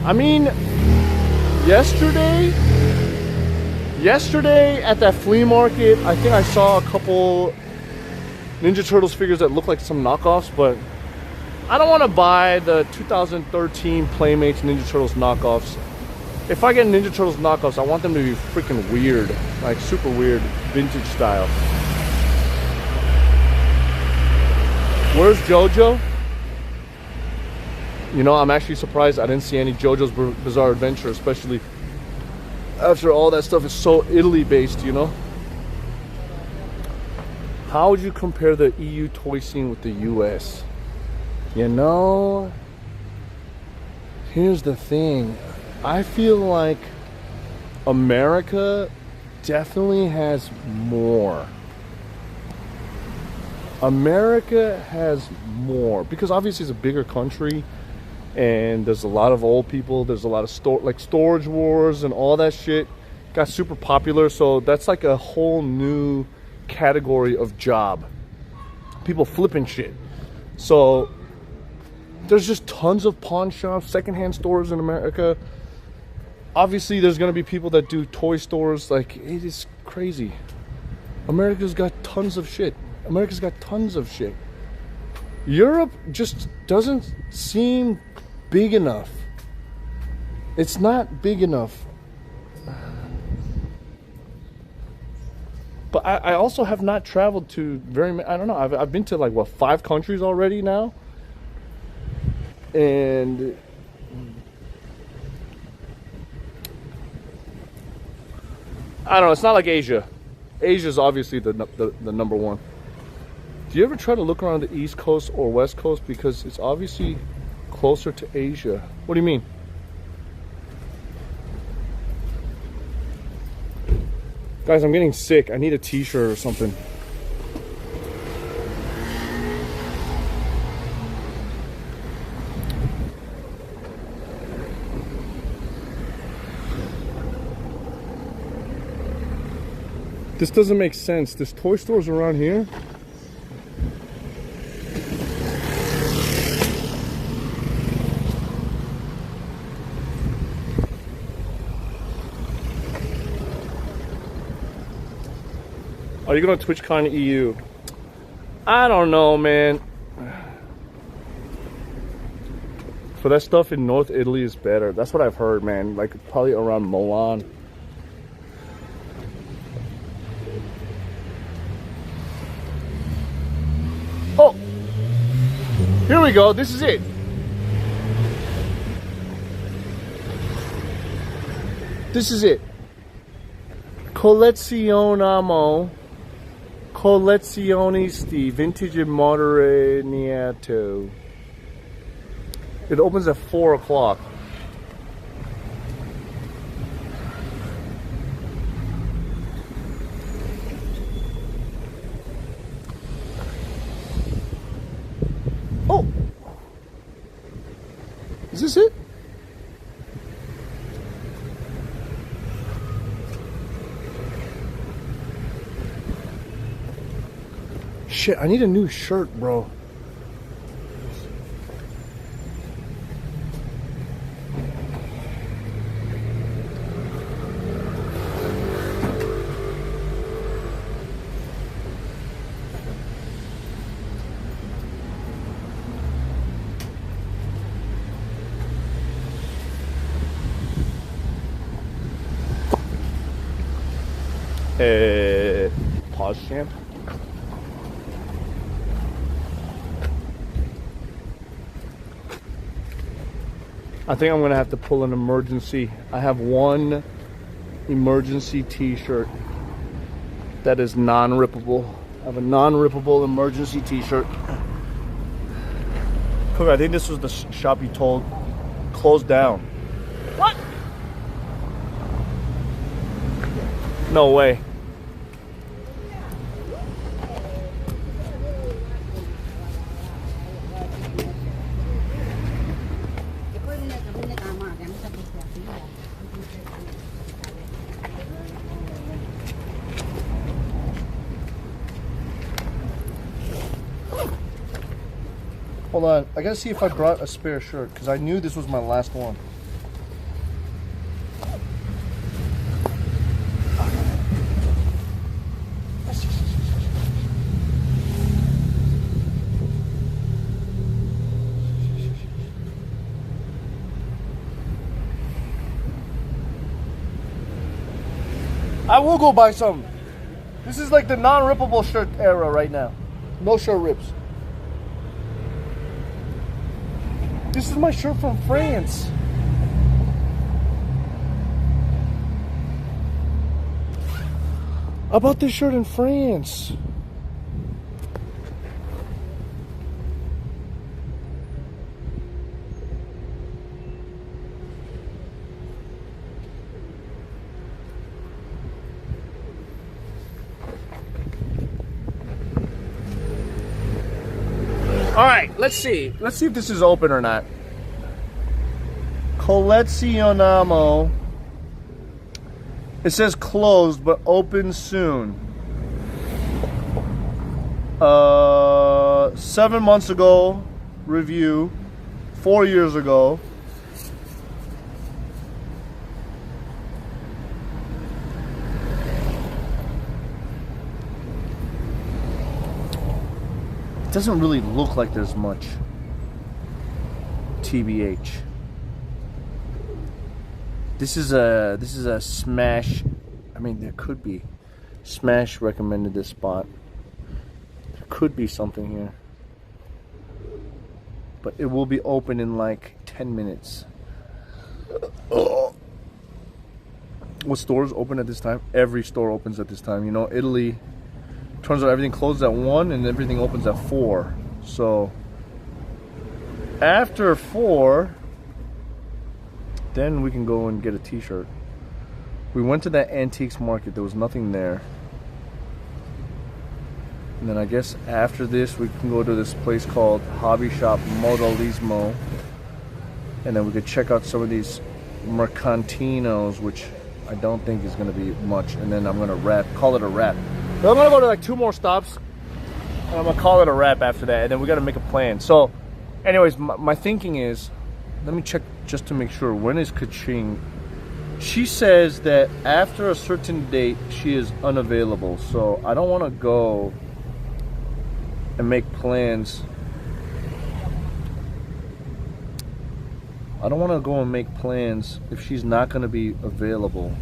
I mean, yesterday at that flea market, I think I saw a couple Ninja Turtles figures that look like some knockoffs, but I don't want to buy the 2013 Playmates Ninja Turtles knockoffs. If I get Ninja Turtles knockoffs, I want them to be freaking weird, like super weird, vintage style. Where's JoJo? You know, I'm actually surprised I didn't see any JoJo's Bizarre Adventure, especially after all that stuff is so Italy based, you know? How would you compare the EU toy scene with the US? You know, here's the thing. I feel like America definitely has more. America has more because obviously it's a bigger country and there's a lot of old people. There's a lot of Storage Wars and all that shit got super popular. So that's like a whole new category of job. People flipping shit. So there's just tons of pawn shops, secondhand stores in America. Obviously there's going to be people that do toy stores. Like, it is crazy. America's got tons of shit. America's got tons of shit. Europe just doesn't seem big enough. It's not big enough. But I also have not traveled to very many, I don't know, I've been to like, what, 5 countries already now? And I don't know, it's not like Asia. Asia's obviously the number one. Do you ever try to look around the East Coast or West Coast? Because it's obviously closer to Asia. What do you mean? Guys, I'm getting sick. I need a t-shirt or something. This doesn't make sense. There's toy stores around here. Are you going to TwitchCon EU? I don't know, man. For that stuff in North Italy is better. That's what I've heard, man. Like probably around Milan. Oh, here we go. This is it. This is it. Collezionisti, vintage and moderniato. It opens at 4 o'clock. Oh, is this it? Shit, I need a new shirt, bro. Pause champ. I think I'm gonna have to pull an emergency. I have one emergency t-shirt that is non-rippable. I have a non-rippable emergency t-shirt. Cook, I think this was the shop you told closed down. What? No way. Hold on, I gotta see if I brought a spare shirt because I knew this was my last one. I will go buy some. This is like the non-rippable shirt era right now. No shirt rips. This is my shirt from France. I bought this shirt in France. All right, let's see. Let's see if this is open or not. Collezionamo. It says closed, but open soon. 7 months ago, review. 4 years ago. It doesn't really look like there's much. TBH. This is a Smash. I mean, there could be. Smash recommended this spot. There could be something here. But it will be open in like 10 minutes. What stores open at this time? Every store opens at this time. You know, Italy. Turns out everything closes at 1 and everything opens at 4. So after 4, then we can go and get a t-shirt. We went to that antiques market. There was nothing there. And then I guess after this we can go to this place called Hobby Shop Modalismo. And then we could check out some of these mercantinos, which I don't think is going to be much. And then I'm going to call it a wrap. But I'm going to go to like 2 more stops. And I'm going to call it a wrap after that. And then we got to make a plan. So anyways, my thinking is, let me check just to make sure. When is Kaching? She says that after a certain date, she is unavailable. So I don't want to go and make plans I don't want to go and make plans if she's not going to be available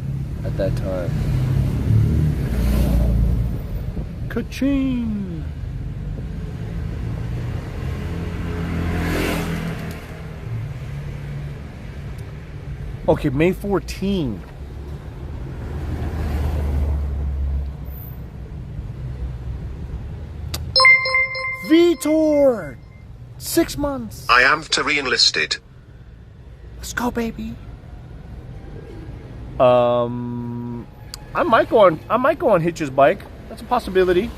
at that time. Ka-ching! Okay, May 14. Vitor! 6 months. I am to re-enlisted. Let's go, baby. I might go on Hitch's bike. That's a possibility.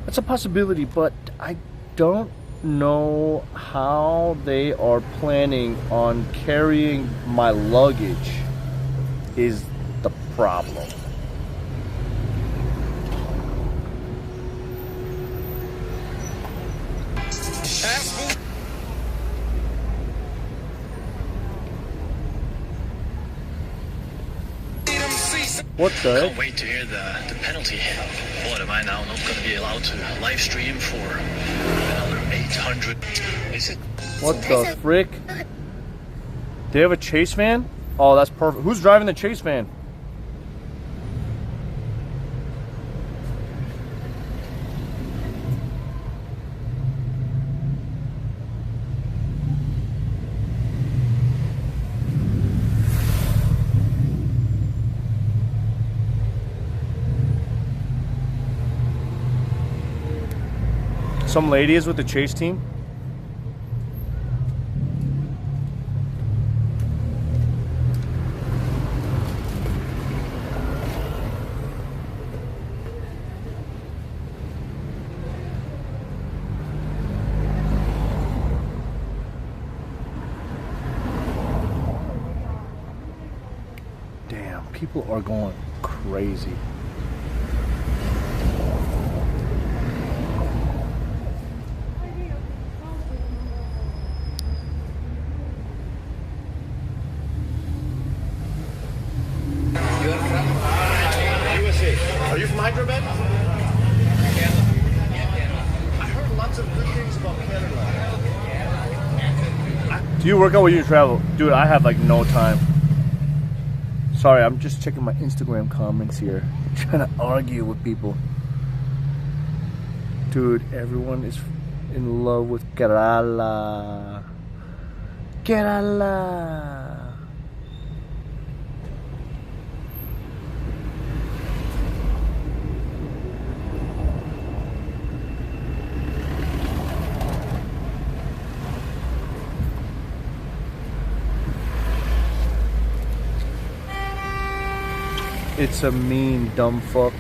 That's a possibility, but I don't know how they are planning on carrying my luggage is the problem. What the? Can't wait to hear the penalty. What, am I now not going to be allowed to live stream for another 800? Is it? What the frick? They have a chase van? Oh, that's perfect. Who's driving the chase van? Some lady is with the chase team. Damn, people are going crazy. Are you from Hyderabad? I heard lots of good things about Kerala. Do you work out when you travel? Dude, I have like no time. Sorry, I'm just checking my Instagram comments here. Trying to argue with people. Dude, everyone is in love with Kerala. Kerala. It's a mean dumb fuck.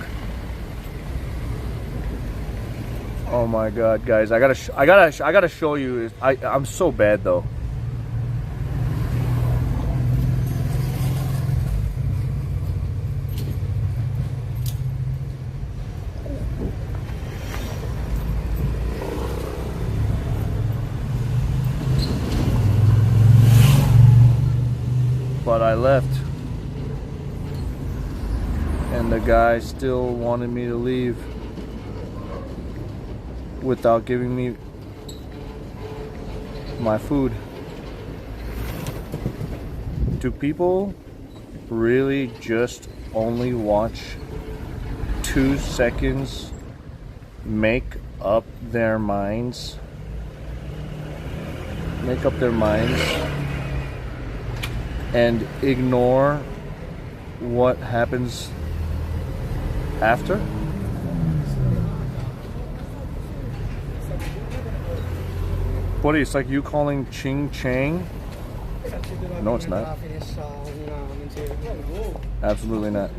Oh my god, guys! I gotta show you. I'm so bad though. But I left. And the guy still wanted me to leave without giving me my food. Do people really just only watch 2 seconds make up their minds? Make up their minds and ignore what happens after? Buddy, it's like you calling Ching Chang. No, it's not. Absolutely not.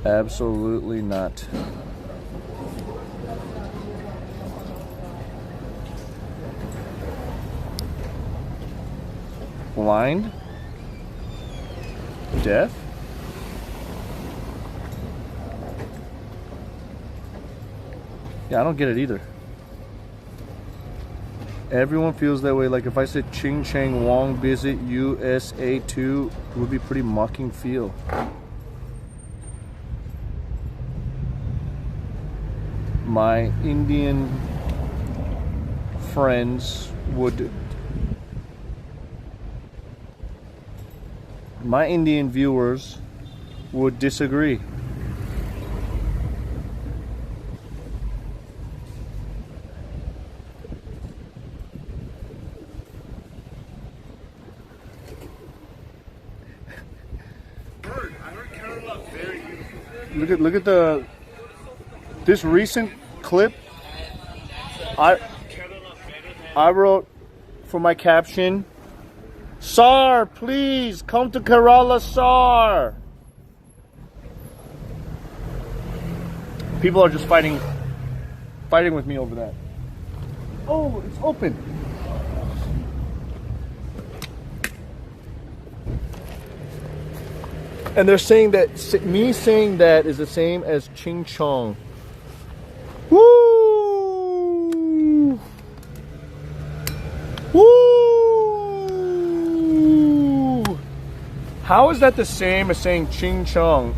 Absolutely not. Blind? Deaf? Yeah, I don't get it either. Everyone feels that way. Like if I said Ching Chang Wong visit USA 2, it would be pretty mocking feel. My Indian friends would my Indian viewers would disagree. Look at this recent clip. I wrote for my caption, "Sir, please come to Kerala, sir." People are just fighting with me over that. Oh, it's open. And they're saying that me saying that is the same as ching chong. Woo! Woo! How is that the same as saying ching chong?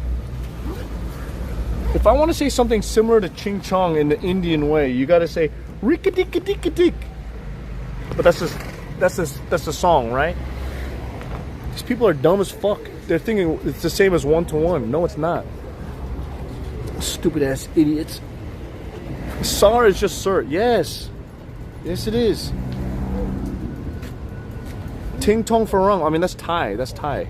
If I want to say something similar to ching chong in the Indian way, you got to say rikadikadikadik. But that's the song, right? These people are dumb as fuck. They're thinking it's the same as one-to-one. No, it's not. Stupid ass idiots. Sar is just sir. Yes. Yes, it is. Ting tong farang. I mean, that's Thai. That's Thai.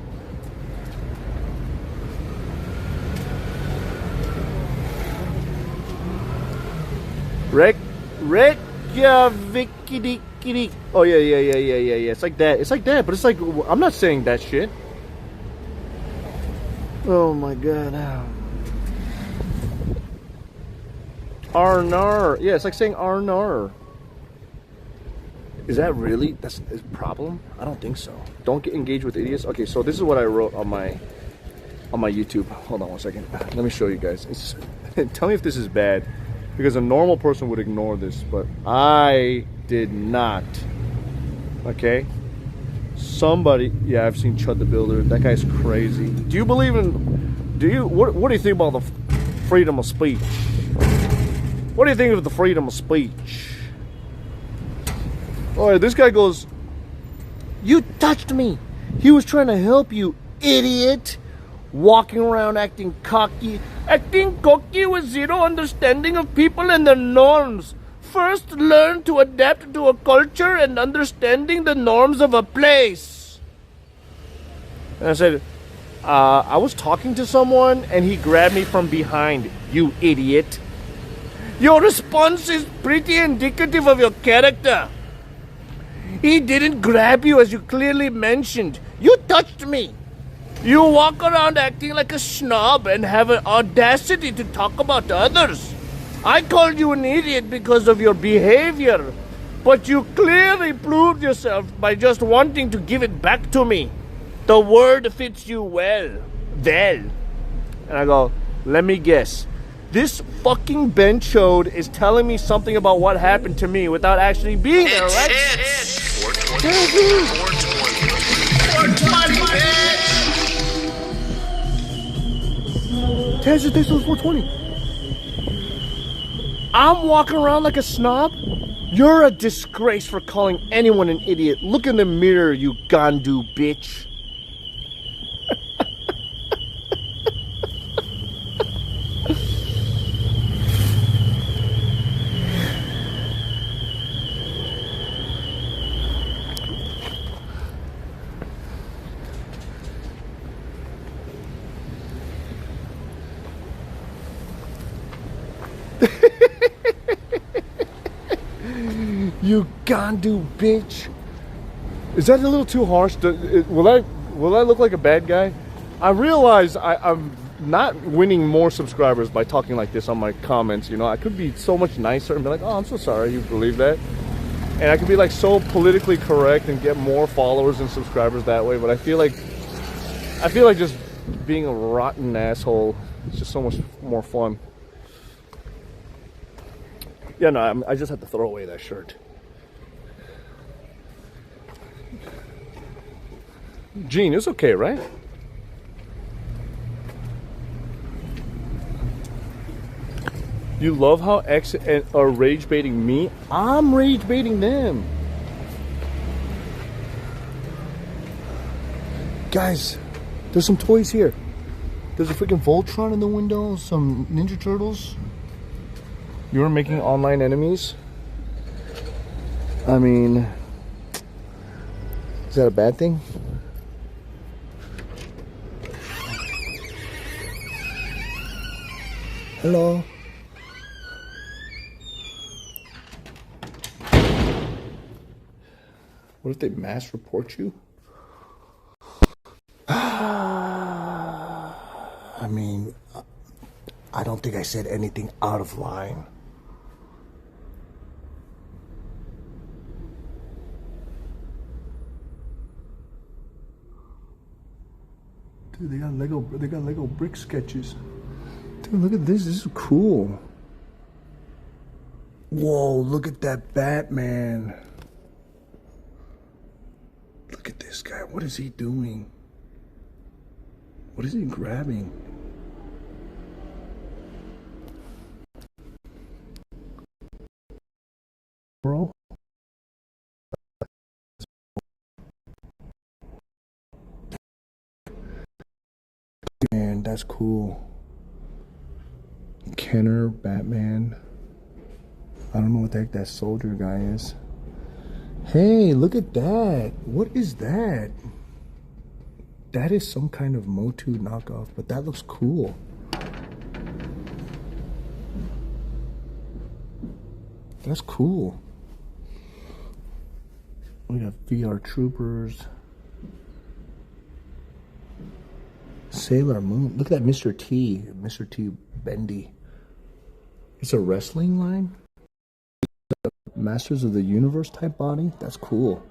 Reykjavikidikidi. Oh yeah. It's like that. It's like that, but it's like I'm not saying that shit. Oh my god. Arnar. Yeah, it's like saying Arnar. Is that really that's a problem? I don't think so. Don't get engaged with idiots. Okay, so this is what I wrote on my YouTube. Hold on one second. Let me show you guys. Tell me if this is bad, because a normal person would ignore this, but I did not. Okay? Somebody, yeah, I've seen Chud the Builder. That guy's crazy. Do you believe in? What do you think about the freedom of speech? What do you think of the freedom of speech? All right, this guy goes, "You touched me. He was trying to help you, idiot. Walking around acting cocky with zero understanding of people and their norms. First, learn to adapt to a culture and understanding the norms of a place." And I said, I was talking to someone and he grabbed me from behind. You idiot. Your response is pretty indicative of your character. He didn't grab you as you clearly mentioned. You touched me. You walk around acting like a snob and have an audacity to talk about others. I called you an idiot because of your behavior, but you clearly proved yourself by just wanting to give it back to me. The word fits you well. And I go, let me guess. This fucking benchode is telling me something about what happened to me without actually being there, right? 420, 420, bitch! Tangent thinks it was 420. I'm walking around like a snob? You're a disgrace for calling anyone an idiot. Look in the mirror, you Gandu bitch. You Gandu bitch. Is that a little too harsh? Will I look like a bad guy? I realize I'm not winning more subscribers by talking like this on my comments. You know, I could be so much nicer and be like, "Oh, I'm so sorry you believe that," and I could be like so politically correct and get more followers and subscribers that way. But I feel like just being a rotten asshole is just so much more fun. Yeah, no, I just have to throw away that shirt. Gene, it's okay, right? You love how X are rage baiting me? I'm rage baiting them. Guys, There's some toys here. There's a freaking Voltron in the window, some Ninja Turtles. You were making online enemies? I mean, is that a bad thing? Hello. What if they mass report you? I mean, I don't think I said anything out of line. Dude, they got Lego brick sketches. Dude, look at this. This is cool. Whoa, look at that Batman. Look at this guy. What is he doing? What is he grabbing? Bro? Man, that's cool. Kenner, Batman. I don't know what the heck that soldier guy is. Hey, look at that. What is that? That is some kind of Motu knockoff, but that looks cool. That's cool. We got VR Troopers. Sailor Moon. Look at that Mr. T. Mr. T Bendy. It's a wrestling line? Masters of the Universe type body? That's cool.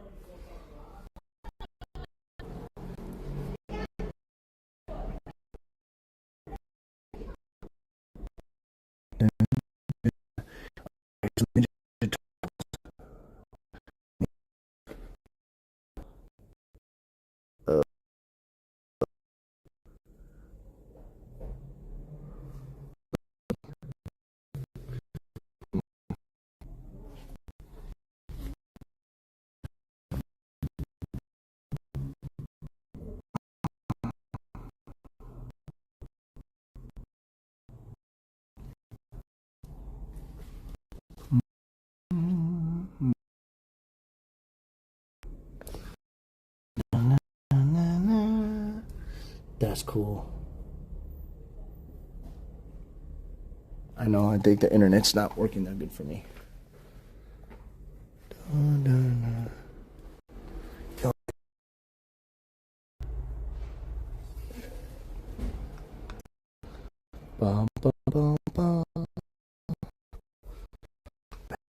That's cool. I know, I think the internet's not working that good for me. Bum, bum, bum, bum.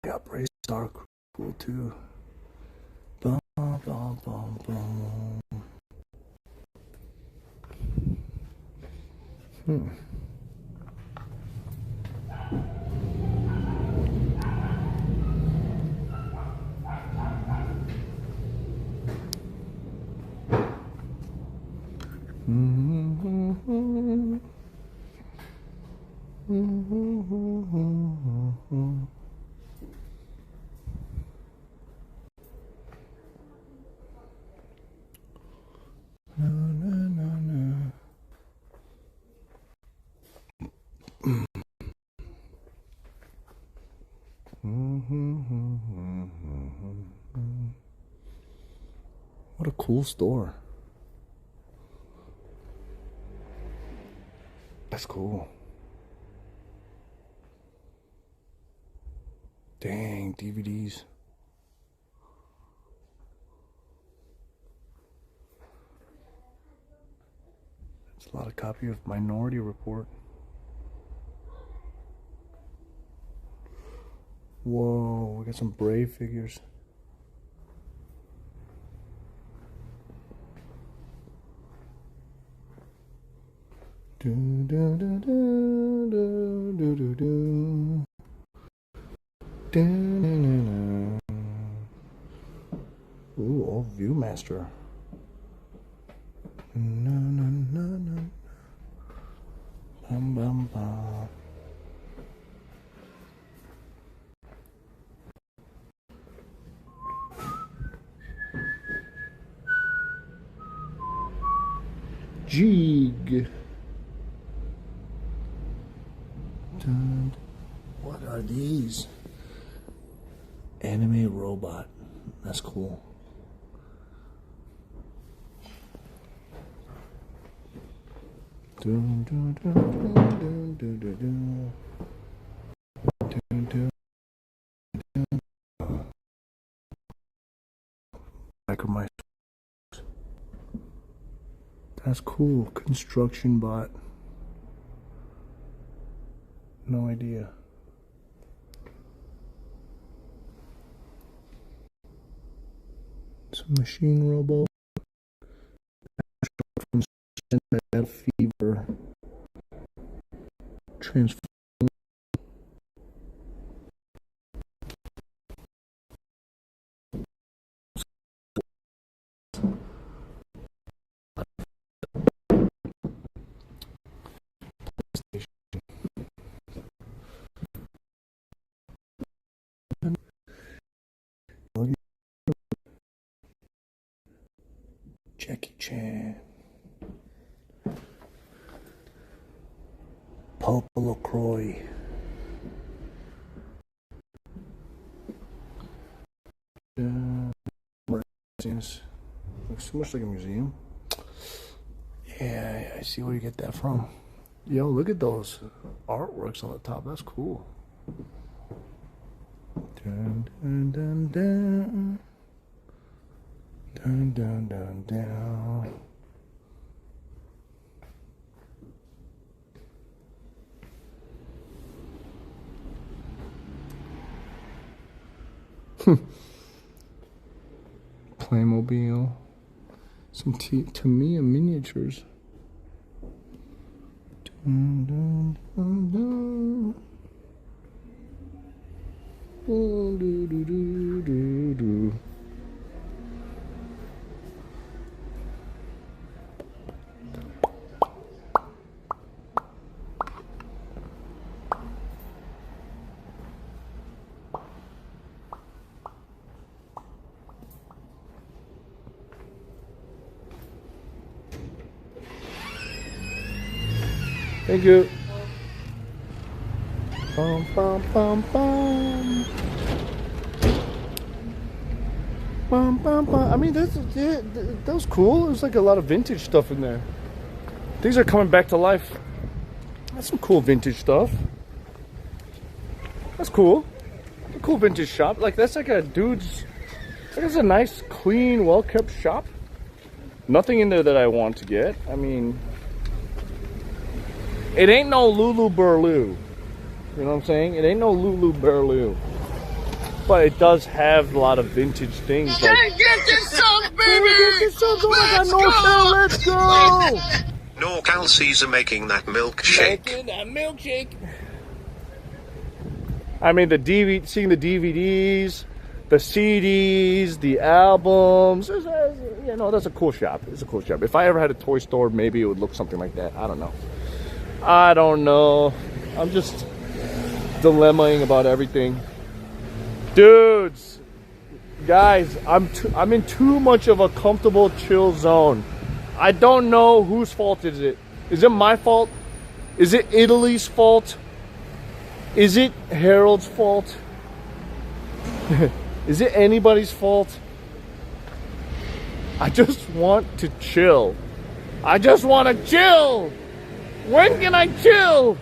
Backup race are cool too. Bum, bum, bum, bum. What a cool store. That's cool. Dang, DVDs. It's a lot of copy of Minority Report. Whoa, we got some Brave figures. Do, do, do, do, do, do, do, do. Do, do, do, do. Ooh, old Viewmaster. No, no, no, no. Bum, bum, bum. Jig. What are these? Anime robot. That's cool. Micromice. That's cool. Construction bot. No idea. Some machine robo. Fever. Transform. Jackie Chan. Pulp LaCroix. Looks so much like a museum. Yeah, I see where you get that from. Yo, look at those artworks on the top. That's cool. Dun, dun, dun, dun. Dun, dun, dun, dun. Playmobil. Some Tamiya miniatures. Dun, dun, dun, dun. Oh, do, do, do, do, do. Thank you. Bum, bum, bum, bum. Bum, bum, bum. I mean, that was cool. There's like a lot of vintage stuff in there. These are coming back to life. That's some cool vintage stuff. That's cool. A cool vintage shop. Like, that's like a dude's... Like, it's a nice, clean, well-kept shop. Nothing in there that I want to get. I mean... It ain't no Lulu Burloo. You know what I'm saying? It ain't no Lulu Burloo. But it does have a lot of vintage things. Like, Get this song, baby! Get this song, oh my God, let's go! NorCal Caesar making that milkshake. Making that milkshake. I mean, seeing the DVDs, the CDs, the albums. You know, that's a cool shop. It's a cool shop. If I ever had a toy store, maybe it would look something like that. I don't know. I don't know. I'm just dilemmaing about everything. Dudes, guys, I'm in too much of a comfortable chill zone. I don't know whose fault is it. Is it my fault? Is it Italy's fault? Is it Harold's fault? Is it anybody's fault? I just want to chill. I just want to chill. When can I chill?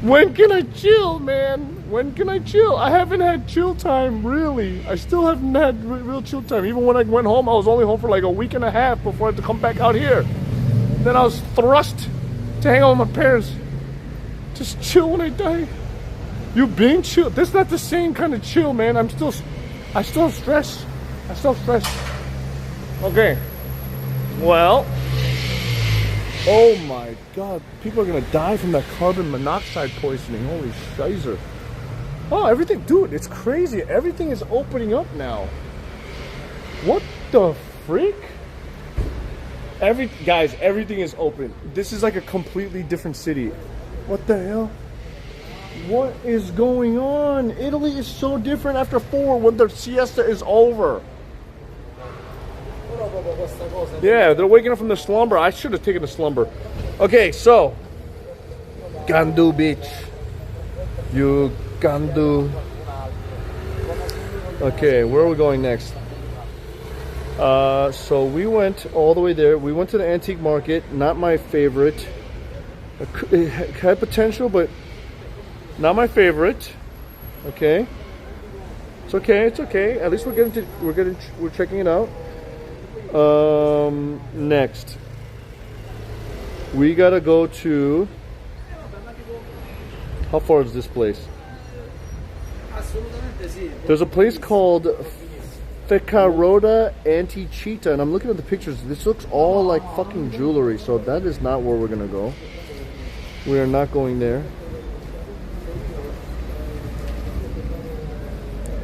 When can I chill, man? When can I chill? I haven't had chill time, really. I still haven't had real chill time. Even when I went home, I was only home for like a week and a half before I had to come back out here. Then I was thrust to hang out with my parents. Just chill when I die. You being chill? This is not the same kind of chill, man. I still have stress. I still have stress. Okay. Well, oh my God, people are gonna die from that carbon monoxide poisoning. Holy shizer. Oh, everything, dude, it's crazy. Everything is opening up now. What the freak? Guys, everything is open. This is like a completely different city. What the hell? What is going on? Italy is so different after 4 when the siesta is over. proprio questa cosa. Yeah, they're waking up from the slumber. I should have taken the slumber. Okay, so Gandu Beach. You Gandu. Okay, where are we going next? So we went all the way there. We went to the antique market. Not my favorite. It had potential, but not my favorite. Okay. It's okay. It's okay. At least we're checking it out. Next, we gotta go to. How far is this place? There's a place called Fecaroda Antichita, and I'm looking at the pictures. This looks all like fucking jewelry, so that is not where we're gonna go. We are not going there.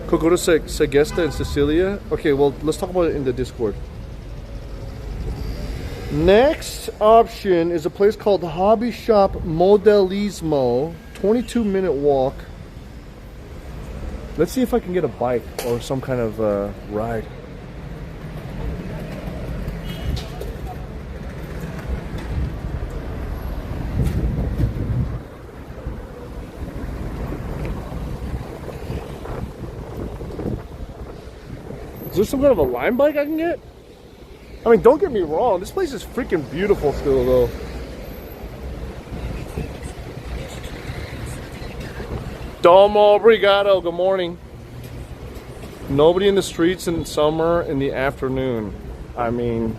Could go to Segesta in Sicilia. Okay, well, let's talk about it in the Discord. Next option is a place called Hobby Shop Modelismo. 22-minute walk. Let's see if I can get a bike or some kind of ride. Is there some kind of a Lime bike I can get? I mean, don't get me wrong. This place is freaking beautiful still, though. Domo obrigado. Good morning. Nobody in the streets in summer in the afternoon. I mean,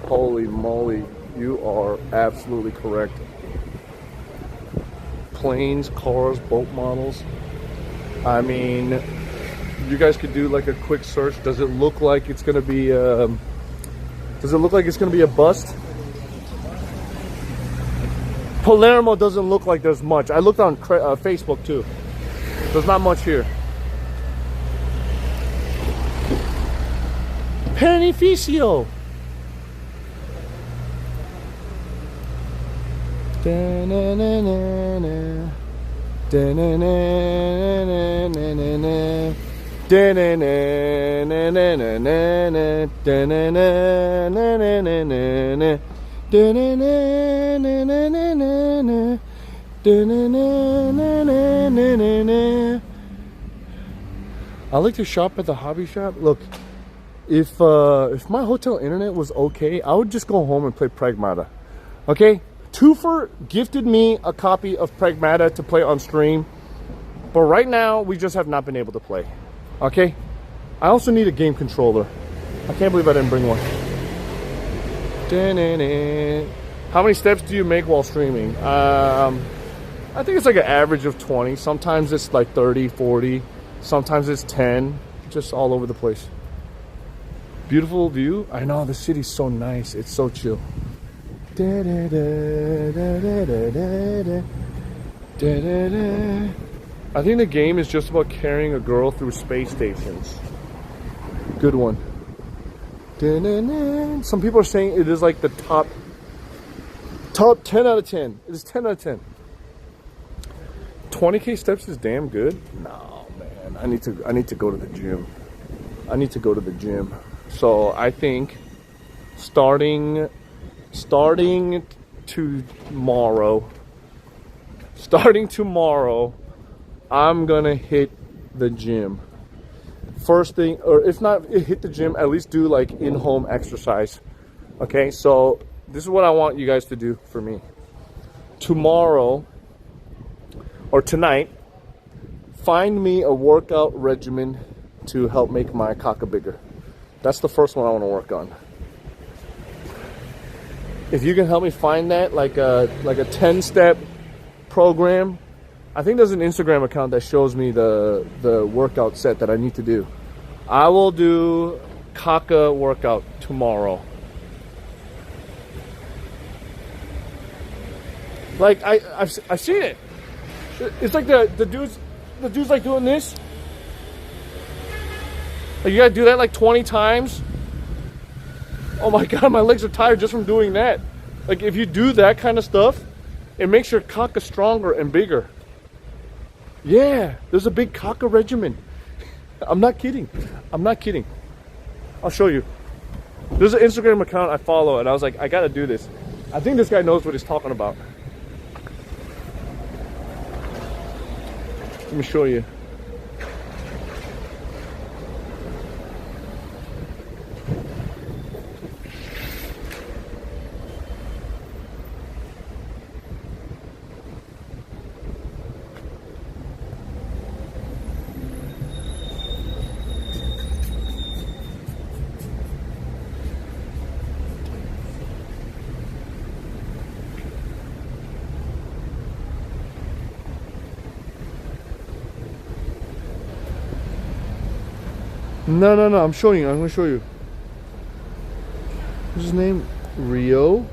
holy moly. You are absolutely correct. Planes, cars, boat models. I mean, you guys could do like a quick search. Does it look like it's gonna be does it look like it's gonna be a bust? Palermo doesn't look like there's much. I looked on Facebook too. There's not much here. Panificio. Da-na-na-na-na. Da-na-na-na-na-na-na. Da-na-na-na-na-na-na. Da-na-na-na-na-na-na. Da-na-na-na-na-na-na. Da-na-na-na-na-na-na. I like to shop at the hobby shop. Look, if my hotel internet was okay, I would just go home and play Pragmata. Okay? Twofer gifted me a copy of Pragmata to play on stream, but right now we just have not been able to play. Okay? I also need a game controller. I can't believe I didn't bring one. How many steps do you make while streaming? I think it's like an average of 20. Sometimes it's like 30, 40. Sometimes it's 10. Just all over the place. Beautiful view. I know, the city's so nice. It's so chill. I think the game is just about carrying a girl through space stations. Good one. Some people are saying it is like the top 10 out of 10. It is 10 out of 10. 20k steps is damn good. No, man. I need to go to the gym. I need to go to the gym. So I think starting tomorrow, I'm gonna hit the gym. First thing, or if not hit the gym, at least do like in-home exercise. Okay, so this is what I want you guys to do for me. Tomorrow, or tonight, find me a workout regimen to help make my caca bigger. That's the first one I want to work on. If you can help me find that, like a 10-step program. I think there's an Instagram account that shows me the workout set that I need to do. I will do caca workout tomorrow. Like I've seen it. It's like the dude's like doing this. Like you gotta do that like 20 times. Oh my god, my legs are tired just from doing that. Like if you do that kind of stuff, it makes your caca stronger and bigger. Yeah, there's a big caca regimen. I'm not kidding. I'm not kidding. I'll show you. There's an Instagram account I follow, and I was like, I gotta do this. I think this guy knows what he's talking about. Let me show you. No, I'm showing you. I'm gonna show you. What's his name? Rio?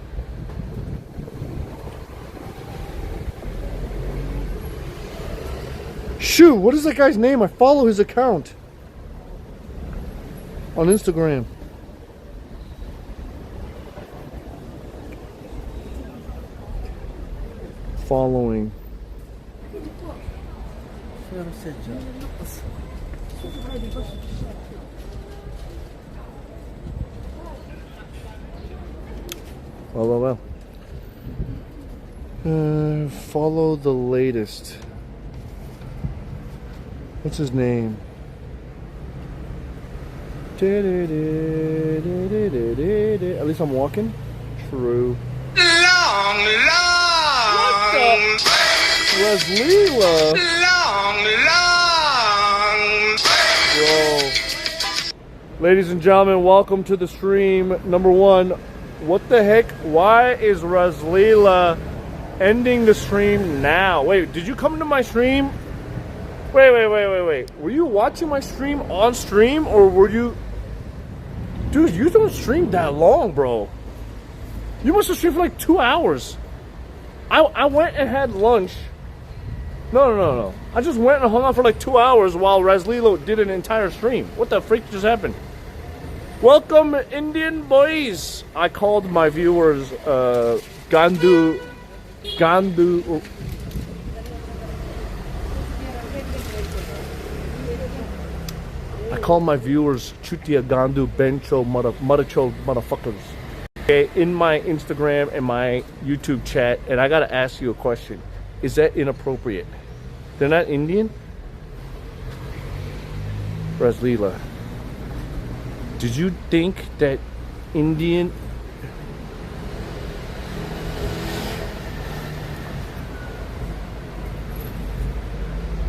Shoot, what is that guy's name? I follow his account on Instagram. Following. Well. Follow the latest. What's his name? At least I'm walking. True. Long. What the? Raslila. Long. Bro. Ladies and gentlemen, welcome to the stream. Number one, what the heck? Why is Raslila ending the stream now? Wait, did you come to my stream? Wait. Were you watching my stream on stream, or were you... Dude, you don't stream that long, bro. You must have streamed for like 2 hours. I went and had lunch. No. I just went and hung out for like 2 hours while Raslila did an entire stream. What the freak just happened? Welcome, Indian boys. I called my viewers Gandu. I call my viewers Chutia Gandu Bencho Maracho motherfuckers. Okay, in my Instagram and my YouTube chat, and I gotta ask you a question. Is that inappropriate? They're not Indian? Raslila, did you think that Indian...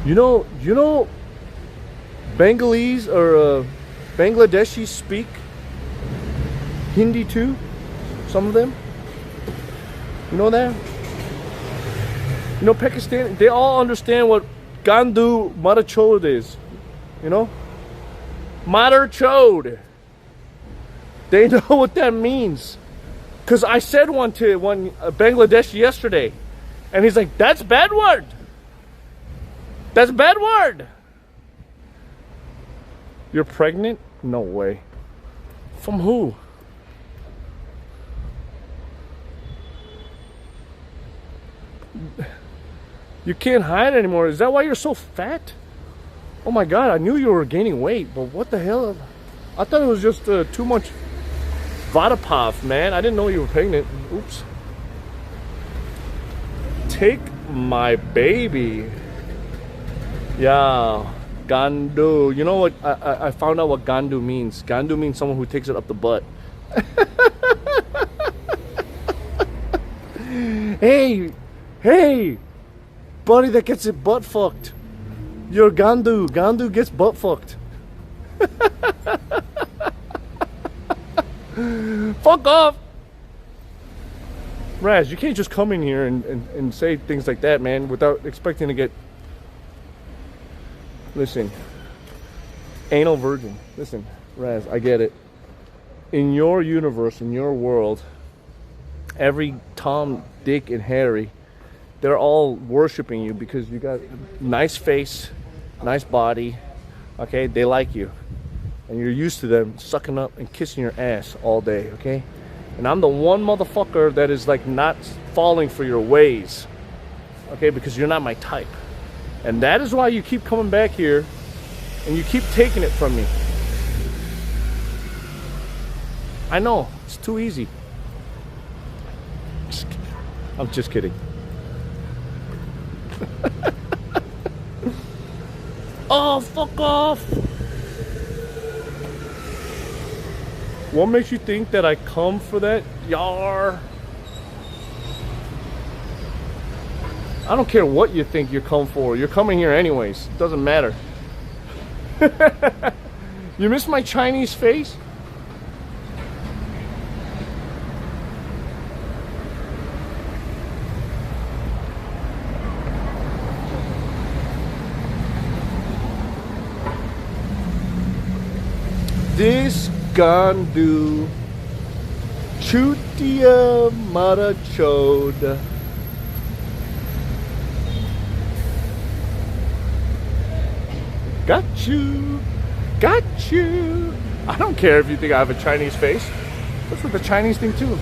You know Bengalese or Bangladeshi speak Hindi too? Some of them? You know that? You know Pakistan, they all understand what Gandu Marachod is. You know? Marachod. They know what that means. Cause I said one to one Bangladeshi yesterday. And he's like, that's bad word. That's a bad word. You're pregnant? No way. From who? You can't hide anymore. Is that why you're so fat? Oh my god, I knew you were gaining weight, but what the hell? I thought it was just too much Vodapov, man. I didn't know you were pregnant. Oops. Take my baby. Yeah, Gandu. You know what? I found out what Gandu means. Gandu means someone who takes it up the butt. Hey, buddy that gets it butt fucked. You're Gandu. Gandu gets butt fucked. Fuck off. Raz, you can't just come in here and say things like that, man, without expecting to get... Listen, anal virgin. Listen, Raz, I get it. In your universe, in your world, every Tom, Dick, and Harry, they're all worshiping you because you got nice face, nice body, okay? They like you. And you're used to them sucking up and kissing your ass all day, okay? And I'm the one motherfucker that is like not falling for your ways, okay? Because you're not my type. And that is why you keep coming back here and you keep taking it from me. I know, it's too easy. I'm just kidding. Oh, fuck off! What makes you think that I come for that? Yar! I don't care what you think you come for. You're coming here anyways. It doesn't matter. You miss my Chinese face? This gandu chutia marachod. Got you. Got you. I don't care if you think I have a Chinese face. What's with the Chinese thing too?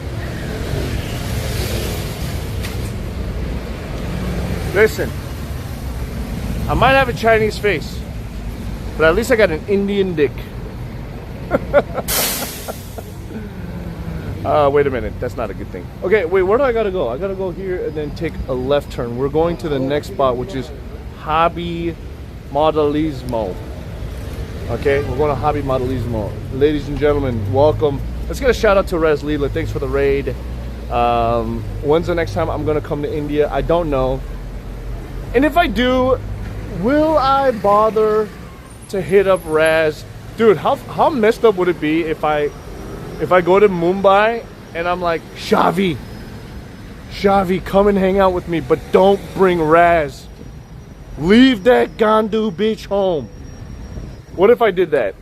Listen, I might have a Chinese face, but at least I got an Indian dick. Wait a minute, that's not a good thing. Okay, wait, where do I gotta go? I gotta go here and then take a left turn. We're going to the next spot, which is Hobby Modelismo. Okay, we're going to Hobby Modelismo. Ladies and gentlemen, welcome. Let's get a shout out to Res Leela. Thanks for the raid. When's the next time I'm going to come to India? I don't know. And if I do, will I bother to hit up Raz? Dude, how messed up would it be if I go to Mumbai and I'm like, Shavi, come and hang out with me, but don't bring Raz. Leave that Gandu bitch home. What if I did that?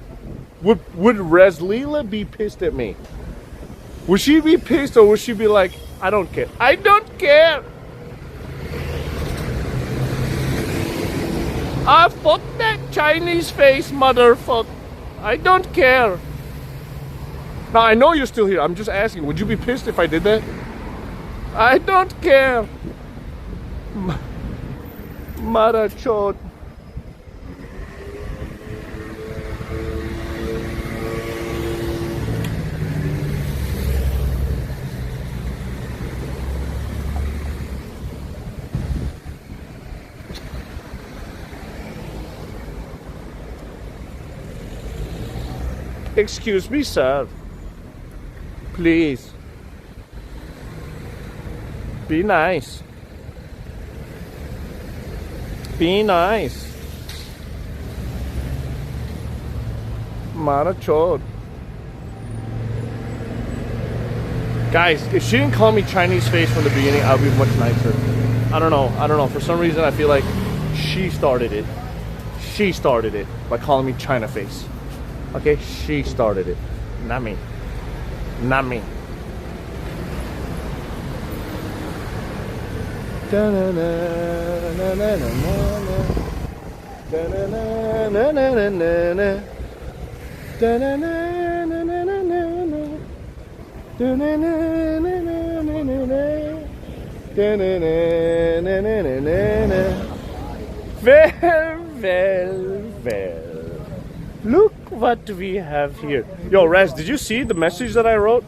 Would Res Leela be pissed at me? Would she be pissed, or would she be like, I don't care? I don't care. Ah, fuck that Chinese face, motherfucker. I don't care. Now, I know you're still here. I'm just asking. Would you be pissed if I did that? I don't care. Marachot. Excuse me, sir. Please. Be nice. Be nice. Marachod. Guys, if she didn't call me Chinese face from the beginning, I would be much nicer. I don't know. For some reason, I feel like she started it. She started it by calling me China face. Okay, she started it, not me. Not me. Well. Look what we have here. Yo, Raz, did you see the message that I wrote?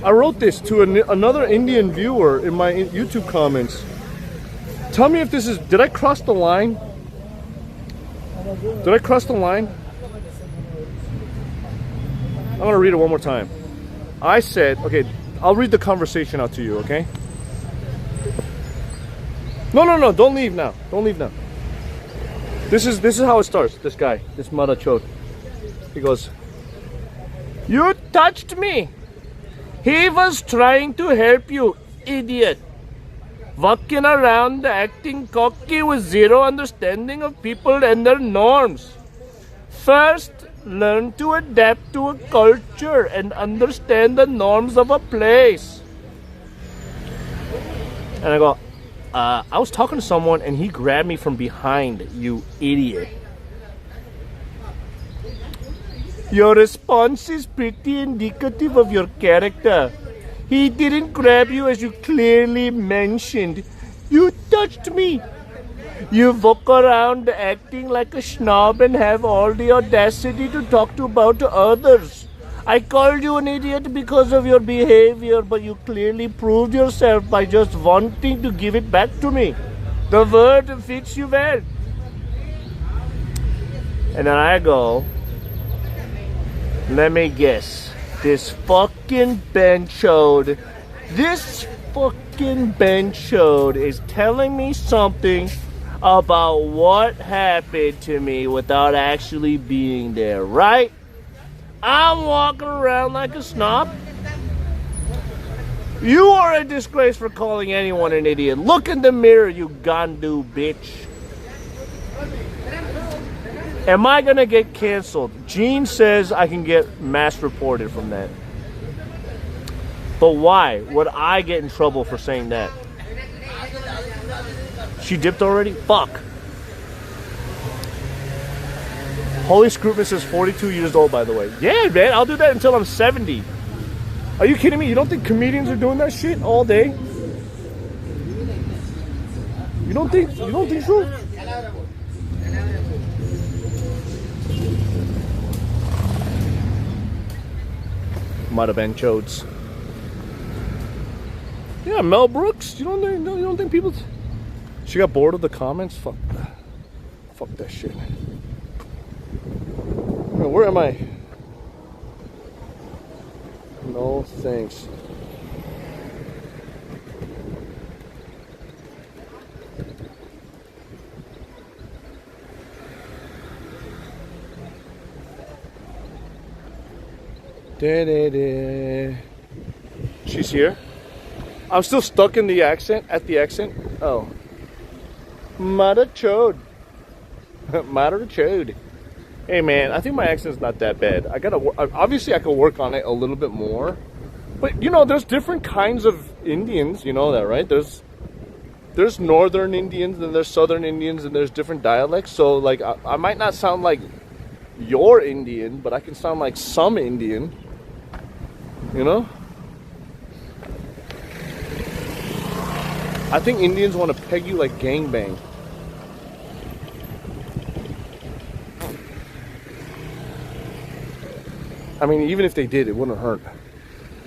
I wrote this to another Indian viewer in my YouTube comments. Tell me if this is... Did I cross the line? Did I cross the line? I'm going to read it one more time. I said... Okay, I'll read the conversation out to you, okay? No. Don't leave now. Don't leave now. This is how it starts. This guy, this Marachot. He goes, "You touched me. He was trying to help you, idiot. Walking around acting cocky with zero understanding of people and their norms. First, learn to adapt to a culture and understand the norms of a place." And I go, I was talking to someone and he grabbed me from behind, you idiot. Your response is pretty indicative of your character. He didn't grab you as you clearly mentioned. You touched me. You walk around acting like a snob and have all the audacity to talk about others. I called you an idiot because of your behavior, but you clearly proved yourself by just wanting to give it back to me. The word fits you well. And then I go, let me guess, this fucking benchode is telling me something about what happened to me without actually being there, right? I'm walking around like a snob. You are a disgrace for calling anyone an idiot. Look in the mirror, you gandu bitch. Am I gonna get canceled? Gene says I can get mass reported from that. But why would I get in trouble for saying that? She dipped already? Fuck. Holy Scrutman is 42 years old, by the way. Yeah, man, I'll do that until I'm 70. Are you kidding me? You don't think comedians are doing that shit all day? You don't think so? Might have been chodes. Yeah, Mel Brooks. You don't think people? She got bored of the comments. Fuck that shit. Where am I? No thanks. She's here. I'm still stuck in the accent. Oh. Mother chode. Mother chode. Hey man, I think my accent's not that bad. Obviously I could work on it a little bit more. But you know, there's different kinds of Indians, you know that, right? There's northern Indians and there's southern Indians and there's different dialects. So like I might not sound like your Indian, but I can sound like some Indian. You know? I think Indians want to peg you like gangbang. I mean, even if they did, it wouldn't hurt.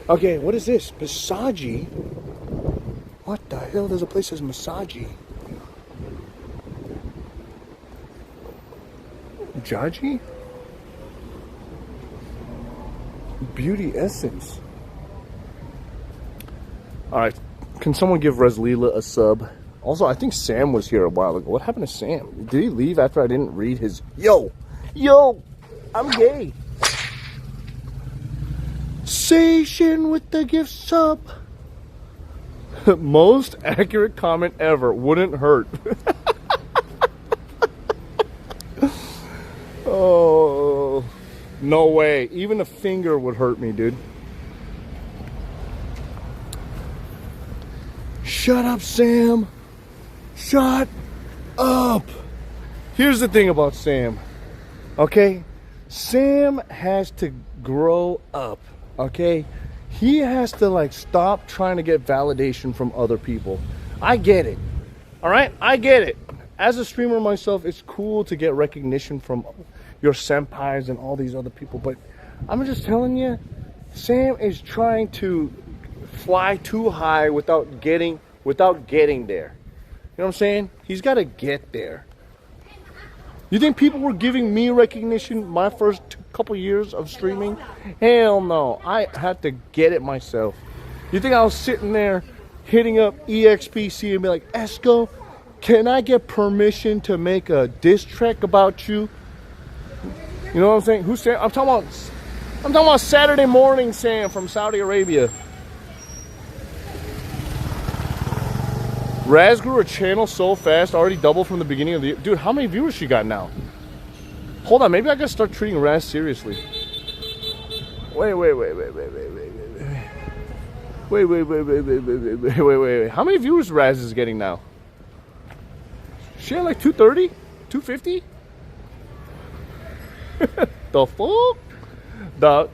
Okay, what is this? Massagey? What the hell? There's a place that says Massagey. Jaji? Beauty Essence. Alright, can someone give Reslila a sub? Also, I think Sam was here a while ago. What happened to Sam? Did he leave after I didn't read his... Yo, I'm gay. Sation with the gift sub. Most accurate comment ever. Wouldn't hurt. Oh, no way. Even a finger would hurt me, dude. Shut up, Sam. Shut up. Here's the thing about Sam. Okay? Sam has to grow up. Okay? He has to like stop trying to get validation from other people. I get it. Alright? I get it. As a streamer myself, it's cool to get recognition from your senpais and all these other people, but I'm just telling you, Sam is trying to fly too high without getting there. You know what I'm saying? He's got to get there. You think people were giving me recognition my first couple years of streaming? Hell no. I had to get it myself. You think I was sitting there hitting up EXPC and be like, Esco, can I get permission to make a diss track about you? You know what I'm saying? Who's Sam? I'm talking about Saturday Morning Sam from Saudi Arabia. Raz grew her channel so fast, already doubled from the beginning of the year. Dude, how many viewers she got now? Hold on, maybe I gotta start treating Raz seriously. Wait. How many viewers Raz is getting now? She had like 230? 250? The fuck? The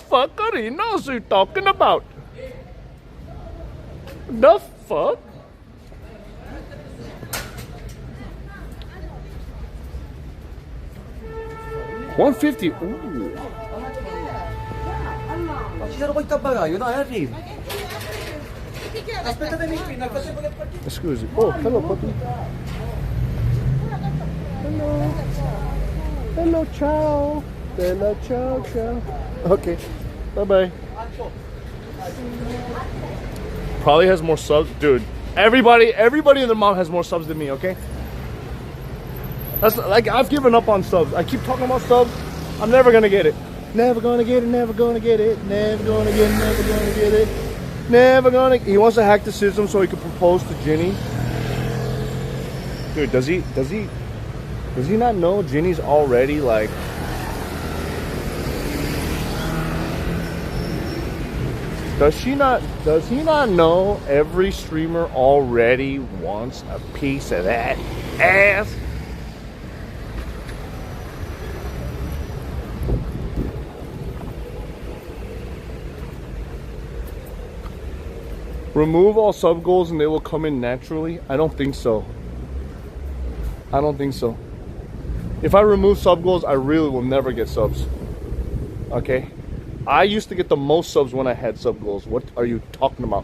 fuck are you talking about? The fuck? $150. Ooh. ci sono poi il tabaccaio, dai, arrivo. Aspettatemi qui, nel frattempo che partite. Scusi. Oh, hello, puppy. Hello. Hello, ciao. Hello, ciao, ciao. Okay. Bye-bye. Probably has more subs. Dude, everybody and their mom has more subs than me, okay? That's like, I've given up on subs. I keep talking about subs. I'm never gonna get it. Never gonna get it, never gonna get it. Never gonna get it, never gonna get it. Never gonna. He wants to hack the system so he can propose to Ginny. Dude, does he not know Ginny's already like? Does he not know every streamer already wants a piece of that ass? Remove all sub goals and they will come in naturally? I don't think so. I don't think so. If I remove sub goals, I really will never get subs. Okay? I used to get the most subs when I had sub goals. What are you talking about?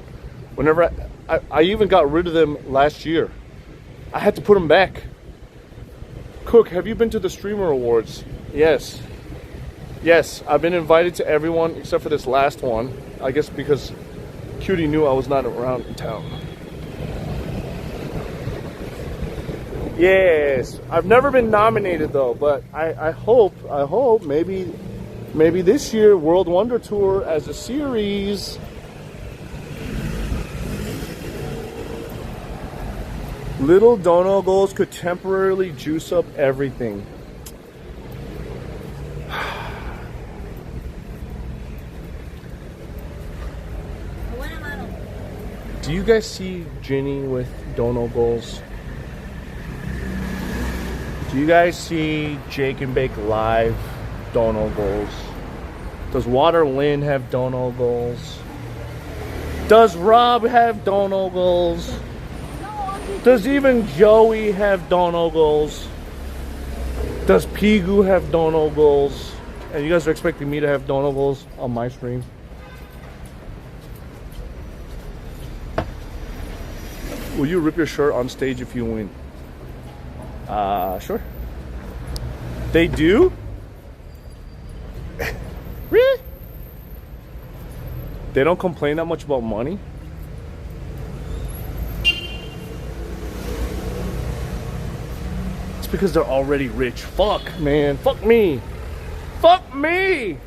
Whenever I even got rid of them last year. I had to put them back. Cook, have you been to the Streamer Awards? Yes. Yes, I've been invited to everyone except for this last one. I guess because Cutie knew I was not around in town. Yes, I've never been nominated though, but I hope maybe this year World Wonder Tour as a series. Little dono goals could temporarily juice up everything. Do you guys see Ginny with dono goals? Do you guys see Jake and Bake Live dono goals? Does Water Lynn have dono goals? Does Rob have dono goals? Does even Joey have dono goals? Does Pigu have dono goals? And you guys are expecting me to have dono goals on my stream? Will you rip your shirt on stage if you win? Sure. They do? Really? They don't complain that much about money? It's because they're already rich. Fuck, man. Fuck me. Fuck me!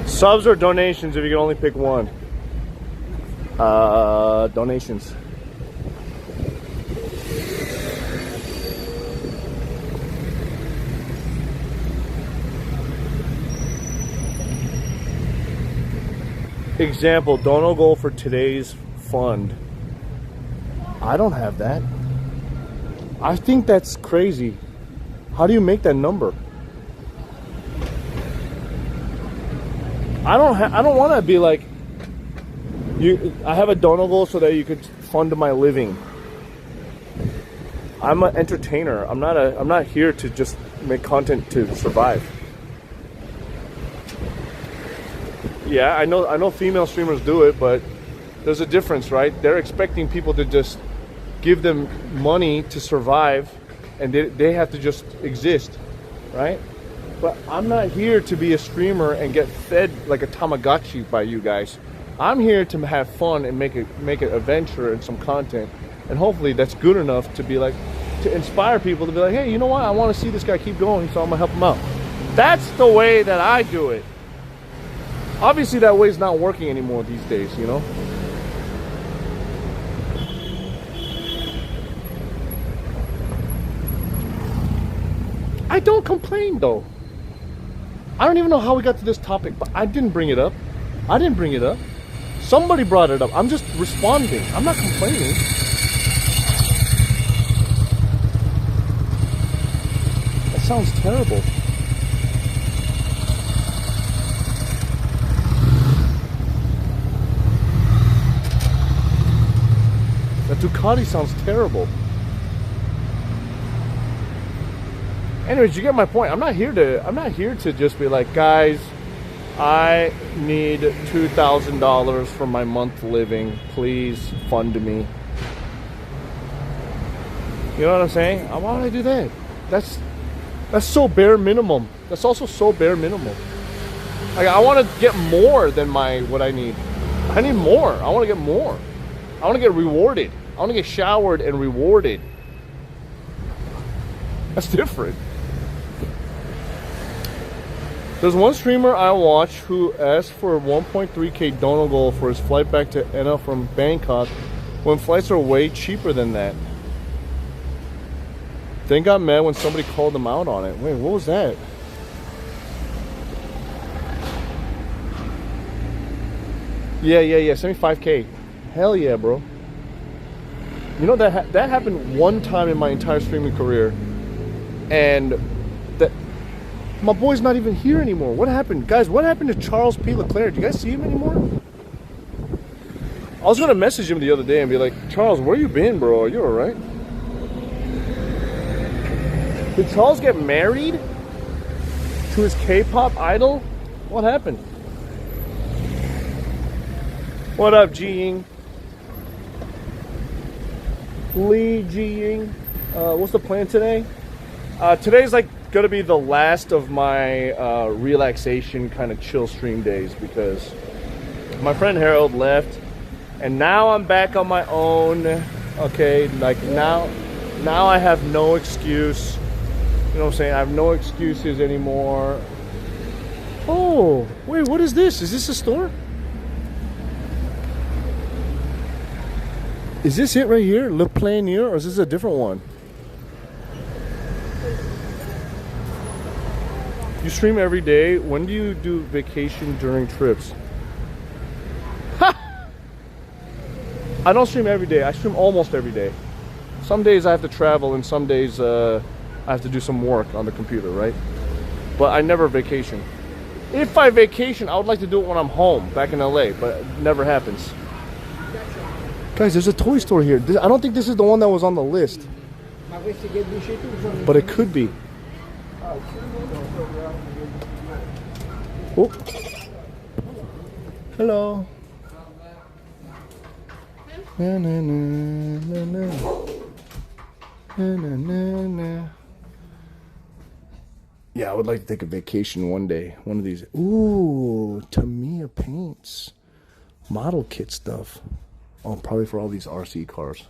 Subs or donations if you can only pick one? Donations. Example, dono goal for today's fund. I don't have that. I think that's crazy. How do you make that number? I don't want to be like you. I have a dono goal so that you could fund my living. I'm an entertainer. I'm not here to just make content to survive. Yeah, I know female streamers do it, but there's a difference, right? They're expecting people to just give them money to survive, and they have to just exist, right? But I'm not here to be a streamer and get fed like a Tamagotchi by you guys. I'm here to have fun and make it a venture and some content, and hopefully that's good enough to be like, to inspire people to be like, hey, you know what? I want to see this guy keep going, so I'm gonna help him out. That's the way that I do it. Obviously, that way is not working anymore these days, you know. I don't complain though. I don't even know how we got to this topic, but I didn't bring it up. Somebody brought it up. I'm just responding. I'm not complaining. That sounds terrible. That Ducati sounds terrible. Anyways, you get my point. I'm not here to just be like, guys, I need $2,000 for my month living. Please fund me. You know what I'm saying? Why would I do that? That's so bare minimum. That's also so bare minimum. Like, I want to get more than what I need. I need more. I want to get more. I want to get rewarded. I want to get showered and rewarded. That's different. There's one streamer I watch who asked for 1.3k donor goal for his flight back to Enna from Bangkok when flights are way cheaper than that. Then got mad when somebody called him out on it. Wait, what was that? Yeah, 75k. Hell yeah, bro. You know, that happened one time in my entire streaming career, and my boy's not even here anymore. What happened? Guys, what happened to Charles P. Leclerc? Do you guys see him anymore? I was going to message him the other day and be like, Charles, where you been, bro? Are you alright? Did Charles get married to his K-pop idol? What happened? What up, Ji-Ying? Lee Ji-Ying. What's the plan today? Today's like gonna be the last of my relaxation kind of chill stream days because my friend Harold left and now I'm back on my own. Okay, like now I have no excuse. You know what I'm saying? I have no excuses anymore. Oh, wait, what is this? Is this a store? Is this it right here? Le Planier, or is this a different one? You stream every day. When do you do vacation during trips? Ha! I don't stream every day. I stream almost every day. Some days I have to travel and some days I have to do some work on the computer, right? But I never vacation. If I vacation, I would like to do it when I'm home, back in LA, but it never happens. Guys, there's a toy store here. I don't think this is the one that was on the list. But it could be. Oh. Hello. Na, na, na, na, na. Na, na, na, na. Yeah, I would like to take a vacation one day. One of these. Ooh, Tamiya paints. Model kit stuff. Oh, probably for all these RC cars.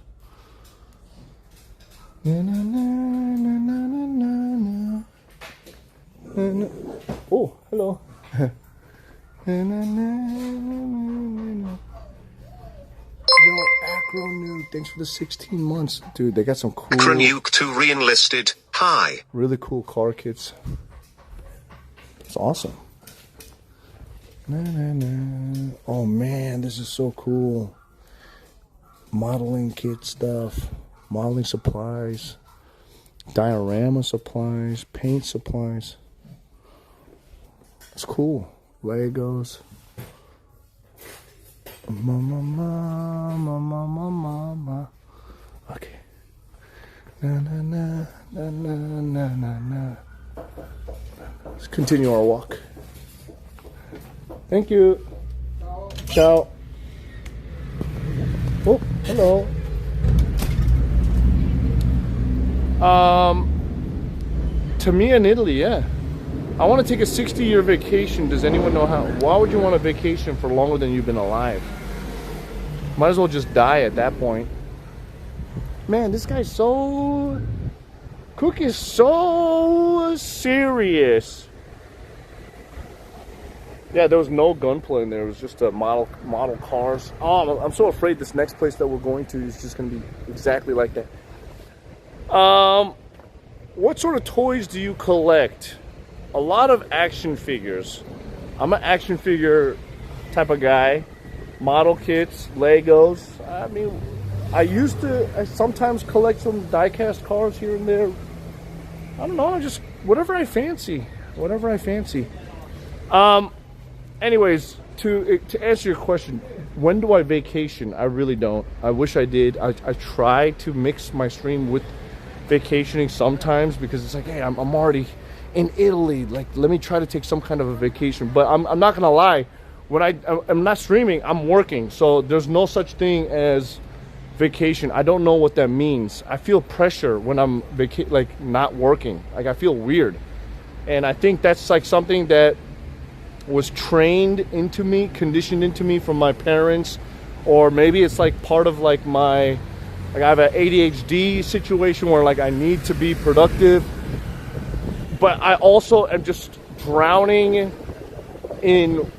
Na, na, na, na, na, na, na, na. Oh, hello. Na, na, na, na, na. Yo, Acro Nuke, thanks for the 16 months. Dude, they got some cool... Acro Nuke 2 re-enlisted. Hi. Really cool car kits. It's awesome. Na, na, na. Oh, man, this is so cool. Modeling kit stuff. Modeling supplies. Diorama supplies. Paint supplies. It's cool. Legos. Mama. Okay. Na na na na na na na na. Let's continue our walk. Thank you. Ciao. Oh, hello. To me in Italy, yeah. I want to take a 60-year vacation. Does anyone know how? Why would you want a vacation for longer than you've been alive? Might as well just die at that point. Man, this guy's so... Cook is so serious. Yeah, there was no gunplay in there. It was just a model cars. Oh, I'm so afraid this next place that we're going to is just going to be exactly like that. What sort of toys do you collect? A lot of action figures. I'm an action figure type of guy. model kits, Legos. I mean, I sometimes collect some die-cast cars here and there. I don't know, just whatever I fancy. Whatever I fancy. Anyways, to answer your question, when do I vacation? I really don't. I wish I did. I try to mix my stream with vacationing sometimes because it's like, hey, I'm already in Italy. Like, let me try to take some kind of a vacation. But I'm not gonna lie. When I'm not streaming, I'm working. So there's no such thing as vacation. I don't know what that means. I feel pressure when I'm like not working. Like, I feel weird. And I think that's like something that was trained into me, conditioned into me from my parents, or maybe it's like part of like I have an ADHD situation where like I need to be productive, but I also am just drowning in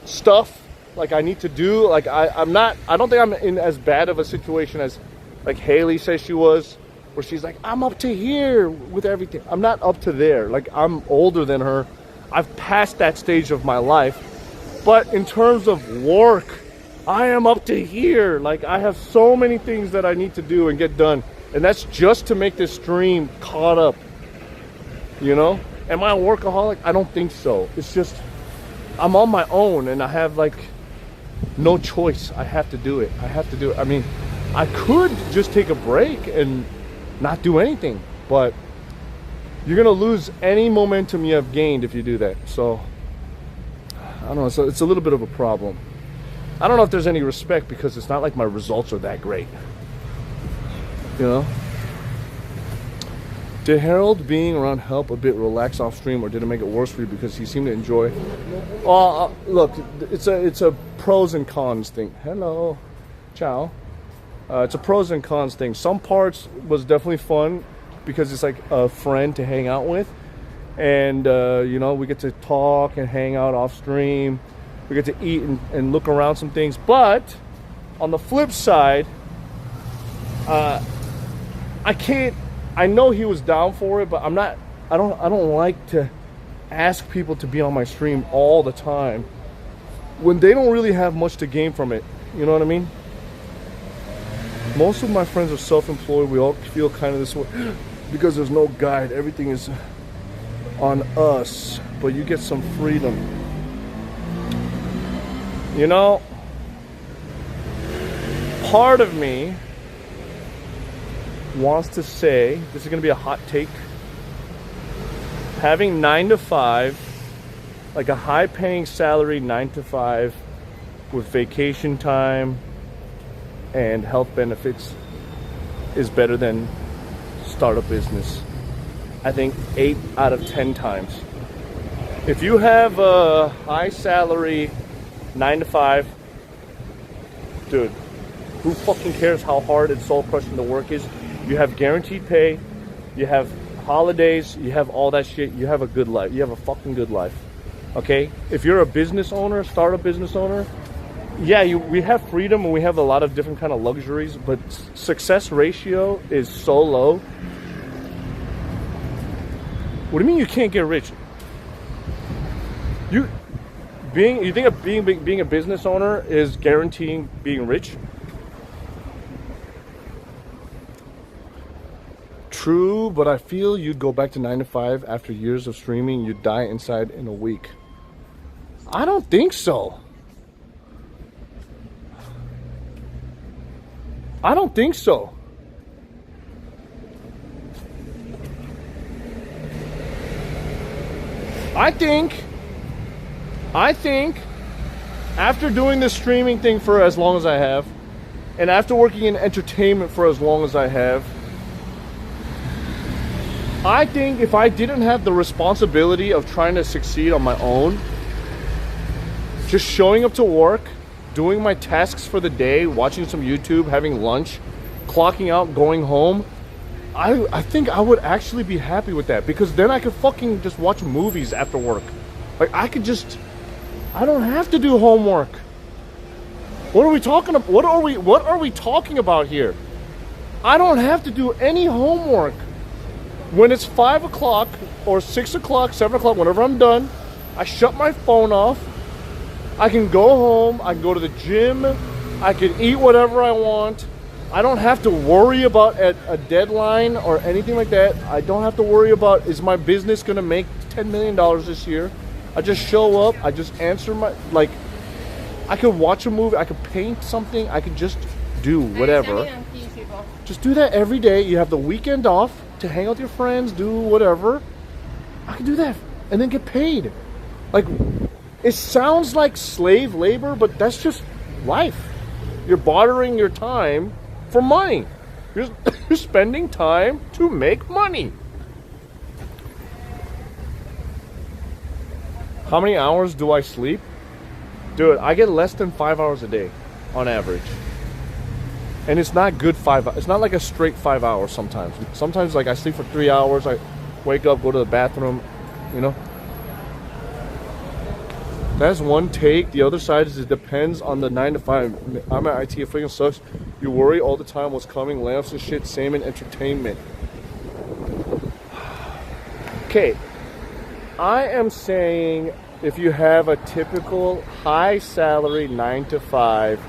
stuff like I need to do. Like I don't think I'm in as bad of a situation as like Haley says she was, where she's like, I'm up to here with everything. I'm not up to there. Like, I'm older than her. I've passed that stage of my life. But in terms of work, I am up to here. Like, I have so many things that I need to do and get done. And that's just to make this stream caught up. You know? Am I a workaholic? I don't think so. It's just, I'm on my own and I have like no choice. I have to do it. I have to do it. I mean, I could just take a break and not do anything, but you're gonna lose any momentum you have gained if you do that. So I don't know, so it's a little bit of a problem. I don't know if there's any respect because it's not like my results are that great, you know. Did Harold being around help a bit relax off stream, or did it make it worse for you because he seemed to enjoy? Look, it's a pros and cons thing. Hello, ciao. It's a pros and cons thing. Some parts was definitely fun because it's like a friend to hang out with. And, you know, we get to talk and hang out off stream. We get to eat and look around some things. But on the flip side, I know he was down for it, but I don't like to ask people to be on my stream all the time when they don't really have much to gain from it. You know what I mean? Most of my friends are self-employed. We all feel kind of this way because there's no guide. Everything is on us, but you get some freedom. You know, part of me wants to say, this is going to be a hot take, having 9 to 5, like a high-paying salary 9 to 5 with vacation time and health benefits is better than start a business. I think 8 out of 10 times. If you have a high salary 9 to 5, dude, who fucking cares how hard and soul crushing the work is? You have guaranteed pay, you have holidays, you have all that shit. You have a good life. You have a fucking good life. Okay? If you're a business owner, startup business owner, yeah, we have freedom and we have a lot of different kind of luxuries, but success ratio is so low. What do you mean you can't get rich? You think being a business owner is guaranteeing being rich? True, but I feel you'd go back to 9 to 5 after years of streaming. You'd die inside in a week. I don't think so. I don't think so. I think after doing this streaming thing for as long as I have, and after working in entertainment for as long as I have, I think if I didn't have the responsibility of trying to succeed on my own, just showing up to work, doing my tasks for the day, watching some YouTube, having lunch, clocking out, going home, I think I would actually be happy with that, because then I could fucking just watch movies after work. Like, I don't have to do homework. What are we talking about? What are we talking about here? I don't have to do any homework. When it's 5 o'clock or 6 o'clock, 7 o'clock, whenever I'm done, I shut my phone off. I can go home, I can go to the gym, I can eat whatever I want. I don't have to worry about a deadline or anything like that. I don't have to worry about, is my business gonna make $10 million this year? I just show up, I just answer my, like, I could watch a movie, I could paint something, I could just do whatever. Just do that every day. You have the weekend off to hang out with your friends, do whatever. I can do that and then get paid. Like, it sounds like slave labor, but that's just life. You're bartering your time for money. You're spending time to make money. How many hours do I sleep? Dude, I get less than 5 hours a day on average. And it's not good 5 hours. It's not like a straight 5 hours sometimes. Sometimes, like, I sleep for 3 hours. I wake up, go to the bathroom, you know. That's one take. The other side is it depends on the 9 to 5. I'm at IT. It freaking sucks. You worry all the time what's coming. Layoffs and shit. Same in entertainment. Okay. I am saying if you have a typical high salary 9 to 5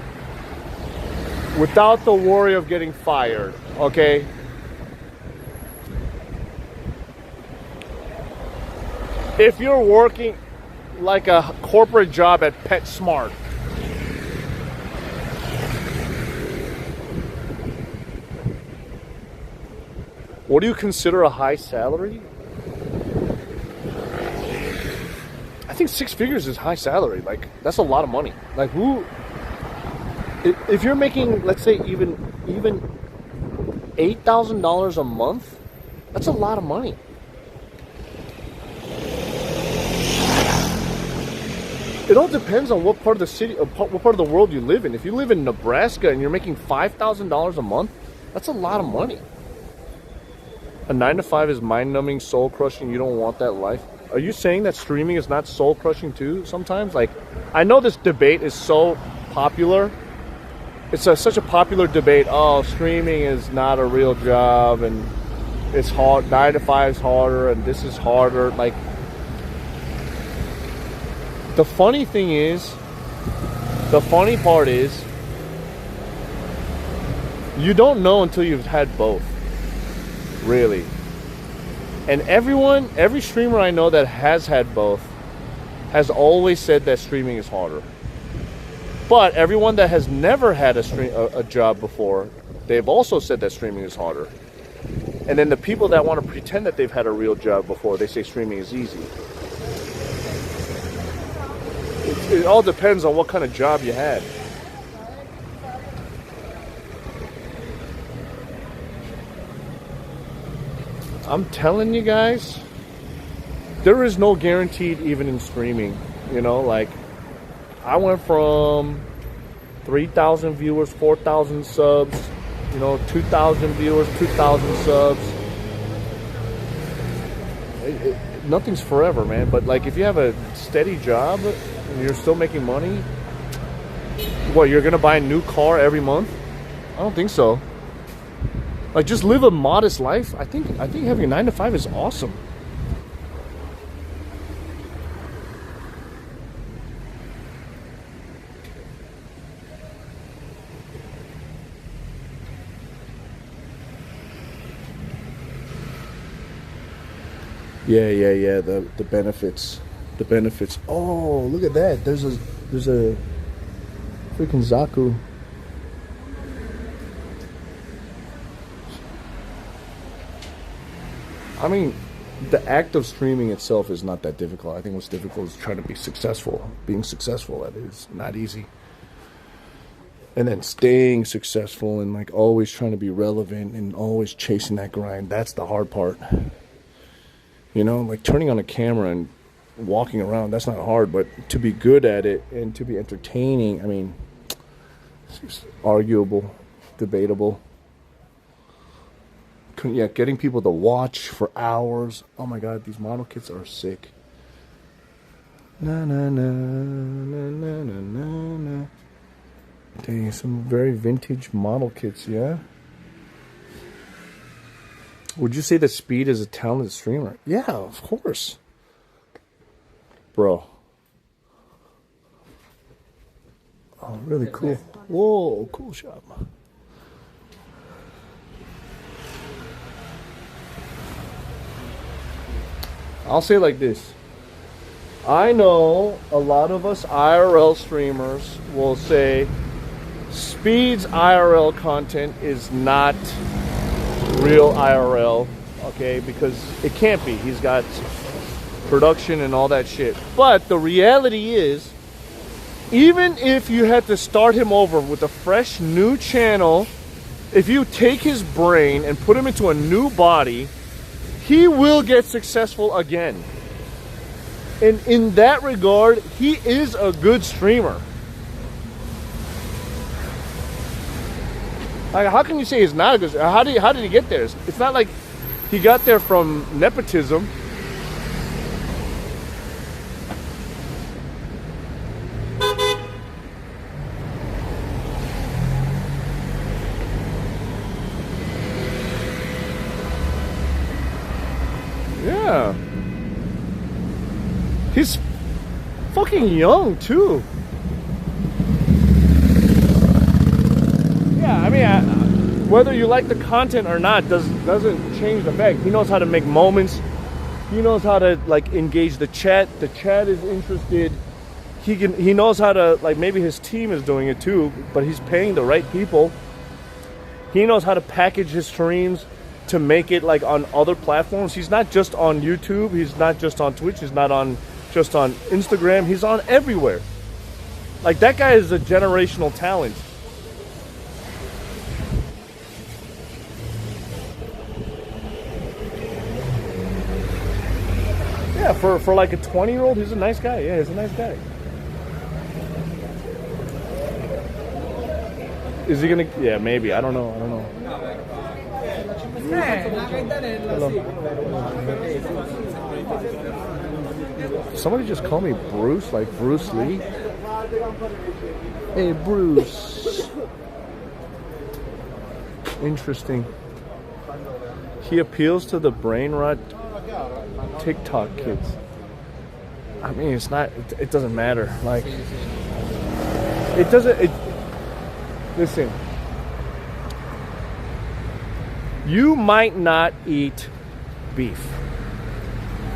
without the worry of getting fired, okay? If you're working like a corporate job at PetSmart, what do you consider a high salary? I think 6 figures is high salary. Like, that's a lot of money. Like, who, if you're making, let's say, even $8,000 a month, that's a lot of money. It all depends on what part of the city, what part of the world you live in. If you live in Nebraska and you're making $5,000 a month, that's a lot of money. A 9 to 5 is mind-numbing, soul-crushing. You don't want that life. Are you saying that streaming is not soul-crushing too sometimes? Like, I know this debate is so popular. It's such a popular debate. Oh, streaming is not a real job, and it's hard. 9 to 5 is harder, and this is harder. Like, the funny thing is, the funny part is, you don't know until you've had both. Really. And every streamer I know that has had both has always said that streaming is harder. But everyone that has never had a job before, they've also said that streaming is harder. And then the people that want to pretend that they've had a real job before, they say streaming is easy. It all depends on what kind of job you had. I'm telling you guys, there is no guaranteed even in streaming. You know, like, I went from 3,000 viewers, 4,000 subs, you know, 2,000 viewers, 2,000 subs. Nothing's forever, man. But, like, if you have a steady job and you're still making money, what, you're going to buy a new car every month? I don't think so. Like, just live a modest life. I think having a 9 to 5 is awesome. Yeah. The benefits. The benefits. Oh, look at that. There's a freaking Zaku. I mean, the act of streaming itself is not that difficult. I think what's difficult is trying to be successful. Being successful at it is not easy. And then staying successful and, like, always trying to be relevant and always chasing that grind. That's the hard part. You know, like turning on a camera and walking around, that's not hard. But to be good at it and to be entertaining, I mean, it's arguable, debatable. Yeah, getting people to watch for hours. Oh my God, these model kits are sick. Na na na na na na na na. Dang, some very vintage model kits, yeah. Would you say that Speed is a talented streamer? Yeah, of course. Bro. Oh, really cool. Whoa, cool shop. I'll say it like this. I know a lot of us IRL streamers will say Speed's IRL content is not real IRL, okay, because it can't be. He's got production and all that shit. But the reality is, even if you had to start him over with a fresh new channel, if you take his brain and put him into a new body, he will get successful again. And in that regard, he is a good streamer. Like, how can you say he's not a good streamer? How did he get there? It's not like he got there from nepotism. Yeah. He's fucking young too. Yeah, I mean, whether you like the content or not doesn't change the fact. He knows how to make moments. He knows how to like engage the chat. The chat is interested. He knows how to, like, maybe his team is doing it too, but he's paying the right people. He knows how to package his streams to make it like on other platforms. He's not just on YouTube. He's not just on Twitch. He's not on just on Instagram. He's on everywhere. Like, that guy is a generational talent. Yeah, for like a 20-year-old, he's a nice guy. Yeah, he's a nice guy. Is he gonna? Yeah, maybe. I don't know. Hello. Somebody just called me Bruce, like Bruce Lee. Hey, Bruce. Interesting. He appeals to the brain rot TikTok kids. I mean, it's not. It doesn't matter. Like, it doesn't. Listen. You might not eat beef,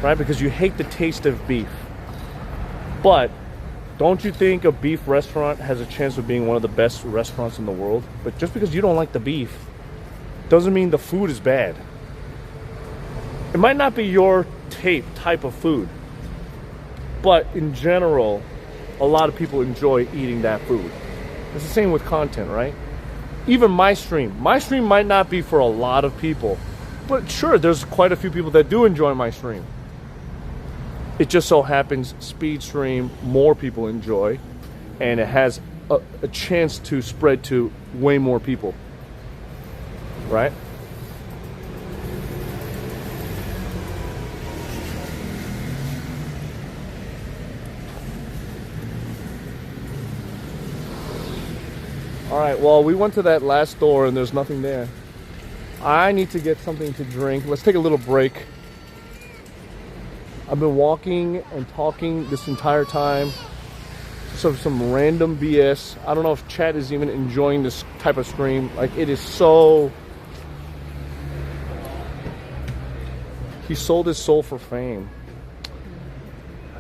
right? Because you hate the taste of beef. But don't you think a beef restaurant has a chance of being one of the best restaurants in the world? But just because you don't like the beef doesn't mean the food is bad. It might not be your type of food, but in general, a lot of people enjoy eating that food. It's the same with content, right? Even my stream might not be for a lot of people, but sure, there's quite a few people that do enjoy my stream. It just so happens Speed stream more people enjoy, and it has a chance to spread to way more people, right? Alright, well, we went to that last store and there's nothing there. I need to get something to drink. Let's take a little break. I've been walking and talking this entire time. Some random BS. I don't know if chat is even enjoying this type of stream. Like, it is so... He sold his soul for fame.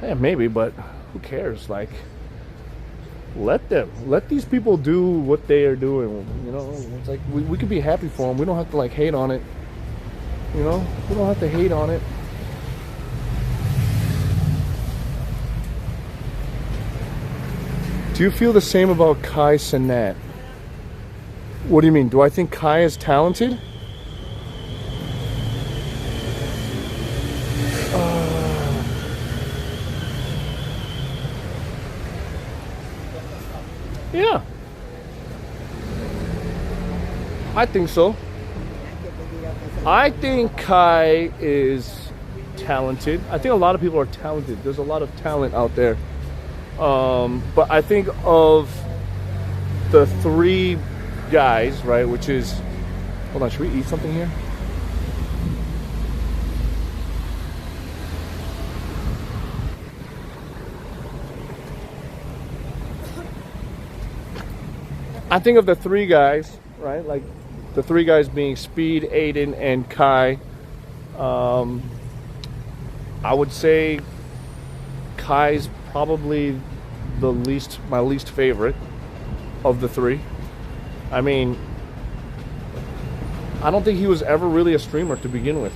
Yeah, maybe, but who cares? Like... Let these people do what they are doing, you know. It's like we could be happy for them. We don't have to like hate on it, you know. We don't have to hate on it. Do you feel the same about Kai Cenat? What do you mean? Do I think Kai is talented? Yeah, I think so. I think Kai is talented. I think a lot of people are talented. There's a lot of talent out there. But I think of the three guys, right, which is... Hold on, should we eat something here? I think of the three guys, right? Like the three guys being Speed, Aiden, and Kai. I would say Kai's probably my least favorite of the three. I mean, I don't think he was ever really a streamer to begin with.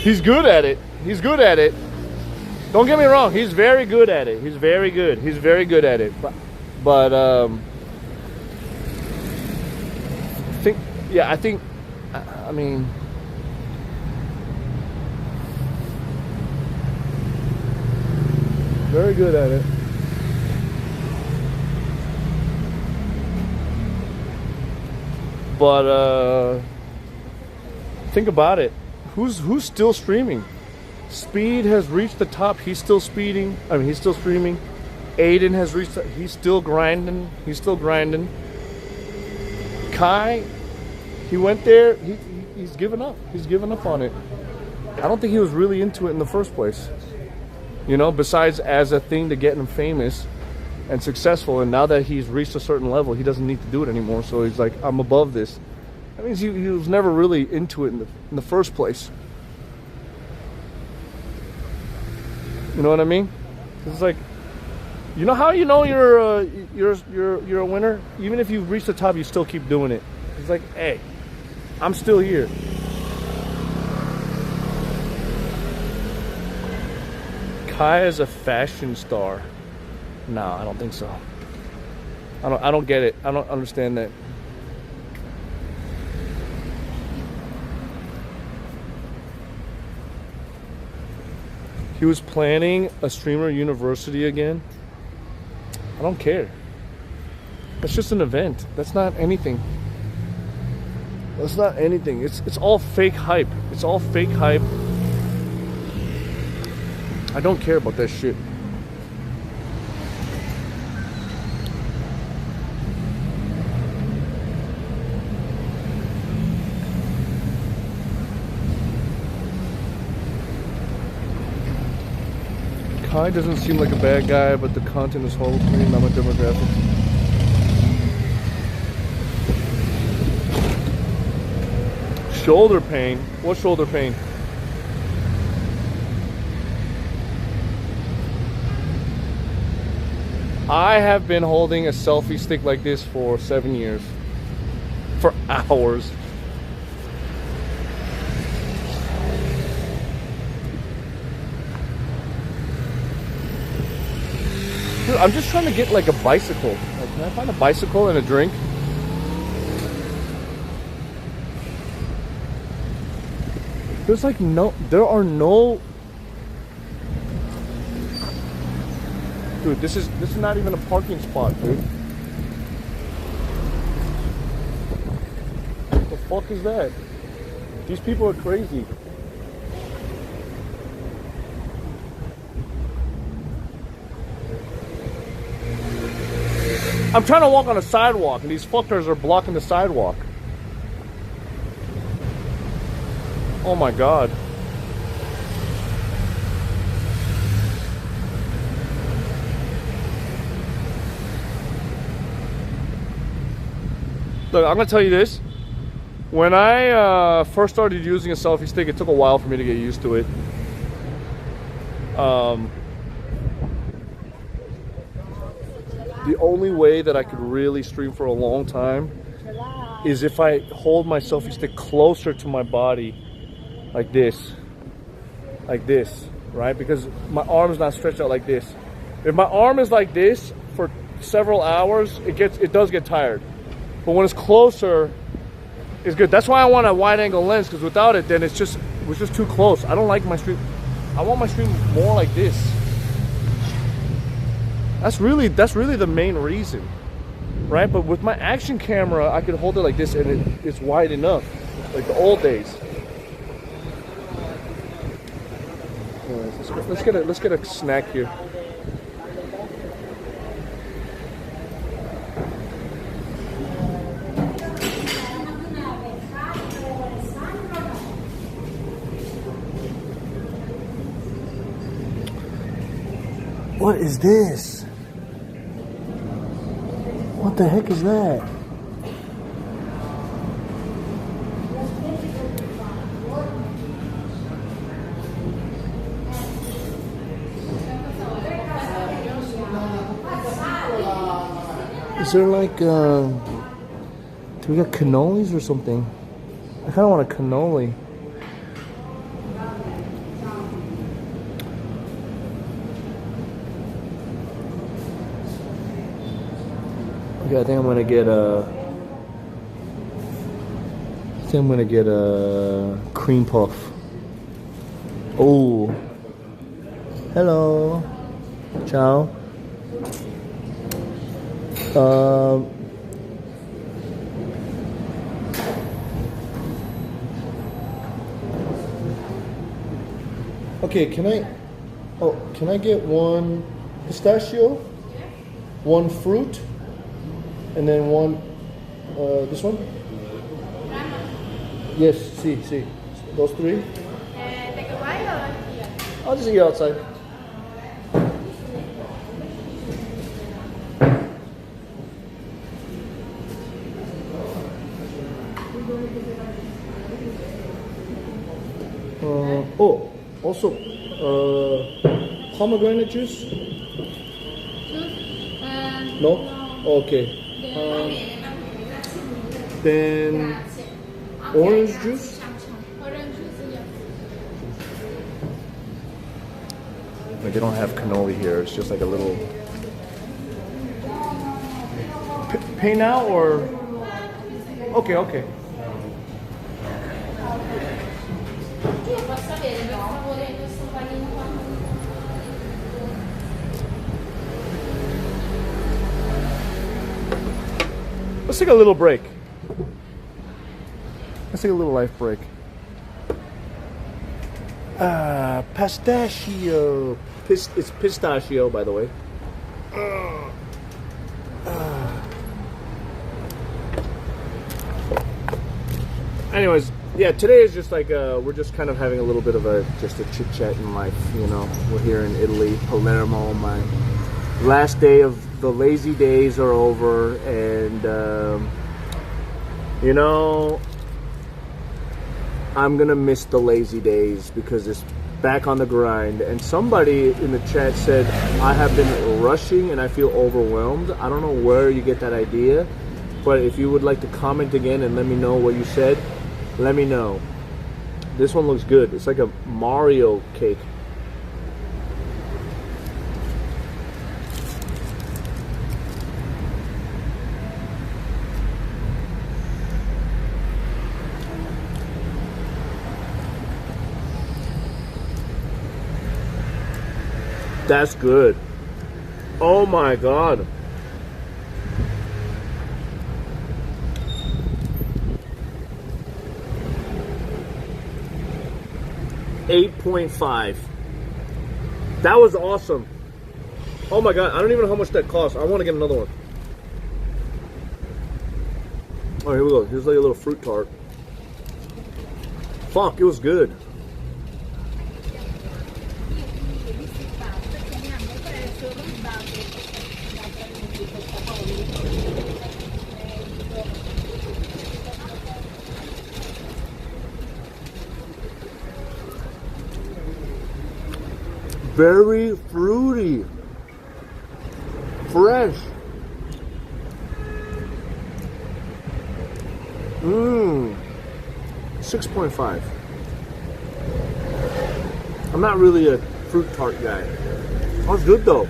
He's good at it. He's good at it. Don't get me wrong. He's very good at it. He's very good. He's very good at it. But I mean, very good at it. But think about it. Who's still streaming? Speed has reached the top. He's still speeding. I mean, he's still streaming. Aiden has reached. He's still grinding. He's still grinding. Kai, he went there. He's given up. He's given up on it. I don't think he was really into it in the first place. You know, besides as a thing to get him famous and successful. And now that he's reached a certain level, he doesn't need to do it anymore. So he's like, I'm above this. That means he was never really into it in the first place. You know what I mean? It's like, you know how you know you're a winner? Even if you reach the top, you still keep doing it. It's like, hey, I'm still here. Kai is a fashion star. No, I don't think so. I don't get it. I don't understand that. He was planning a streamer university again. I don't care. That's just an event. That's not anything. That's not anything. It's all fake hype. It's all fake hype. I don't care about that shit. Kai doesn't seem like a bad guy, but the content is horrible for me, not my demographic. Shoulder pain? What shoulder pain? I have been holding a selfie stick like this for 7 years. For hours. Dude, I'm just trying to get like a bicycle. Like, can I find a bicycle and a drink? There's like there are no. Dude, this is not even a parking spot, dude. What the fuck is that? These people are crazy. I'm trying to walk on a sidewalk and these fuckers are blocking the sidewalk. Oh my god. Look, I'm gonna tell you this. When I first started using a selfie stick, it took a while for me to get used to it. The only way that I could really stream for a long time is if I hold my selfie stick closer to my body, like this, right? Because my arm's not stretched out like this. If my arm is like this for several hours, it does get tired. But when it's closer, it's good. That's why I want a wide-angle lens, because without it, then it was just too close. I don't like my stream. I want my stream more like this. That's really the main reason, right? But with my action camera, I could hold it like this, and it's wide enough, like the old days. Anyways, let's get a snack here. What is this? What the heck is that? Is there like, do we got cannolis or something? I kind of want a cannoli. Okay, I think I'm gonna get a cream puff. Oh, hello, ciao. Okay, can I get one pistachio, one fruit, and then one, this one? Yes, see, those three? Take a while or here? I'll just eat outside. Also, pomegranate juice? No? Okay. Then orange juice? Like they don't have cannoli here. It's just like a little. Pay now or? Okay. Let's take a little break. Let's take a little life break. Pistachio. It's pistachio, by the way. Anyways, yeah, today is just like we're just kind of having a little bit of just a chit chat in life. You know, we're here in Italy, Palermo. My last day of the lazy days are over, and you know, I'm gonna miss the lazy days because it's back on the grind. And somebody in the chat said I have been rushing and I feel overwhelmed. I don't know where you get that idea, but if you would like to comment again and let me know what you said, let me know. This one looks good. It's like a Mario cake. That's good. Oh my God. $8.5. That was awesome. Oh my God, I don't even know how much that costs. I want to get another one. Oh, here we go. Here's like a little fruit tart. Fuck, it was good. Very fruity, fresh. 6.5. I'm not really a fruit tart guy. That was good though.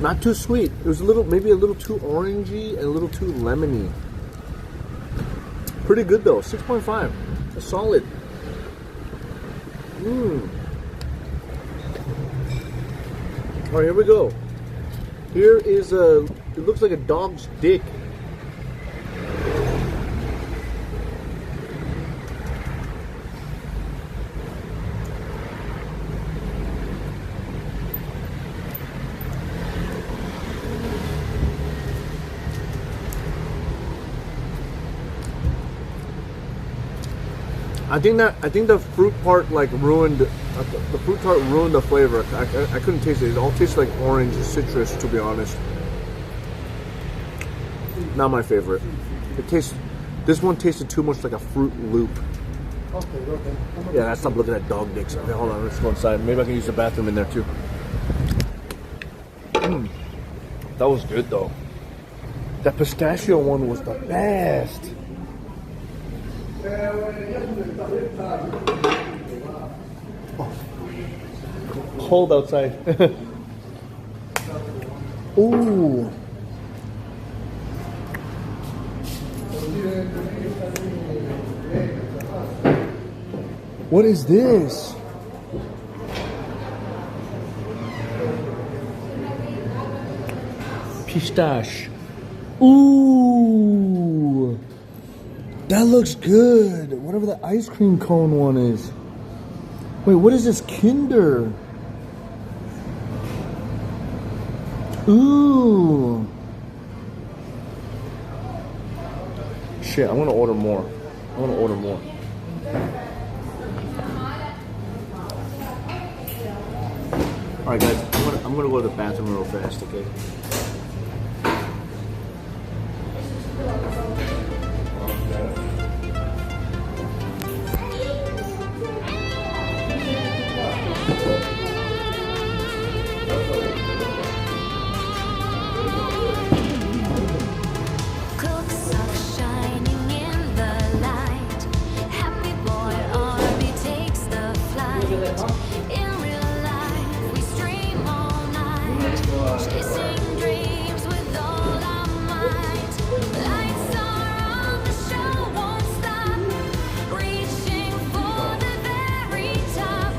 Not too sweet. It was maybe a little too orangey and a little too lemony. Pretty good though. 6.5. That's solid. Alright, here we go. Here is it looks like a dog's dick. I think the fruit part like ruined the fruit tart ruined the flavor. I couldn't taste it. It all tastes like orange citrus, to be honest. Not my favorite. This one tasted too much like a Fruit Loop. Okay. Yeah, I stopped looking at dog dicks. Okay, hold on, let's go inside. Maybe I can use the bathroom in there too. That was good though. That pistachio one was the best. Oh. Cold outside. Ooh. What is this? Pistache. Ooh. That looks good. Whatever the ice cream cone one is. Wait, what is this? Kinder. Ooh. Shit, I'm gonna order more. Alright guys, I'm gonna go to the bathroom real fast, okay? CookSux shining in the light. Happy boy army takes the flight. In real life, we stream all night, chasing dreams with all our might. Lights are on, the show won't stop, reaching for the very top.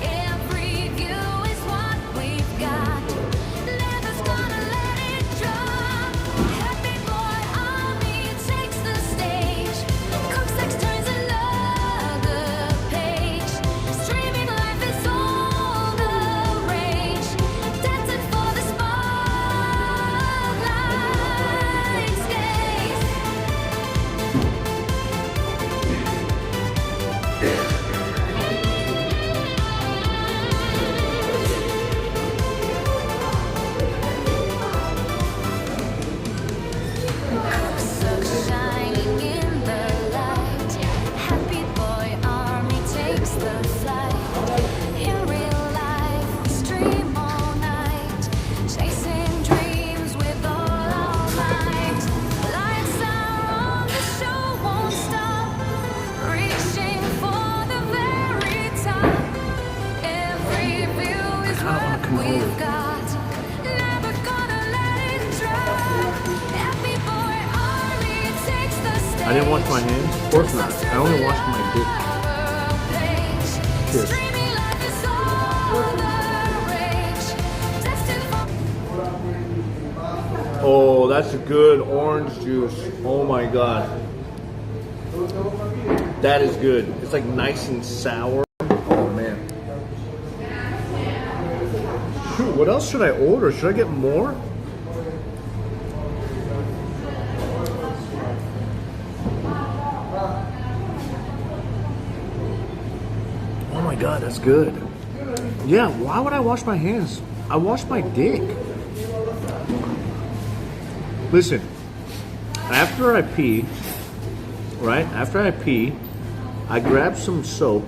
Every view is what we've got, never's gonna let it drop. Happy boy army takes the stage. CookSux turns another page. Streaming life is all the rage. Dancing for the spotlight stays. CookSux shining in the light. Happy boy army takes the flight. In real life, we stream all night, chasing dreams with all our might. Lights are on, the show won't stop, reaching for the very top. Every view is what we've got, never gonna let it drop. Happy boy army takes the stage. I didn't wash my hands? Of course not. I only washed my dick. Cheers. Streaming life is all the rage. Destined for Oh, that's a good orange juice. Oh my god. That is good. It's like nice and sour. Oh man. Shoot, what else should I order? Should I get more? Oh my god, that's good. Yeah, why would I wash my hands? I wash my dick. Listen, after I pee, right? After I pee, I grab some soap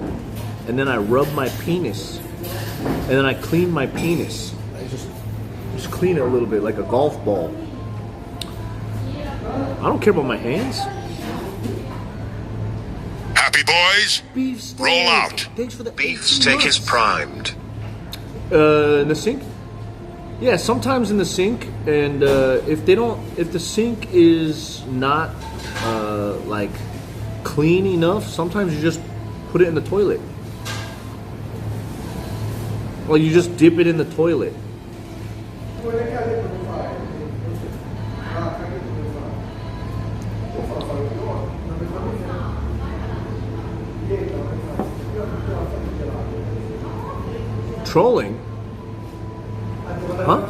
and then I rub my penis. And then I clean my penis. I just clean it a little bit like a golf ball. I don't care about my hands. Happy boys, Beef steak. roll out. Thanks for the Beef 18 steak is months. primed. In the sink? Yeah, sometimes in the sink, and if the sink is not like clean enough, sometimes you just put it in the toilet. Or you just dip it in the toilet. Trolling? Huh?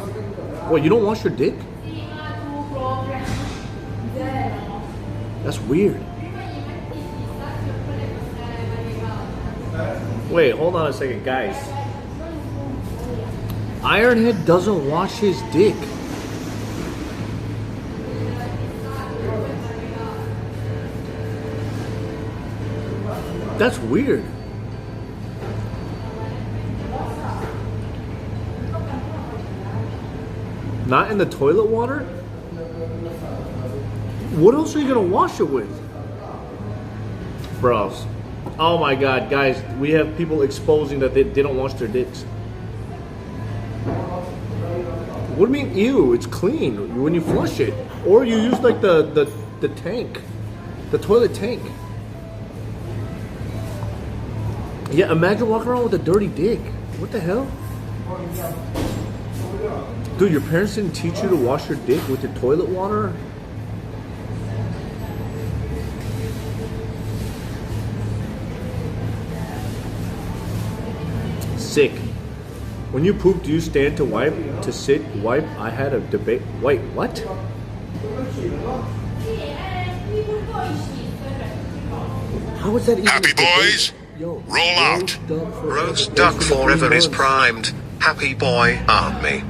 What, you don't wash your dick? That's weird. Wait, hold on a second, guys. Ironhead doesn't wash his dick. That's weird. Not in the toilet water? What else are you gonna wash it with? Bros. Oh my god, guys, we have people exposing that they don't wash their dicks. What do you mean, ew? It's clean when you flush it. Or you use like the tank. The toilet tank. Yeah, imagine walking around with a dirty dick. What the hell? Dude, your parents didn't teach you to wash your dick with your toilet water? Sick. When you poop, do you stand to wipe, to sit, wipe? I had a debate. Wait, what? How is that even Happy boys, Yo, roll out. Roast duck forever is primed. Happy boy, army.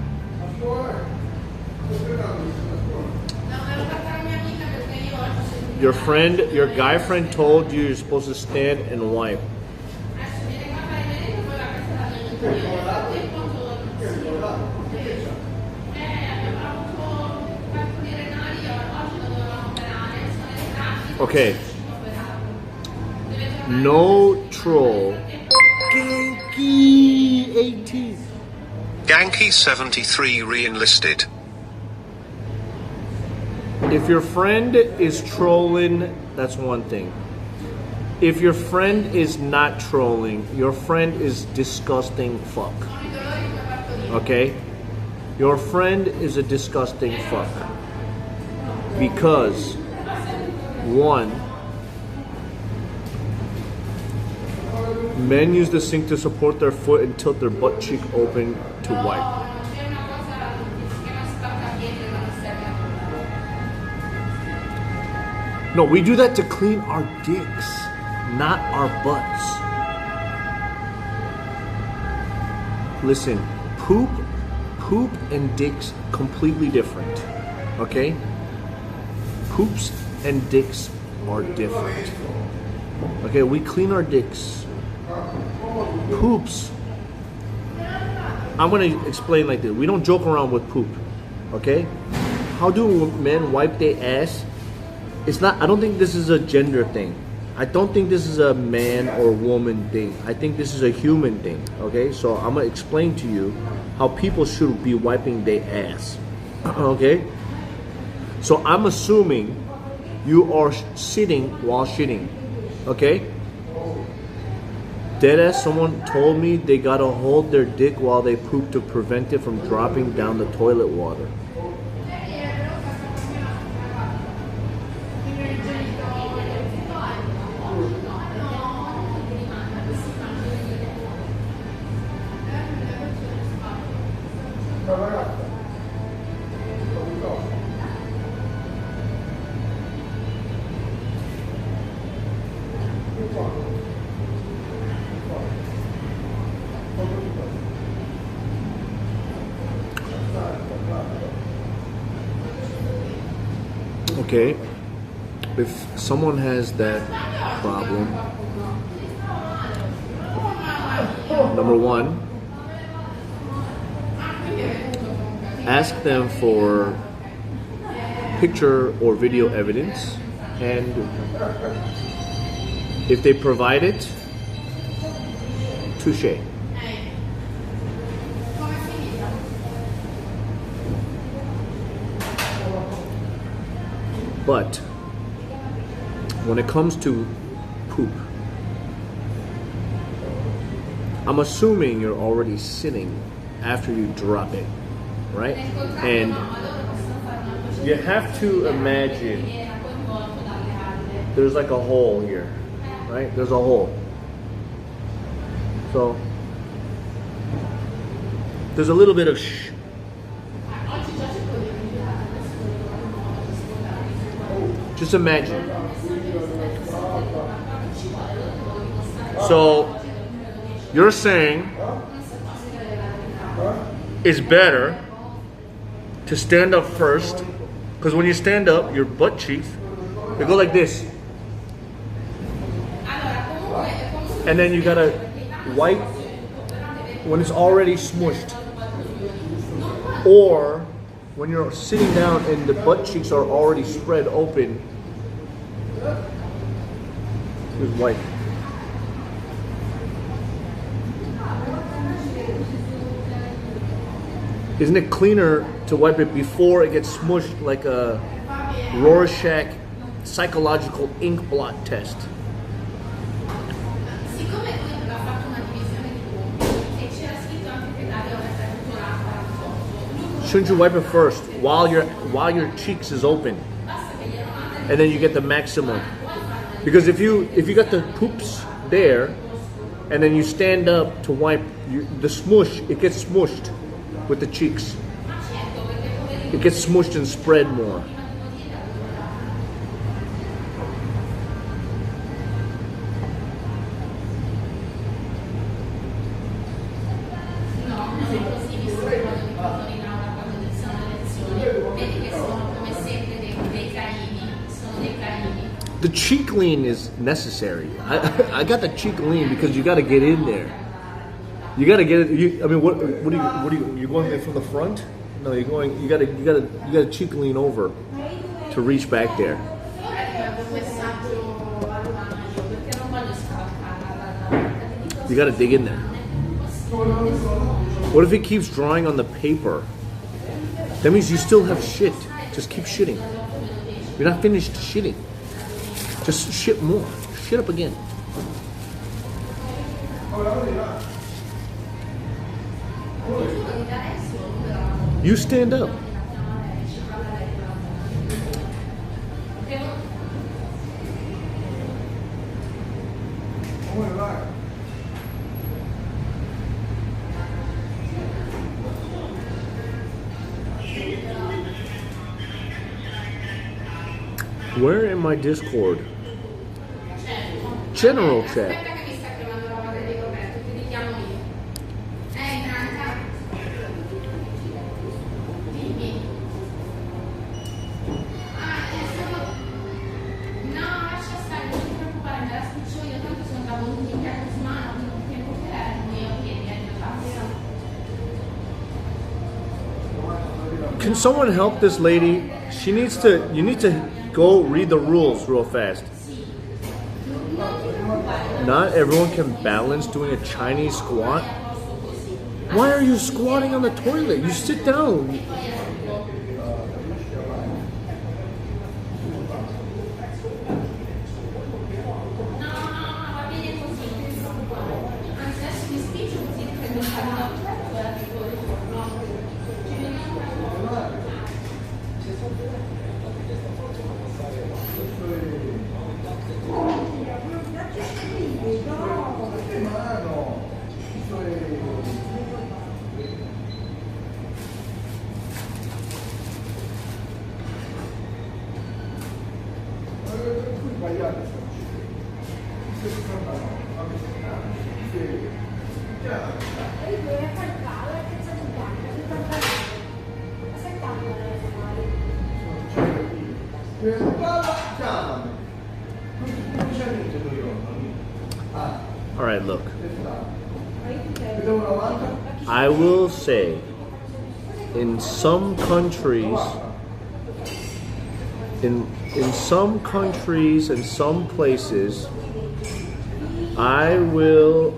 Your friend, your guy friend told you you're supposed to stand and wipe. Okay. No troll. Genki 18. Yankee 73 re-enlisted. If your friend is trolling, that's one thing. If your friend is not trolling, your friend is disgusting fuck. Okay? Your friend is a disgusting fuck. Because, one, men use the sink to support their foot and tilt their butt cheek open to wipe. No, we do that to clean our dicks, not our butts. Listen, poop and dicks completely different. Okay? Poops and dicks are different. Okay, we clean our dicks. Poops. I'm gonna explain like this. We don't joke around with poop. Okay? How do men wipe their ass? It's not, I don't think this is a gender thing. I don't think this is a man or woman thing. I think this is a human thing. Okay? So I'm gonna explain to you how people should be wiping their ass. Okay? So I'm assuming you are sitting while shitting. Okay? Deadass, someone told me they gotta hold their dick while they poop to prevent it from dropping down the toilet water. Okay, if someone has that problem, number one, ask them for picture or video evidence, and if they provide it, touche. But when it comes to poop, I'm assuming you're already sitting after you drop it, right? And you have to imagine there's like a hole here, right? There's a hole. So there's a little bit of Just imagine. So you're saying it's better to stand up first, because when you stand up, your butt cheeks, they go like this. And then you gotta wipe when it's already smushed. Or when you're sitting down and the butt cheeks are already spread open, just wipe. Isn't it cleaner to wipe it before it gets smushed, like a Rorschach psychological ink blot test? Shouldn't you wipe it first while your cheeks is open, and then you get the maximum? Because if you got the poops there, and then you stand up to wipe, the smush, it gets smushed with the cheeks. It gets smushed and spread more. The cheek lean is necessary. I got the cheek lean because you got to get in there. You got to get it. I mean, what are you going in from the front? No, you're going. You got to cheek lean over to reach back there. You got to dig in there. What if it keeps drawing on the paper? That means you still have shit. Just keep shitting. You're not finished shitting. Just shit more. Shit up again. You stand up. Where in my Discord? General chat. Can someone help this lady? She needs to, you need to go read the rules real fast. Not everyone can balance doing a Chinese squat. Why are you squatting on the toilet? You sit down. All right, look. I will say, in some countries, in some countries and some places, I will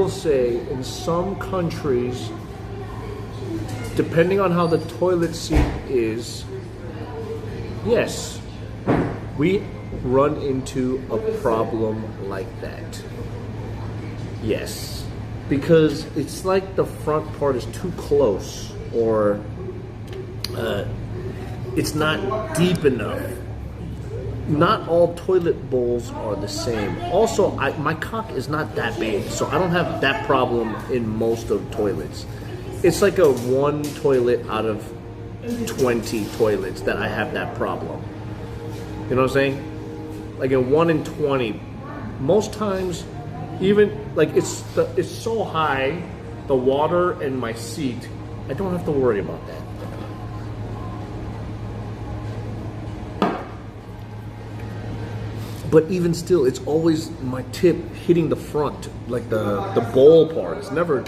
say in some countries, depending on how the toilet seat is, yes, we run into a problem like that. Yes, because it's like the front part is too close, or it's not deep enough. Not all toilet bowls are the same. Also, my cock is not that big, so I don't have that problem in most of toilets. It's like a one toilet out of 20 toilets that I have that problem. You know what I'm saying? Like in 1 in 20, most times, even like it's so high, the water and my seat, I don't have to worry about that. But even still, it's always my tip hitting the front, like the bowl part. It's never.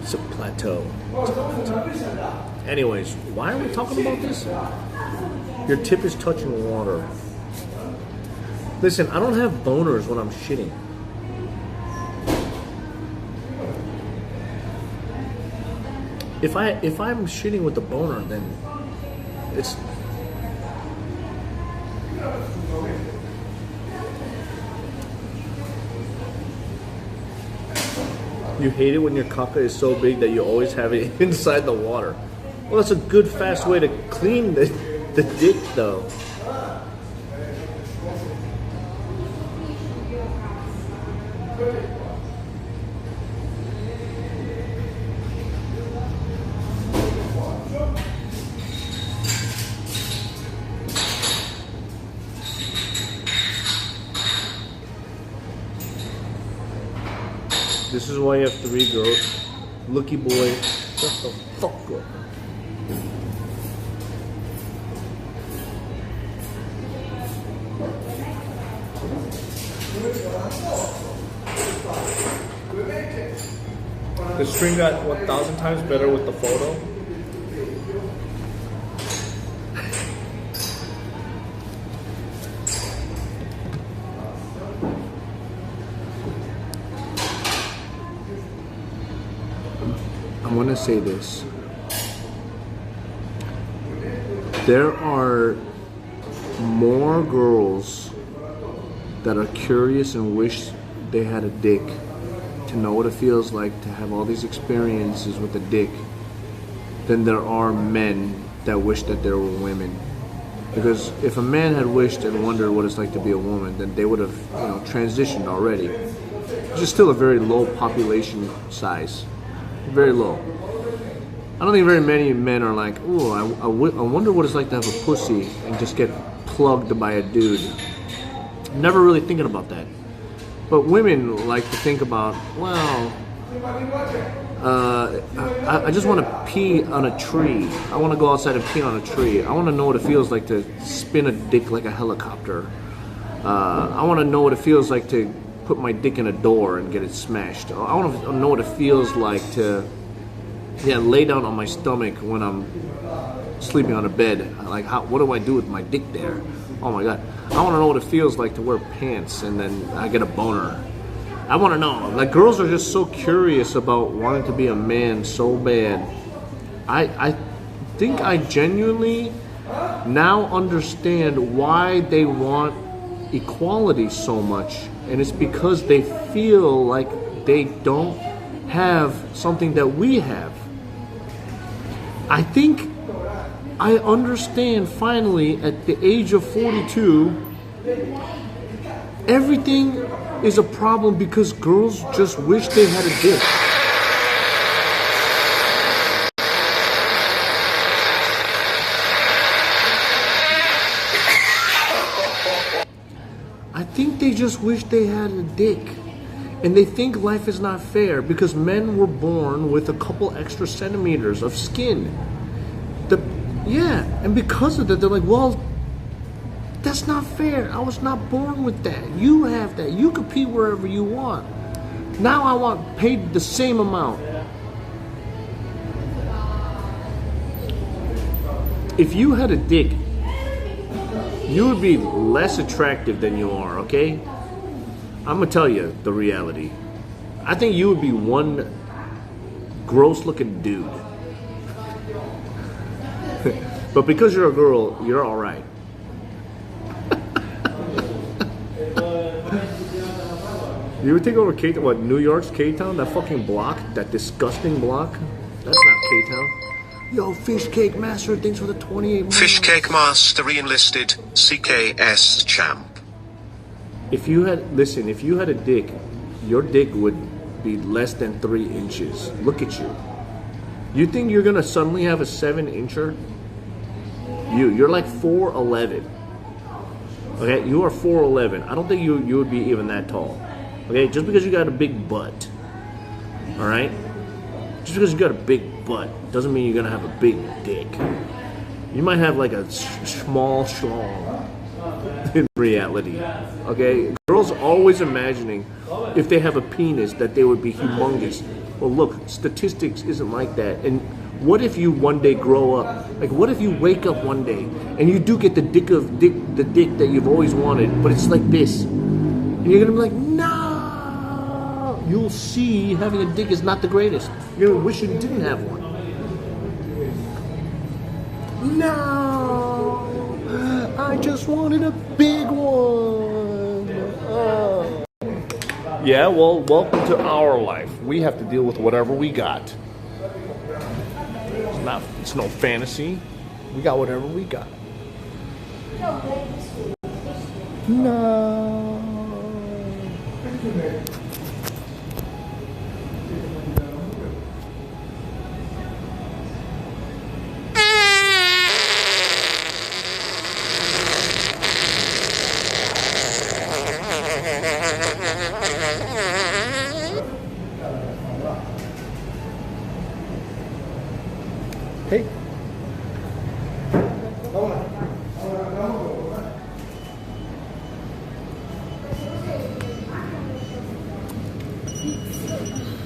It's a plateau. Anyways, why are we talking about this? Your tip is touching water. Listen, I don't have boners when I'm shitting. If I'm shitting with the boner, then it's. You hate it when your caca is so big that you always have it inside the water. Well, that's a good, fast way to clean the dick, though. This is why you have 3 girls. Looky boy, shut the fuck up. The stream got 1,000 times better with the photo. I'm gonna say this. There are more girls that are curious and wish they had a dick to know what it feels like to have all these experiences with a dick than there are men that wish that there were women. Because if a man had wished and wondered what it's like to be a woman, then they would have, transitioned already. Which is still a very low population size. Very low. I don't think very many men are like, ooh, I wonder what it's like to have a pussy and just get plugged by a dude. Never really thinking about that. But women like to think about, well, I just want to pee on a tree. I want to go outside and pee on a tree. I want to know what it feels like to spin a dick like a helicopter. I want to know what it feels like to put my dick in a door and get it smashed. I want to know what it feels like to, lay down on my stomach when I'm sleeping on a bed. Like, what do I do with my dick there? Oh my god. I want to know what it feels like to wear pants and then I get a boner. I want to know. Like, girls are just so curious about wanting to be a man so bad. I think I genuinely now understand why they want equality so much. And it's because they feel like they don't have something that we have. I think I understand finally at the age of 42, everything is a problem because girls just wish they had a dick. I think they just wish they had a dick. And they think life is not fair because men were born with a couple extra centimeters of skin. And because of that, they're like, well, that's not fair. I was not born with that. You have that. You can pee wherever you want. Now I want paid the same amount. If you had a dick, you would be less attractive than you are, okay? I'm gonna tell you the reality. I think you would be one gross looking dude. But because you're a girl, you're alright. You would take over K-Town, what, New York's K-Town? That fucking block? That disgusting block? That's not K-Town. Yo, Fish Cake Master, thanks for the 28 months. Fish Cake Master re-enlisted, CKS champ. If you had a dick, your dick would be less than 3 inches. Look at you. You think you're gonna suddenly have a 7-incher? You're like 4'11". Okay, you are 4'11". I don't think you would be even that tall. Okay, just because you got a big butt. All right, just because you got a big butt doesn't mean you're gonna have a big dick. You might have like a small schlong in reality. Okay, girls always imagining if they have a penis that they would be humongous. Well, look, statistics isn't like that. And what if you one day grow up? Like, what if you wake up one day and you do get the dick that you've always wanted, but it's like this, and you're gonna be like, no. You'll see having a dick is not the greatest. You're gonna wish you didn't have one. No, I just wanted a big one. Yeah, well, welcome to our life. We have to deal with whatever we got. It's no fantasy. We got whatever we got. No. Hey.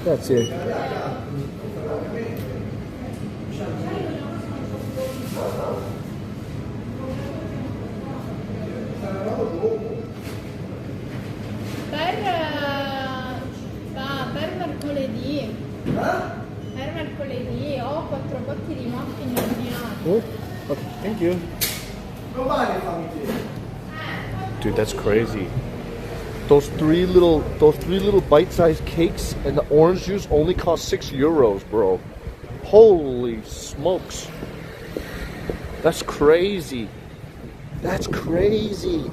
Grazie. Per mercoledì. Per mercoledì ho 4 botti di muffin ordinati. Oh, okay, thank you. Dude, that's crazy. Those three little bite-sized cakes and the orange juice only cost €6, bro. Holy smokes. That's crazy. That's crazy.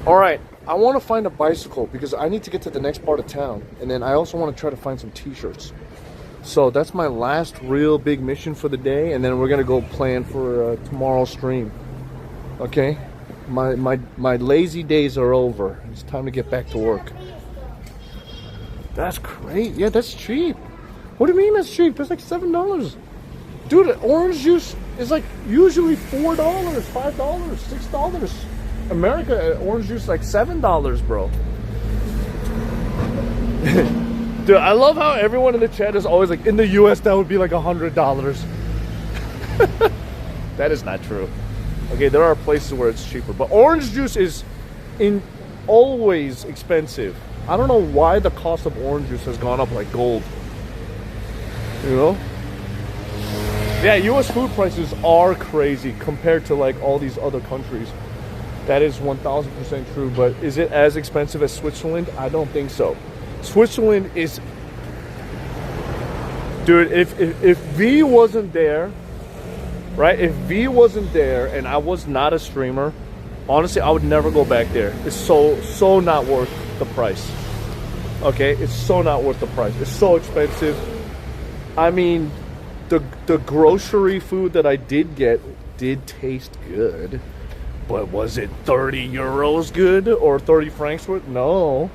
All right, I want to find a bicycle because I need to get to the next part of town. And then I also want to try to find some t-shirts. So that's my last real big mission for the day. And then we're going to go plan for tomorrow's stream. Okay? My lazy days are over. It's time to get back to work. That's great. Yeah, that's cheap. What do you mean that's cheap? That's like $7. Dude, orange juice is like usually $4, $5, $6. America, orange juice is like $7, bro. Dude, I love how everyone in the chat is always like, in the US, that would be like $100. That is not true. Okay, there are places where it's cheaper, but orange juice is always expensive. I don't know why the cost of orange juice has gone up like gold. You know? Yeah, US food prices are crazy compared to like all these other countries. That is 1000% true, but is it as expensive as Switzerland? I don't think so. Switzerland is... Dude, if V wasn't there, right? If V wasn't there and I was not a streamer, honestly, I would never go back there. It's so not worth the price. Okay? It's so not worth the price. It's so expensive. I mean, the grocery food that I did get did taste good. But was it 30 euros good or 30 francs worth? No.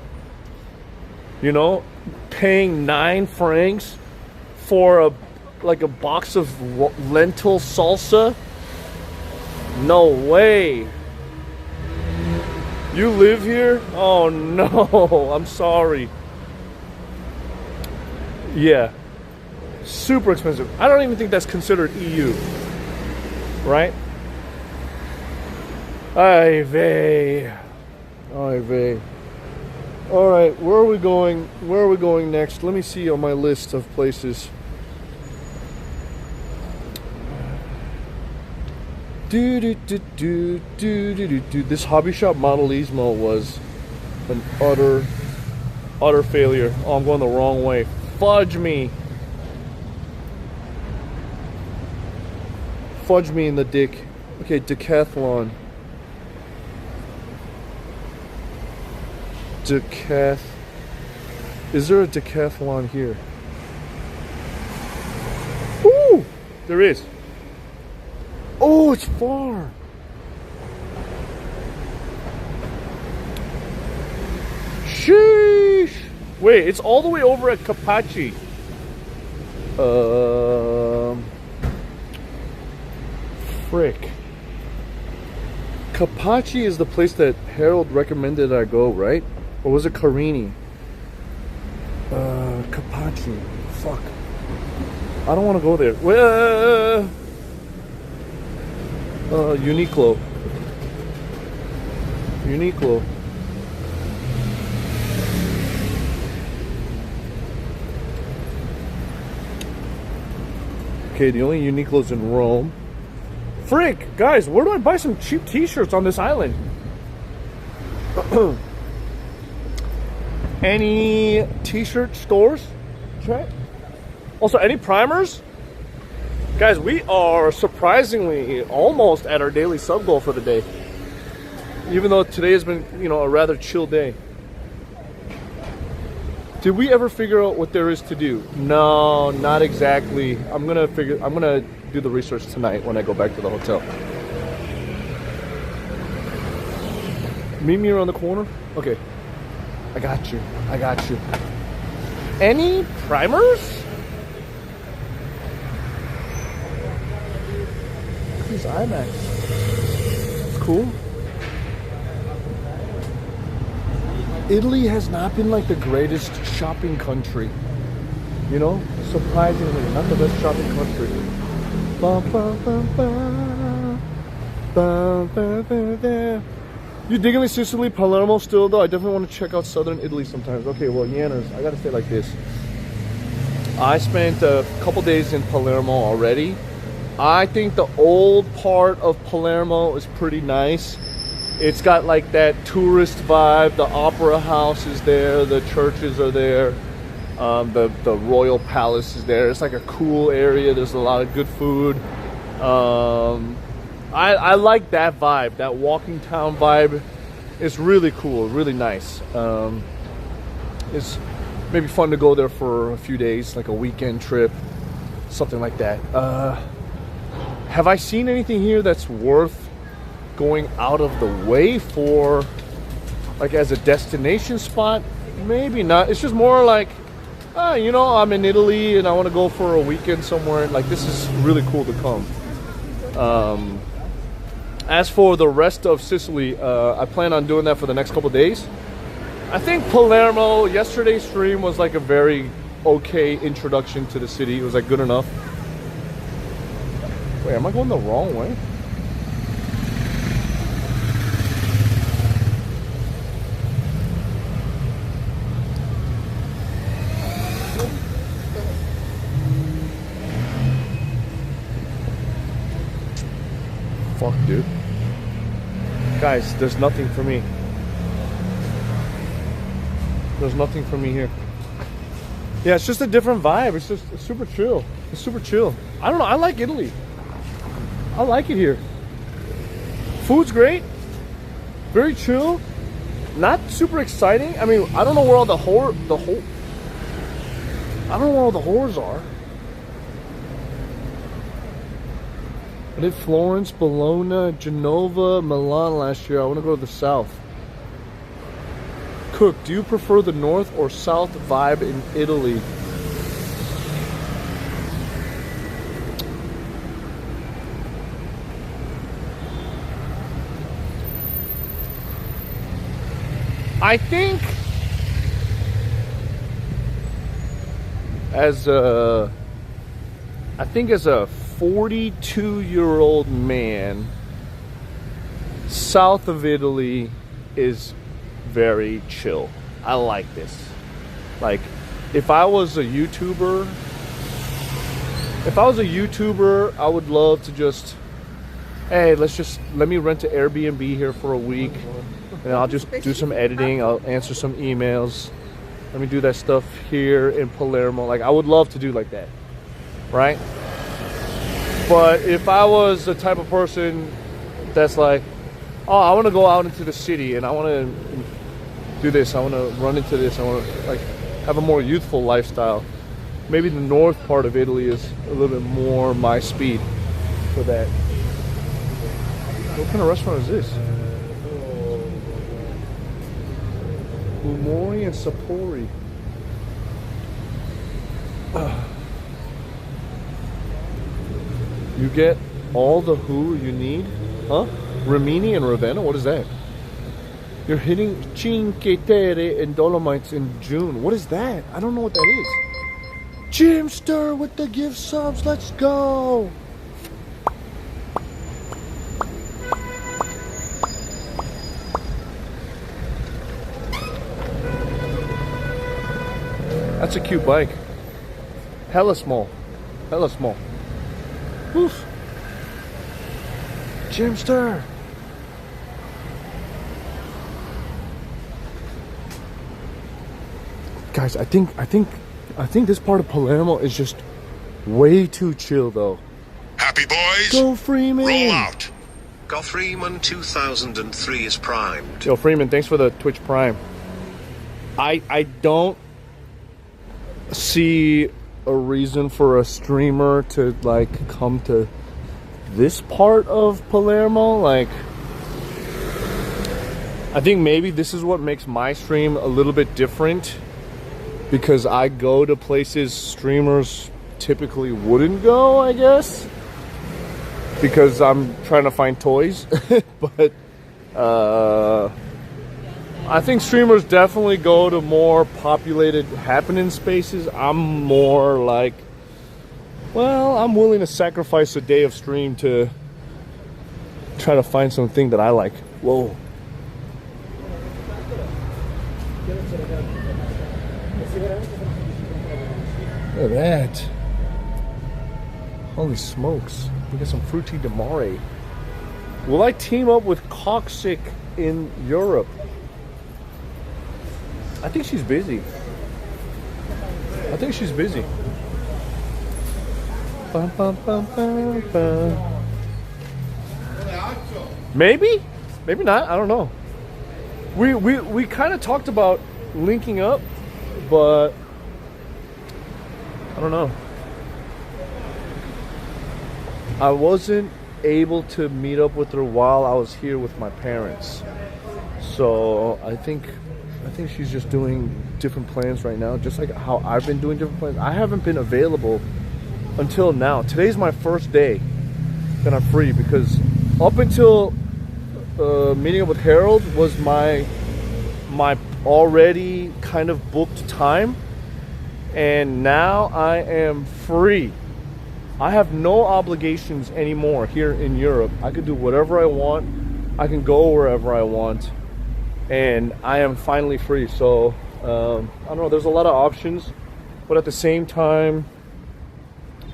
You know, paying 9 francs for a box of lentil salsa? No way. You live here? Oh no, I'm sorry. Yeah. Super expensive. I don't even think that's considered EU. Right? Ay vey. Ay vey. Alright, where are we going? Where are we going next? Let me see on my list of places. This hobby shop Modelismo was an utter failure. Oh, I'm going the wrong way. Fudge me. Fudge me in the dick. Okay, Decathlon. Is there a decathlon here? Ooh, there is. Oh, it's far. Sheesh. Wait, it's all the way over at Capaci. Frick. Capaci is the place that Harold recommended I go, right? Or was it Carini? Capaci. Fuck. I don't want to go there. Uniqlo. Uniqlo. Okay, the only Uniqlo's in Rome. Frick, guys, where do I buy some cheap t-shirts on this island? Any t-shirt stores? Try. Also, any primers? Guys, we are surprisingly almost at our daily sub goal for the day. Even though today has been, you know, a rather chill day. Did we ever figure out what there is to do? No, not exactly. I'm gonna do the research tonight when I go back to the hotel. Meet me around the corner? Okay. I got you. I got you. Any primers? These IMAX. It's cool. Italy has not been like the greatest shopping country. You know? Surprisingly, not the best shopping country. Ba, ba, ba, ba. Ba, ba, ba, ba. You digging Sicily, Palermo still though? I definitely want to check out southern Italy sometimes. Okay, well, Yanas, I gotta say it like this. I spent a couple days in Palermo already. I think the old part of Palermo is pretty nice. It's got like that tourist vibe. The opera house is there. The churches are there. The royal palace is there. It's like a cool area. There's a lot of good food. I like that vibe. That walking town vibe is really cool. Really nice. It's maybe fun to go there for a few days, like a weekend trip, something like that. Have I seen anything here that's worth going out of the way for, like as a destination spot? Maybe not. It's just more like, you know, I'm in Italy and I want to go for a weekend somewhere. Like, this is really cool to come. As for the rest of Sicily, I plan on doing that for the next couple of days. I think Palermo, yesterday's stream was like a very okay introduction to the city. It was like good enough. Wait, am I going the wrong way? Fuck, dude. Guys, there's nothing for me. There's nothing for me here. Yeah, it's just a different vibe. It's just super chill. It's super chill. I don't know. I like Italy. I like it here. Food's great. Very chill. Not super exciting. I mean, I don't know where all the I don't know where all the whores are. I did Florence, Bologna, Genova, Milan last year. I want to go to the south. Cook, do you prefer the north or south vibe in Italy? I think as a 42-year-old man, south of Italy is very chill. I like this. Like, if I was a YouTuber, I would love to just, hey, let me rent an Airbnb here for a week, and I'll just do some editing. I'll answer some emails. Let me do that stuff here in Palermo. Like, I would love to do like that, right? But if I was the type of person that's like, oh, I want to go out into the city and I want to do this. I want to run into this. I want to like have a more youthful lifestyle. Maybe the north part of Italy is a little bit more my speed for that. What kind of restaurant is this? Umori and Sapori. You get all the who you need? Huh? Rimini and Ravenna? What is that? You're hitting Cinque Terre and Dolomites in June. What is that? I don't know what that is. Jimster with the gift subs. Let's go. That's a cute bike. Hella small. Hella small. Oof. Jimster. Guys, I think this part of Palermo is just way too chill though. Happy boys. Go Freeman. Roll out. Go Freeman 2003 is primed. Yo Freeman, thanks for the Twitch Prime. I don't see a reason for a streamer to like come to this part of Palermo. Like, I think maybe this is what makes my stream a little bit different, because I go to places streamers typically wouldn't go, I guess, because I'm trying to find toys. But I think streamers definitely go to more populated happening spaces. I'm more like, well, I'm willing to sacrifice a day of stream to try to find something that I like. Whoa. Look at that. Holy smokes. We got some Frutti di Mare. Will I team up with CookSux in Europe? I think she's busy. I think she's busy. Bum, bum, bum, bum, bum. Maybe? Maybe not. I don't know. We kind of talked about linking up, but I don't know. I wasn't able to meet up with her while I was here with my parents. So I think she's just doing different plans right now, just like how I've been doing different plans. I haven't been available until now. Today's my first day that I'm free, because up until meeting up with Harold was my already kind of booked time, and now I am free. I have no obligations anymore here in Europe. I can do whatever I want. I can go wherever I want, and I am finally free. So I don't know, there's a lot of options, but at the same time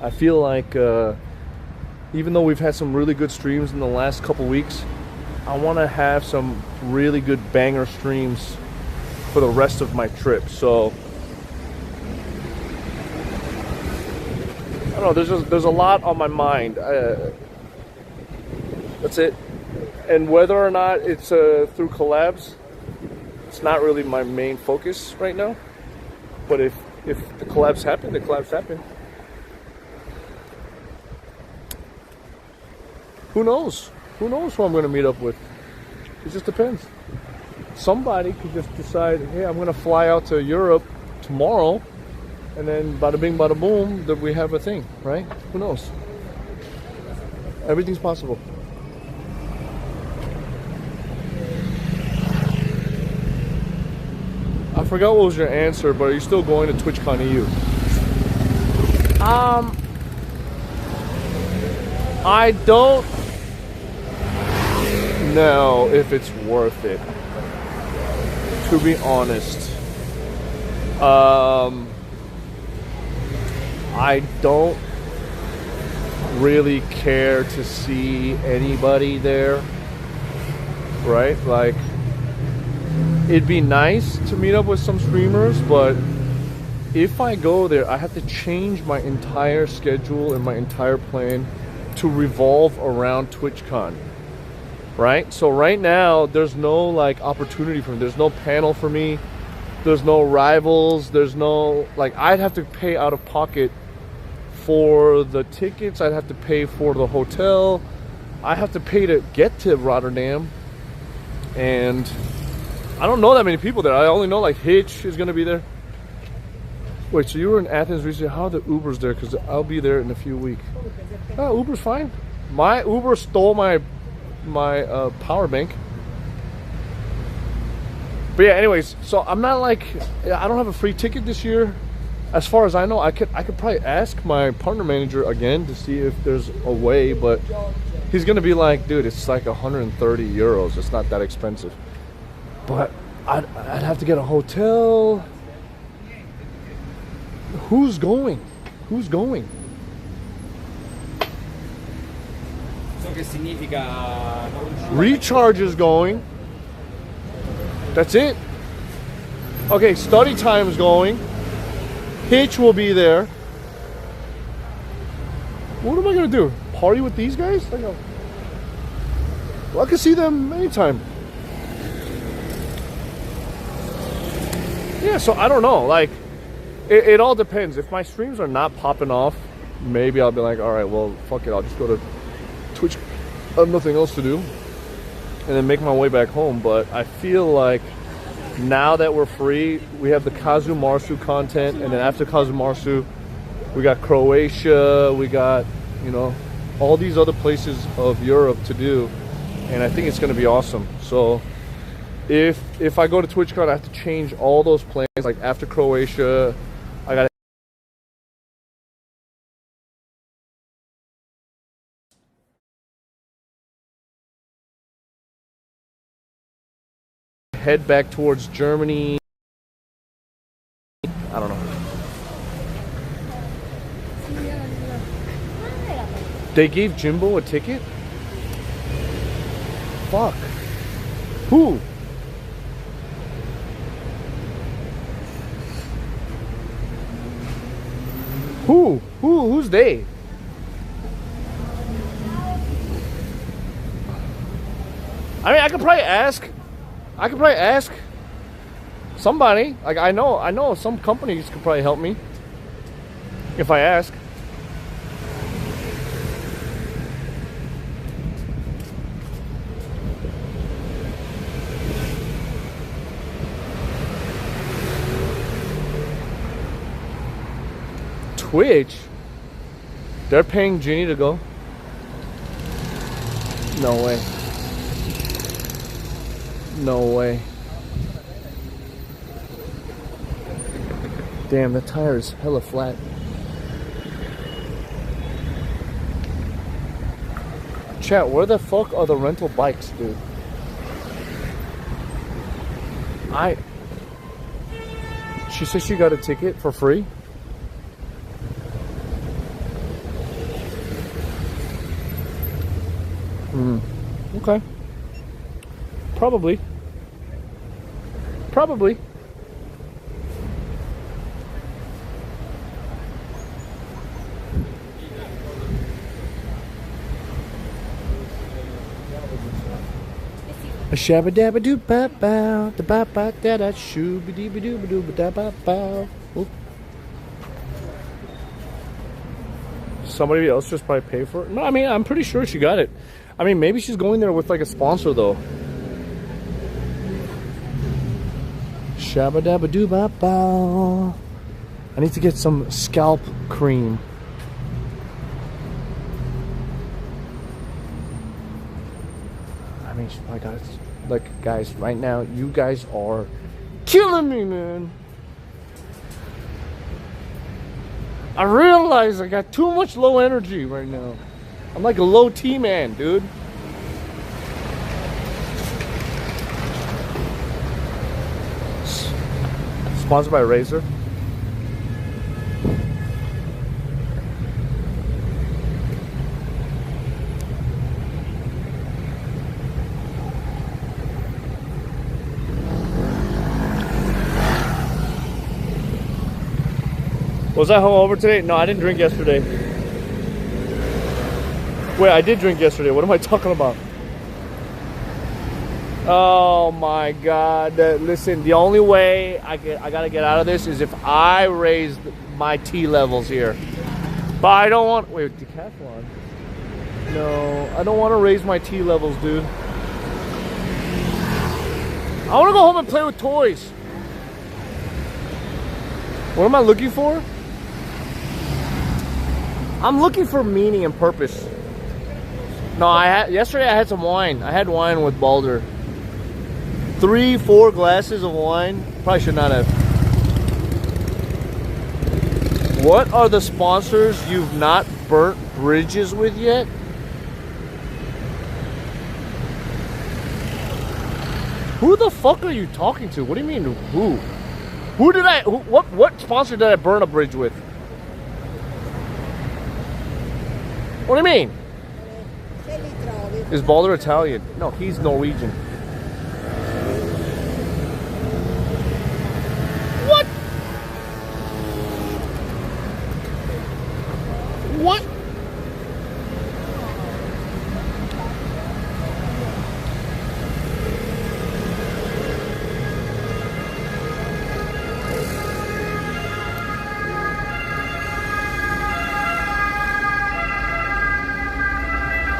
I feel like even though we've had some really good streams in the last couple weeks, I want to have some really good banger streams for the rest of my trip. So I don't know, there's a lot on my mind. That's it. And whether or not it's through collabs, it's not really my main focus right now. But if the collabs happen, the collabs happen. Who knows? Who knows who I'm going to meet up with? It just depends. Somebody could just decide, hey, I'm going to fly out to Europe tomorrow, and then bada bing, bada boom, that we have a thing, right? Who knows? Everything's possible. I forgot what was your answer, but are you still going to TwitchCon EU? I don't know if it's worth it, to be honest. I don't really care to see anybody there, right? Like, it'd be nice to meet up with some streamers, but if I go there, I have to change my entire schedule and my entire plan to revolve around TwitchCon. right? So right now, there's no like opportunity for me. There's no panel for me. There's no rivals. There's no, like, I'd have to pay out of pocket for the tickets. I'd have to pay for the hotel. I have to pay to get to Rotterdam. And I don't know that many people there. I only know like Hitch is going to be there. Wait, so you were in Athens recently. How are the Ubers there? Because I'll be there in a few weeks. Oh, Uber's fine. My Uber stole my power bank. But yeah, anyways, so I'm not like, I don't have a free ticket this year. As far as I know, I could probably ask my partner manager again to see if there's a way, but he's gonna be like, dude, it's like 130 euros. It's not that expensive. But I'd have to get a hotel. Who's going? Who's going? So che significa Recharge is going. That's it. Okay, study time is going. Hitch will be there. What am I gonna do? Party with these guys? Well, I can see them anytime. Yeah, so I don't know. Like, it all depends. If my streams are not popping off, maybe I'll be like, all right, well, fuck it. I'll just go to Twitch. I have nothing else to do. And then make my way back home. But I feel like now that we're free, we have the Kazu Marsu content. And then after Kazu Marsu, we got Croatia. We got, you know, all these other places of Europe to do. And I think it's going to be awesome. So if I go to TwitchCon, I have to change all those plans. Like after Croatia, I got to head back towards Germany. I don't know. They gave Jimbo a ticket? Fuck. Who? Who's they? I mean, I could probably ask somebody. Like, I know some companies could probably help me if I ask. Twitch? They're paying Ginny to go? No way. No way. Damn, the tire is hella flat. Chat, where the fuck are the rental bikes, dude? She said she got a ticket for free? Okay. Probably. A shabba dabba doo ba bow, da ba ba da da shoo ba dee ba doo ba doo ba da ba bow. Somebody else just probably pay for it. No, I mean, I'm pretty sure she got it. I mean, maybe she's going there with like a sponsor though. Shabba dabba doo ba ba. I need to get some scalp cream. I mean, my guys, like, guys, right now, you guys are killing me, man. I realize I got too much low energy right now. I'm like a low T man, dude. Sponsored by Razer. Was I hungover today? No, I didn't drink yesterday. Wait, I did drink yesterday. What am I talking about? Oh my God! Listen, the only way I gotta get out of this is if I raise my T levels here. But I don't want. Wait, decathlon? No, I don't want to raise my T levels, dude. I want to go home and play with toys. What am I looking for? I'm looking for meaning and purpose. No, yesterday I had some wine. I had wine with Balder. 3-4 glasses of wine. Probably should not have. What are the sponsors you've not burnt bridges with yet? Who the fuck are you talking to? What do you mean, who? What sponsor did I burn a bridge with? What do you mean? Is Balder Italian? No, he's Norwegian. What? What?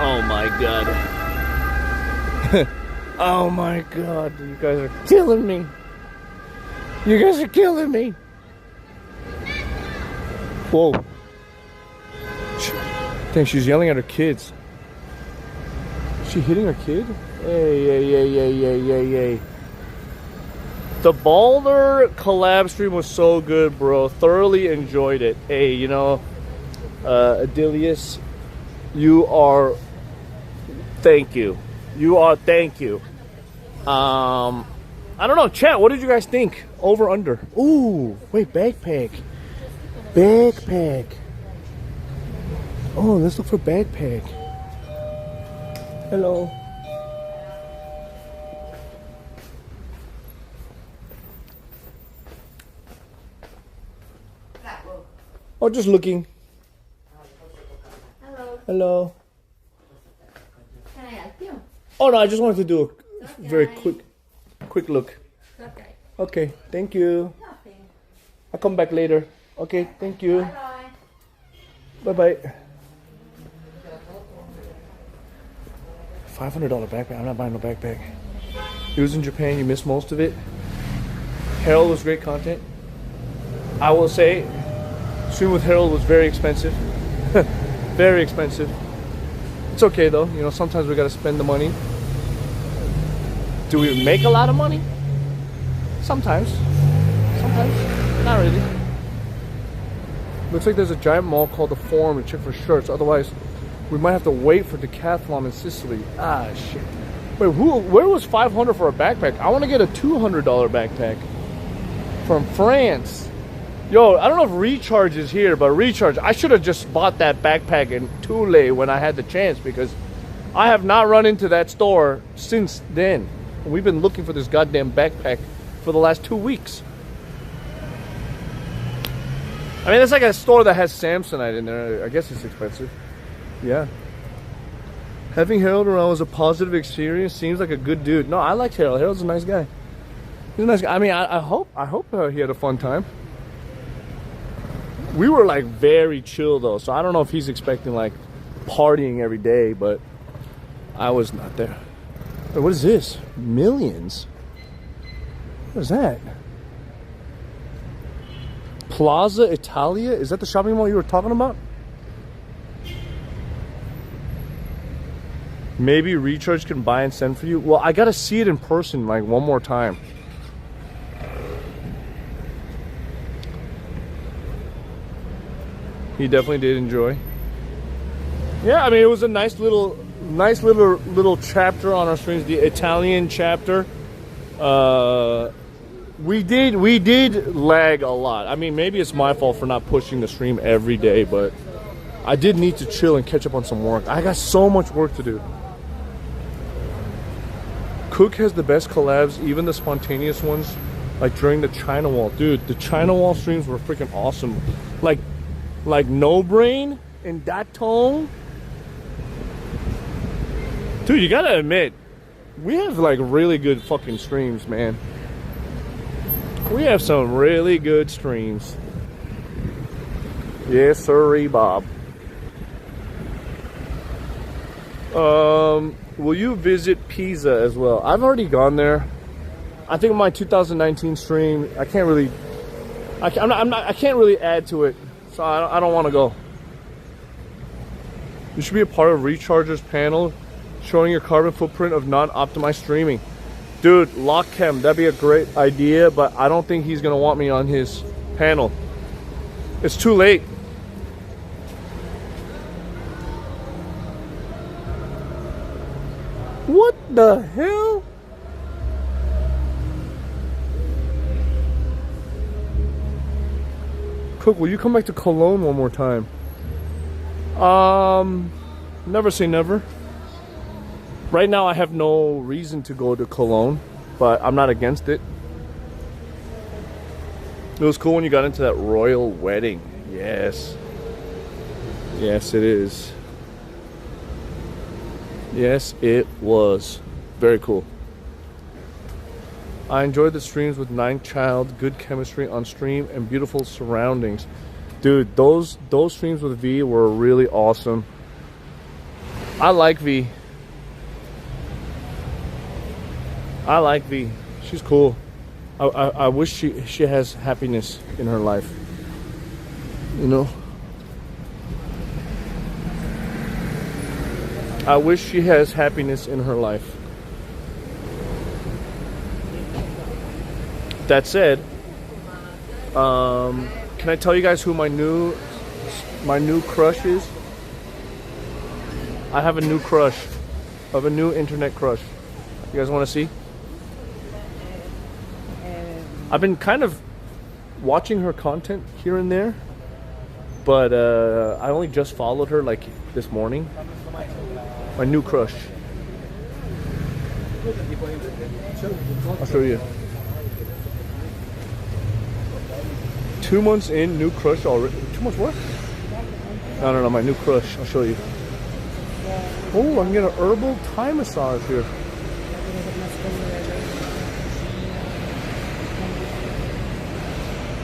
Oh my God. Oh my God. You guys are killing me. You guys are killing me. Whoa. Dang, she's yelling at her kids. Is she hitting her kid? Hey. The Balder collab stream was so good, bro. Thoroughly enjoyed it. Hey, you know, Adilius, you are... Thank you. You are thank you. I don't know, chat, what did you guys think? Over, under? Ooh, wait, backpack. Backpack. Oh, let's look for backpack. Hello. Oh, just looking. Hello. Hello. Can I help you? Oh no, I just wanted to do a very quick look. Okay. Okay, thank you. Nothing. I'll come back later. Okay, thank you. Bye. Bye. $500 backpack. I'm not buying no backpack. He was in Japan. You missed most of it. Harold was great content. I will say, stream with Harold was very expensive. Very expensive. It's okay though. You know, sometimes we gotta spend the money. Do we make a lot of money? Sometimes. Sometimes. Not really. Looks like there's a giant mall called the Forum to check for shirts. Otherwise, we might have to wait for Decathlon in Sicily. Ah, shit. Wait, where was 500 for a backpack? I want to get a $200 backpack from France. Yo, I don't know if Recharge is here, but Recharge, I should have just bought that backpack in Thule when I had the chance, because I have not run into that store since then. We've been looking for this goddamn backpack for the last 2 weeks. I mean, it's like a store that has Samsonite in there. I guess it's expensive. Yeah. Having Harold around was a positive experience. Seems like a good dude. No, I liked Harold. Harold's a nice guy. He's a nice guy. I mean, I hope he had a fun time. We were like very chill though, so I don't know if he's expecting like partying every day, but I was not there. Wait, what is this? Millions? What is that? Plaza Italia? Is that the shopping mall you were talking about? Maybe Recharge can buy and send for you. Well, I gotta see it in person like one more time. He definitely did enjoy. Yeah, I mean, it was a nice little chapter on our streams, the Italian chapter. We did lag a lot. I mean, maybe it's my fault for not pushing the stream every day, but I did need to chill and catch up on some work. I got so much work to do. Cook has the best collabs, even the spontaneous ones, like during the China Wall. Dude, the China Wall streams were freaking awesome. Like No Brain in that tone. Dude, you gotta admit, We have like really good fucking streams, man. We have some really good streams. Yes, sirree, Bob. Will you visit Pisa as well? I've already gone there. I think my 2019 stream, I can't really, I can't really add to it, so I don't want to go. You should be a part of Recharger's panel showing your carbon footprint of non-optimized streaming. Dude, Lockchem, that'd be a great idea, but I don't think he's gonna want me on his panel. It's too late. What the hell? Cook, will you come back to Cologne one more time? Never say never. Right now I have no reason to go to Cologne, but I'm not against it. It was cool when you got into that royal wedding. Yes. Yes, it is. Yes, it was. Very cool. I enjoyed the streams with 9child, good chemistry on stream, and beautiful surroundings. Dude, those streams with V were really awesome. I like V. I like V. She's cool. I wish she has happiness in her life. You know? I wish she has happiness in her life. That said, can I tell you guys who my new crush is? I have a new crush. I have a new internet crush. You guys want to see? I've been kind of watching her content here and there, but I only just followed her like this morning. My new crush. I'll show you. 2 months in, new crush already. 2 months what? No, my new crush. I'll show you. Oh, I can get an herbal Thai massage here.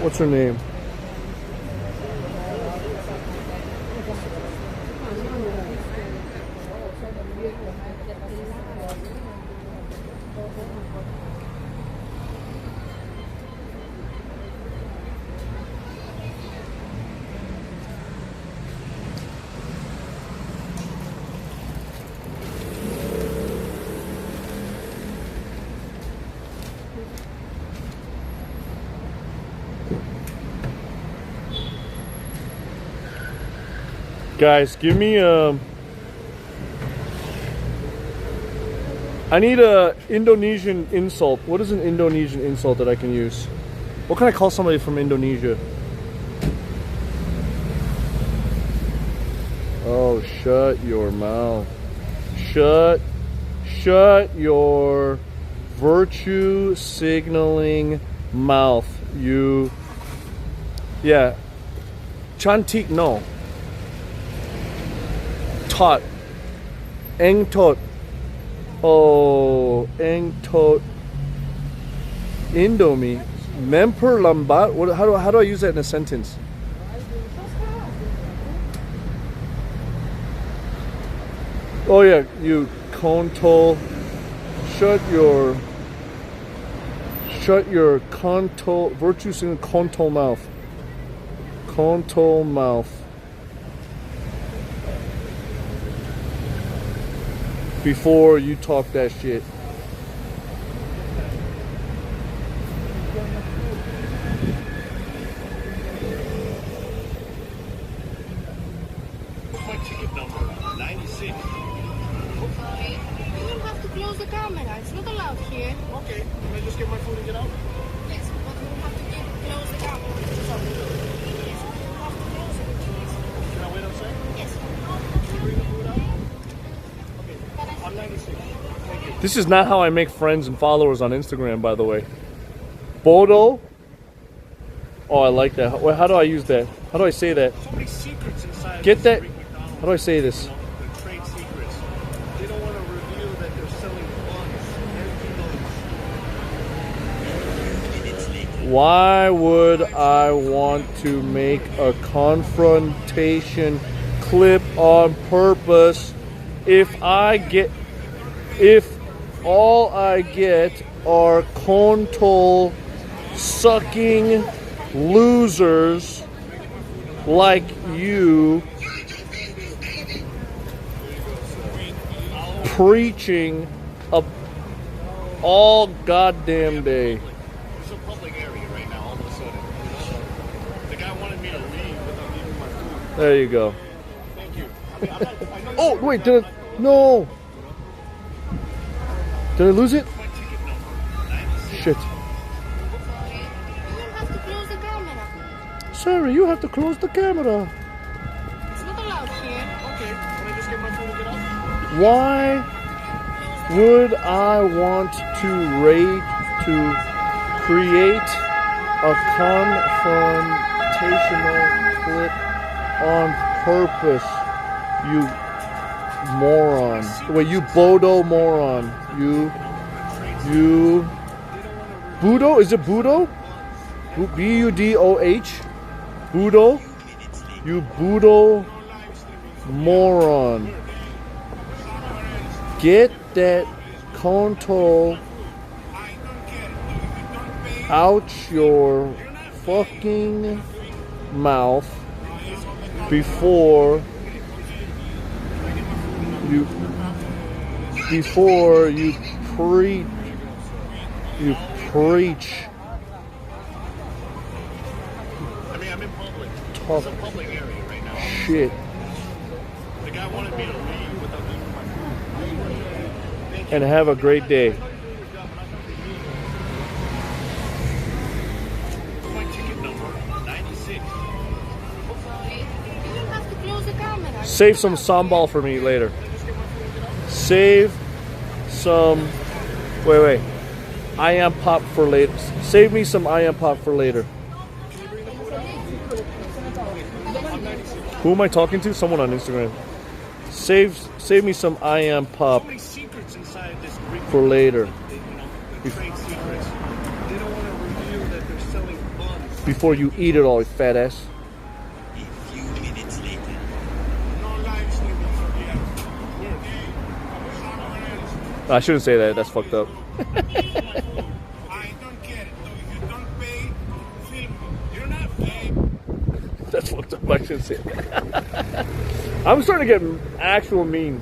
What's her name? Guys, give me I need a Indonesian insult. What is an Indonesian insult that I can use? What can I call somebody from Indonesia? Oh, shut your mouth. Shut your virtue signaling mouth. You, yeah. Cantik, no. Tot. Eng tot. Oh, eng tot. Indomie. Memper lambat. What? How do I use that in a sentence? Oh yeah, you kontol. Shut your kontol. Virtue signaling kontol mouth. Kontol mouth. Before you talk that shit. What's my ticket number? 96. You don't have to close the camera. It's not allowed here. Okay, can I just get my food and get out? Yes, but you have to close the camera. Yes, you have to close it, please. Can I wait outside? Yes. Can you bring the food out? Okay, I'm 96. Thank you. This is not how I make friends and followers on Instagram, by the way. Bodo. Oh, I like that. Wait, how do I use that? How do I say that? So many secrets inside. Get that. Rick McDonald's, How do I say this? you know, the trade secrets. They don't want to reveal that they're selling buns. Why would I want to make a confrontation clip on purpose if all I get are control sucking losers like you preaching all goddamn day? It's a public area right now, all of a sudden. The guy wanted me to leave without leaving my food. There you go. Thank you. I mean, I know Oh, wait, did I? No. Did I lose it? Shit. Sorry, you have to close the camera. It's not allowed here. Okay, can I just get my phone and get off? Why would I want to create a confrontational clip on purpose, you moron? Wait, you Bodo moron. You Budo? Is it Budo? B-U-D-O-H? Budo? You Budo moron. Get that control out your fucking mouth before you preach. I mean, I'm in public. Talk It's a public area right now. shit. The guy wanted me to leave without leaving my food. And have a great day. My ticket number, 96. You have to close the camera. Save some sambal for me later. Save some. Wait. I am pop for later. Save me some I am pop for later. Who am I talking to? Someone on Instagram. Save me some I am pop So many secrets inside this Greek for later. trade secrets. They don't want to reveal that they're selling buns. Before you eat it all, you fat ass. A few minutes later. No live streaming for the I shouldn't say that. That's fucked up. I don't care. If you don't pay, film. You're not paying. That's fucked up. I shouldn't say that. I'm starting to get actual mean.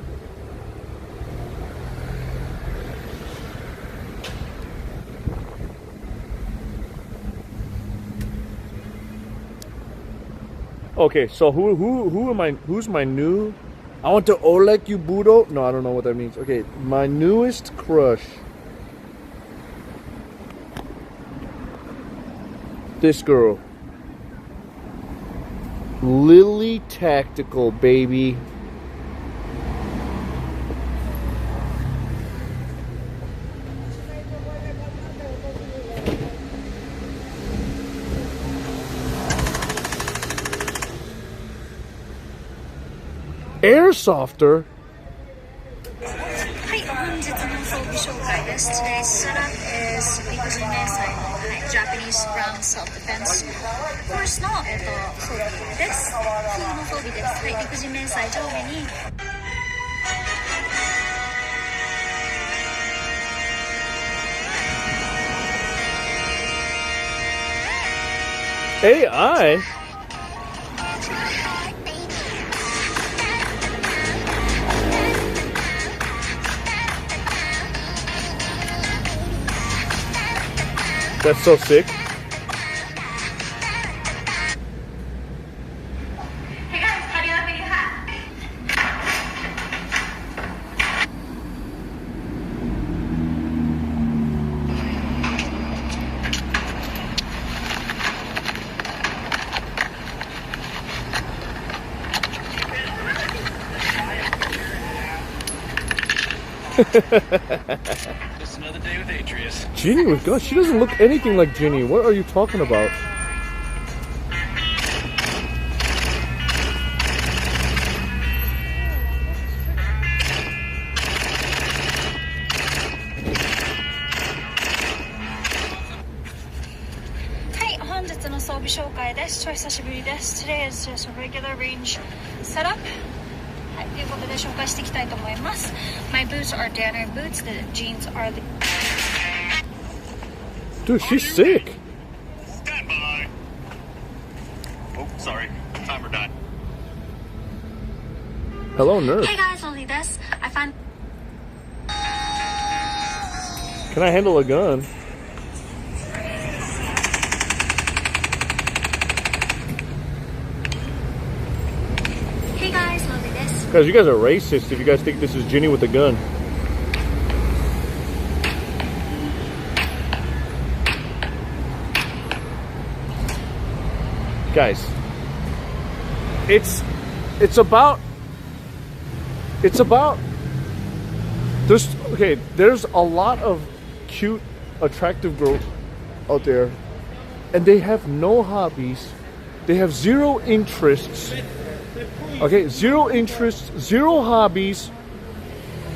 Okay, so who am I? Who's my new? I want to Oleg you Budo. No, I don't know what that means. Okay, my newest crush. This girl. Lily Tactical, baby. Airsofter? はい、本日の装備紹介です。Today's setup is 陸自迷彩の、Japanese Ground Self-Defense コースの、装備です。冬の装備です。はい、陸自迷彩上下にAI? That's so sick. Just another day with Atreus. Ginny with God, she doesn't look anything like Ginny. What are you talking about? 装備紹介です。超久しぶりです。Today is just a regular range setup. はい、ということで紹介していきたいと思います。My boots are denim boots. The jeans are the... Dude, she's sick. Stand by. Oh, sorry. Timer died. Hello, nurse. Hey guys, only this. I found... Can I handle a gun? Hey guys, only this. Guys, you guys are racist if you guys think this is Ginny with a gun. Guys, it's about there's a lot of cute, attractive girls out there, and they have no hobbies, they have zero interests, okay, zero interests, zero hobbies,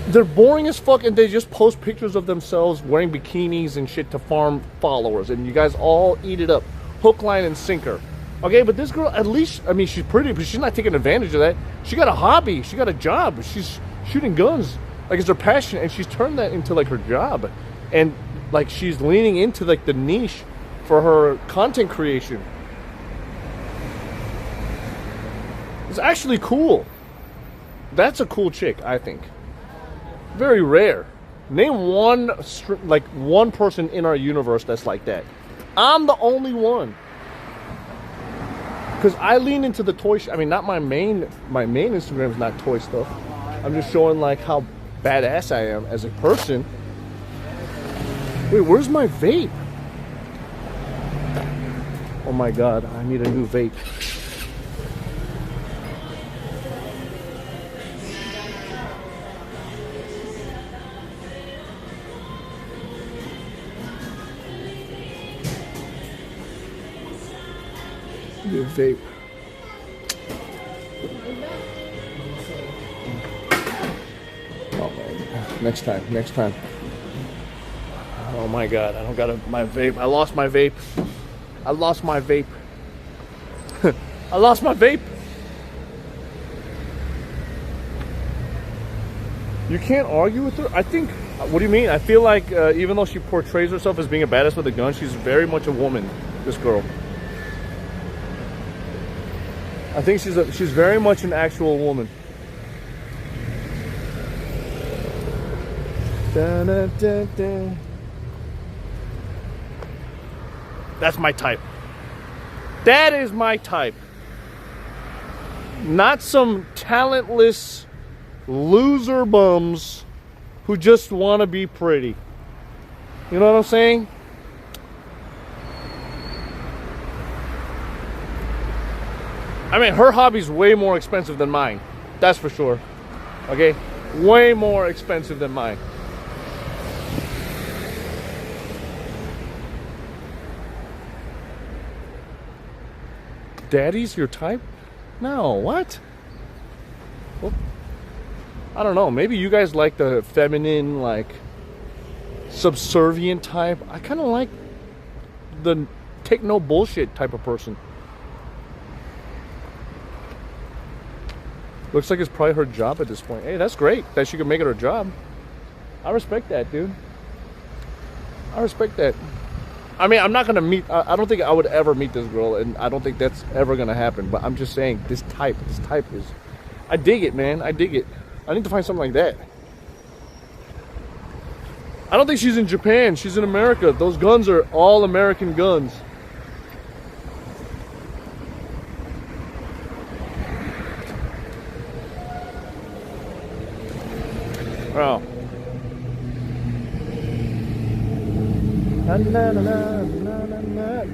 they're boring as fuck, and they just post pictures of themselves wearing bikinis and shit to farm followers, and you guys all eat it up, hook, line, and sinker. Okay, but this girl, at least, I mean, she's pretty, but she's not taking advantage of that. She got a hobby. She got a job. She's shooting guns. Like, it's her passion, and she's turned that into, like, her job. And, like, she's leaning into, like, the niche for her content creation. It's actually cool. That's a cool chick, I think. Very rare. Name one person in our universe that's like that. I'm the only one. Because I lean into the toy I mean, not my main Instagram is not toy stuff. I'm just showing like how badass I am as a person. Wait, where's my vape? Oh my god, I need a new vape. New vape. Oh man, next time. Oh my god, I don't got my vape. I lost my vape. I lost my vape. You can't argue with her? I think, what do you mean? I feel like even though she portrays herself as being a badass with a gun, she's very much a woman, this girl. I think she's very much an actual woman. Da, da, da, da. That's my type. That is my type. Not some talentless loser bums who just want to be pretty. You know what I'm saying? I mean, her hobby's way more expensive than mine. That's for sure. Okay? Way more expensive than mine. Daddy's your type? No, what? Well, I don't know. Maybe you guys like the feminine, like, subservient type. I kind of like the take no bullshit type of person. Looks like it's probably her job at this point. Hey, that's great that she can make it her job. I respect that, dude. I respect that. I mean, I'm not gonna meet. I don't think I would ever meet this girl, and I don't think that's ever gonna happen. But I'm just saying, this type is. I dig it, man. I dig it. I need to find something like that. I don't think she's in Japan. She's in America. Those guns are all American guns. Wow.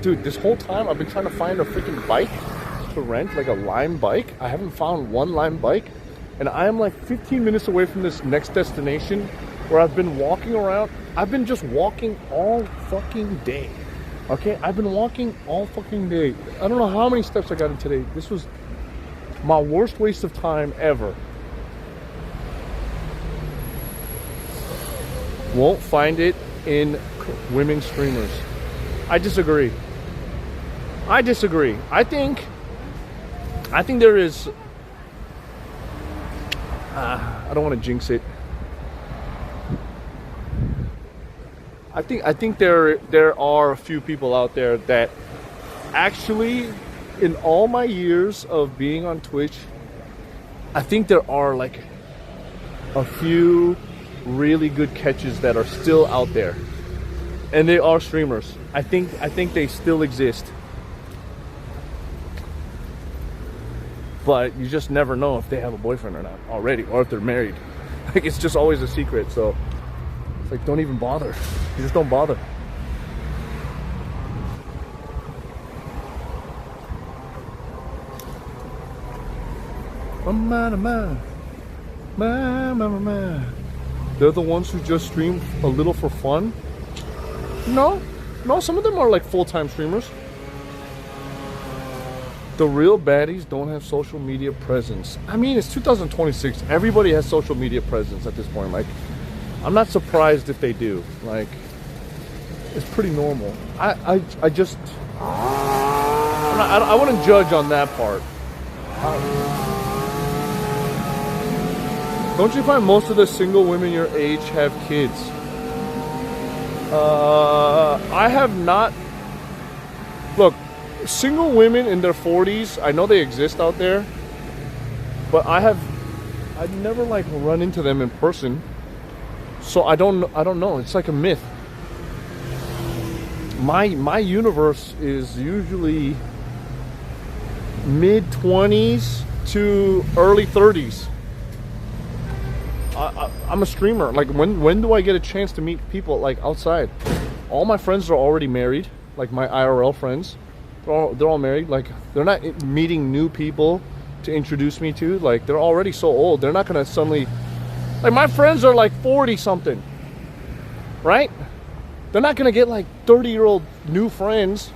Dude, this whole time I've been trying to find a freaking bike to rent, like a Lime bike. I haven't found one Lime bike, and I am like 15 minutes away from this next destination where I've been walking around. I've been just walking all fucking day. Okay, I've been walking all fucking day. I don't know how many steps I got in today. This was my worst waste of time ever. Won't find it in women streamers. I disagree. I disagree. I think there is. I don't want to jinx it. I think there are a few people out there that actually, in all my years of being on Twitch, I think there are like a few really good catches that are still out there, and they are streamers. I think they still exist, but you just never know if they have a boyfriend or not already, or if they're married. Like, it's just always a secret. So it's like, don't even bother. You just don't bother. They're the ones who just stream a little for fun? No, some of them are like full-time streamers. The real baddies don't have social media presence. I mean, it's 2026. Everybody has social media presence at this point. Like, I'm not surprised if they do. Like, it's pretty normal. I wouldn't judge on that part. Don't you find most of the single women your age have kids? I have not. Look, single women in their 40s, I know they exist out there, but I've never like run into them in person, so I don't know. It's like a myth. My universe is usually mid 20s to early 30s. I'm a streamer. Like, when do I get a chance to meet people like outside? All my friends are already married. Like, my IRL friends, they're all married. Like, they're not meeting new people to introduce me to. Like, they're already so old. They're not gonna suddenly, like, my friends are like 40 something, right? They're not gonna get like 30-year-old new friends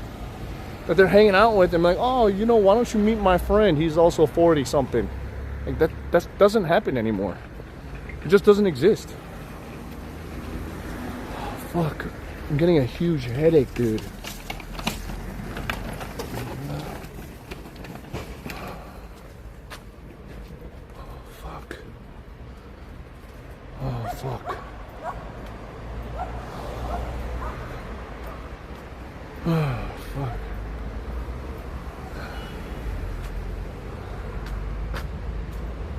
that they're hanging out with. I'm like, oh, you know, why don't you meet my friend? He's also 40 something. Like, that doesn't happen anymore. It just doesn't exist. Oh, fuck. I'm getting a huge headache, dude. Oh, fuck. Oh, fuck. Oh, fuck.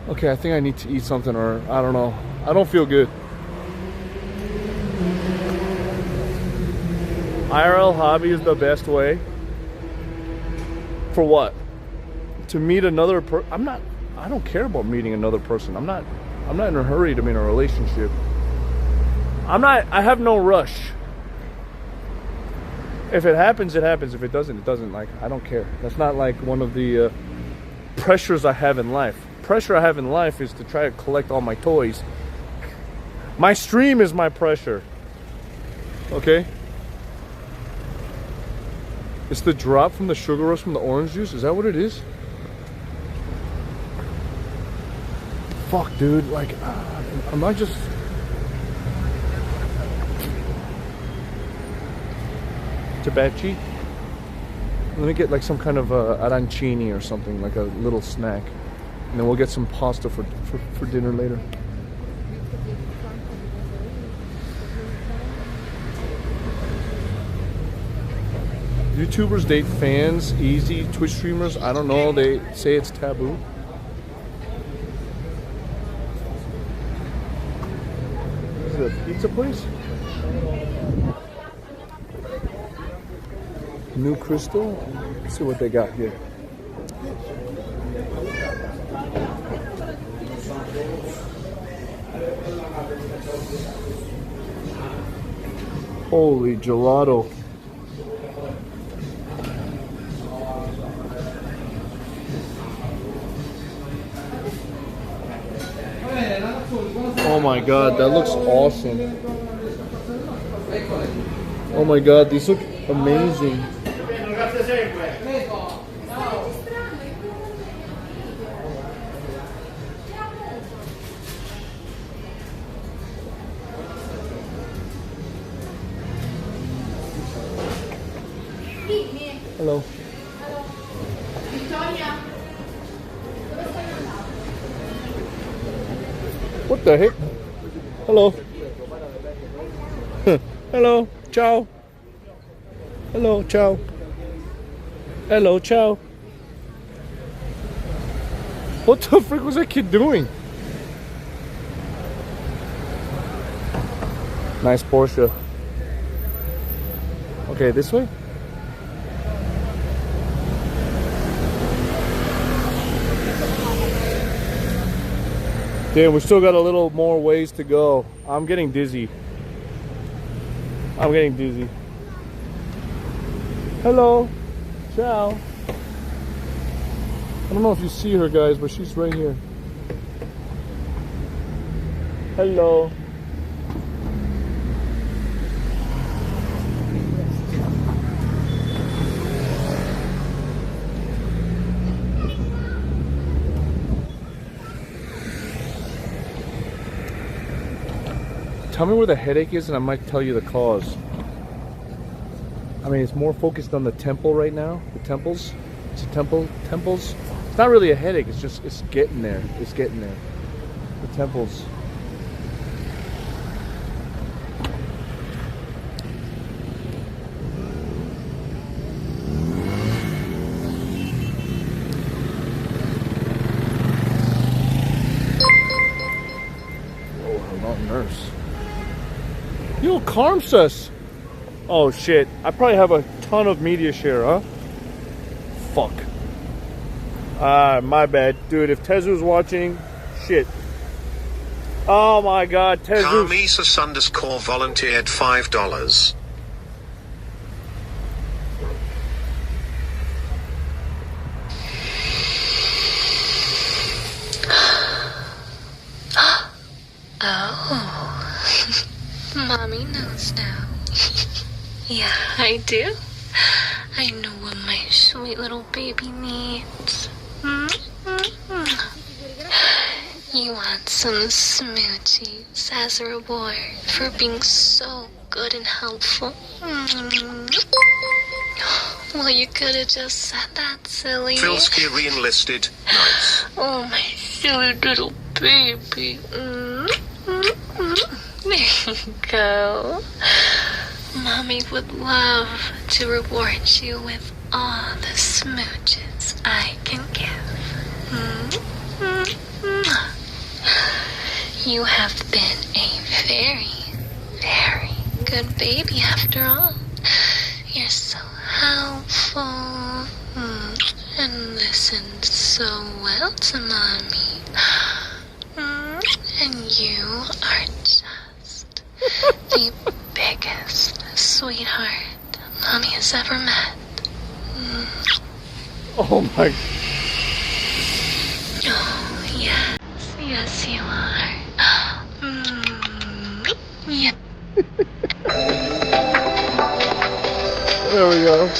Okay, I think I need to eat something, or I don't know. I don't feel good. IRL hobby is the best way. For what? To meet another person. I don't care about meeting another person. I'm not in a hurry to be in a relationship. I have no rush. If it happens, it happens. If it doesn't, it doesn't. Like, I don't care. That's not like one of the pressures I have in life. Pressure I have in life is to try to collect all my toys. My stream is my pressure. Okay? It's the drop from the sugar rush from the orange juice. Is that what it is? Fuck, dude. Like, am I just... Hibachi? Let me get like some kind of arancini or something, like a little snack. And then we'll get some pasta for dinner later. YouTubers date fans easy. Twitch streamers, I don't know. They say it's taboo. Is it a pizza place? New Crystal? Let's see what they got here. Holy gelato. Oh my god, that looks awesome. Oh my god, these look amazing. Hello. What the heck? Hello. Hello. Ciao. Hello. Ciao. Hello. Ciao. What the frick was that kid doing? Nice Porsche. Okay, this way? Damn, we still got a little more ways to go. I'm getting dizzy. I'm getting dizzy. Hello. Ciao. I don't know if you see her, guys, but she's right here. Hello. Tell me where the headache is and I might tell you the cause. I mean, it's more focused on the temple right now. The temples. It's a temples. It's not really a headache, it's just, it's getting there. It's getting there. The temples. Oh, hello, nurse. Yo, CookSux. Oh shit, I probably have a ton of media share, huh? Fuck. My bad. Dude, if Tezu's watching, shit. Oh my god, Tezu. Carmesus _ volunteered $5. Oh, Mommy knows now. Yeah, I do. I know what my sweet little baby needs. You want some smoochies as a reward for being so good and helpful. Well, you could have just said that, silly. Filsky re-enlisted. Nice. Oh, my silly little baby. There you go. Mommy would love to reward you with all the smooches I can give. You have been a very, very good baby after all. You're so helpful and listened so well to Mommy. And you are just the biggest sweetheart Mommy has ever met. Oh my. Oh, yes. Yes, you are. Yeah. There we go.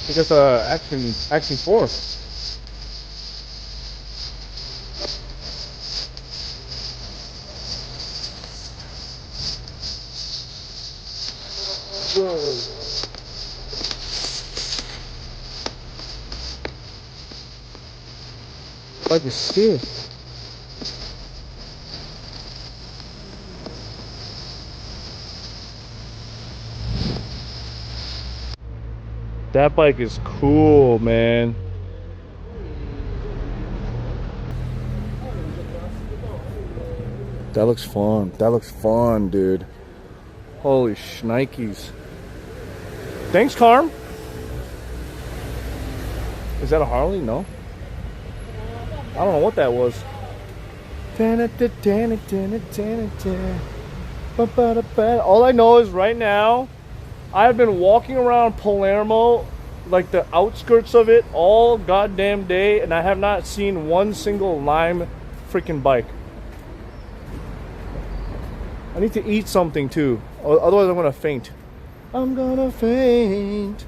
I guess action 4. Like a steer. That bike is cool, man. That looks fun. That looks fun, dude. Holy shnikes. Thanks, Carm. Is that a Harley? No. I don't know what that was. All I know is right now, I've been walking around Palermo, like the outskirts of it, all goddamn day, and I have not seen one single Lime freaking bike. I need to eat something too, otherwise I'm gonna faint. I'm gonna faint.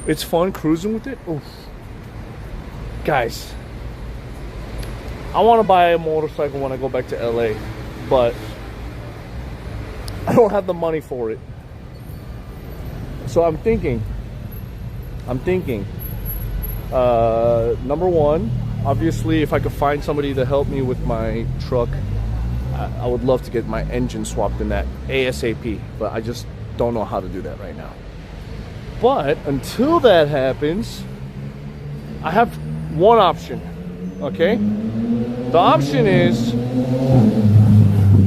It's fun cruising with it. Oof. Guys, I want to buy a motorcycle when I go back to LA, but I don't have the money for it. So I'm thinking, number one, obviously if I could find somebody to help me with my truck, I would love to get my engine swapped in that ASAP, but I just don't know how to do that right now. But until that happens, I have one option, okay? The option is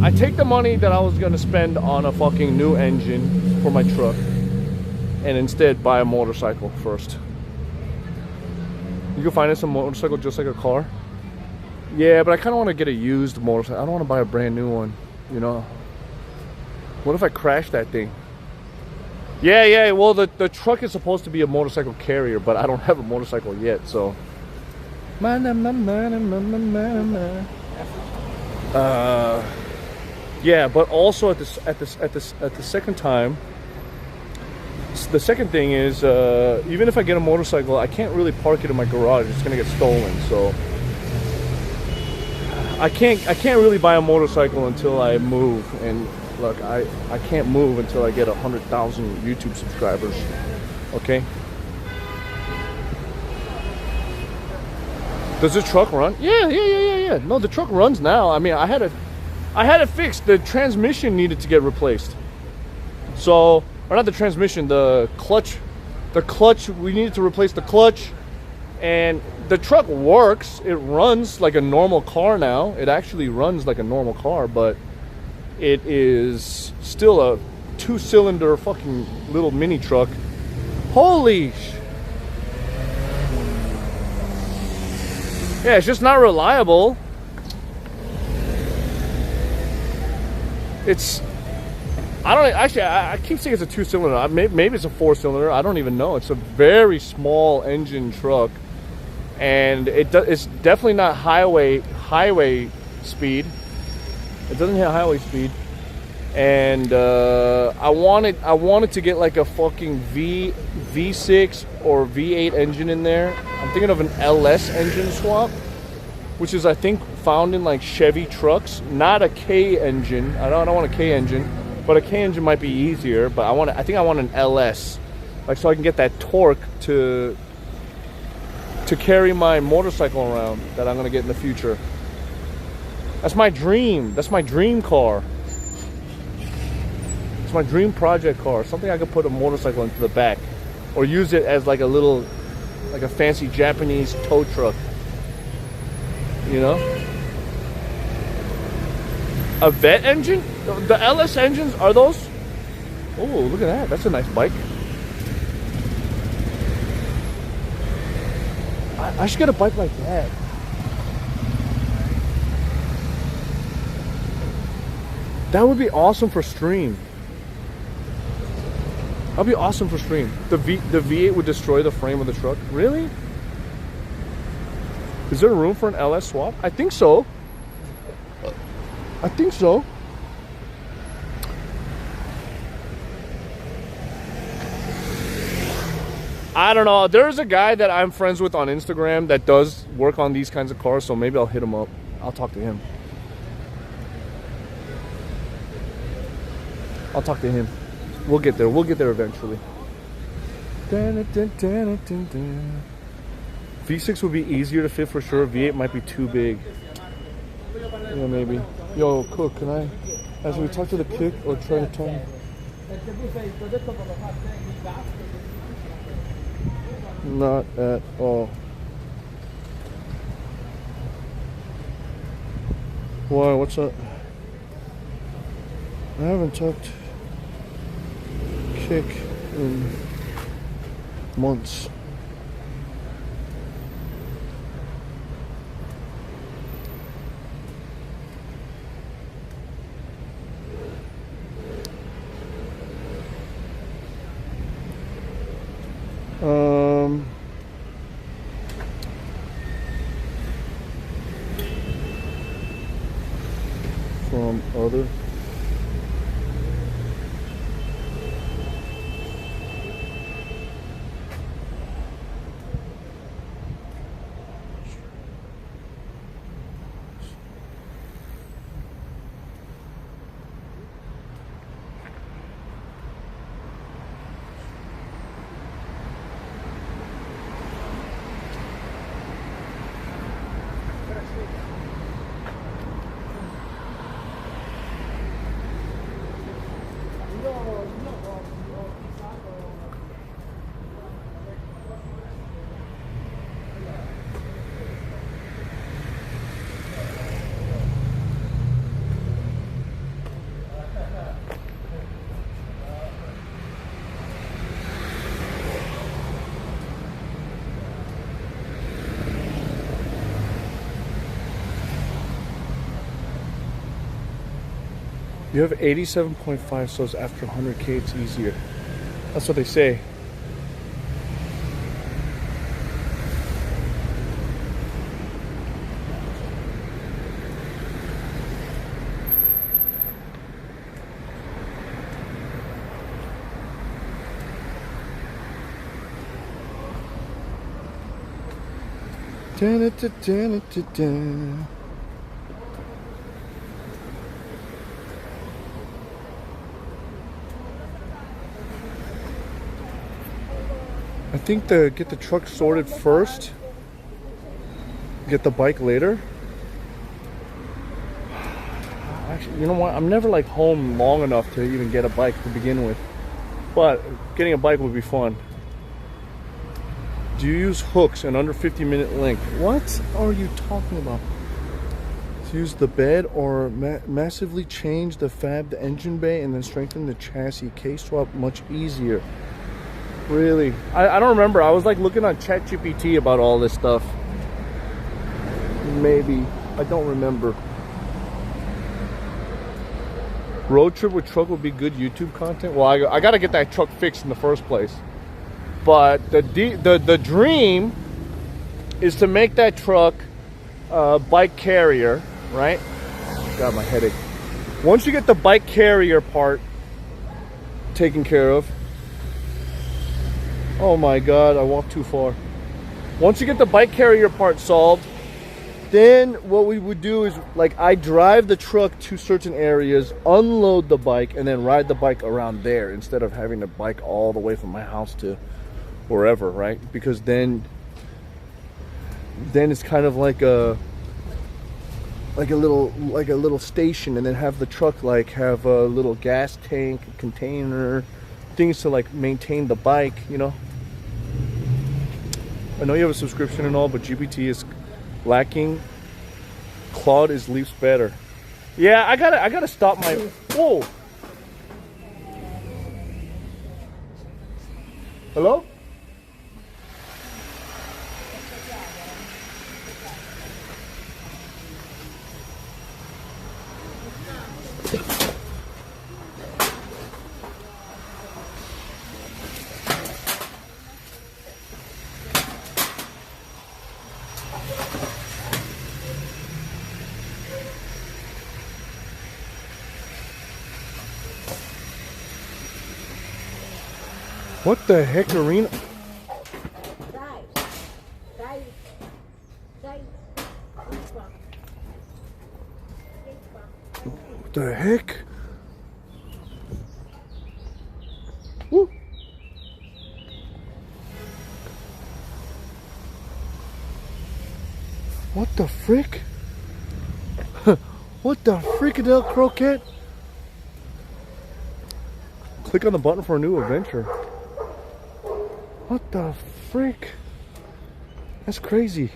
I take the money that I was gonna spend on a fucking new engine for my truck and instead buy a motorcycle first. You can finance a motorcycle just like a car. Yeah, but I kind of want to get a used motorcycle. I don't want to buy a brand new one, you know? What if I crash that thing? Yeah, well, the truck is supposed to be a motorcycle carrier, but I don't have a motorcycle yet, so. Yeah, but also at the second time, the second thing is, even if I get a motorcycle, I can't really park it in my garage. It's gonna get stolen, so. I can't really buy a motorcycle until I move, and look, I can't move until I get 100,000 YouTube subscribers. Okay. Does the truck run? Yeah. No, the truck runs now. I mean, I had it fixed. The transmission needed to get replaced. So, or not the transmission, the clutch. The clutch, we needed to replace the clutch. And the truck works. It runs like a normal car now. It actually runs like a normal car, but it is still a 2-cylinder fucking little mini truck. Holy sh... Yeah, it's just not reliable. It's... I don't... Actually, I keep saying it's a 2-cylinder. Maybe it's a 4-cylinder. I don't even know. It's a very small engine truck. And it's definitely not highway speed. It doesn't have highway speed. And I wanted to get like a fucking V6 or V8 engine in there. I'm thinking of an LS engine swap, which is I think found in like Chevy trucks. Not a K engine. I don't want a K engine, but a K engine might be easier. But I think I want an LS, like so I can get that torque to carry my motorcycle around that I'm gonna get in the future. That's my dream. That's my dream car. It's my dream project car. Something I could put a motorcycle into the back, or use it as like a little, like a fancy Japanese tow truck. You know? A vet engine? The LS engines, are those? Oh, look at that. That's a nice bike. I should get a bike like that. That would be awesome for stream. That'd be awesome for stream. The V8 would destroy the frame of the truck. Really? Is there room for an LS swap? I think so. I think so. I don't know. There's a guy that I'm friends with on Instagram that does work on these kinds of cars, so maybe I'll hit him up. I'll talk to him. I'll talk to him. We'll get there. We'll get there eventually. V6 would be easier to fit for sure. V8 might be too big. Yeah, maybe. Yo, Cook, can I... As we talk to the cook or try to tell him... Not at all. Why? What's up? I haven't talked kick in months. From other you have 87.5 subs after 100K, it's easier. That's what they say. Dun-dun-dun-dun-dun-dun. I think get the truck sorted first, get the bike later. Actually, you know what? I'm never like home long enough to even get a bike to begin with, but getting a bike would be fun. Do you use hooks and under 50-minute length? What are you talking about? To use the bed or massively change the fab, the engine bay, and then strengthen the chassis. Case swap much easier. Really? I don't remember. I was like looking on ChatGPT about all this stuff. Maybe. I don't remember. Road trip with truck would be good YouTube content. Well, I got to get that truck fixed in the first place. But the dream is to make that truck bike carrier, right? God, my headache. Once you get the bike carrier part taken care of. Oh my God, I walked too far. Once you get the bike carrier part solved, then what we would do is, like, I drive the truck to certain areas, unload the bike, and then ride the bike around there instead of having to bike all the way from my house to wherever, right? Because then it's kind of like a little station, and then have the truck like have a little gas tank, container, things to like maintain the bike, you know. I know you have a subscription and all, but GPT is lacking. Claude is leaps better. Yeah, I gotta stop my. Whoa. Hello? What the heck, Arena? What the heck? Woo. What the frick? What the fricadelle croquette? Click on the button for a new adventure. What the frick? That's crazy.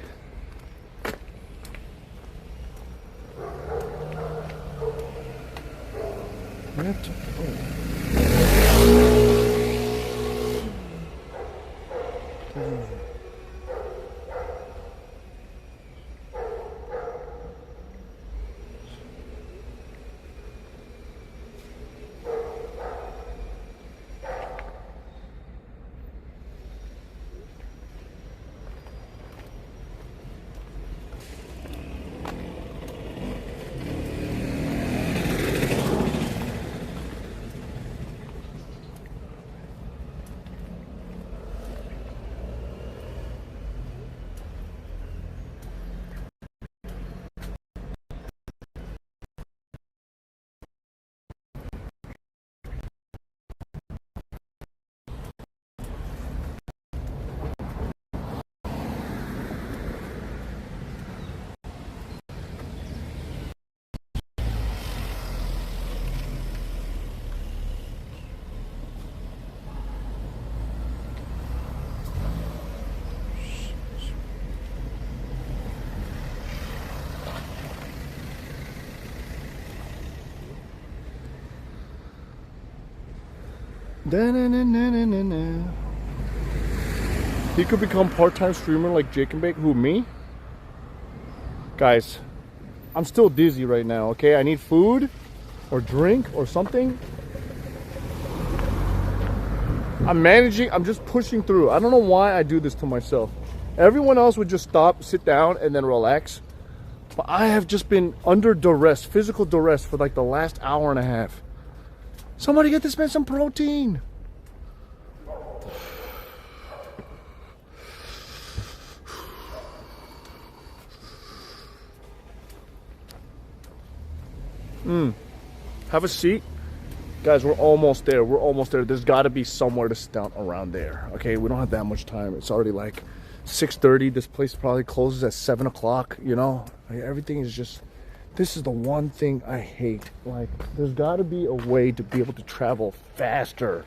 He could become part-time streamer like Jake and Bake. Who, me? Guys, I'm still dizzy right now, okay? I need food or drink or something. I'm managing, I'm just pushing through. I don't know why I do this to myself. Everyone else would just stop, sit down, and then relax. But I have just been under duress, physical duress, for like the last hour and a half. Somebody get this man some protein. Have a seat. Guys, we're almost there. We're almost there. There's got to be somewhere to sit down around there. Okay, we don't have that much time. It's already like 6:30. This place probably closes at 7 o'clock, you know? Like, everything is just... This is the one thing I hate. Like, there's got to be a way to be able to travel faster.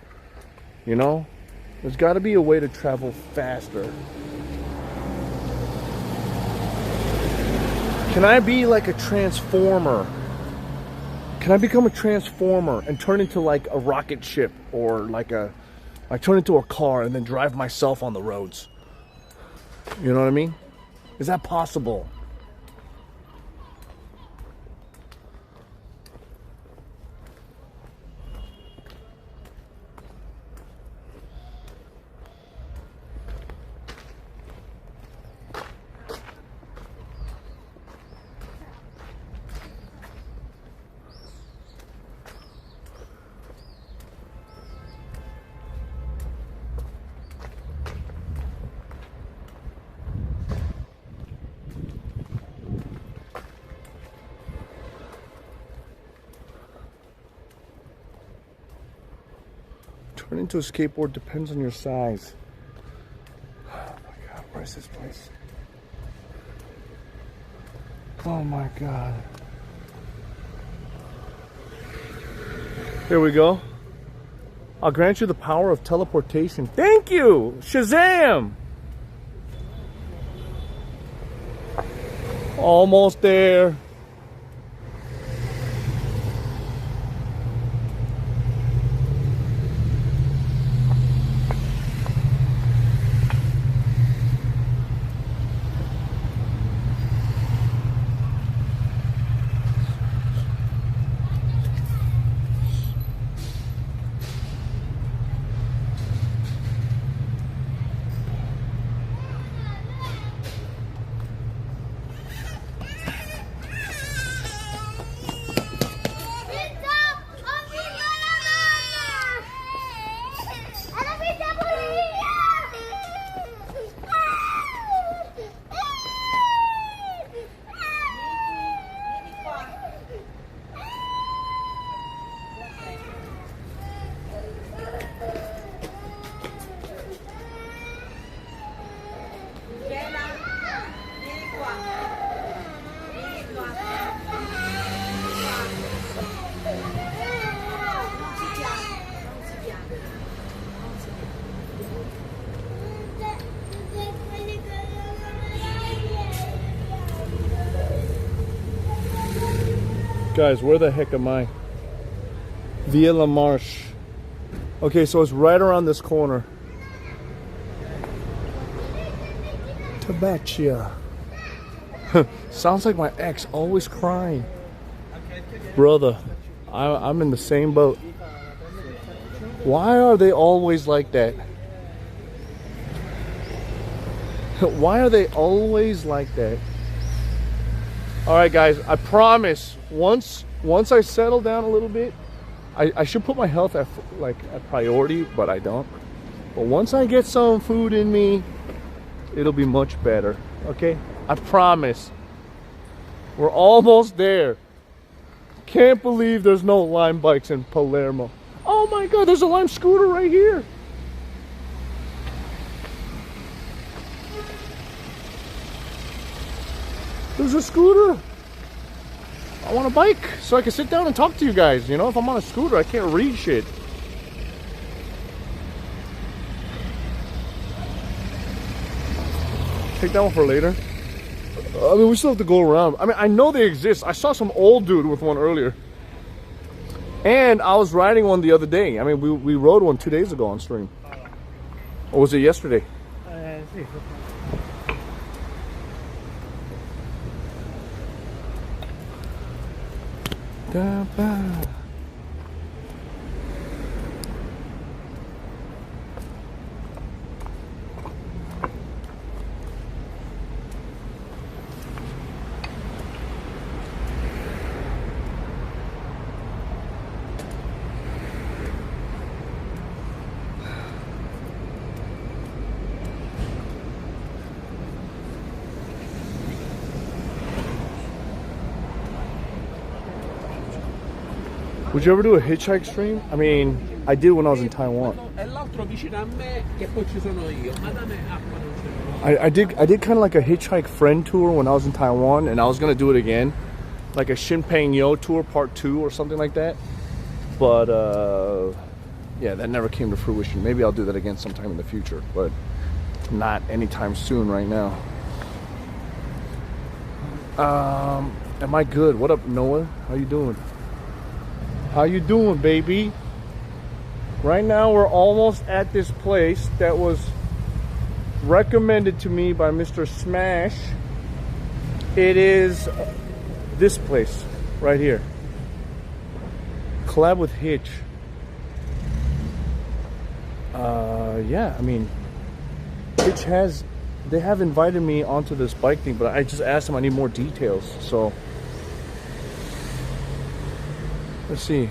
You know? There's got to be a way to travel faster. Can I be like a transformer? Can I become a transformer and turn into like a rocket ship, or like turn into a car and then drive myself on the roads? You know what I mean? Is that possible? Turn into a skateboard depends on your size. Oh my God, where is this place? Oh my God. Here we go. I'll grant you the power of teleportation. Thank you! Shazam! Almost there. Guys, where the heck am I? Via La Marche. Okay, so it's right around this corner. Tabaccia. Sounds like my ex, always crying. Brother, I'm in the same boat. Why are they always like that? Why are they always like that? Alright guys, I promise, once I settle down a little bit, I should put my health at priority, but I don't. But once I get some food in me, it'll be much better, okay? I promise. We're almost there. Can't believe there's no Lime bikes in Palermo. Oh my God, there's a Lime scooter right here. There's a scooter. I want a bike so I can sit down and talk to you guys. You know, if I'm on a scooter, I can't read shit. Take that one for later. I mean, we still have to go around. I mean, I know they exist. I saw some old dude with one earlier. And I was riding one the other day. I mean, we rode one 2 days ago on stream. Or was it yesterday? Da-ba. Would you ever do a hitchhike stream? I mean, I did when I was in Taiwan. I did kind of like a hitchhike friend tour when I was in Taiwan, and I was gonna do it again, like a Shinpeng Yo tour part 2 or something like that. But yeah, that never came to fruition. Maybe I'll do that again sometime in the future, but not anytime soon right now. Am I good? What up, Noah? How you doing? How you doing, baby? Right now we're almost at this place that was recommended to me by Mr. Smash. It is this place right here. Collab with Hitch. Yeah, I mean, Hitch they have invited me onto this bike thing, but I just asked them I need more details, so let's see.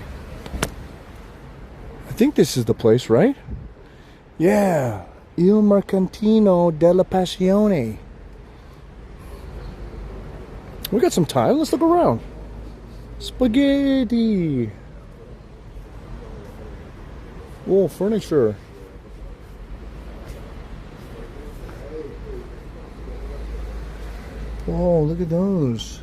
I think this is the place, right? Yeah. Il Mercantino della Passione. We got some time. Let's look around. Spaghetti. Oh, furniture. Oh, look at those.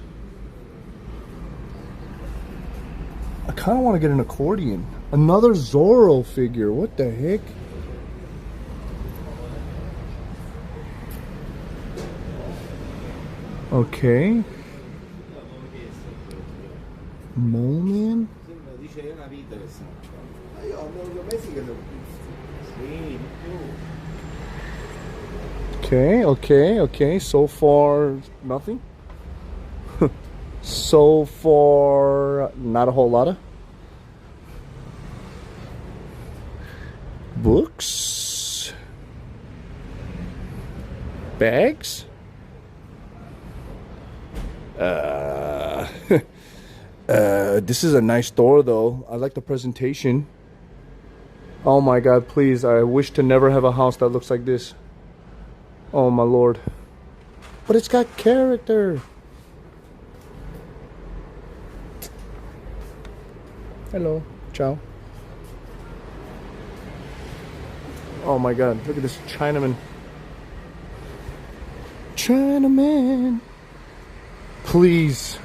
I kind of want to get an accordion. Another Zorro figure. What the heck? Okay. Moment. Okay. So far, nothing. So far, not a whole lot of books, bags. This is a nice store, though. I like the presentation. Oh my God! Please, I wish to never have a house that looks like this. Oh my Lord! But it's got character. Hello. Ciao. Oh my God, look at this Chinaman. Chinaman. Please.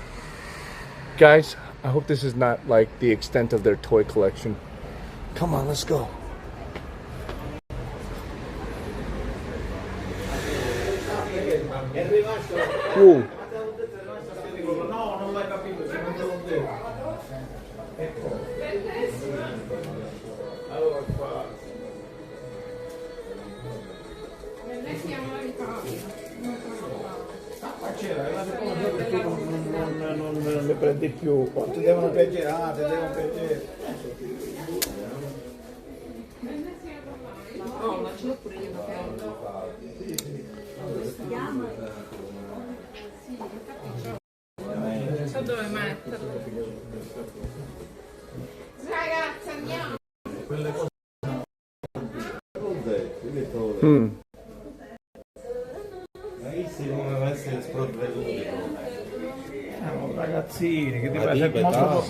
Guys, I hope this is not like the extent of their toy collection. Come on, let's go. Whoa. prendi più, o ti devono piacere, ah, ti devono piacere. No, ma ce l'ho pure io so dove metterlo. Ragazzi, andiamo. Come essere sprovveduti. Ragazzini, che ti Ma piace? dico, no.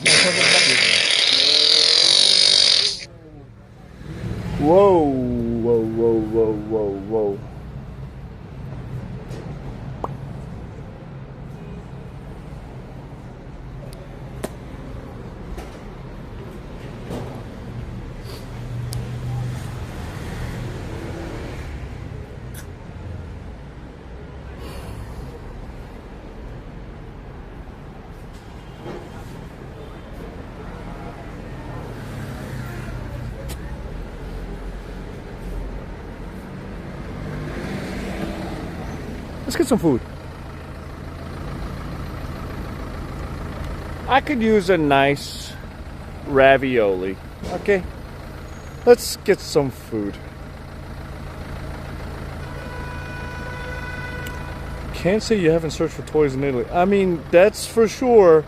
Whoa, whoa, whoa, whoa, whoa, whoa. Let's get some food. I could use a nice ravioli. Okay, let's get some food. Can't say you haven't searched for toys in Italy. I mean, that's for sure.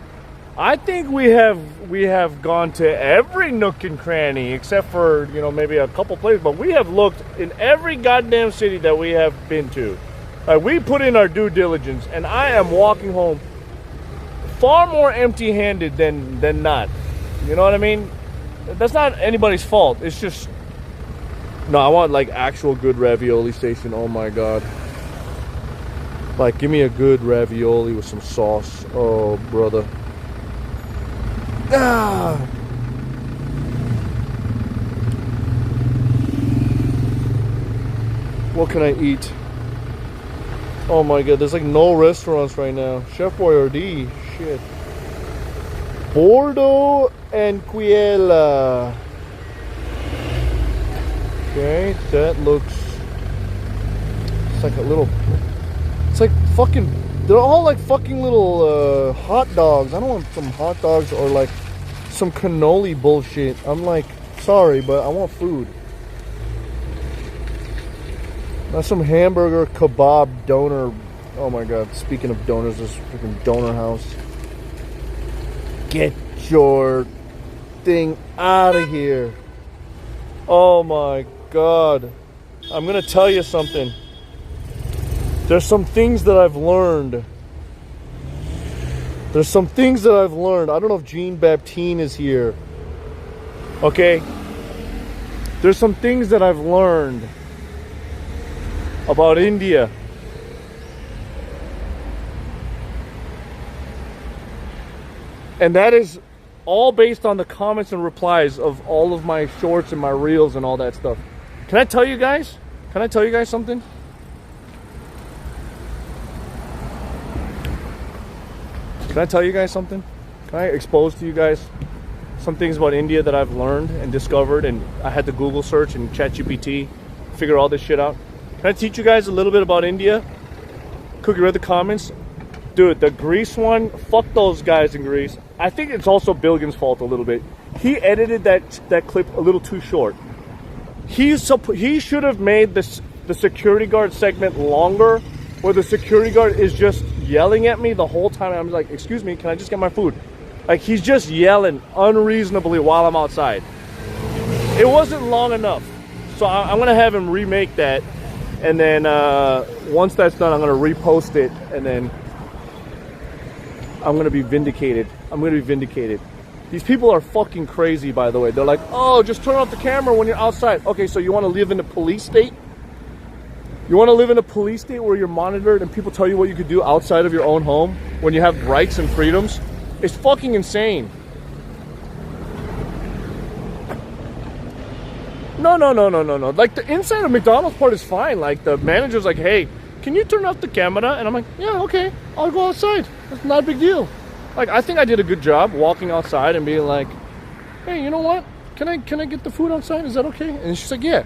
I think we have gone to every nook and cranny except for, you know, maybe a couple places, but we have looked in every goddamn city that we have been to. We put in our due diligence, and I am walking home far more empty-handed than not. You know what I mean? That's not anybody's fault. It's just, no, I want like actual good ravioli station. Oh my god. Like, give me a good ravioli with some sauce. Oh, brother. Ah. What can I eat? Oh my god, there's like no restaurants right now. Chef Boyardee, shit. Bordeaux and Quiela. Okay, that looks... It's like a little... It's like fucking... They're all like fucking little hot dogs. I don't want some hot dogs or like some cannoli bullshit. I'm like, sorry, but I want food. That's some hamburger, kebab, doner. Oh my god, speaking of donors, this freaking donor house. Get your thing out of here. Oh my god. I'm gonna tell you something. There's some things that I've learned. There's some things that I've learned. I don't know if Jean Baptine is here. Okay? There's some things that I've learned about India. And that is all based on the comments and replies of all of my shorts and my reels and all that stuff. Can I tell you guys? Can I tell you guys something? Can I tell you guys something? Can I expose to you guys some things about India that I've learned and discovered, and I had to Google search and ChatGPT, figure all this shit out? Can I teach you guys a little bit about India? Cookie, read the comments. Dude, the Greece one, fuck those guys in Greece. I think it's also Bilgin's fault a little bit. He edited that clip a little too short. He should have made the security guard segment longer, where the security guard is just yelling at me the whole time. I'm like, excuse me, can I just get my food? Like, he's just yelling unreasonably while I'm outside. It wasn't long enough. So I'm gonna have him remake that, and then once that's done, I'm gonna repost it, and then I'm gonna be vindicated. I'm gonna be vindicated. These people are fucking crazy, by the way. They're like, oh, just turn off the camera when you're outside. Okay, so you want to live in a police state? You want to live in a police state where you're monitored and people tell you what you could do outside of your own home when you have rights and freedoms? It's fucking insane. No. Like, the inside of McDonald's part is fine. Like, the manager's like, hey, can you turn off the camera? And I'm like, yeah, okay, I'll go outside. That's not a big deal. Like, I think I did a good job walking outside and being like, hey, you know what? Can I get the food outside? Is that okay? And she's like, yeah.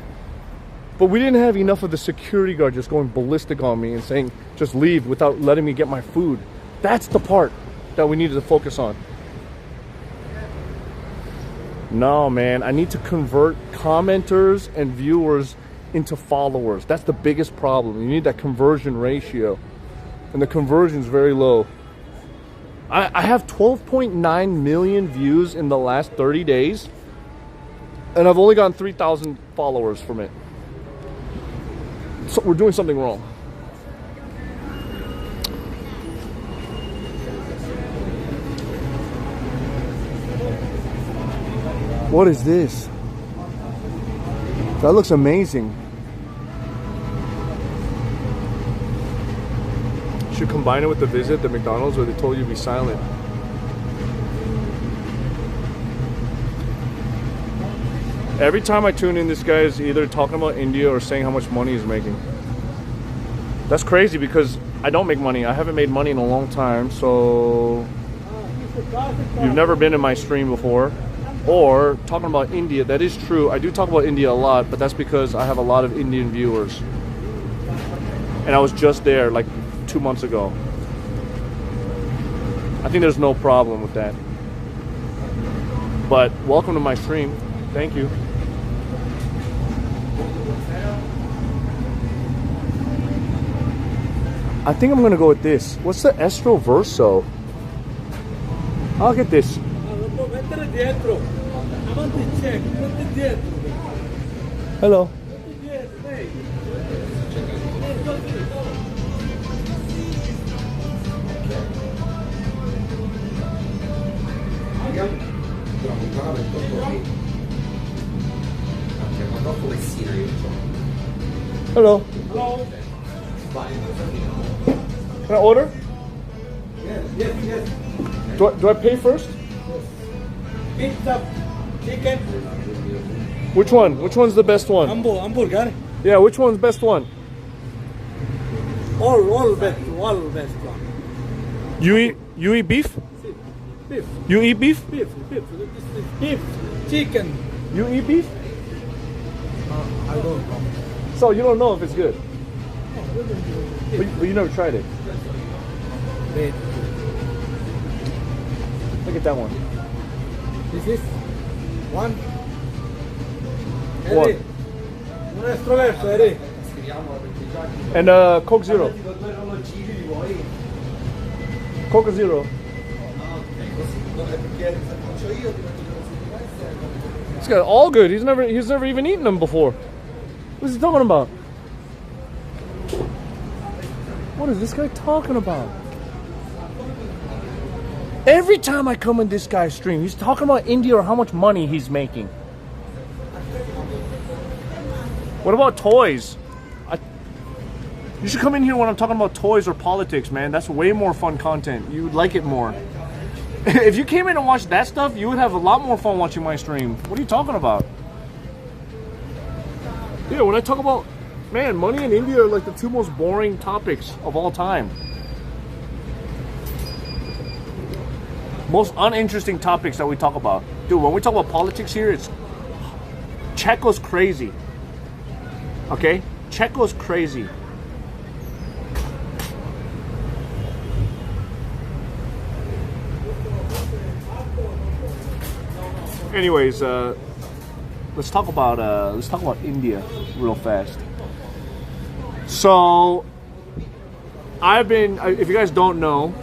But we didn't have enough of the security guard just going ballistic on me and saying, just leave without letting me get my food. That's the part. that we needed to focus on. No, man, I need to convert commenters and viewers into followers. That's the biggest problem. You need that conversion ratio, and the conversion is very low. I have 12.9 million views in the last 30 days, and I've only gotten 3,000 followers from it. So we're doing something wrong. What is this? That looks amazing. Should combine it with the visit at the McDonald's where they told you to be silent. Every time I tune in, this guy is either talking about India or saying how much money he's making. That's crazy because I don't make money. I haven't made money in a long time, so you've never been in my stream before. Or talking about India, that is true. I do talk about India a lot, but that's because I have a lot of Indian viewers. And I was just there like 2 months ago. I think there's no problem with that. But welcome to my stream. Thank you. I think I'm gonna go with this. What's the Estro Verso? I'll get this. Hello. Hello. Hello. Can I order? Yes. Do I pay first? Pizza, chicken. Which one? Which one's the best one? Hamburger. Yeah, which one's the best one? All best one. You eat beef? Beef. You eat beef? Beef. Chicken. You eat beef? I don't know. So you don't know if it's good? But you never tried it? Wait. Look at that one. This is one. What? Un estroverso, Eri. And Coke Zero. Coke Zero. This guy all good. He's never even eaten them before. What's he talking about? What is this guy talking about? Every time I come in this guy's stream, he's talking about India or how much money he's making. What about toys? You should come in here when I'm talking about toys or politics, man. That's way more fun content. You would like it more. If you came in and watched that stuff, you would have a lot more fun watching my stream. What are you talking about? Yeah, when I talk about, man, money in India are like the two most boring topics of all time. Most uninteresting topics that we talk about. Dude, when we talk about politics here, it's Czech goes crazy. Okay? Czech goes crazy. Anyways, let's talk about India real fast. So, if you guys don't know,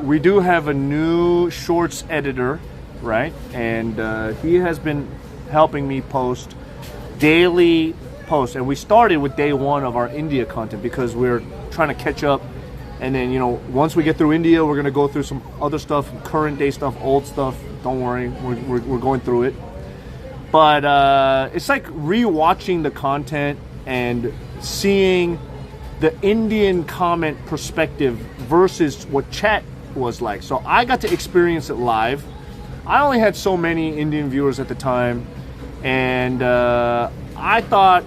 we do have a new shorts editor, right? And he has been helping me post daily posts. And we started with day one of our India content because we're trying to catch up. And then, you know, once we get through India, we're going to go through some other stuff, current day stuff, old stuff. Don't worry, we're going through it. But it's like rewatching the content and seeing the Indian comment perspective versus what chat was like. So I got to experience it live. I only had so many Indian viewers at the time, and I thought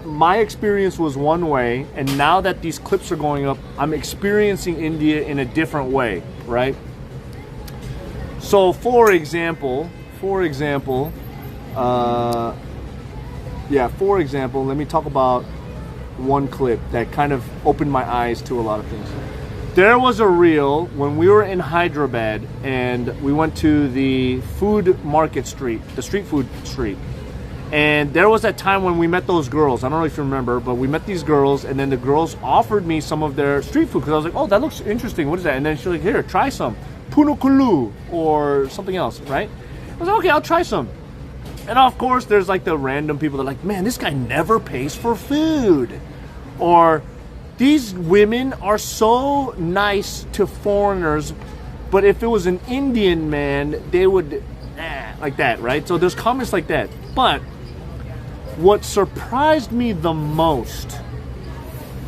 my experience was one way, and now that these clips are going up, I'm experiencing India in a different way, right? So for example, let me talk about one clip that kind of opened my eyes to a lot of things. There was a reel when we were in Hyderabad and we went to the food market street, the street food street. And there was that time when we met those girls. I don't know if you remember, but we met these girls, and then the girls offered me some of their street food because I was like, oh, that looks interesting. What is that? And then she's like, here, try some. Punukulu or something else, right? I was like, okay, I'll try some. And of course, there's like the random people that are like, man, this guy never pays for food. Or these women are so nice to foreigners, but if it was an Indian man, they would, like that, right? So there's comments like that. But what surprised me the most,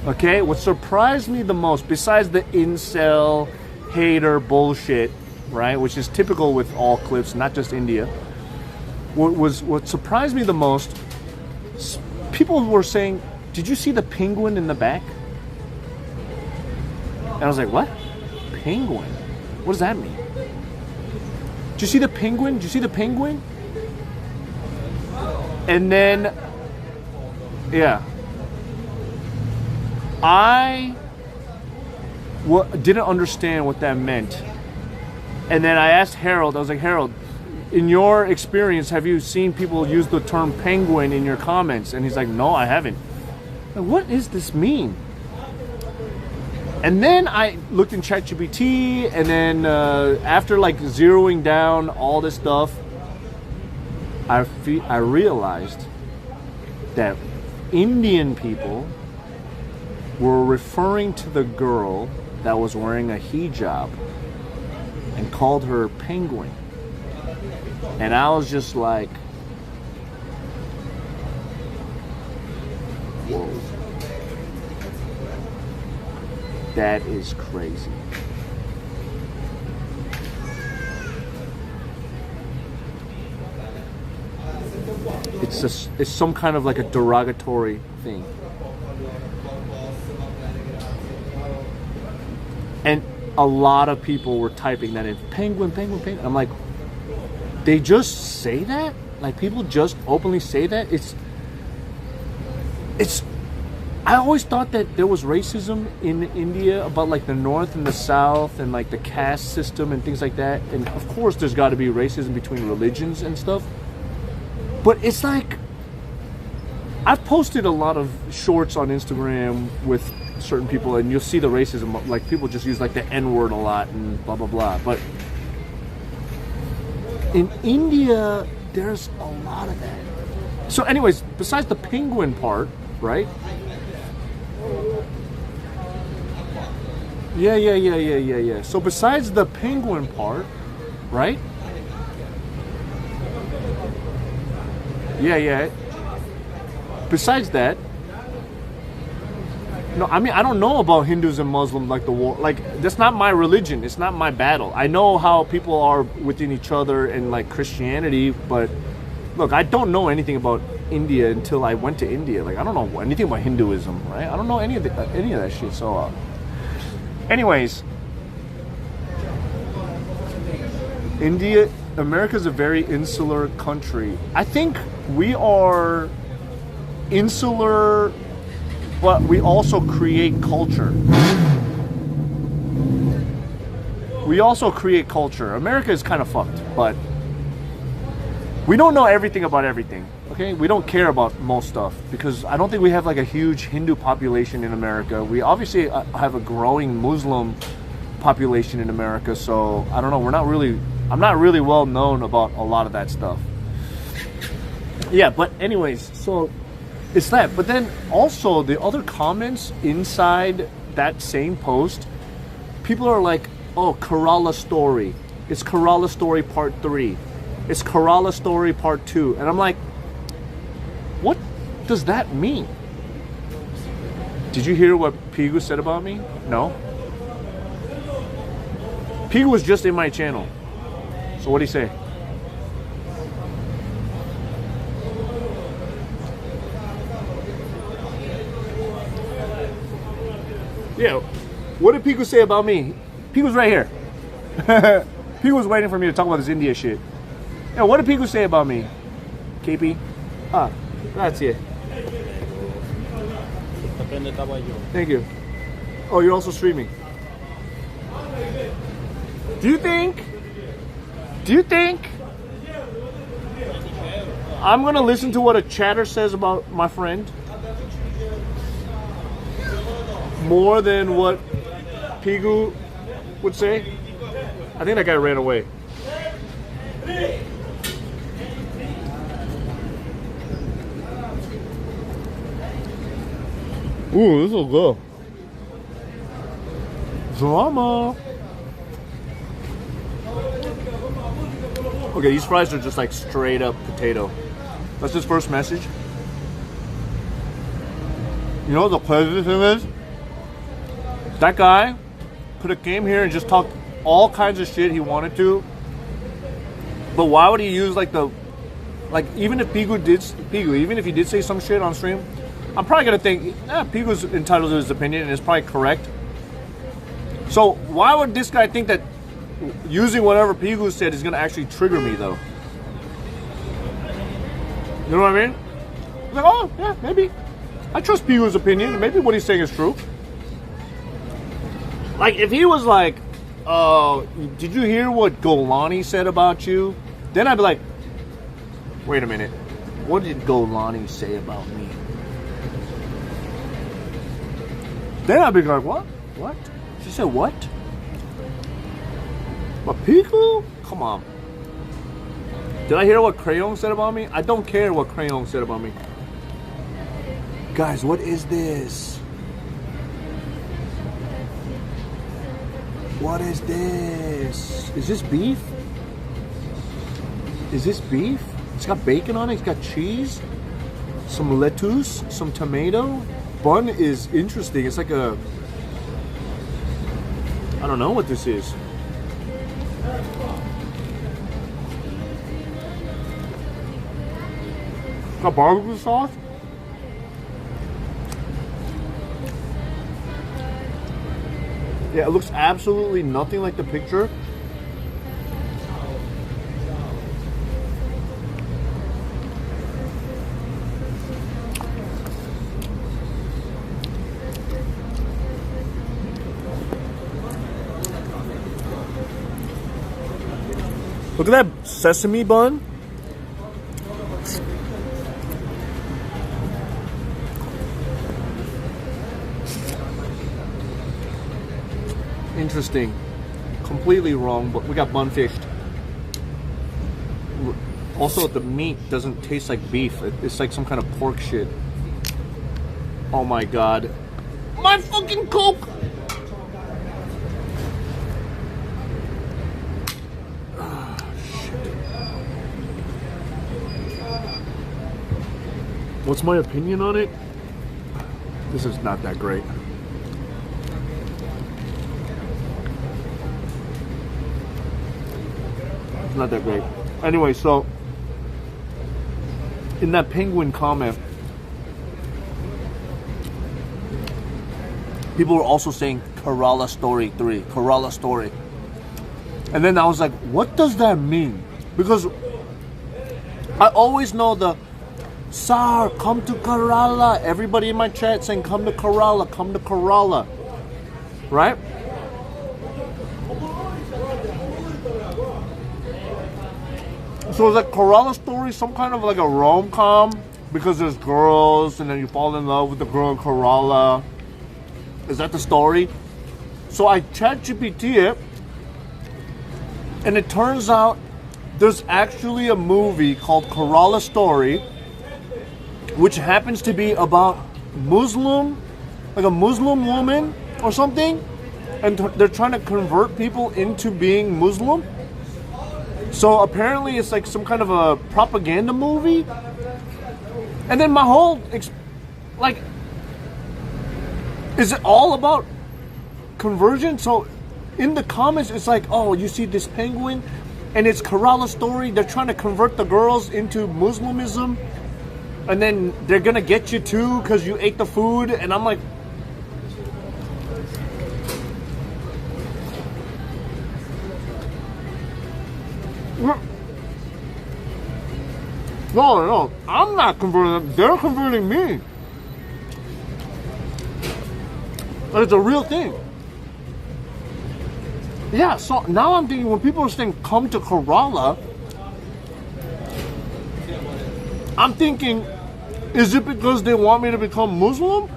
okay, what surprised me the most, besides the incel, hater bullshit, right, which is typical with all clips, not just India, what surprised me the most, people were saying, did you see the penguin in the back? And I was like, what? Penguin? What does that mean? Did you see the penguin? Did you see the penguin? And then, yeah, I didn't understand what that meant. And then I asked Harold, I was like, Harold, in your experience, have you seen people use the term penguin in your comments? And he's like, no, I haven't. Like, what does this mean? And then I looked in ChatGPT, and then after like zeroing down all this stuff, I realized that Indian people were referring to the girl that was wearing a hijab and called her penguin. And I was just like, whoa. That is crazy. It's some kind of like a derogatory thing. And a lot of people were typing that in. Penguin, penguin, penguin. I'm like, they just say that? Like, people just openly say that? I always thought that there was racism in India about like the North and the South and like the caste system and things like that. And of course there's got to be racism between religions and stuff. But it's like, I've posted a lot of shorts on Instagram with certain people and you'll see the racism, like people just use like the N-word a lot and blah, blah, blah. But in India, there's a lot of that. So anyways, besides the penguin part, right? Yeah. So besides the penguin part, right? Yeah. Besides that, no, I mean, I don't know about Hindus and Muslims, like the war. Like, that's not my religion. It's not my battle. I know how people are within each other and like Christianity, but look, I don't know anything about India until I went to India. Like, I don't know anything about Hinduism, right? I don't know any of that shit. So, anyways, America's a very insular country. I think we are insular, but we also create culture. America is kind of fucked, but we don't know everything about everything, okay? We don't care about most stuff because I don't think we have like a huge Hindu population in America. We obviously have a growing Muslim population in America, so I don't know. I'm not really well known about a lot of that stuff. Yeah, but anyways, so it's that. But then also the other comments inside that same post, people are like, oh, Kerala story. It's Kerala story part 3. It's Kerala story part 2. And I'm like, what does that mean? Did you hear what Pigu said about me? No? Pigu was just in my channel. So what did he say? Yeah, what did Pigu say about me? Pigu's right here. Pigu was waiting for me to talk about this India shit. Yeah, what did Pigu say about me? KP? Grazie. Thank you. Oh, you're also streaming. Do you think I'm gonna listen to what a chatter says about my friend more than what Pigu would say? I think that guy ran away. Ooh, this will go. Drama. Okay, these fries are just like straight up potato. That's his first message. You know what the crazy thing is? That guy could have came here and just talked all kinds of shit he wanted to. But why would he use like even if even if he did say some shit on stream, I'm probably gonna think, Pigu's entitled to his opinion and is probably correct. So why would this guy think that using whatever Pigu said is gonna actually trigger me though? You know what I mean? I'm like, oh yeah, maybe. I trust Pigu's opinion. Maybe what he's saying is true. Like if he was like, did you hear what Golani said about you? Then I'd be like, wait a minute. What did Golani say about me? Then I'd be like, what? What? She said what? But Pico? Come on. Did I hear what Crayon said about me? I don't care what Crayon said about me. Guys, what is this? What is this? Is this beef? Is this beef? It's got bacon on it. It's got cheese. Some lettuce. Some tomato. Bun is interesting. It's like a... I don't know what this is. Got barbecue sauce. Yeah, it looks absolutely nothing like the picture. Look at that sesame bun. Interesting. Completely wrong, but we got bun fished. Also, the meat doesn't taste like beef. It's like some kind of pork shit. Oh my god. My fucking Coke! Oh, shit. What's my opinion on it? This is not that great. It's not that great. Anyway, so in that penguin comment, people were also saying Kerala Story 3, Kerala Story. And then I was like, what does that mean? Because I always know the Sir, come to Kerala. Everybody in my chat saying come to Kerala, come to Kerala. Right? So is that Kerala Story some kind of like a rom-com? Because there's girls and then you fall in love with the girl in Kerala. Is that the story? So I ChatGPT it, and it turns out there's actually a movie called Kerala Story, which happens to be about Muslim, like a Muslim woman or something, and they're trying to convert people into being Muslim. So apparently it's like some kind of a propaganda movie. And then my whole, like, is it all about conversion? So in the comments it's like, oh, you see this penguin and it's Kerala Story. They're trying to convert the girls into Muslimism. And then they're going to get you too because you ate the food. And I'm like, no, I'm not converting them. They're converting me. And it's a real thing. Yeah, so now I'm thinking when people are saying come to Kerala, I'm thinking, is it because they want me to become Muslim?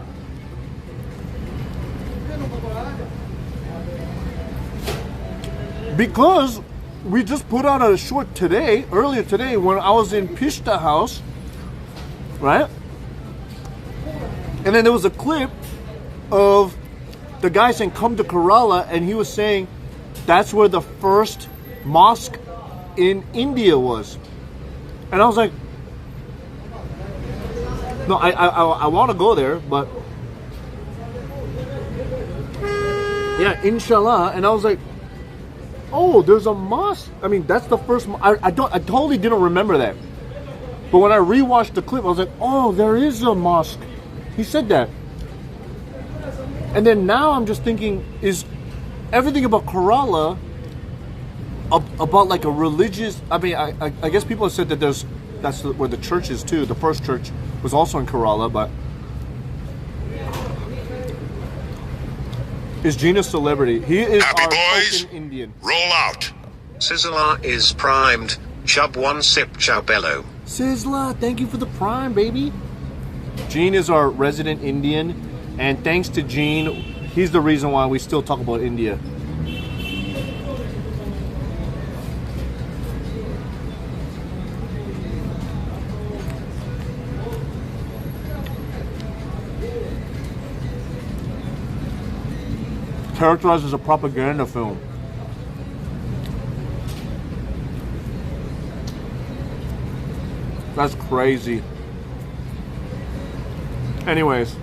Because we just put out a short earlier today, when I was in Pishta house, right? And then there was a clip of the guy saying, come to Kerala, and he was saying that's where the first mosque in India was. And I was like, no, I want to go there, but yeah, inshallah. And I was like, oh, there's a mosque. I mean, that's the first. I totally didn't remember that. But when I rewatched the clip, I was like, oh, there is a mosque. He said that. And then now I'm just thinking, is everything about Kerala about like a religious? I mean, I guess people have said that that's where the church is too. The first church was also in Kerala, but is Gene a celebrity? He is Happy our boys. token Indian. Roll out. Sizzler is primed. Chub one sip, chow bello. Sizzler, thank you for the prime, baby. Gene is our resident Indian, and thanks to Gene, he's the reason why we still talk about India. Characterized as a propaganda film. That's crazy. Anyways,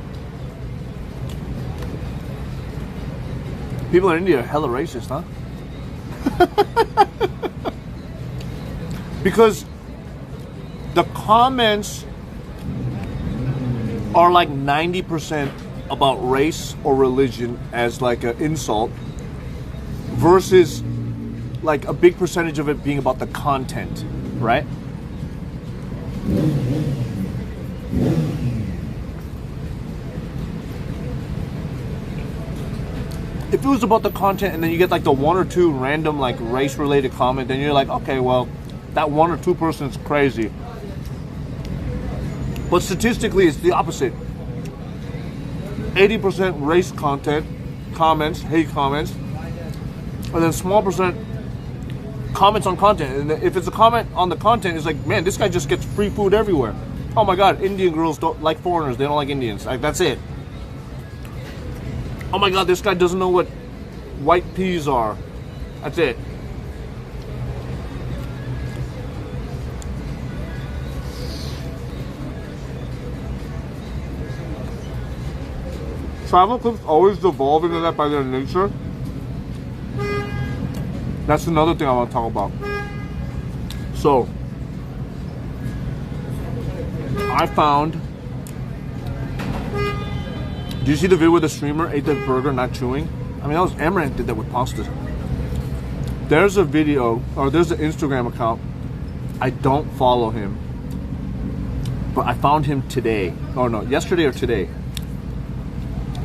people in India are hella racist, huh? Because the comments are like 90% about race or religion as like an insult, versus like a big percentage of it being about the content, right? If it was about the content and then you get like the one or two random like race related comment, then you're like, okay, well, that one or two person is crazy. But statistically, it's the opposite. 80% race content, comments, hate comments, and then small percent comments on content. And if it's a comment on the content, it's like, man, this guy just gets free food everywhere. Oh my God, Indian girls don't like foreigners. They don't like Indians. Like, that's it. Oh my God, this guy doesn't know what white peas are. That's it. Travel clips always devolve into that by their nature. That's another thing I want to talk about. So, I found... Do you see the video where the streamer ate the burger not chewing? I mean, that was Amaranth did that with pasta. There's a video, or there's an Instagram account. I don't follow him, but I found him today. Oh no, yesterday or today.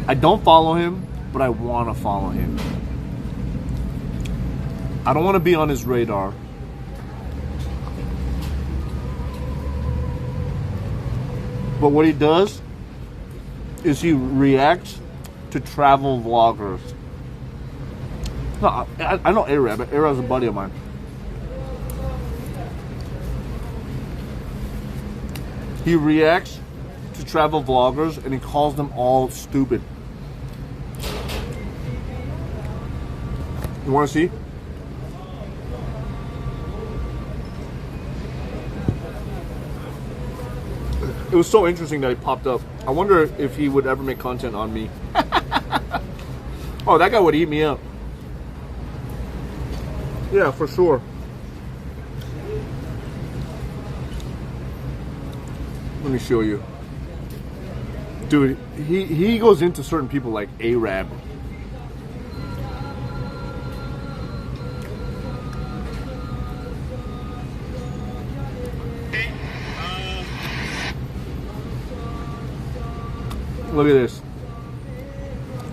I don't follow him, but I want to follow him. I don't want to be on his radar. But what he does is he reacts to travel vloggers. No, I know Arab. Arab's a buddy of mine. He reacts to travel vloggers and he calls them all stupid. You want to see? It was so interesting that he popped up. I wonder if he would ever make content on me. Oh, that guy would eat me up. Yeah, for sure. Let me show you. Dude, he goes into certain people like Arab. Look at this.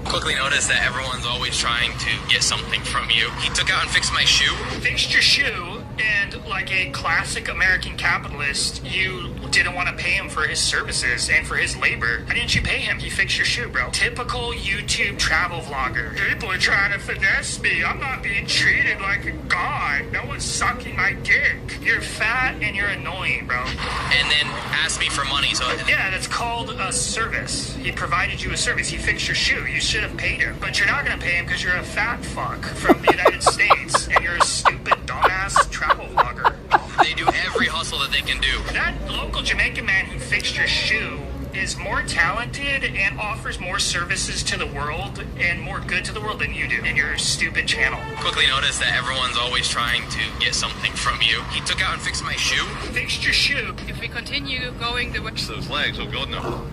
Quickly note notice that everyone's always trying to get something from you. He took out and fixed my shoe. Fixed your shoe, and like a classic American capitalist, you didn't want to pay him for his services and for his labor. Why didn't you pay him? He fixed your shoe, bro. Typical YouTube travel vlogger. People are trying to finesse me. I'm not being treated like a god. No one's sucking my dick. You're fat and you're annoying, bro. And then asked me for money, so... Yeah, that's called a service. He provided you a service. He fixed your shoe. You should have paid him. But you're not going to pay him because you're a fat fuck from the United States and you're a stupid, dumbass travel vlogger. They do every hustle that they can do. That local Jamaican man who fixed your shoe is more talented and offers more services to the world and more good to the world than you do in your stupid channel. Quickly noticed that everyone's always trying to get something from you. He took out and fixed my shoe. Fixed your shoe. If we continue going the way... Those legs, oh god no.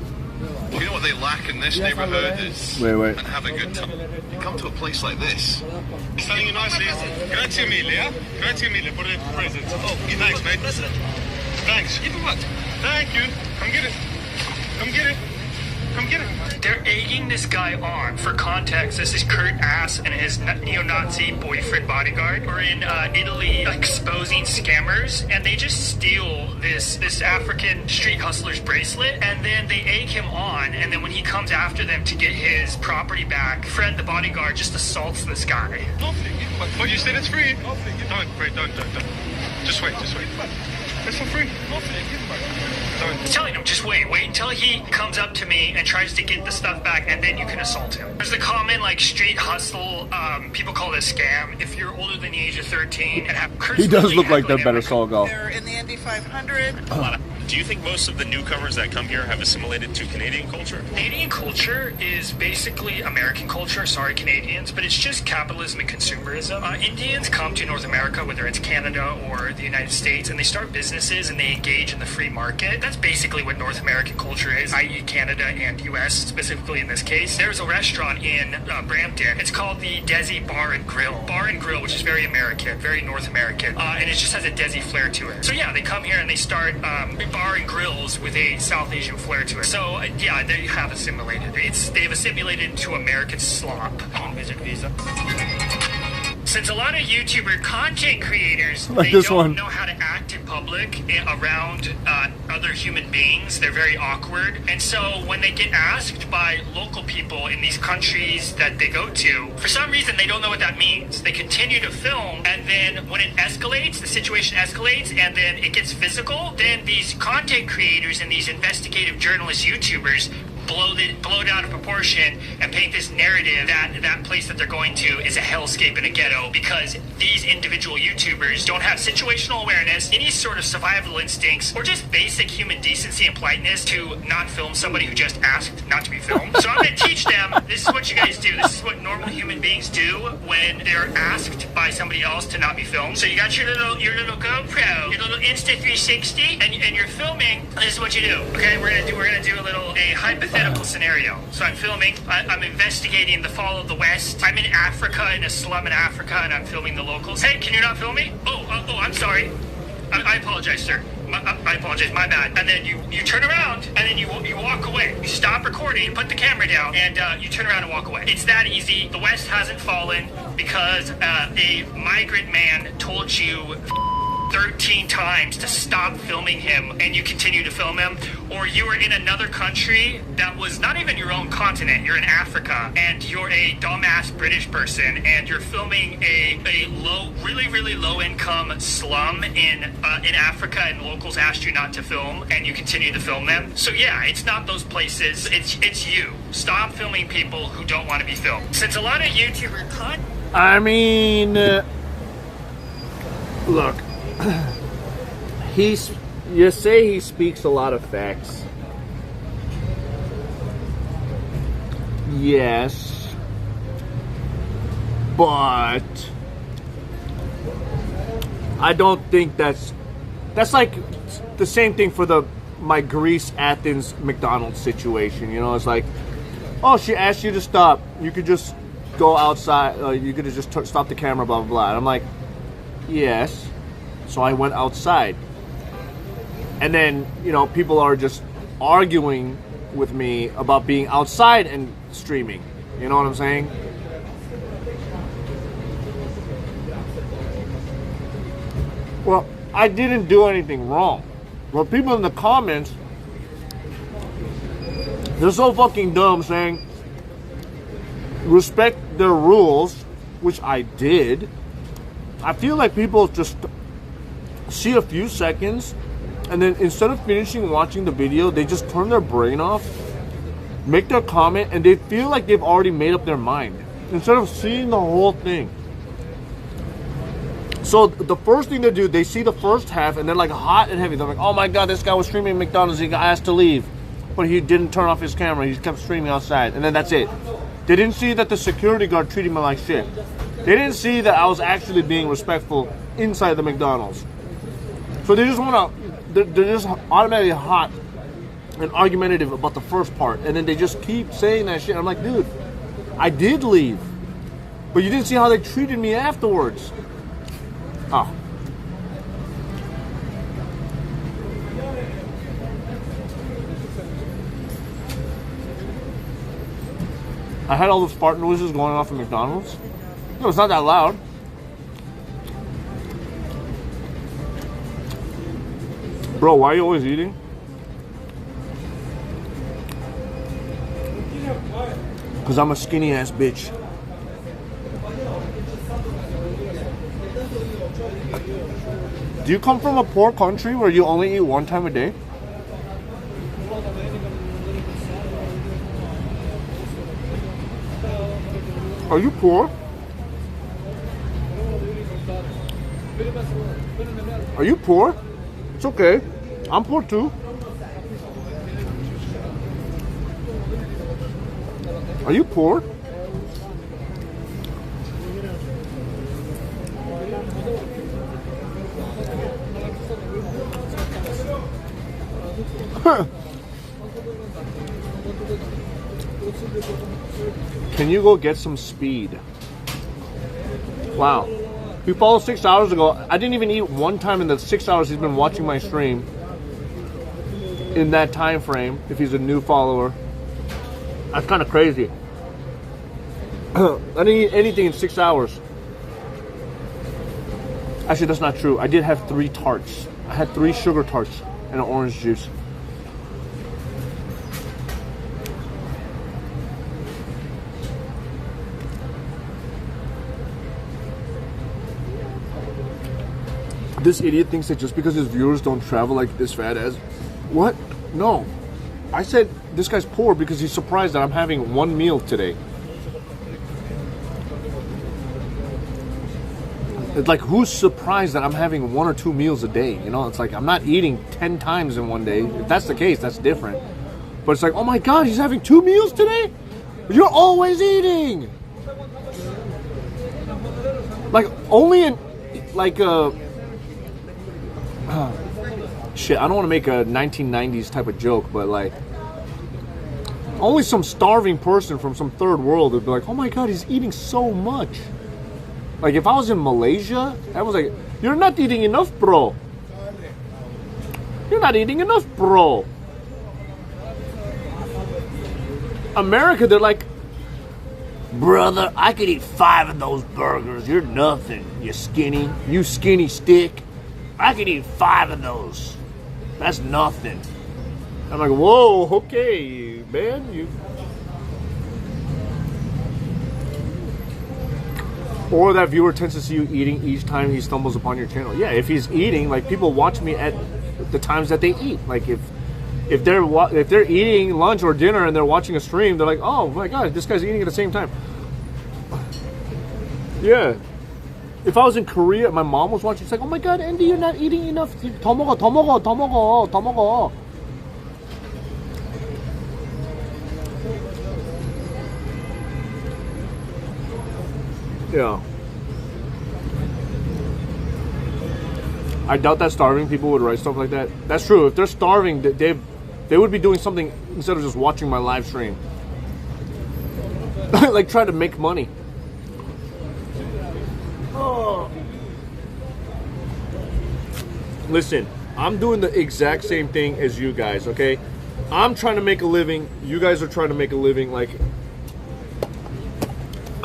Do you know what they lack in this neighbourhood is... Wait. And have a good time. You come to a place like this. Standing you nicely. Grazie mille, yeah? Grazie mille for the present. Oh, thanks, mate. Thanks. Thank you. Come get it. Come get it. Come get it. They're egging this guy on. For context, this is Kurt Ass and his neo-Nazi boyfriend bodyguard are in Italy exposing scammers, and they just steal this African street hustler's bracelet, and then they egg him on, and then when he comes after them to get his property back, Fred the bodyguard just assaults this guy. But you said it's free. Don't. Just wait. It's for free. I'm telling him, just wait until he comes up to me and tries to get the stuff back, and then you can assault him. There's the common like street hustle, people call it a scam. If you're older than the age of 13 and have He does look like the better Saul go. They're in the Indy 500. Do you think most of the newcomers that come here have assimilated to Canadian culture? Canadian culture is basically American culture, sorry Canadians, but it's just capitalism and consumerism. Indians come to North America, whether it's Canada or the United States, and they start businesses and they engage in the free market. That's basically what North American culture is, i.e. Canada and US, specifically in this case. There's a restaurant in Brampton. It's called the Desi Bar and Grill. Bar and Grill, which is very American, very North American, and it just has a Desi flair to it. So yeah, they come here and they start bar and grills with a South Asian flair to it. So yeah, they have assimilated. They've assimilated to American slop. On visit visa. Since a lot of YouTuber content creators, like they this don't one. know how to act in public around other human beings, they're very awkward. And so when they get asked by local people in these countries that they go to, for some reason they don't know what that means. They continue to film, and then when it escalates, the situation escalates, and then it gets physical, then these content creators and these investigative journalist YouTubers blow it out of proportion and paint this narrative that that place that they're going to is a hellscape and a ghetto because these individual YouTubers don't have situational awareness, any sort of survival instincts, or just basic human decency and politeness to not film somebody who just asked not to be filmed. So I'm going to teach them, this is what you guys do. This is what normal human beings do when they're asked by somebody else to not be filmed. So you got your little GoPro, your little Insta360, and you're filming. This is what you do. Okay, we're gonna do a hypothetical scenario. So I'm filming, I'm investigating the fall of the West. I'm in Africa, in a slum in Africa, and I'm filming the locals. Hey, can you not film me? Oh, I'm sorry. I apologize, sir. I apologize, my bad. And then you turn around, and then you walk away. You stop recording, put the camera down, and you turn around and walk away. It's that easy. The West hasn't fallen because a migrant man told you 13 times to stop filming him, and you continue to film him, or you are in another country that was not even your own continent. You're in Africa, and you're a dumbass British person, and you're filming a really low income slum in Africa, and locals asked you not to film, and you continue to film them. So yeah, it's not those places. It's you. Stop filming people who don't want to be filmed. Since a lot of YouTuber content. I mean, look. You say he speaks a lot of facts. Yes, but I don't think that's like the same thing for my Greece Athens McDonald's situation. You know, it's like, oh, she asked you to stop. You could just go outside. You could have just stop the camera. Blah blah blah. And I'm like, yes. So I went outside. And then, you know, people are just arguing with me about being outside and streaming. You know what I'm saying? Well, I didn't do anything wrong. But people in the comments, they're so fucking dumb saying, respect their rules, which I did. I feel like people just see a few seconds and then instead of finishing watching the video, they just turn their brain off, make their comment, and they feel like they've already made up their mind instead of seeing the whole thing. So the first thing they do, they see the first half and they're like hot and heavy. They're like, oh my God, this guy was streaming McDonald's. He got asked to leave, but he didn't turn off his camera. He kept streaming outside, and then that's it. They didn't see that the security guard treated me like shit. They didn't see that I was actually being respectful inside the McDonald's. So they just want to, they're just automatically hot and argumentative about the first part, and then they just keep saying that shit. I'm like, dude, I did leave, but you didn't see how they treated me afterwards. Oh. I had all those fart noises going off at McDonald's. No, it's not that loud. Bro, why are you always eating? Because I'm a skinny ass bitch. Do you come from a poor country where you only eat one time a day? Are you poor? Are you poor? It's okay. I'm poor too. Are you poor? Can you go get some speed? Wow. He followed 6 hours ago. I didn't even eat one time in the 6 hours he's been watching my stream. In that time frame, if he's a new follower. That's kind of crazy. I didn't eat anything in 6 hours. Actually, that's not true. I did have 3 tarts. I had 3 sugar tarts and an orange juice. This idiot thinks that just because his viewers don't travel like this fat ass. What? No. I said this guy's poor because he's surprised that I'm having 1 meal today. It's like, who's surprised that I'm having 1 or 2 meals a day? You know, it's like I'm not eating 10 times in one day. If that's the case, that's different. But it's like, oh my God, he's having 2 meals today? You're always eating. Like, only in, like, shit, I don't want to make a 1990s type of joke, but like, only some starving person from some third world would be like, oh my God, he's eating so much. Like, if I was in Malaysia, I was like, you're not eating enough, bro. You're not eating enough, bro. America, they're like, brother, I could eat 5 of those burgers. You're nothing, you skinny stick. I could eat 5 of those. That's nothing. I'm like, whoa, okay, man. You. Or that viewer tends to see you eating each time he stumbles upon your channel. Yeah, if he's eating, like, people watch me at the times that they eat. Like, if they're eating lunch or dinner and they're watching a stream, they're like, oh my God, this guy's eating at the same time. Yeah. If I was in Korea, my mom was watching, she's like, oh my God, Andy, you're not eating enough. 더 먹어, 더 먹어, 더 먹어, 더 먹어. Yeah. I doubt that starving people would write stuff like that. That's true. If they're starving, they would be doing something instead of just watching my live stream. Like, try to make money. Listen, I'm doing the exact same thing as you guys, okay? I'm trying to make a living. You guys are trying to make a living. Like,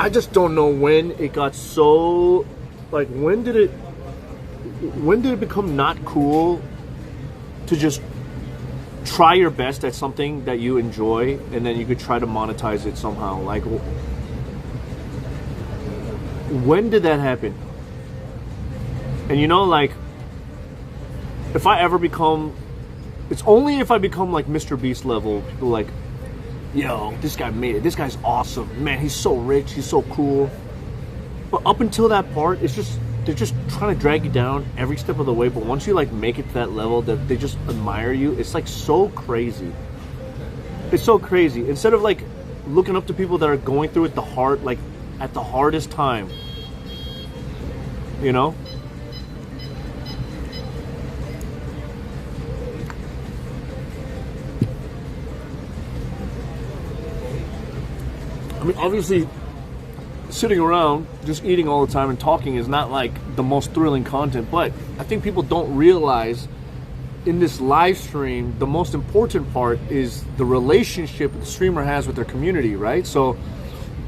I just don't know when it got so, like, when did it become not cool to just try your best at something that you enjoy and then you could try to monetize it somehow? Like, when did that happen? And you know, like, if I ever become, it's only if I become like Mr. Beast level, people like, yo, this guy made it, this guy's awesome, man, he's so rich, he's so cool. But up until that part, it's just, they're just trying to drag you down every step of the way. But once you like make it to that level, that they just admire you, it's like so crazy. It's so crazy. Instead of like looking up to people that are going through it the hard, like at the hardest time, you know? I mean, obviously, sitting around just eating all the time and talking is not like the most thrilling content, but I think people don't realize in this live stream, the most important part is the relationship the streamer has with their community, right? So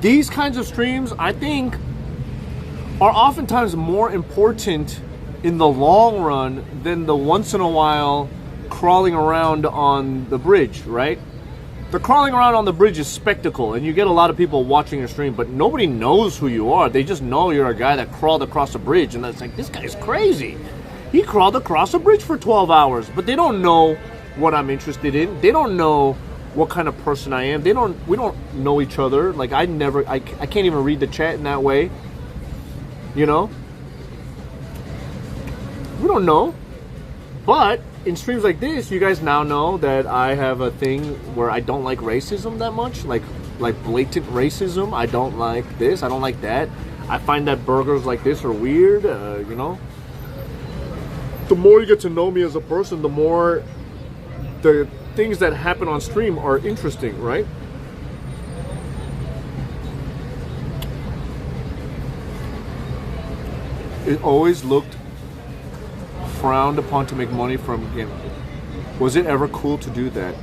these kinds of streams, I think, are oftentimes more important in the long run than the once in a while crawling around on the bridge, right? The crawling around on the bridge is spectacle, and you get a lot of people watching your stream, but nobody knows who you are. They just know you're a guy that crawled across a bridge, and it's like, this guy's crazy. He crawled across a bridge for 12 hours, but they don't know what I'm interested in. They don't know what kind of person I am. We don't know each other. Like, I can't even read the chat in that way. You know? We don't know. But in streams like this, you guys now know that I have a thing where I don't like racism that much, like blatant racism. I don't like this, I don't like that. I find that burgers like this are weird, you know? The more you get to know me as a person, the more the things that happen on stream are interesting, right? It always looked frowned upon to make money from game. Was it ever cool to do that?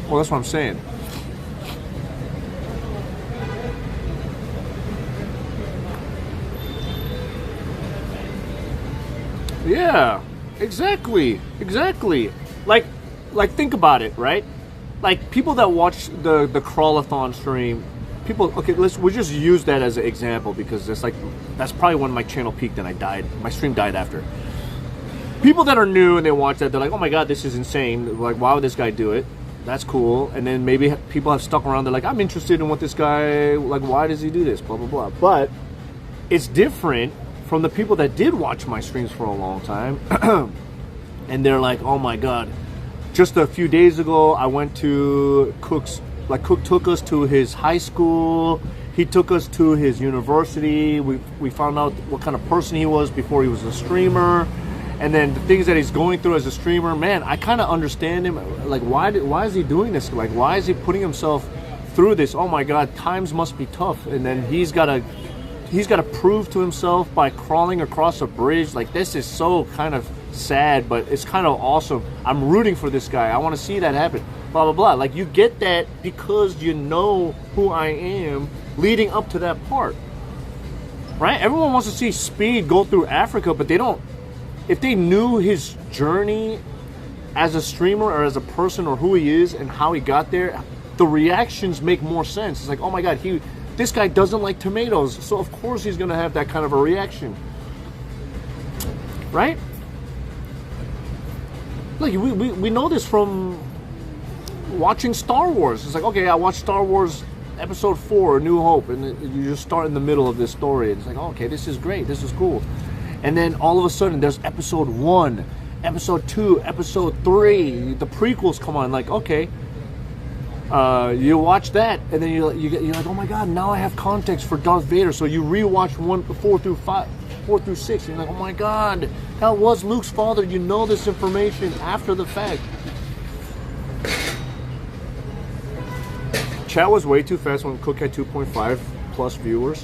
Well, that's what I'm saying. Yeah, exactly. Like think about it, right? Like people that watch the crawlathon stream, people. Okay, we'll just use that as an example because it's like that's probably when my channel peaked and I died. My stream died after. People that are new and they watch that, they're like, oh my god, this is insane. Like, why would this guy do it? That's cool. And then maybe people have stuck around, they're like, I'm interested in what this guy, like, why does he do this? Blah, blah, blah. But it's different from the people that did watch my streams for a long time. And they're like, oh my god. Just a few days ago, I went to Cook's, like, Cook took us to his high school. He took us to his university. We found out what kind of person he was before he was a streamer. And then the things that he's going through as a streamer, man, I kind of understand him. Like, why is he doing this? Like, why is he putting himself through this? Oh my God, times must be tough. And then he's got to prove to himself by crawling across a bridge. Like, this is so kind of sad, but it's kind of awesome. I'm rooting for this guy. I want to see that happen. Blah, blah, blah. Like, you get that because you know who I am leading up to that part. Right? Everyone wants to see Speed go through Africa, but they don't. If they knew his journey as a streamer or as a person or who he is and how he got there, the reactions make more sense. It's like, oh my God, this guy doesn't like tomatoes, so of course he's going to have that kind of a reaction. Right? Like, we know this from watching Star Wars. It's like, okay, I watched Star Wars Episode 4, New Hope, and you just start in the middle of this story. It's like, oh, okay, this is great, this is cool. And then all of a sudden, there's Episode 1, Episode 2, Episode 3. The prequels come on. Like, okay, you watch that, and then you're like, oh my God, now I have context for Darth Vader. So you rewatch 4 through 6, and you're like, oh my God, that was Luke's father. You know this information after the fact. Chat was way too fast when Cook had 2.5 plus viewers.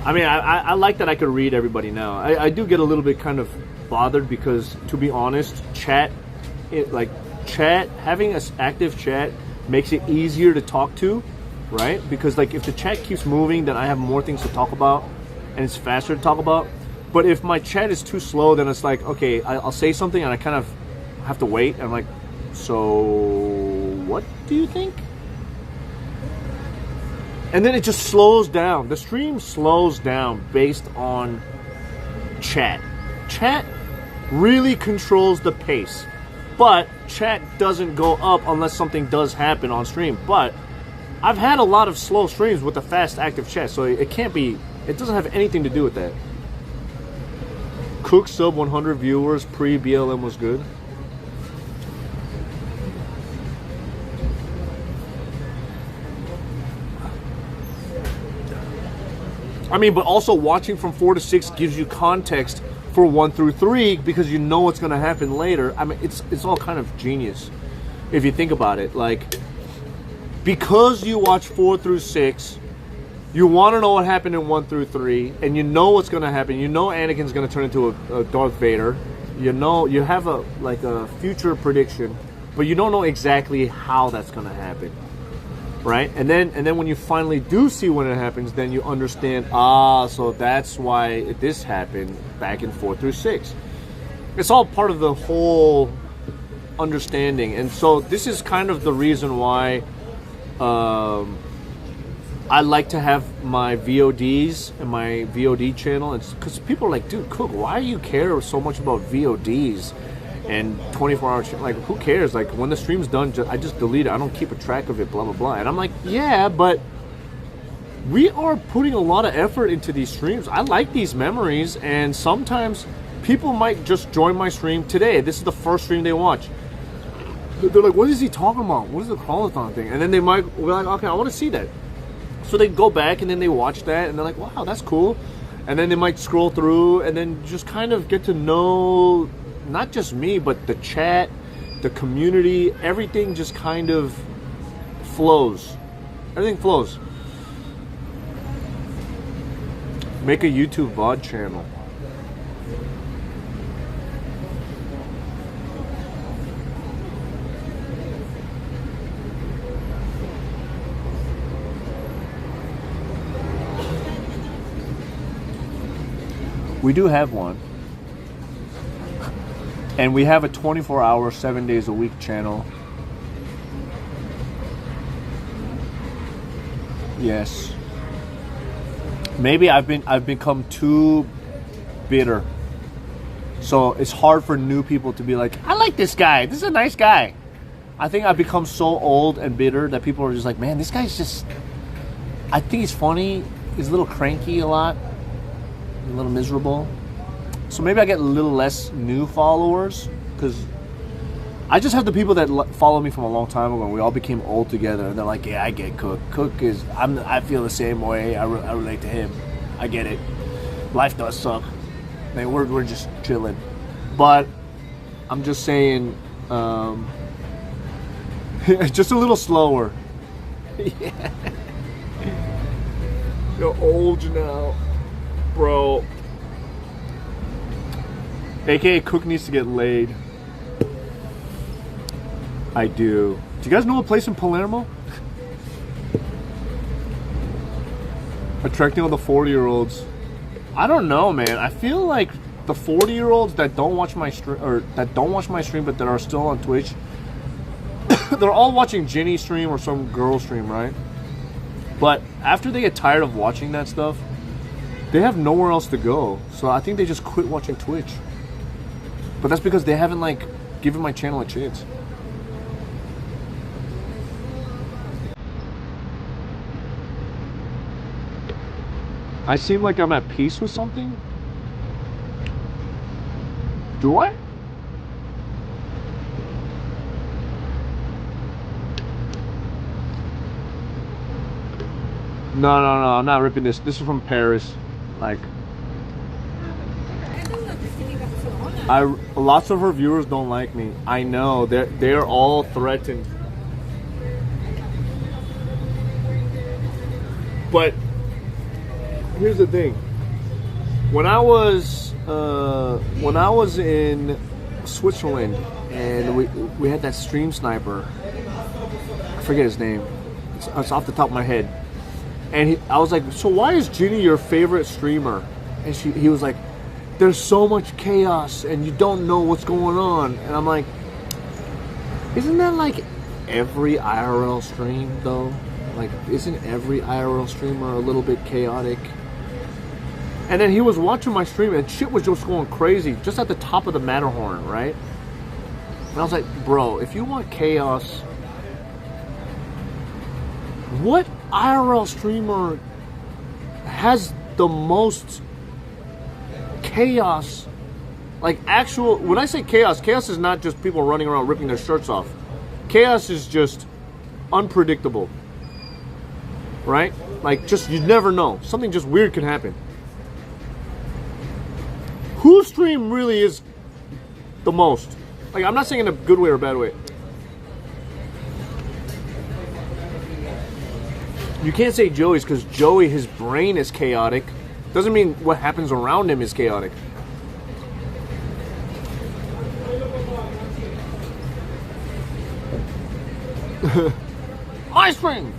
I mean, I like that I could read everybody now. I do get a little bit kind of bothered because, to be honest, having an active chat makes it easier to talk to. right? Because like if the chat keeps moving, then I have more things to talk about, and it's faster to talk about. But if my chat is too slow, then it's like, okay, I'll say something and I kind of have to wait. And I'm like, so what do you think? And then it just slows down. The stream slows down based on chat. Chat really controls the pace. But chat doesn't go up unless something does happen on stream. But I've had a lot of slow streams with a fast active chat, so it can't be, it doesn't have anything to do with that. Cook sub 100 viewers pre-BLM was good. I mean, but also watching from 4 to 6 gives you context for 1 through 3 because you know what's going to happen later. I mean, it's all kind of genius if you think about it. Like, because you watch 4 through 6, you want to know what happened in 1 through 3, and you know what's going to happen. You know Anakin's going to turn into a Darth Vader. You know, you have a future prediction, but you don't know exactly how that's going to happen. Right? And then when you finally do see when it happens, then you understand, so that's why this happened back in 4 through 6. It's all part of the whole understanding. And so this is kind of the reason why I like to have my VODs and my VOD channel. It's because people are like, dude, Cook, why do you care so much about VODs? And 24-hour, like, who cares? Like, when the stream's done, I just delete it. I don't keep a track of it, blah, blah, blah. And I'm like, yeah, but we are putting a lot of effort into these streams. I like these memories, and sometimes people might just join my stream today. This is the first stream they watch. They're like, what is he talking about? What is the crawlathon thing? And then they might be like, okay, I want to see that. So they go back, and then they watch that, and they're like, wow, that's cool. And then they might scroll through, and then just kind of get to know not just me, but the chat, the community, everything just kind of flows. Everything flows. Make a YouTube VOD channel. We do have one. And we have a 24-hour, 7 days a week channel. Yes. Maybe I've become too bitter. So it's hard for new people to be like, I like this guy. This is a nice guy. I think I've become so old and bitter that people are just like, man, this guy's just, I think he's funny. He's a little cranky a lot. A little miserable. So maybe I get a little less new followers because I just have the people that follow me from a long time ago, and we all became old together, and they're like, yeah, I get Cook. Cook is, I feel the same way. I relate to him. I get it. Life does suck. Man, we're just chilling. But I'm just saying, just a little slower. Yeah. You're old now, bro. AKA Cook needs to get laid. I do. Do you guys know a place in Palermo? Attracting all the 40-year-olds. I don't know, man. I feel like the 40-year-olds that don't watch my stream, or that don't watch my stream, but that are still on Twitch, they're all watching Jenny's stream or some girl stream, right? But after they get tired of watching that stuff, they have nowhere else to go. So I think they just quit watching Twitch. But that's because they haven't, like, given my channel a chance. I seem like I'm at peace with something? Do I? No, I'm not ripping this. This is from Paris. Like, lots of her viewers don't like me. I know. They're all threatened. But here's the thing. When I was in Switzerland and we had that stream sniper, I forget his name. It's off the top of my head. And I was like, so why is Ginny your favorite streamer? And he was like, there's so much chaos and you don't know what's going on. And I'm like, isn't that like every IRL stream though? Like, isn't every IRL streamer a little bit chaotic? And then he was watching my stream and shit was just going crazy just at the top of the Matterhorn, right? And I was like, bro, if you want chaos, what IRL streamer has the most chaos? Like actual, when I say chaos, chaos is not just people running around ripping their shirts off. Chaos is just unpredictable, right? Like just, you never know. Something just weird can happen. Whose stream really is the most? Like, I'm not saying in a good way or a bad way. You can't say Joey's because Joey, his brain is chaotic. Doesn't mean what happens around him is chaotic. My stream!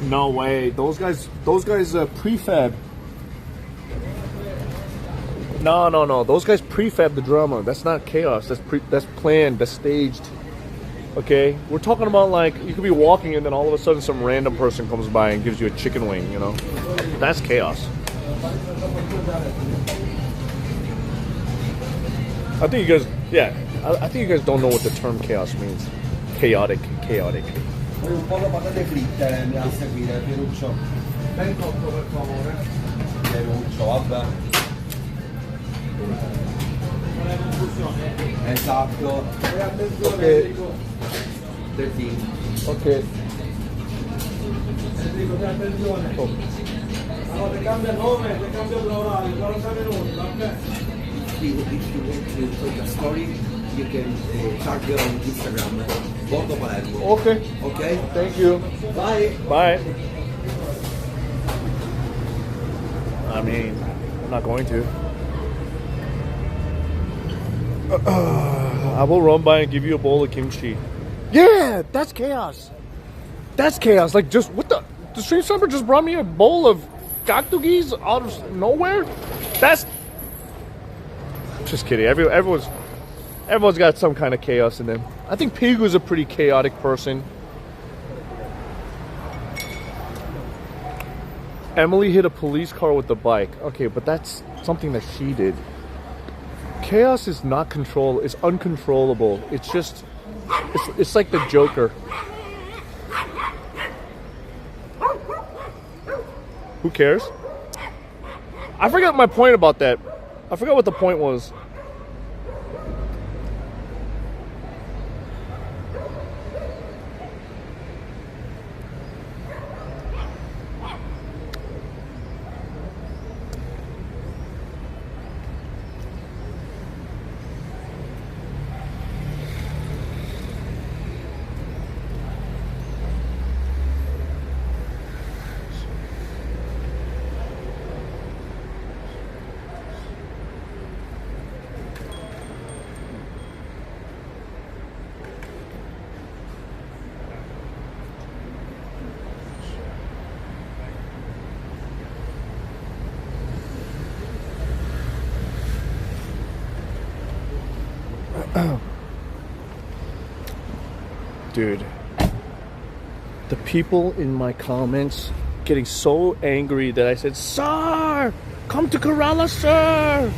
No way. Those guys prefab. No. Those guys prefab the drama. That's not chaos. That's planned. That's staged. Okay? We're talking about like, you could be walking and then all of a sudden some random person comes by and gives you a chicken wing, you know? That's chaos. I think you guys, I think you guys don't know what the term chaos means. Chaotic. Poi un po' di patate fritte mi ha a seguire, Pieruccio. Ben cotto per favore. Pieruccio, vabbè. Non è confusione. Esatto. E attenzione Enrico. Delfino. Ok. Enrico, ti attenzione. Oh. Allora, ti cambia nome, ti cambia l'orario, 40 minuti, va bene? If you want to take a story, you can tag on Instagram. Bordo Palermo. Okay. Okay. Thank you. Bye. Bye. I mean, I'm not going to. I will run by and give you a bowl of kimchi. Yeah, that's chaos. That's chaos. Like, just what the stream sniper just brought me a bowl of gaktugis out of nowhere. That's just kidding. Everyone's got some kind of chaos in them. I think Pigu's a pretty chaotic person. Emily hit a police car with the bike. Okay, but that's something that she did. Chaos is not control. It's uncontrollable. It's just, it's like the Joker. Who cares? I forgot my point about that. I forgot what the point was. Dude, the people in my comments getting so angry that I said, "Sir, come to Kerala, sir."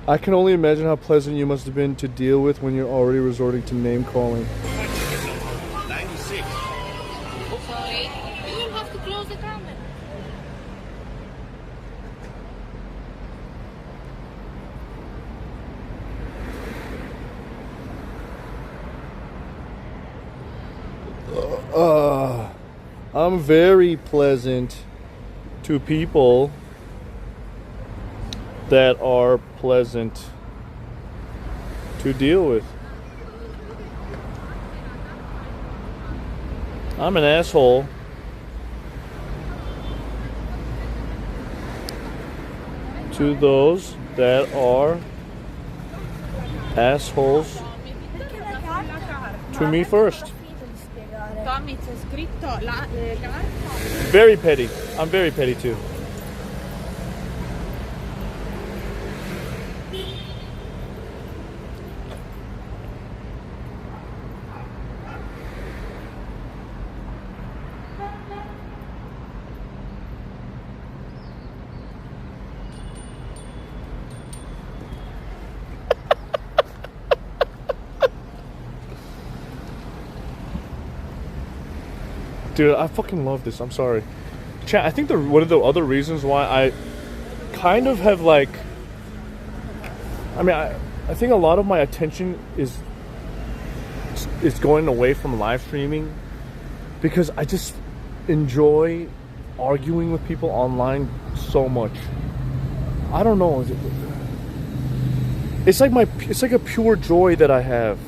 I can only imagine how pleasant you must have been to deal with when you're already resorting to name calling. 96. Sorry, you will have to close the camera. I'm very pleasant to people that are pleasant to deal with. I'm an asshole to those that are assholes to me first. Tommy, c'è scritto le carte. Very petty. I'm very petty too. Dude, I fucking love this. I'm sorry. Chat, I think one of the other reasons why I kind of have like... I mean, I think a lot of my attention is going away from live streaming because I just enjoy arguing with people online so much. I don't know. It's like a pure joy that I have.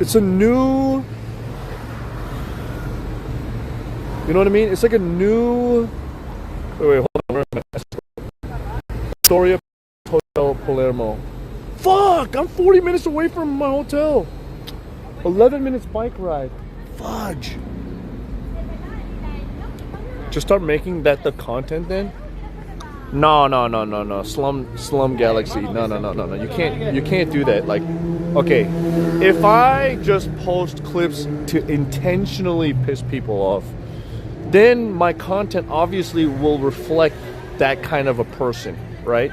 It's a new... You know what I mean? It's like a new... Wait, hold on. Storia Hotel Palermo. Fuck! I'm 40 minutes away from my hotel. 11 minutes bike ride. Fudge. Just start making that the content then? No. Slum Galaxy. No. You can't do that. Like, okay, if I just post clips to intentionally piss people off, then my content obviously will reflect that kind of a person, right?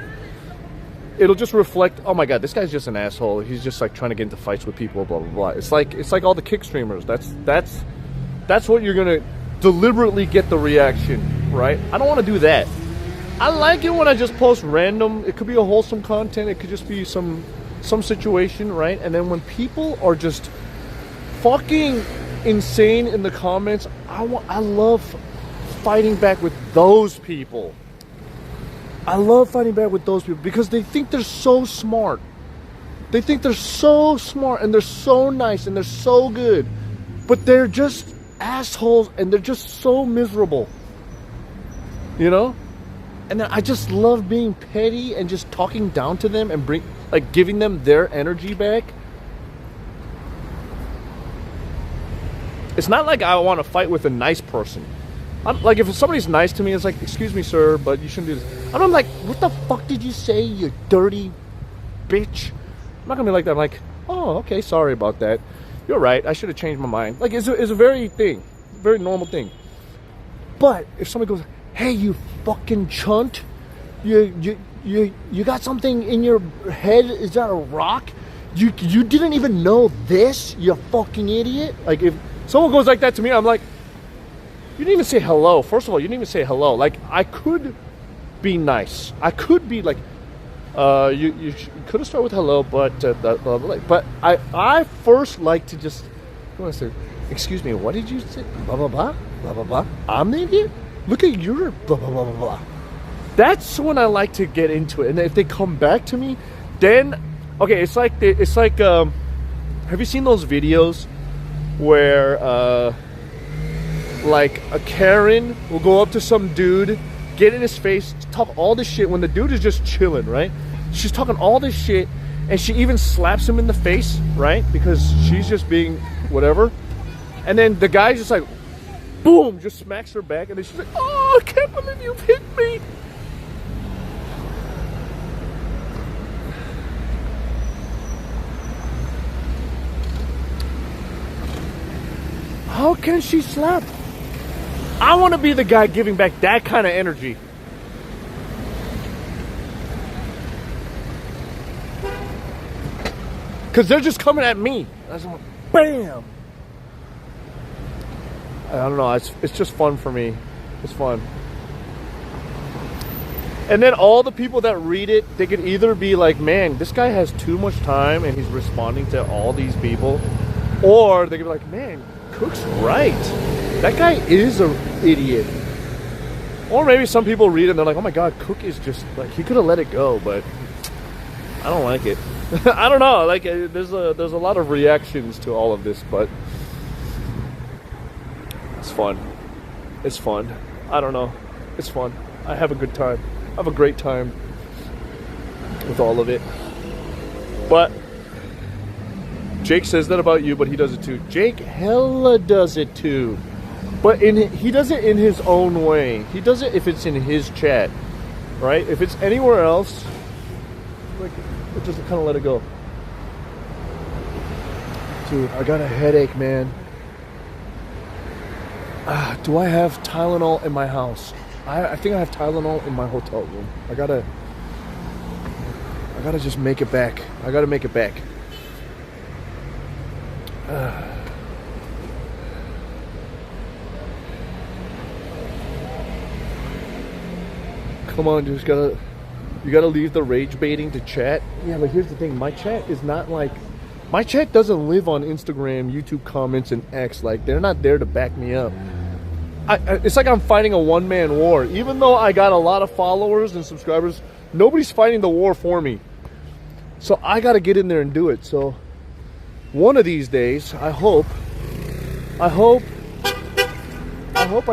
It'll just reflect, oh my god, this guy's just an asshole. He's just like trying to get into fights with people, blah blah blah. It's like all the kick streamers. That's what you're gonna deliberately get the reaction, right? I don't want to do that. I like it when I just post random. It could be a wholesome content. It could just be some situation, right? And then when people are just fucking insane in the comments, I love fighting back with those people. I love fighting back with those people because they think they're so smart. They think they're so smart and they're so nice and they're so good, but they're just assholes and they're just so miserable. You know? And then I just love being petty and just talking down to them and giving them their energy back. It's not like I want to fight with a nice person. Like, if somebody's nice to me, it's like, excuse me, sir, but you shouldn't do this. And I'm like, what the fuck did you say, you dirty bitch? I'm not going to be like that. I'm like, oh, okay, sorry about that. You're right. I should have changed my mind. Like, it's a very normal thing. But if somebody goes, hey, you fucking chunt, you got something in your head? Is that a rock? You didn't even know this, you fucking idiot? Like, if someone goes like that to me, I'm like, you didn't even say hello. First of all, you didn't even say hello. Like, I could be nice. I could be like, you could have started with hello, but I first like to just, I want to say, excuse me, what did you say? Blah blah blah blah blah blah. I'm the idiot. Look at your blah blah blah blah blah. That's when I like to get into it. And if they come back to me, then okay, it's like have you seen those videos where like a Karen will go up to some dude, get in his face, talk all this shit when the dude is just chilling, right? She's talking all this shit and she even slaps him in the face, right? Because she's just being whatever. And then the guy's just like, boom, just smacks her back and then she's like, oh, I can't believe you've hit me. How can she slap? I want to be the guy giving back that kind of energy. Because they're just coming at me. That's like, bam! I don't know. It's just fun for me. It's fun. And then all the people that read it, they could either be like, man, this guy has too much time and he's responding to all these people. Or they could be like, man, Cook's right. That guy is an idiot. Or maybe some people read it and they're like, oh my God, Cook is just like, he could have let it go, but I don't like it. I don't know. Like, there's a lot of reactions to all of this, but it's fun. It's fun. I don't know. It's fun. I have a good time. I have a great time with all of it. But Jake says that about you, but he does it too. Jake hella does it too. But he does it in his own way. He does it if it's in his chat, right? If it's anywhere else, like, just kind of let it go. Dude, I got a headache, man. Do I have Tylenol in my house? I think I have Tylenol in my hotel room. I gotta just make it back. I gotta make it back. Come on, you gotta leave the rage baiting to chat. Yeah, but here's the thing, my chat is not like, my chat doesn't live on Instagram, YouTube comments, and X. Like, they're not there to back me up. It's like I'm fighting a one-man war. Even though I got a lot of followers and subscribers, nobody's fighting the war for me. So I gotta get in there and do it. So one of these days, I hope I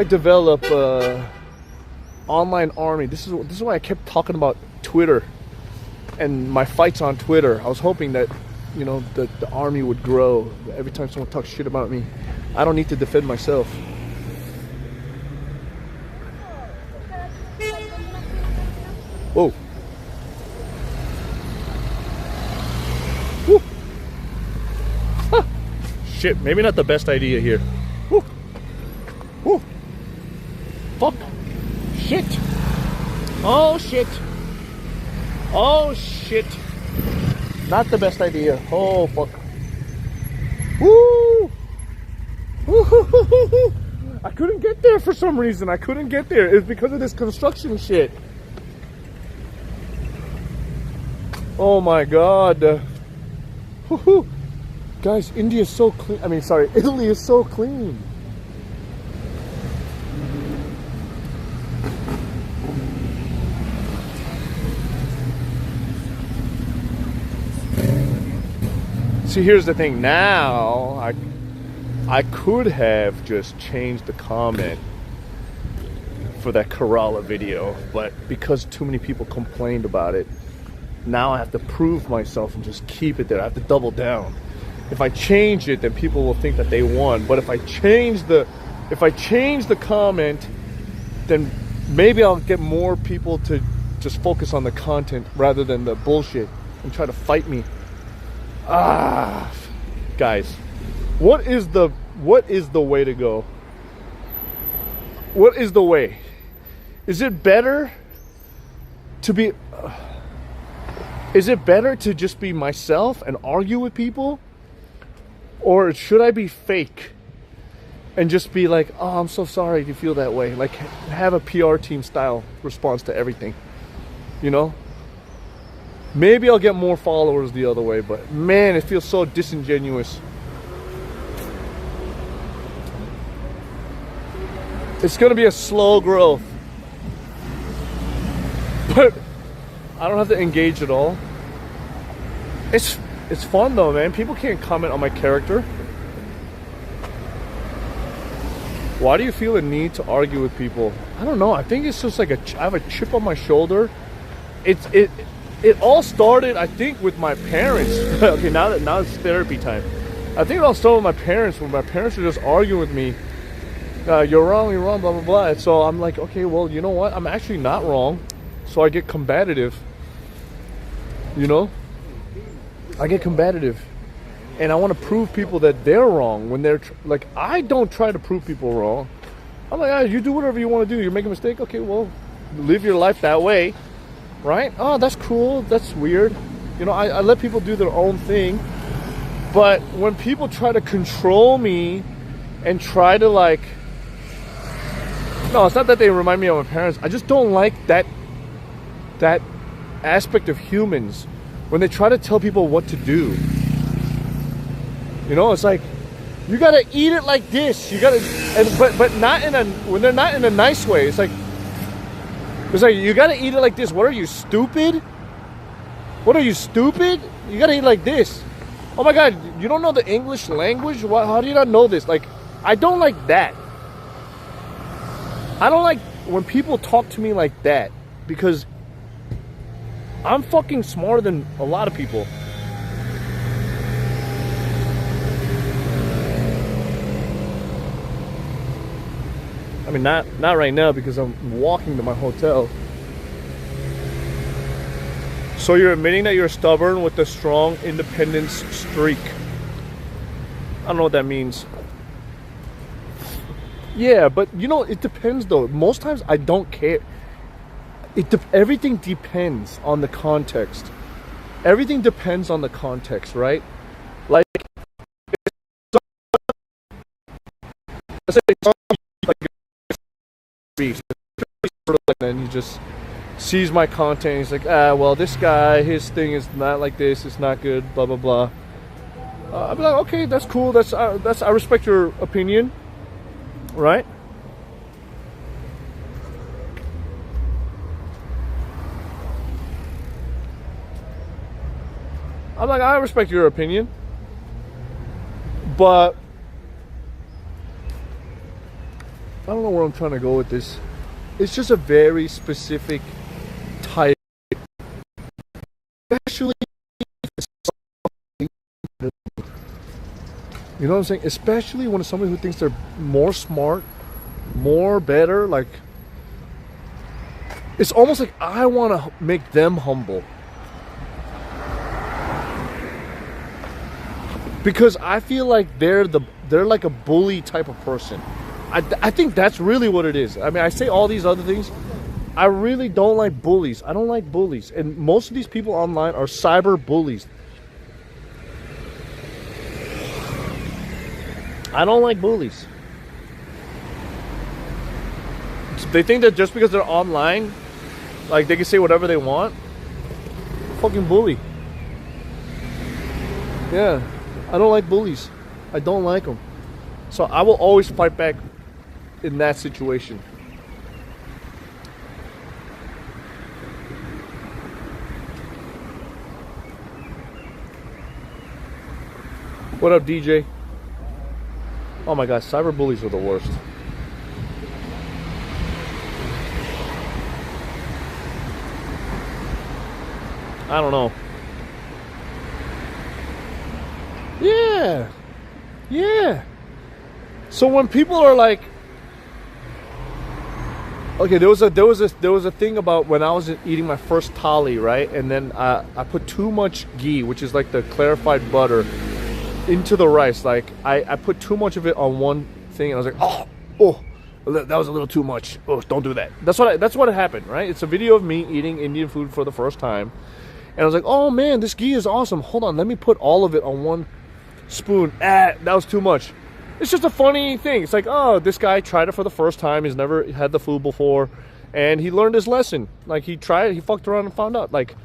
develop online army. This is why I kept talking about Twitter and my fights on Twitter. I was hoping that, you know, the army would grow. Every time someone talks shit about me, I don't need to defend myself. Whoa. Woo. Huh. Shit, maybe not the best idea here. Woo. Woo. Fuck. Shit. Oh shit. Oh shit. Not the best idea. Oh fuck. Woo. Woo. I couldn't get there for some reason. I couldn't get there. It's because of this construction shit. Oh my God. Woo-hoo. Guys, India is so clean. I mean, sorry, Italy is so clean. See, here's the thing. Now, I could have just changed the comment for that Kerala video, but because too many people complained about it, now I have to prove myself and just keep it there. I have to double down. If I change it, then people will think that they won. But if I change the comment, then maybe I'll get more people to just focus on the content rather than the bullshit and try to fight me. Guys, what is the way to go? What is the way? Is it better to be? Is it better to just be myself and argue with people? Or should I be fake and just be like, oh, I'm so sorry you feel that way. Like, have a PR team style response to everything, you know? Maybe I'll get more followers the other way, but man, it feels so disingenuous. It's gonna be a slow growth. But I don't have to engage at all. It's fun though, man. People can't comment on my character. Why do you feel a need to argue with people? I don't know. I think it's just like I have a chip on my shoulder. It all started, I think, with my parents. Okay, now it's therapy time. I think it all started with my parents, when my parents were just arguing with me. You're wrong, blah, blah, blah. And so I'm like, okay, well, you know what? I'm actually not wrong. So I get combative. You know? I get combative. And I want to prove people that they're wrong when they're, like, I don't try to prove people wrong. I'm like, you do whatever you want to do. You make a mistake? Okay, well, live your life that way. Right? Oh, that's cool. That's weird. You know, I let people do their own thing. But when people try to control me and try to, like, no, it's not that they remind me of my parents. I just don't like that aspect of humans when they try to tell people what to do. You know, it's like You gotta eat it like this. You gotta, but not in a, when they're not in a nice way. It's like you gotta eat it like this. What are you, stupid? What are you, stupid? You gotta eat like this. Oh my God, you don't know the English language? What, how do you not know this? Like, I don't like that. I don't like when people talk to me like that, because I'm fucking smarter than a lot of people. I mean, not right now because I'm walking to my hotel. So you're admitting that you're stubborn with a strong independence streak. I don't know what that means. Yeah, but you know, it depends though. Most times I don't care. Everything depends on the context. Everything depends on the context, right? Like, let's say and he just sees my content. He's like, well, this guy, his thing is not like this. It's not good. Blah blah blah. I'd be like, okay, that's cool. That's I respect your opinion, right? I'm like, I respect your opinion, but I don't know where I'm trying to go with this. It's just a very specific type, especially, you know what I'm saying? Especially when it's somebody who thinks they're more smart, more better. Like, it's almost like I want to make them humble, because I feel like they're like a bully type of person. I think that's really what it is. I mean, I say all these other things. I really don't like bullies. I don't like bullies. And most of these people online are cyber bullies. I don't like bullies. They think that just because they're online, like, they can say whatever they want. Fucking bully. Yeah. I don't like bullies. I don't like them. So I will always fight back in that situation. What up, DJ? Oh my God, cyber bullies are the worst. I don't know. Yeah. Yeah. So when people are like, okay, there was a thing about when I was eating my first thali, right? And then I put too much ghee, which is like the clarified butter, into the rice. Like, I put too much of it on one thing, and I was like, oh, that was a little too much. Oh, don't do that. That's what happened, right? It's a video of me eating Indian food for the first time, and I was like, oh man, this ghee is awesome. Hold on, let me put all of it on one spoon. That was too much. It's just a funny thing. It's like, oh, this guy tried it for the first time. He's never had the food before, and he learned his lesson. Like, he tried it, he fucked around and found out. Like,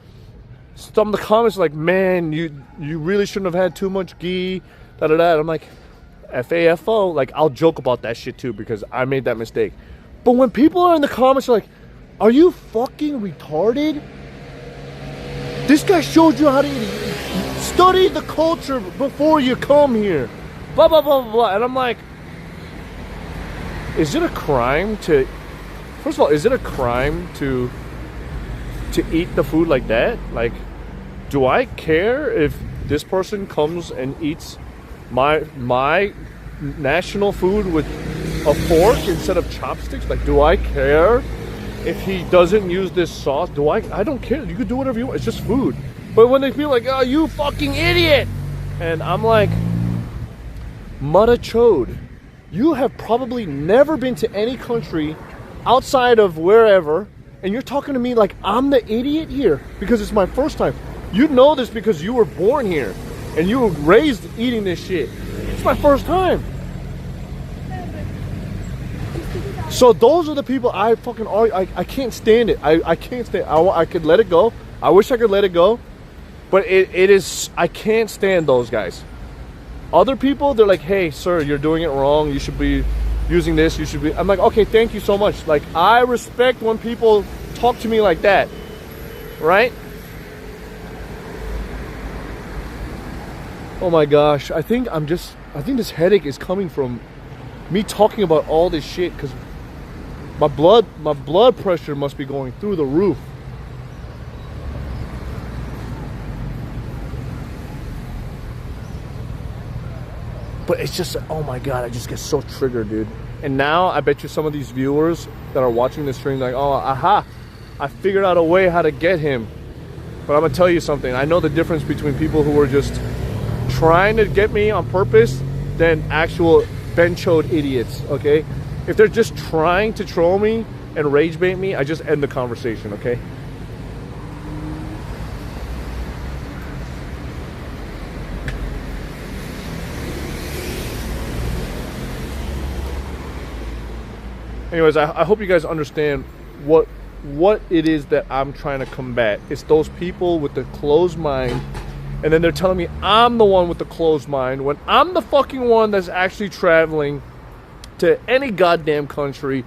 some of the comments are like, man, you really shouldn't have had too much ghee, da-da-da. I'm like, F-A-F-O. Like, I'll joke about that shit too, because I made that mistake. But when people are in the comments, are like, are you fucking retarded? This guy showed you how to eat. Study the culture before you come here. Blah, blah, blah, blah, blah. And I'm like, is it a crime to, first of all, is it a crime to eat the food like that? Like, do I care if this person comes and eats my national food with a fork instead of chopsticks? Like, do I care if he doesn't use this sauce? I don't care. You can do whatever you want. It's just food. But when they feel like, oh, you fucking idiot, and I'm like, Mudda chode, you have probably never been to any country outside of wherever, and you're talking to me like I'm the idiot here because it's my first time. You know this because you were born here and you were raised eating this shit. It's my first time. So those are the people I fucking argue. I can't stand it. I can't stand it. I could let it go. I wish I could let it go, but it is, I can't stand those guys. Other people, they're like, hey, sir, you're doing it wrong. You should be using this. You should be. I'm like, okay, thank you so much. Like, I respect when people talk to me like that, right? Oh my gosh, I think this headache is coming from me talking about all this shit, because my blood pressure must be going through the roof. But it's just, oh my God, I just get so triggered, dude. And now I bet you some of these viewers that are watching this stream like, oh, aha, I figured out a way how to get him. But I'm gonna tell you something. I know the difference between people who are just trying to get me on purpose than actual benchoed idiots, okay? If they're just trying to troll me and rage bait me, I just end the conversation, okay? Anyways, I hope you guys understand what it is that I'm trying to combat. It's those people with the closed mind, and then they're telling me I'm the one with the closed mind when I'm the fucking one that's actually traveling to any goddamn country.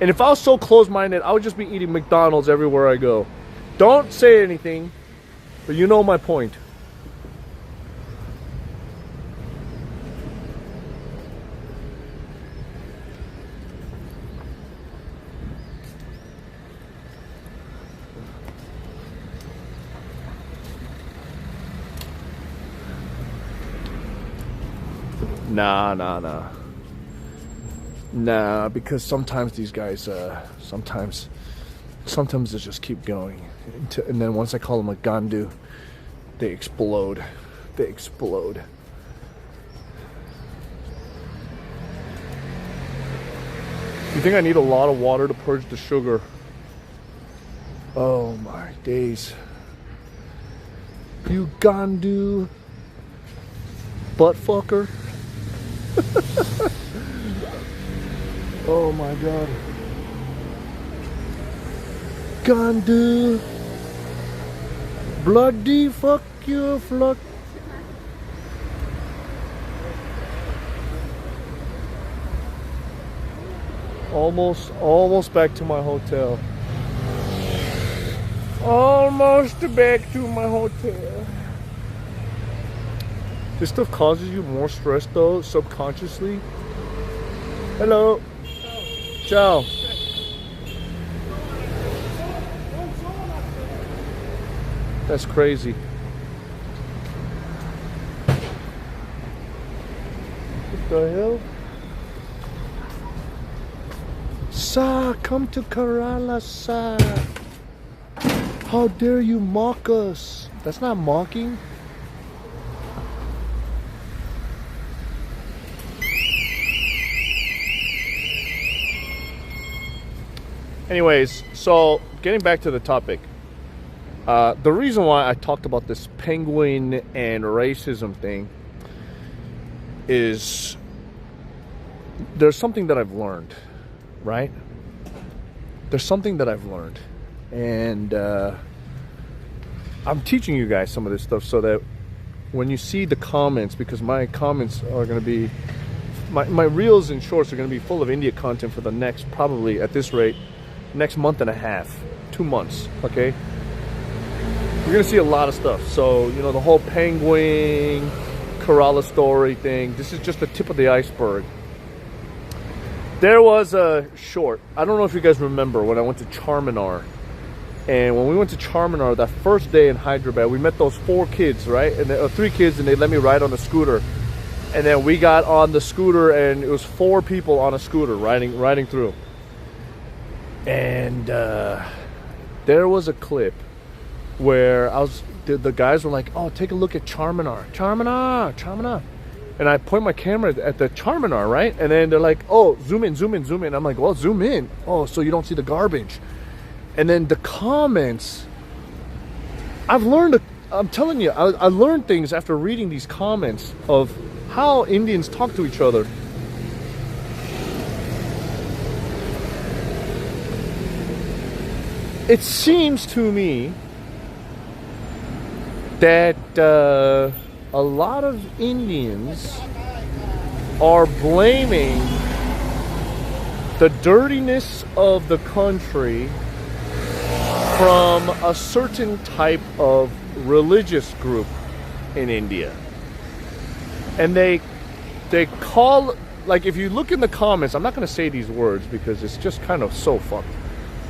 And if I was so closed-minded, I would just be eating McDonald's everywhere I go. Don't say anything, but you know my point. Nah, because sometimes these guys, sometimes they just keep going. And then once I call them a gandu, they explode. They explode. You think I need a lot of water to purge the sugar? Oh my days. You gandu butt fucker. Oh my God. Gandu. Bloody fuck you, fuck. Almost back to my hotel. Almost back to my hotel. This stuff causes you more stress though, subconsciously. Hello. Ciao. That's crazy. What the hell? Sa, come to Kerala, sa. How dare you mock us? That's not mocking. Anyways, so getting back to the topic, the reason why I talked about this penguin and racism thing is there's something that I've learned, right? There's something that I've learned, and I'm teaching you guys some of this stuff so that when you see the comments, because my comments are going to be, my reels and shorts are going to be full of India content for the next, probably at this rate, next month and a half, 2 months, okay? You're gonna see a lot of stuff. So, you know, the whole penguin, Kerala story thing, this is just the tip of the iceberg. There was a short, I don't know if you guys remember when I went to Charminar. And when we went to Charminar, that first day in Hyderabad, we met those 4 kids, right? And 3 kids, and they let me ride on the scooter. And then we got on the scooter, and it was 4 people on a scooter riding through. And there was a clip where the guys were like, oh, take a look at Charminar. And I point my camera at the Charminar, right? And then they're like, oh, zoom in. I'm like, well, zoom in. Oh, so you don't see the garbage. And then the comments, I'm telling you, I learned things after reading these comments of how Indians talk to each other. It seems to me that a lot of Indians are blaming the dirtiness of the country from a certain type of religious group in India. And they call, like, if you look in the comments, I'm not going to say these words because it's just kind of so fucked.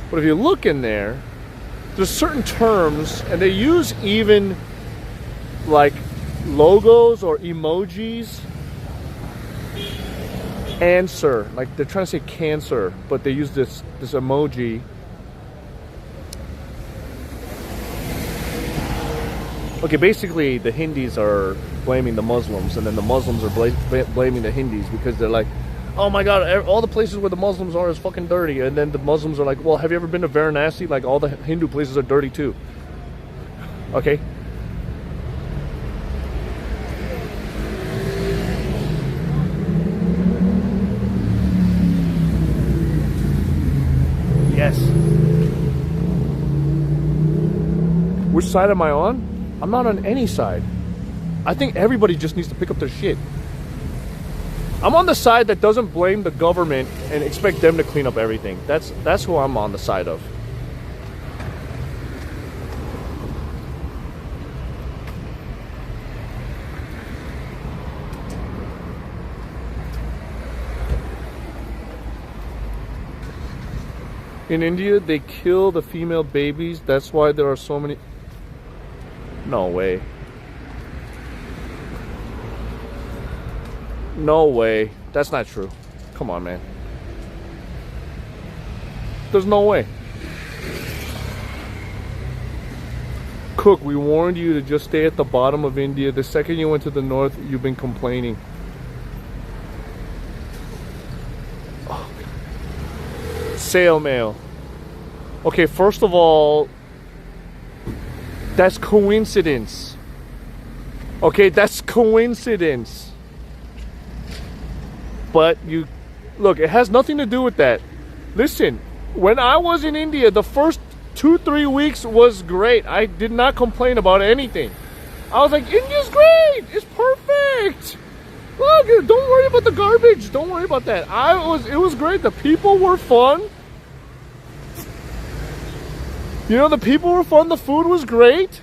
But if you look in there, there's certain terms, and they use even like logos or emojis. Answer, like they're trying to say cancer, but they use this emoji. Okay, basically the Hindus are blaming the Muslims, and then the Muslims are blaming the Hindus because they're like, oh my god, all the places where the Muslims are is fucking dirty. And then the Muslims are like, well, have you ever been to Varanasi? Like, all the Hindu places are dirty too. Okay. Yes. Which side am I on? I'm not on any side. I think everybody just needs to pick up their shit. I'm on the side that doesn't blame the government and expect them to clean up everything. That's who I'm on the side of. In India, they kill the female babies. That's why there are so many... No way. No way. That's not true. Come on, man. There's no way. Cook, we warned you to just stay at the bottom of India. The second you went to the north, you've been complaining. Oh. Sale mail. Okay, first of all, that's coincidence. Okay, that's coincidence. But you, look, it has nothing to do with that. Listen, when I was in India, the first 2-3 weeks was great. I did not complain about anything. I was like, India's great. It's perfect. Look, don't worry about the garbage. Don't worry about that. It was great. The people were fun. You know, the people were fun. The food was great.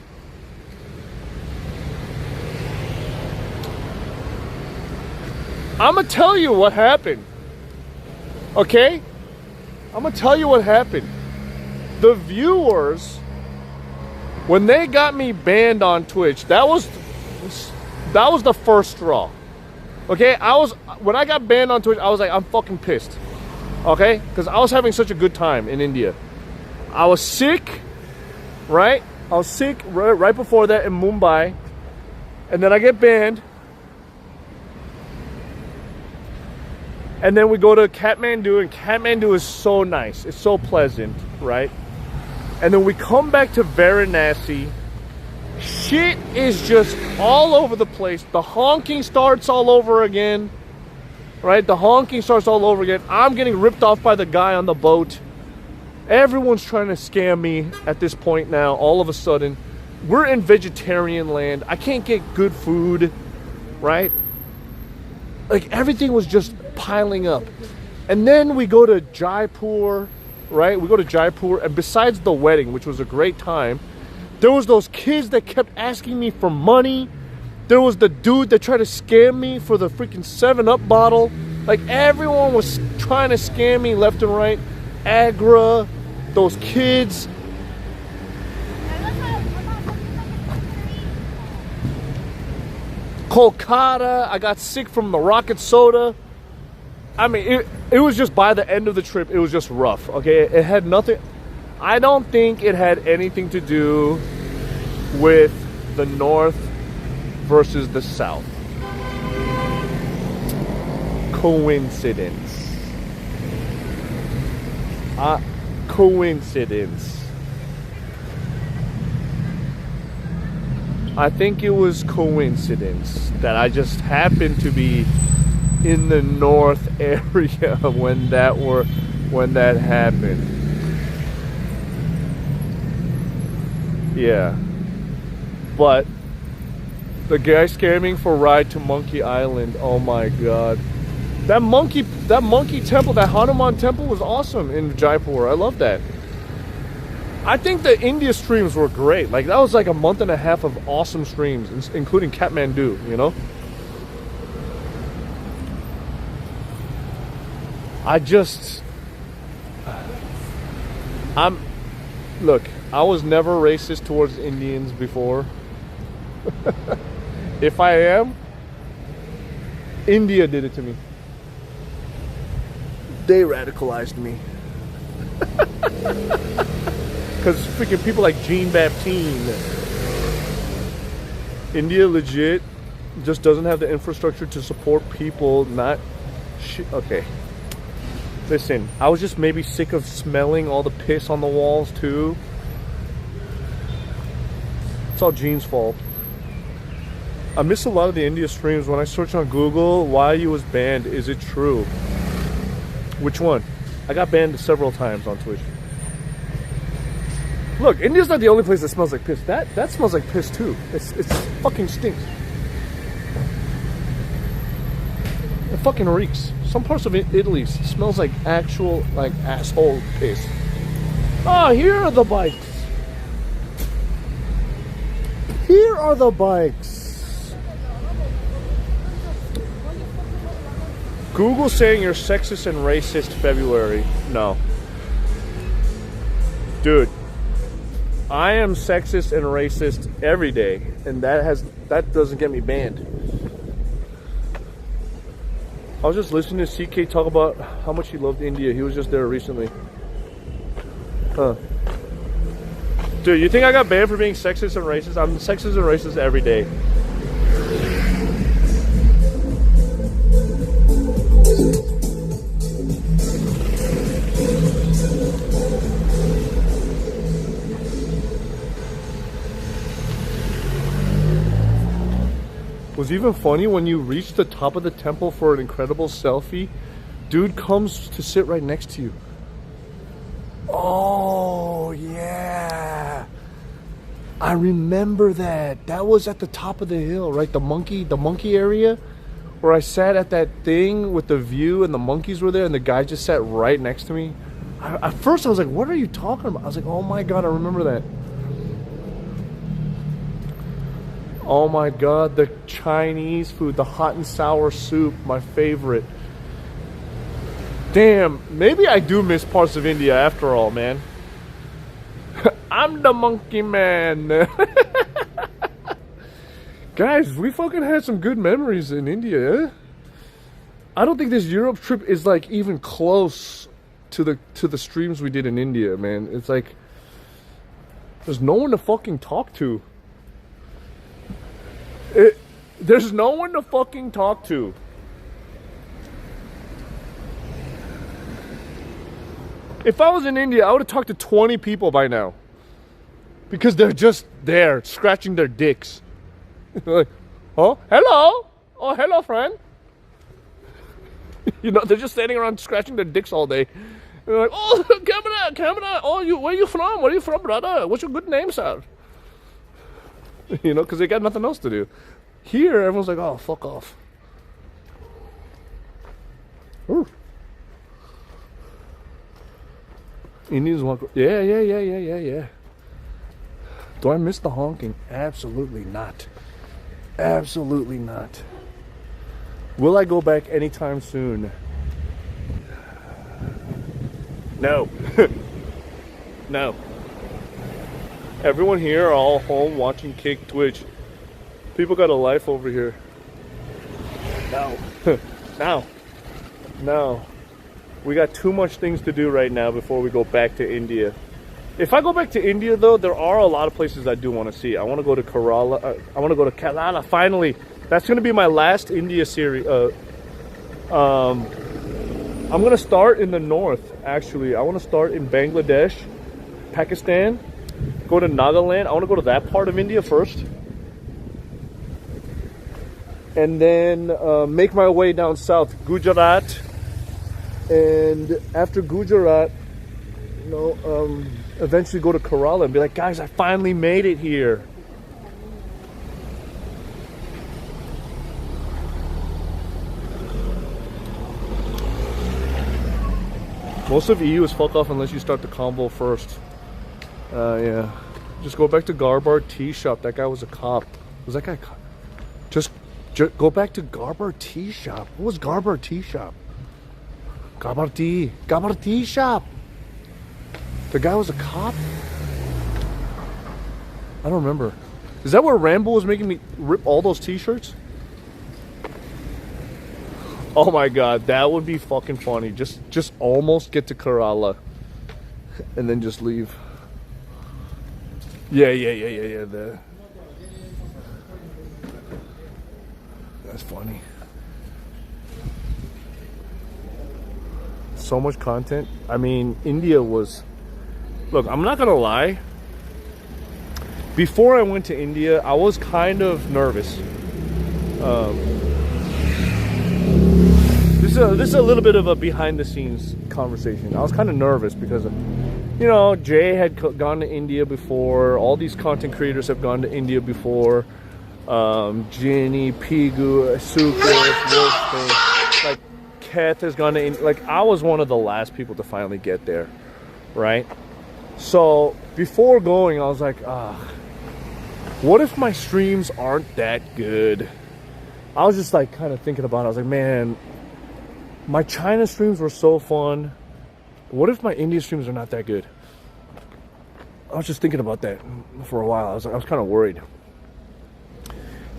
I'm gonna tell you what happened. Okay? I'm gonna tell you what happened. The viewers, when they got me banned on Twitch, that was the first straw. Okay? When I got banned on Twitch, I was like, I'm fucking pissed. Okay? Because I was having such a good time in India. I was sick, right? I was sick right before that in Mumbai. And then I get banned. And then we go to Kathmandu, and Kathmandu is so nice. It's so pleasant, right? And then we come back to Varanasi. Shit is just all over the place. The honking starts all over again, right? The honking starts all over again. I'm getting ripped off by the guy on the boat. Everyone's trying to scam me at this point now, all of a sudden. We're in vegetarian land. I can't get good food, right? Like, everything was just piling up. And then we go to Jaipur, right? We go to Jaipur, and besides the wedding, which was a great time, there was those kids that kept asking me for money. There was the dude that tried to scam me for the freaking 7-Up bottle. Like, everyone was trying to scam me left and right. Agra, those kids. Kolkata, I got sick from the rocket soda. I mean, it was just, by the end of the trip, it was just rough, okay? It had nothing, I don't think it had anything to do with the north versus the south. Coincidence. Coincidence. I think it was coincidence that I just happened to be in the north area when that happened. Yeah. But The guy scamming for ride to Monkey Island. Oh my god. That monkey temple, that Hanuman temple was awesome in Jaipur. I love that. I think the India streams were great. Like that was like a month and a half of awesome streams, including Kathmandu, you know? Look, I was never racist towards Indians before. If I am, India did it to me. They radicalized me. Because freaking people like Jean Baptiste. India legit just doesn't have the infrastructure to support people, not shit. Okay. Listen, I was just maybe sick of smelling all the piss on the walls too. It's all Gene's fault. I miss a lot of the India streams. When I search on Google, why you was banned, is it true? Which one? I got banned several times on Twitch. Look, India's not the only place that smells like piss. That smells like piss too. It's fucking stinks. It fucking reeks. Some parts of Italy smells like actual, like, asshole piss. Oh, here are the bikes. Here are the bikes. Google saying you're sexist and racist February. No. Dude. I am sexist and racist every day. And that doesn't get me banned. I was just listening to CK talk about how much he loved India. He was just there recently. Huh. Dude, you think I got banned for being sexist and racist? I'm sexist and racist every day. Was even funny when you reach the top of the temple for an incredible selfie, dude comes to sit right next to you. Oh yeah, I remember that. That was at the top of the hill, right? The monkey area, where I sat at that thing with the view and the monkeys were there, and the guy just sat right next to me. At first, I was like, "What are you talking about?" I was like, "Oh my god, I remember that." Oh my god, the Chinese food, the hot and sour soup, my favorite. Damn, maybe I do miss parts of India after all, man. I'm the monkey man. Guys, we fucking had some good memories in India, eh? I don't think this Europe trip is like even close to the streams we did in India, man. It's like there's no one to fucking talk to. There's no one to fucking talk to. If I was in India, I would have talked to 20 people by now. Because they're just there, scratching their dicks. Like, oh, hello. Oh, hello, friend. You know, they're just standing around scratching their dicks all day. They're like, oh, camera. Oh, where you from? Where you from, brother? What's your good name, sir? You know, because they got nothing else to do. Here, everyone's like, oh, fuck off. Ooh. Indians want... Yeah. Do I miss the honking? Absolutely not. Absolutely not. Will I go back anytime soon? No. No. Everyone here are all home watching Kick Twitch. People got a life over here. No. No. We got too much things to do right now before we go back to India. If I go back to India, though, there are a lot of places I do want to see. I want to go to Kerala. I want to go to Kerala, finally. That's going to be my last India series. I'm going to start in the north, actually. I want to start in Bangladesh, Pakistan, go to Nagaland. I want to go to that part of India first. And then make my way down south, Gujarat. And after Gujarat, you know, eventually go to Kerala and be like, guys, I finally made it here. Most of EU is fuck off unless you start the convo first. Yeah. Just go back to Garbar Tea Shop. That guy was a cop. Was that guy a cop? Just go back to Garbar Tea Shop. What was Garbar Tea Shop? Garbar Tea Shop. The guy was a cop? I don't remember. Is that where Rambo was making me rip all those t-shirts? Oh my god, that would be fucking funny. Just almost get to Kerala and then just leave. Yeah. That's funny. So much content. I mean, India was... Look, I'm not gonna lie. Before I went to India, I was kind of nervous. This is a little bit of a behind-the-scenes conversation. I was kind of nervous because, you know, Jay had gone to India before. All these content creators have gone to India before. Ginny, Pigu, Suka, Wolf, like Keth has gone to India. Like, I was one of the last people to finally get there, right? So before going, I was like, what if my streams aren't that good? I was just like kind of thinking about it. I was like, man, my China streams were so fun. What if my India streams are not that good? I was just thinking about that for a while. I was kind of worried.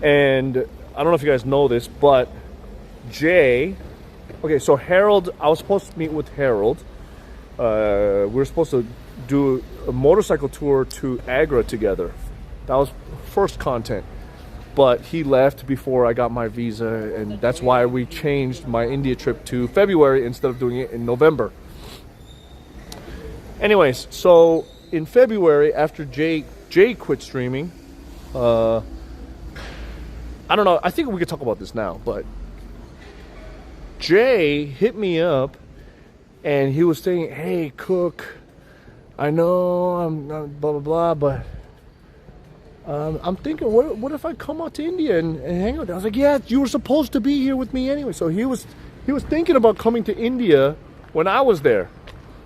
And I don't know if you guys know this, but Jay, okay, so Harold, I was supposed to meet with Harold. We were supposed to do a motorcycle tour to Agra together. That was first content. But he left before I got my visa, and that's why we changed my India trip to February instead of doing it in November. Anyways, so in February, after Jay quit streaming, I don't know, I think we could talk about this now, but Jay hit me up, and he was saying, hey, Cook, I know I'm blah, blah, blah, but I'm thinking, what if I come out to India and hang out? I was like, yeah, you were supposed to be here with me anyway. So he was thinking about coming to India when I was there.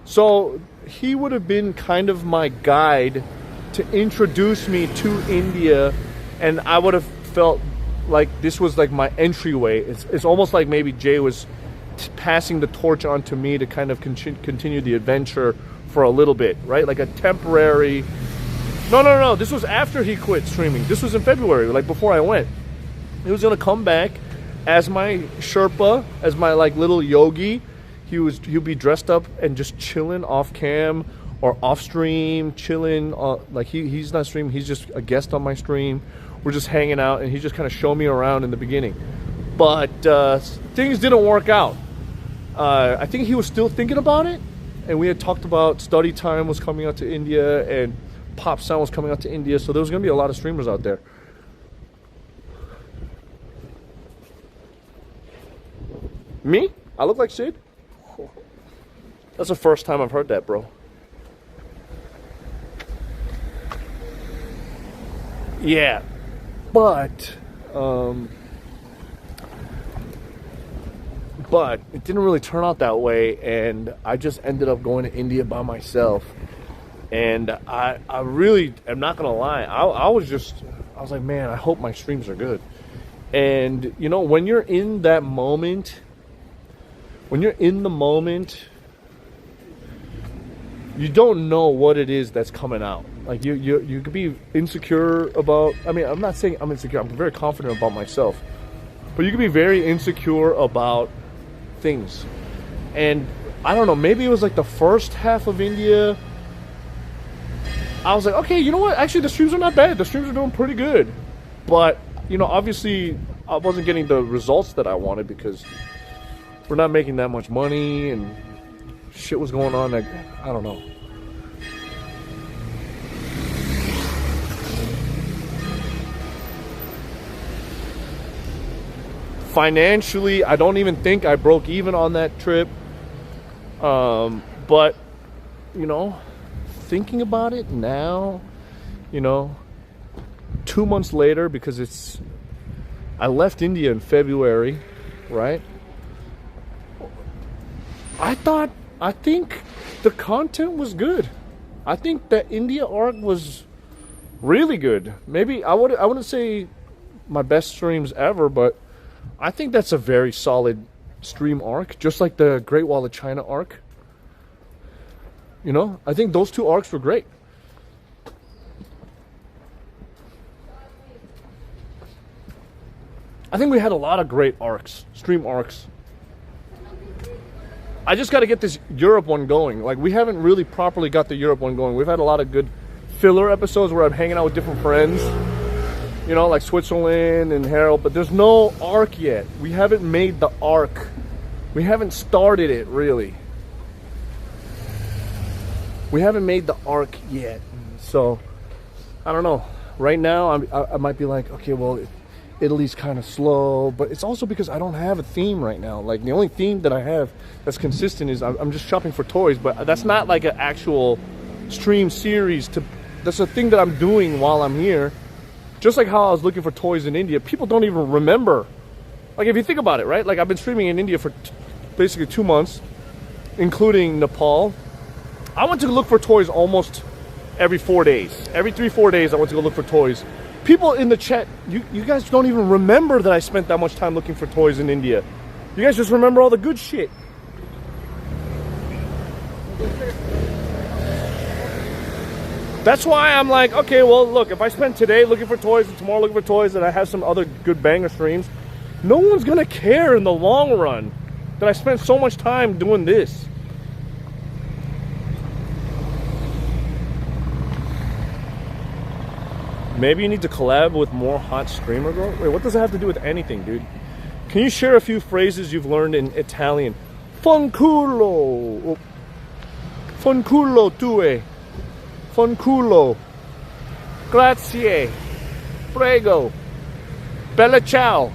So he would have been kind of my guide to introduce me to India, and I would have felt like this was like my entryway. It's almost like maybe Jay was passing the torch on to me to kind of continue the adventure for a little bit, right? Like a temporary... No. This was after he quit streaming. This was in February, like before I went. He was gonna come back as my Sherpa, as my like little yogi. He'd be dressed up and just chilling off cam or off stream, chilling. Like he's not streaming. He's just a guest on my stream. We're just hanging out, and he just kind of showed me around in the beginning. But things didn't work out. I think he was still thinking about it, and we had talked about Study Time was coming out to India, and Pop Sound was coming out to India, so there was going to be a lot of streamers out there. Me? I look like Sid? That's the first time I've heard that, bro. Yeah, but it didn't really turn out that way, and I just ended up going to India by myself. And I really am not gonna lie, I was like, man, I hope my streams are good. And you know, when you're in that moment, you don't know what it is that's coming out. Like you could be insecure about, I mean, I'm not saying I'm insecure, I'm very confident about myself, but you could be very insecure about things. And I don't know, maybe it was like the first half of India, I was like, okay, you know what? Actually, the streams are not bad. The streams are doing pretty good. But, you know, obviously, I wasn't getting the results that I wanted because we're not making that much money and shit was going on. Like, I don't know. Financially, I don't even think I broke even on that trip. But, you know, thinking about it now, you know, 2 months later, because I left India in February, right? I thought I think the content was good. I think the India arc was really good. Maybe I wouldn't say my best streams ever, but I think that's a very solid stream arc, just like the Great Wall of China arc. You know, I think those two arcs were great. I think we had a lot of great arcs, stream arcs. I just got to get this Europe one going. Like, we haven't really properly got the Europe one going. We've had a lot of good filler episodes where I'm hanging out with different friends, you know, like Switzerland and Harold, but there's no arc yet. We haven't made the arc. We haven't started it, really. We haven't made the arc yet. So, I don't know. Right now, I might be like, okay, well, Italy's kind of slow, but it's also because I don't have a theme right now. Like, the only theme that I have that's consistent is I'm just shopping for toys, but that's not like an actual stream series. That's a thing that I'm doing while I'm here. Just like how I was looking for toys in India. People don't even remember. Like, if you think about it, right? Like, I've been streaming in India for basically 2 months, including Nepal. I went to look for toys almost every 4 days. Every 3-4 days, I went to go look for toys. People in the chat, you guys don't even remember that I spent that much time looking for toys in India. You guys just remember all the good shit. That's why I'm like, okay, well, look, if I spend today looking for toys and tomorrow looking for toys and I have some other good banger streams, no one's gonna care in the long run that I spent so much time doing this. Maybe you need to collab with more hot streamer girl. Wait, what does that have to do with anything, dude? Can you share a few phrases you've learned in Italian? Fanculo. Fanculo tue. Fanculo. Grazie. Prego. Bella ciao.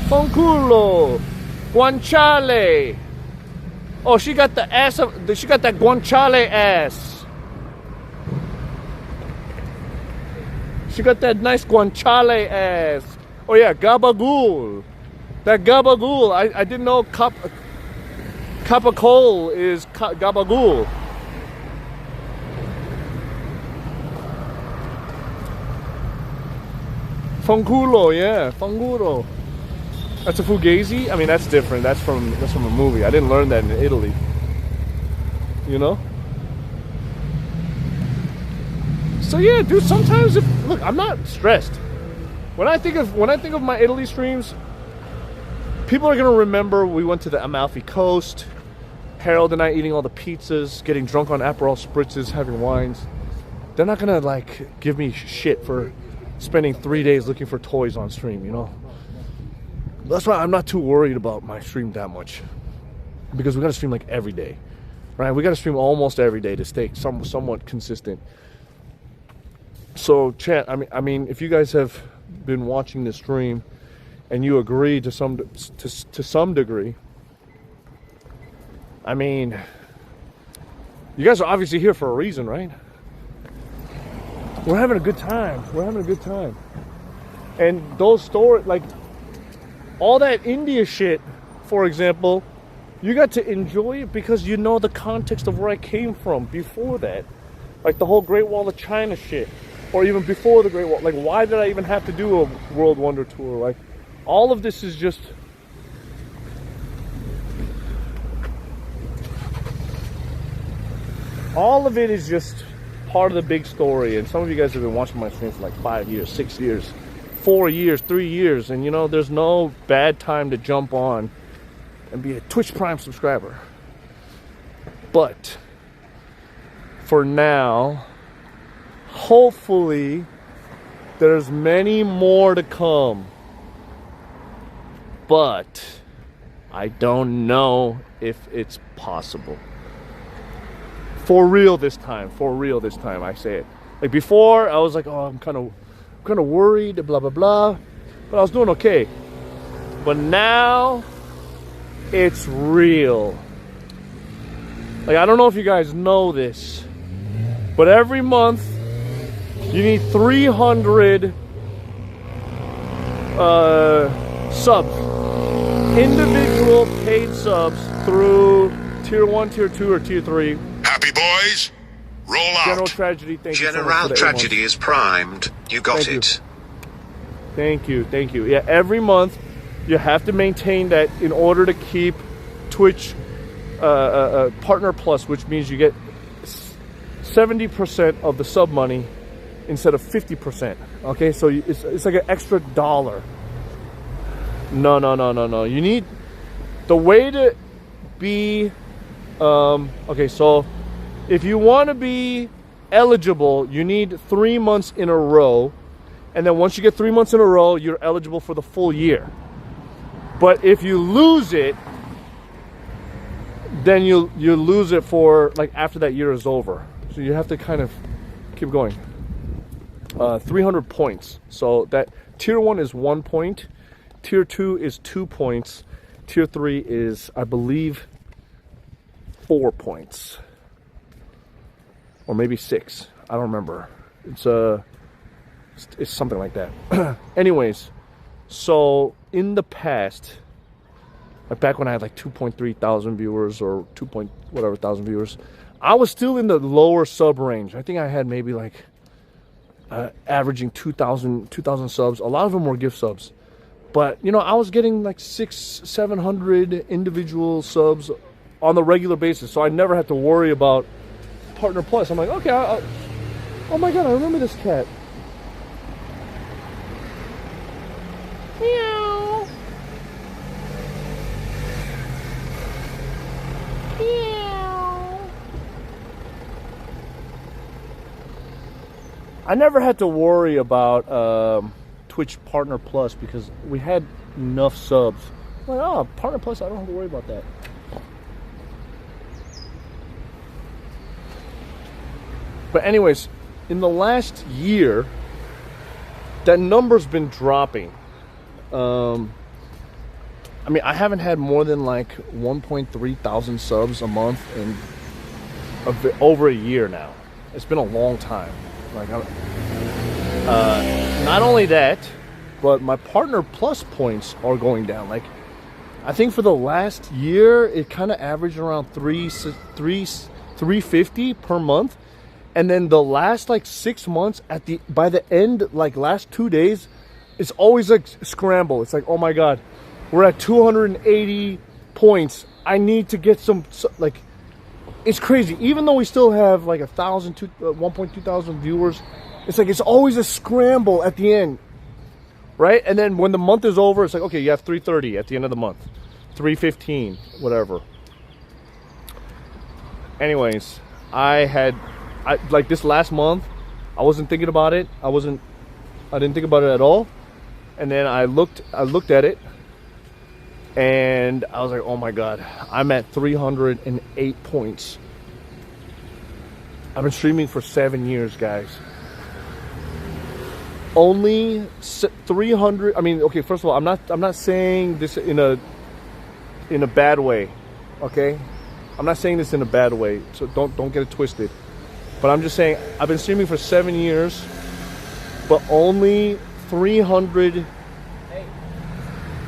Fanculo. Guanciale. Oh, she got the ass of, she got that guanciale ass. She got that nice guanciale ass. Oh yeah, gabagool. That gabagool. I didn't know capacol is gabagool. Fanculo, yeah, fanculo. That's a fugazi? I mean, that's different. That's from a movie. I didn't learn that in Italy. You know? So yeah, dude, sometimes look, I'm not stressed. When I think of my Italy streams, people are gonna remember we went to the Amalfi Coast, Harold and I eating all the pizzas, getting drunk on Aperol spritzes, having wines. They're not gonna like give me shit for spending 3 days looking for toys on stream, you know? That's why I'm not too worried about my stream that much, because we gotta stream like every day, right? We gotta stream almost every day to stay somewhat consistent. So chat, I mean, if you guys have been watching this stream and you agree to some degree, I mean, you guys are obviously here for a reason, right? We're having a good time. We're having a good time, and those stories, like all that India shit, for example, you got to enjoy it because you know the context of where I came from before that. Like the whole Great Wall of China shit, or even before the Great Wall. Like, why did I even have to do a World Wonder Tour? Like, all of this is just... all of it is just part of the big story. And some of you guys have been watching my stream for like 5 years, 6 years, 4 years, 3 years, and you know, there's no bad time to jump on and be a Twitch Prime subscriber. But for now, hopefully there's many more to come, but I don't know if it's possible. For real this time, I say it. Like before, I was like, oh, I'm kind of worried, blah blah blah, but I was doing okay. But now it's real. Like, I don't know if you guys know this, but every month you need 300 subs. individual paid subs through tier 1, tier 2, or tier 3. Happy boys, roll out. General Tragedy, thank you so much General for the 8 Tragedy months. is primed. You got Thank you. it. Thank you, thank you. Yeah, every month you have to maintain that in order to keep Twitch Partner Plus, which means you get 70% of the sub money instead of 50%. Okay, so it's like an extra $1. No. You need the way to be. Okay, so if you want to be eligible, you need 3 months in a row. And then once you get 3 months in a row, you're eligible for the full year. But if you lose it, then you lose it for like after that year is over. So you have to kind of keep going. 300 points. So that tier 1 is 1 point, tier 2 is 2 points, tier 3 is, I believe, 4 points, or maybe 6. I don't remember. It's something like that. Anyways, so in the past, like back when I had like 2.3 thousand viewers or 2.whatever thousand viewers, I was still in the lower sub range. I think I had maybe like averaging 2,000 subs. A lot of them were gift subs, but you know, I was getting like 600-700 individual subs on the regular basis, so I never had to worry about Partner Plus. I'm like, okay, oh my god, I remember this cat. Meow. Meow. I never had to worry about Twitch Partner Plus because we had enough subs. I'm like, oh, Partner Plus, I don't have to worry about that. But anyways, in the last year, that number's been dropping. I mean, I haven't had more than like 1.3 thousand subs a month in over a year now. It's been a long time. Like, not only that, but my Partner Plus points are going down. Like, I think for the last year, it kind of averaged around 350 per month. And then the last like 6 months, by the end, like last 2 days, it's always like scramble. It's like, oh my god, we're at 280 points. I need to get some, like, it's crazy. Even though we still have like 1.2 thousand viewers, it's like it's always a scramble at the end, right? And then when the month is over, it's like, okay, you have 330 at the end of the month, 315, whatever. Anyways, like this last month, I wasn't thinking about it. I didn't think about it at all. And then I looked at it, and I was like, oh my god, I'm at 308 points. I've been streaming for 7 years, guys. Only 300. I mean, okay, first of all, I'm not saying this in a bad way, okay? I'm not saying this in a bad way, so don't get it twisted. But I'm just saying, I've been streaming for 7 years, but only 300. Hey.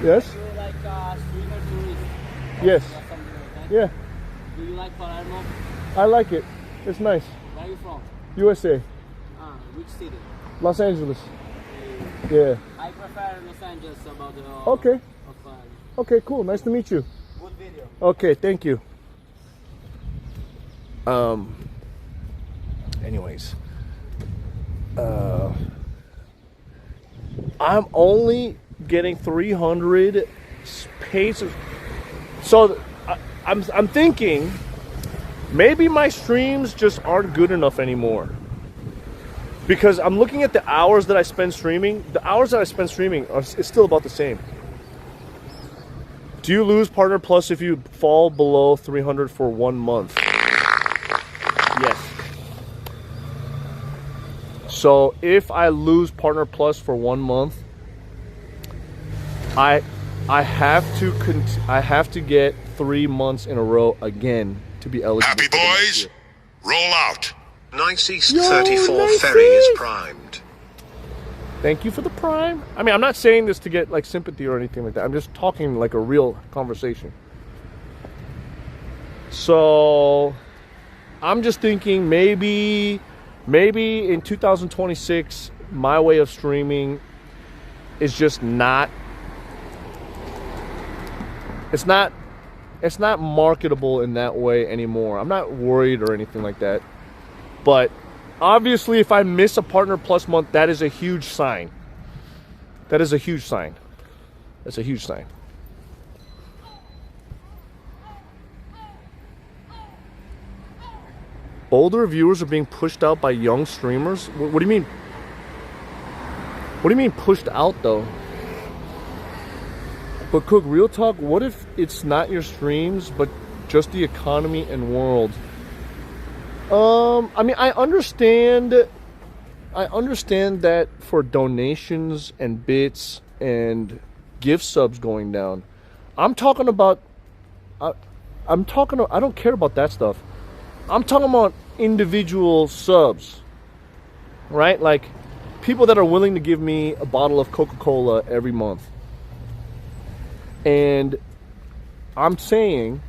Yes? Do you like streamer tourist? Yes. Or something like that? Yeah. Do you like Palermo? I like it. It's nice. Where are you from? USA. Which city? Los Angeles. Yeah. I prefer Los Angeles about the... Okay. Okay, cool. Nice to meet you. Good video. Okay, thank you. Anyways. I'm only getting 300 paces. So I'm thinking maybe my streams just aren't good enough anymore. Because I'm looking at the hours that I spend streaming. The hours that I spend streaming is still about the same. Do you lose Partner Plus if you fall below 300 for 1 month? Yes. So if I lose Partner Plus for 1 month, I have to get 3 months in a row again to be eligible. Happy boys, roll out. Nice East Yo, 34 nice ferry is East. primed. Thank you for the Prime. I mean, I'm not saying this to get like sympathy or anything like that. I'm just talking like a real conversation. So I'm just thinking maybe in 2026, my way of streaming is just not, it's not marketable in that way anymore. I'm not worried or anything like that. But obviously, if I miss a Partner Plus month, that is a huge sign. That is a huge sign. That's a huge sign. Older viewers are being pushed out by young streamers? What do you mean? What do you mean pushed out, though? But Cook, real talk, what if it's not your streams, but just the economy and world? I mean, I understand that for donations and bits and gift subs going down. I'm talking about, I don't care about that stuff. I'm talking about individual subs, right? Like people that are willing to give me a bottle of Coca-Cola every month. And I'm saying,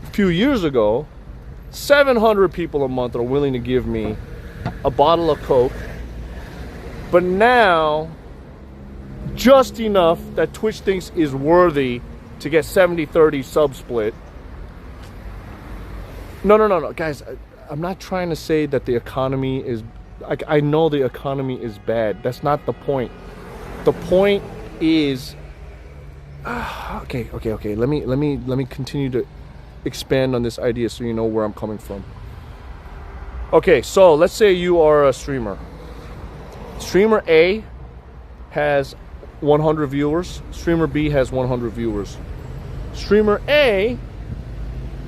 a few years ago, 700 people a month are willing to give me a bottle of Coke. But now, just enough that Twitch thinks is worthy to get 70-30 sub split. No, guys, I'm not trying to say that the economy is, I know the economy is bad. That's not the point. The point is, okay. Let me continue to expand on this idea so you know where I'm coming from. Okay, so let's say you are a streamer. Streamer A has 100 viewers. Streamer B has 100 viewers. Streamer A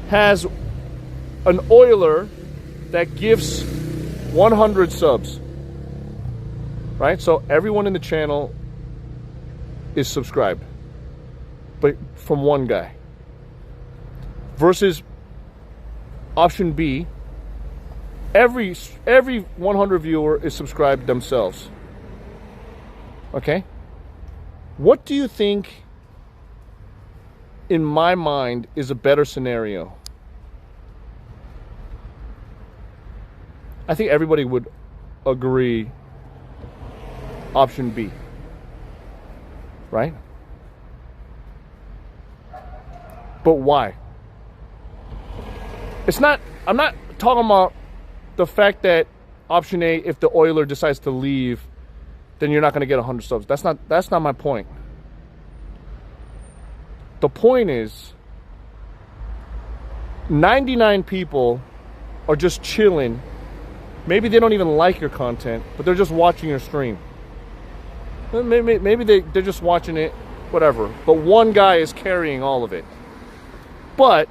has an oiler that gives 100 subs. Right? So everyone in the channel is subscribed, but from one guy. Versus option B, every 100 viewer is subscribed themselves. Okay? What do you think, in my mind, is a better scenario? I think everybody would agree option B. Right? But why? It's not, I'm not talking about the fact that option A, if the oiler decides to leave, then you're not going to get 100 subs. That's not my point. The point is 99 people are just chilling. Maybe they don't even like your content, but they're just watching your stream. Maybe they're just watching it, whatever. But one guy is carrying all of it. But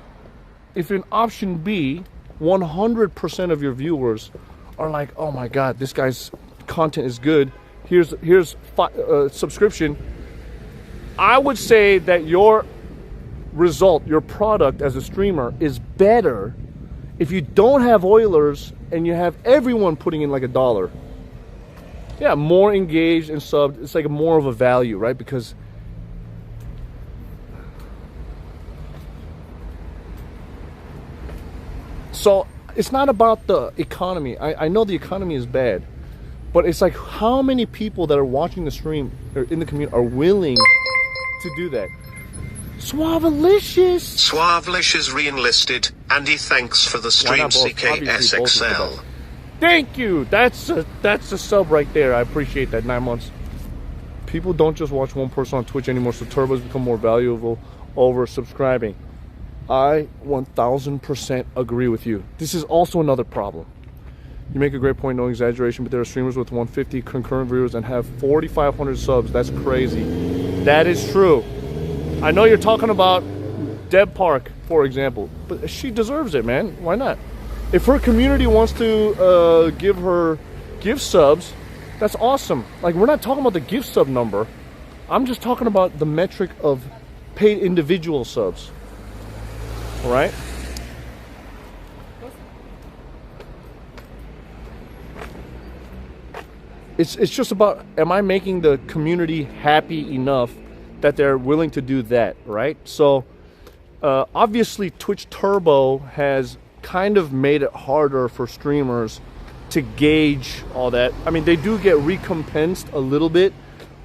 if in option B, 100% of your viewers are like, oh my God, this guy's content is good. Here's subscription. I would say that your result, your product as a streamer is better if you don't have oilers and you have everyone putting in like $1. Yeah, more engaged and subbed. It's like more of a value, right? Because so it's not about the economy. I know the economy is bad, but it's like how many people that are watching the stream or in the community are willing to do that. Suavelicious re-enlisted. Andy, thanks for the stream, CKSXL. Thank you. That's a sub right there. I appreciate that. 9 months. People don't just watch one person on Twitch anymore, so turbos become more valuable over subscribing. I 1000% agree with you. This is also another problem. You make a great point, no exaggeration, but there are streamers with 150 concurrent viewers and have 4,500 subs. That's crazy. That is true. I know you're talking about Deb Park, for example, but she deserves it, man. Why not? If her community wants to give her gift subs, that's awesome. Like, we're not talking about the gift sub number. I'm just talking about the metric of paid individual subs. All right? it's just about, am I making the community happy enough that they're willing to do that, right? So obviously Twitch Turbo has kind of made it harder for streamers to gauge all that. I mean, they do get recompensed a little bit.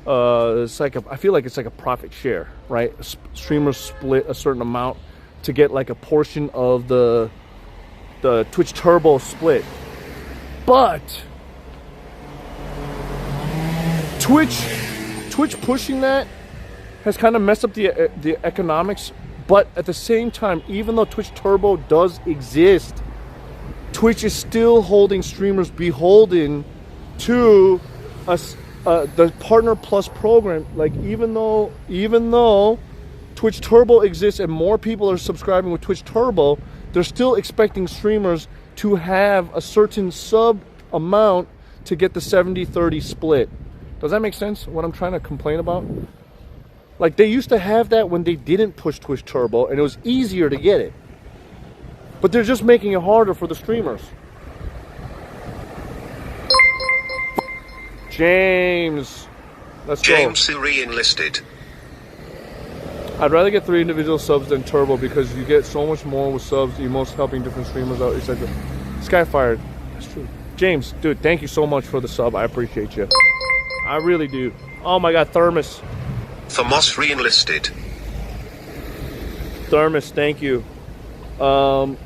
It's like I feel like it's like a profit share, right? Streamers split a certain amount to get like a portion of the Twitch Turbo split. But Twitch pushing that has kind of messed up the economics. But at the same time, even though Twitch Turbo does exist, Twitch is still holding streamers beholden to the Partner Plus program. Like, even though Twitch Turbo exists and more people are subscribing with Twitch Turbo, they're still expecting streamers to have a certain sub amount to get the 70-30 split. Does that make sense, what I'm trying to complain about? Like, they used to have that when they didn't push Twitch Turbo, and it was easier to get it. But they're just making it harder for the streamers. James. Let's go. James re-enlisted. I'd rather get 3 individual subs than Turbo because you get so much more with subs, emotes, helping different streamers out, etc. Skyfire. That's true. James, dude, thank you so much for the sub. I appreciate you. I really do. Oh my god, Thermos. Thamos re-enlisted. Thermos, thank you. How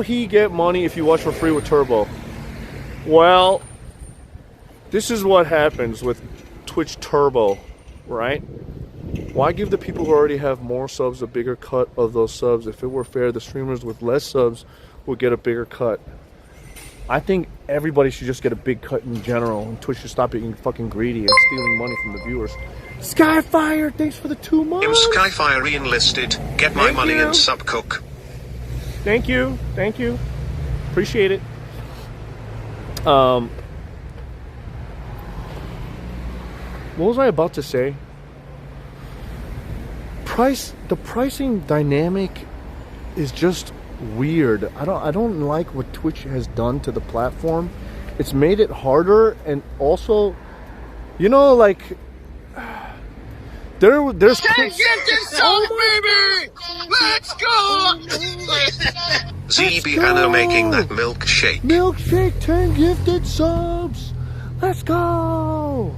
he get money if you watch for free with Turbo? Well, this is what happens with Twitch Turbo, right? Why give the people who already have more subs a bigger cut of those subs? If it were fair, the streamers with less subs would get a bigger cut. I think everybody should just get a big cut in general, and Twitch should stop being fucking greedy and stealing money from the viewers. Skyfire, thanks for the 2 months. Skyfire re-enlisted. Get my money and sub Cook. Thank you. Thank you. Appreciate it. What was I about to say? The pricing dynamic is just weird. I don't like what Twitch has done to the platform. It's made it harder, and also, you know, like there's baby! Let's go! ZB Anno making that milkshake. Milkshake 10 gifted subs. Let's go.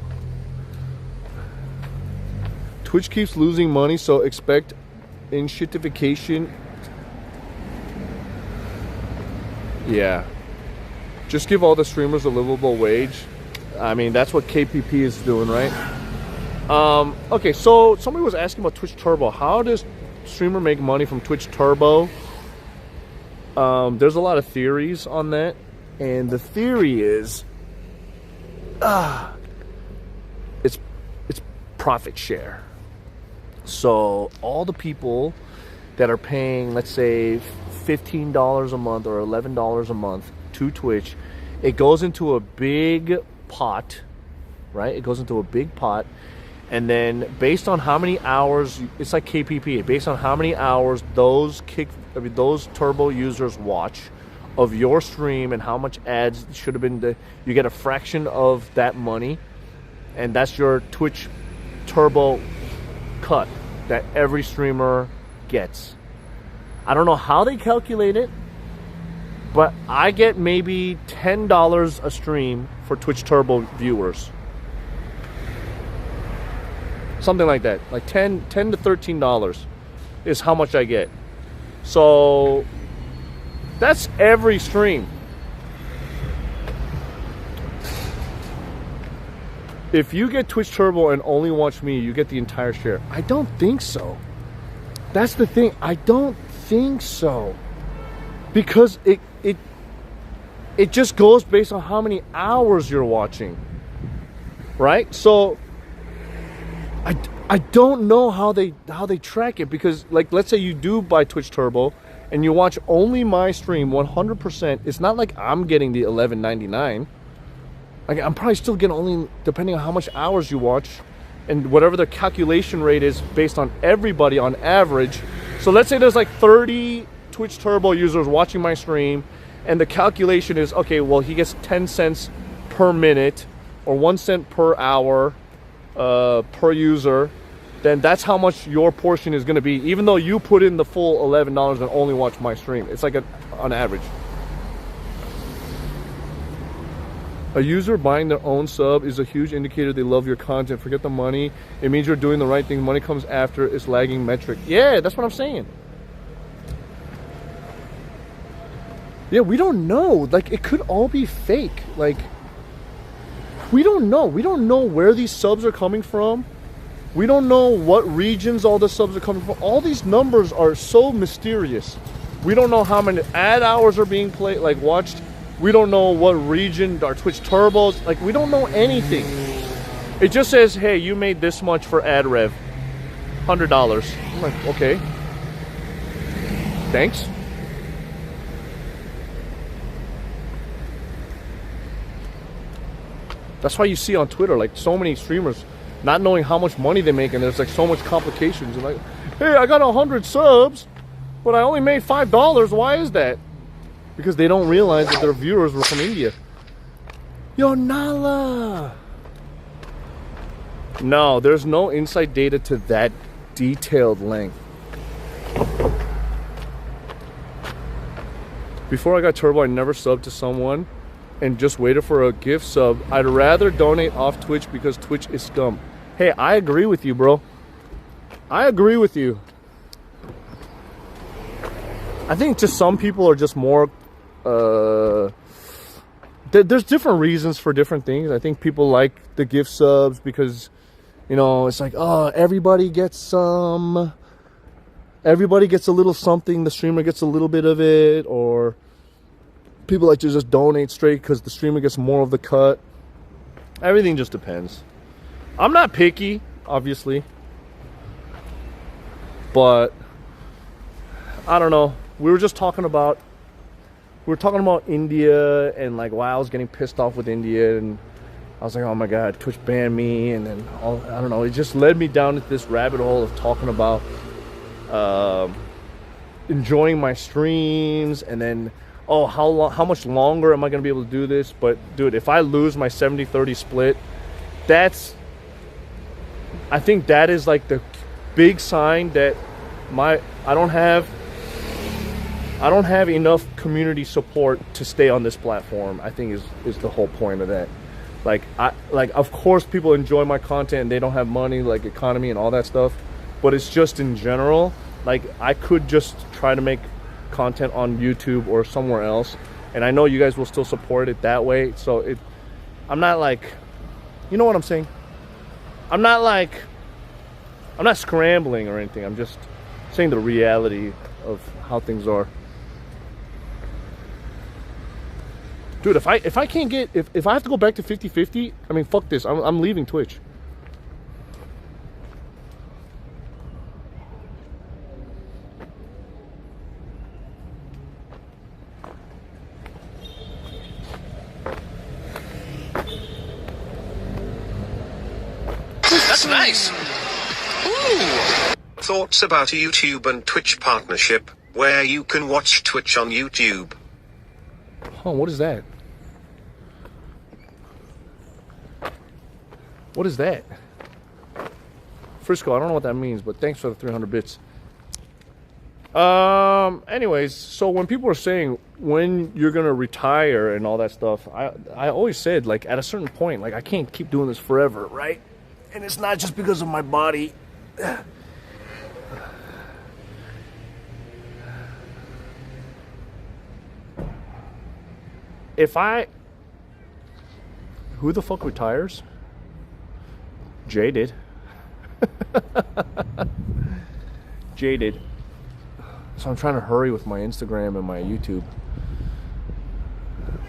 Twitch keeps losing money, so expect inshitification. Yeah. Just give all the streamers a livable wage. I mean, that's what KPP is doing, right? Okay, so somebody was asking about Twitch Turbo. How does streamer make money from Twitch Turbo? There's a lot of theories on that, and the theory is it's profit share. So all the people that are paying, let's say, $15 a month or $11 a month to Twitch, it goes into a big pot, right? It goes into a big pot, and then based on how many hours, it's like KPP, based on how many hours those Turbo users watch of your stream and how much ads should have been, you get a fraction of that money, and that's your Twitch Turbo cut that every streamer gets. I don't know how they calculate it, but I get maybe $10 a stream for Twitch Turbo viewers. Something like that. Like $10 to $13 is how much I get. So that's every stream. If you get Twitch Turbo and only watch me, you get the entire share. I don't think so. That's the thing. I don't think so. Because it just goes based on how many hours you're watching. Right? So I don't know how they track it, because, like, let's say you do buy Twitch Turbo and you watch only my stream 100%. It's not like I'm getting the $11.99. Like, I'm probably still getting only, depending on how much hours you watch and whatever the calculation rate is based on everybody on average. So let's say there's like 30 Twitch Turbo users watching my stream, and the calculation is, okay, well, he gets 10 cents per minute or 1 cent per hour per user, then that's how much your portion is going to be, even though you put in the full $11 and only watch my stream. It's like on average. A user buying their own sub is a huge indicator they love your content. Forget the money. It means you're doing the right thing. Money comes after. It's lagging metric. Yeah, that's what I'm saying. Yeah, we don't know. Like, it could all be fake. Like, we don't know. We don't know where these subs are coming from. We don't know what regions all the subs are coming from. All these numbers are so mysterious. We don't know how many ad hours are being played, like watched. We don't know what region our Twitch turbos. Like, we don't know anything. It just says, hey, you made this much for ad rev. $100. I'm like, okay. Thanks. That's why you see on Twitter, like, so many streamers not knowing how much money they make, and there's like so much complications. And like, hey, I got 100 subs, but I only made $5. Why is that? Because they don't realize that their viewers were from India. Yo, Nala. No, there's no inside data to that detailed length. Before I got Turbo, I never subbed to someone and just waited for a gift sub. I'd rather donate off Twitch because Twitch is scum. Hey, I agree with you, bro. I agree with you. I think just some people are just more... there's different reasons for different things. I think people like the gift subs because, you know, it's like, oh, everybody gets some. Everybody gets a little something. The streamer gets a little bit of it. Or people like to just donate straight because the streamer gets more of the cut. Everything just depends. I'm not picky, obviously. But I don't know. We were talking about India and like why I was getting pissed off with India, and I was like, oh my god, Twitch banned me, and then I don't know, it just led me down this rabbit hole of talking about enjoying my streams, and then how much longer am I gonna be able to do this? But dude, if I lose my 70-30 split, I think that is like the big sign that I don't have enough community support to stay on this platform. I think is the whole point of that. Like of course people enjoy my content and they don't have money, like economy and all that stuff, but it's just in general, like I could just try to make content on YouTube or somewhere else, and I know you guys will still support it that way. So I'm not like, you know what I'm saying? I'm not scrambling or anything. I'm just saying the reality of how things are. Dude, if I can't get, if I have to go back to 50-50, I mean, fuck this. I'm leaving Twitch. That's nice. Ooh. Thoughts about a YouTube and Twitch partnership where you can watch Twitch on YouTube? Oh, what is that? What is that? Frisco, I don't know what that means, but thanks for the 300 bits. Anyways, so when people are saying when you're gonna retire and all that stuff, I always said, like, at a certain point, like, I can't keep doing this forever, right? And it's not just because of my body. Who the fuck retires? Jay did. Jay did. So I'm trying to hurry with my Instagram and my YouTube.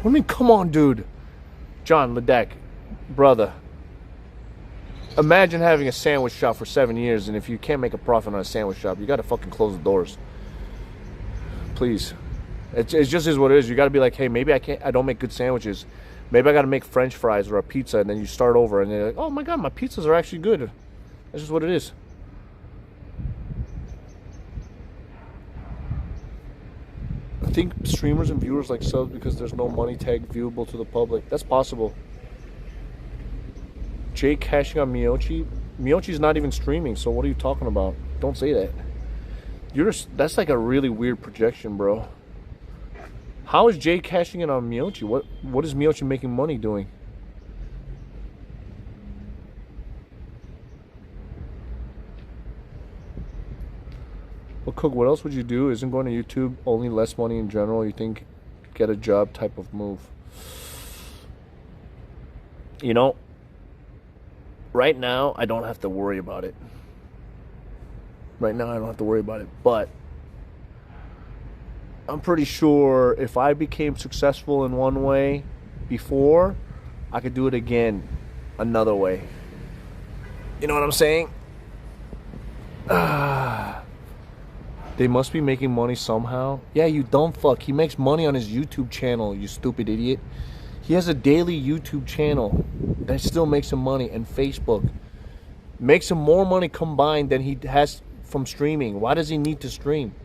What do you mean, come on, dude? John Ledeck, brother. Imagine having a sandwich shop for 7 years, and if you can't make a profit on a sandwich shop, you gotta fucking close the doors. Please. It just is what it is. You gotta be like, hey, maybe I don't make good sandwiches. Maybe I gotta make French fries or a pizza, and then you start over, and you're like, oh my god, my pizzas are actually good. That's just what it is. think streamers and viewers like subs because there's no money tag viewable to the public. That's possible. Jay cashing on Miyochi. Miyochi's not even streaming, so what are you talking about? Don't say that. That's like a really weird projection, bro. How is Jay cashing in on Miyochi? What is Miyochi making money doing? Well, Cook, what else would you do? Isn't going to YouTube only less money in general? You think get a job type of move? You know, right now, I don't have to worry about it. Right now, I don't have to worry about it. But I'm pretty sure if I became successful in one way before, I could do it again another way. You know what I'm saying? They must be making money somehow. Yeah, you dumb fuck. He makes money on his YouTube channel, you stupid idiot. He has a daily YouTube channel that still makes him money, and Facebook makes him more money combined than he has from streaming. Why does he need to stream?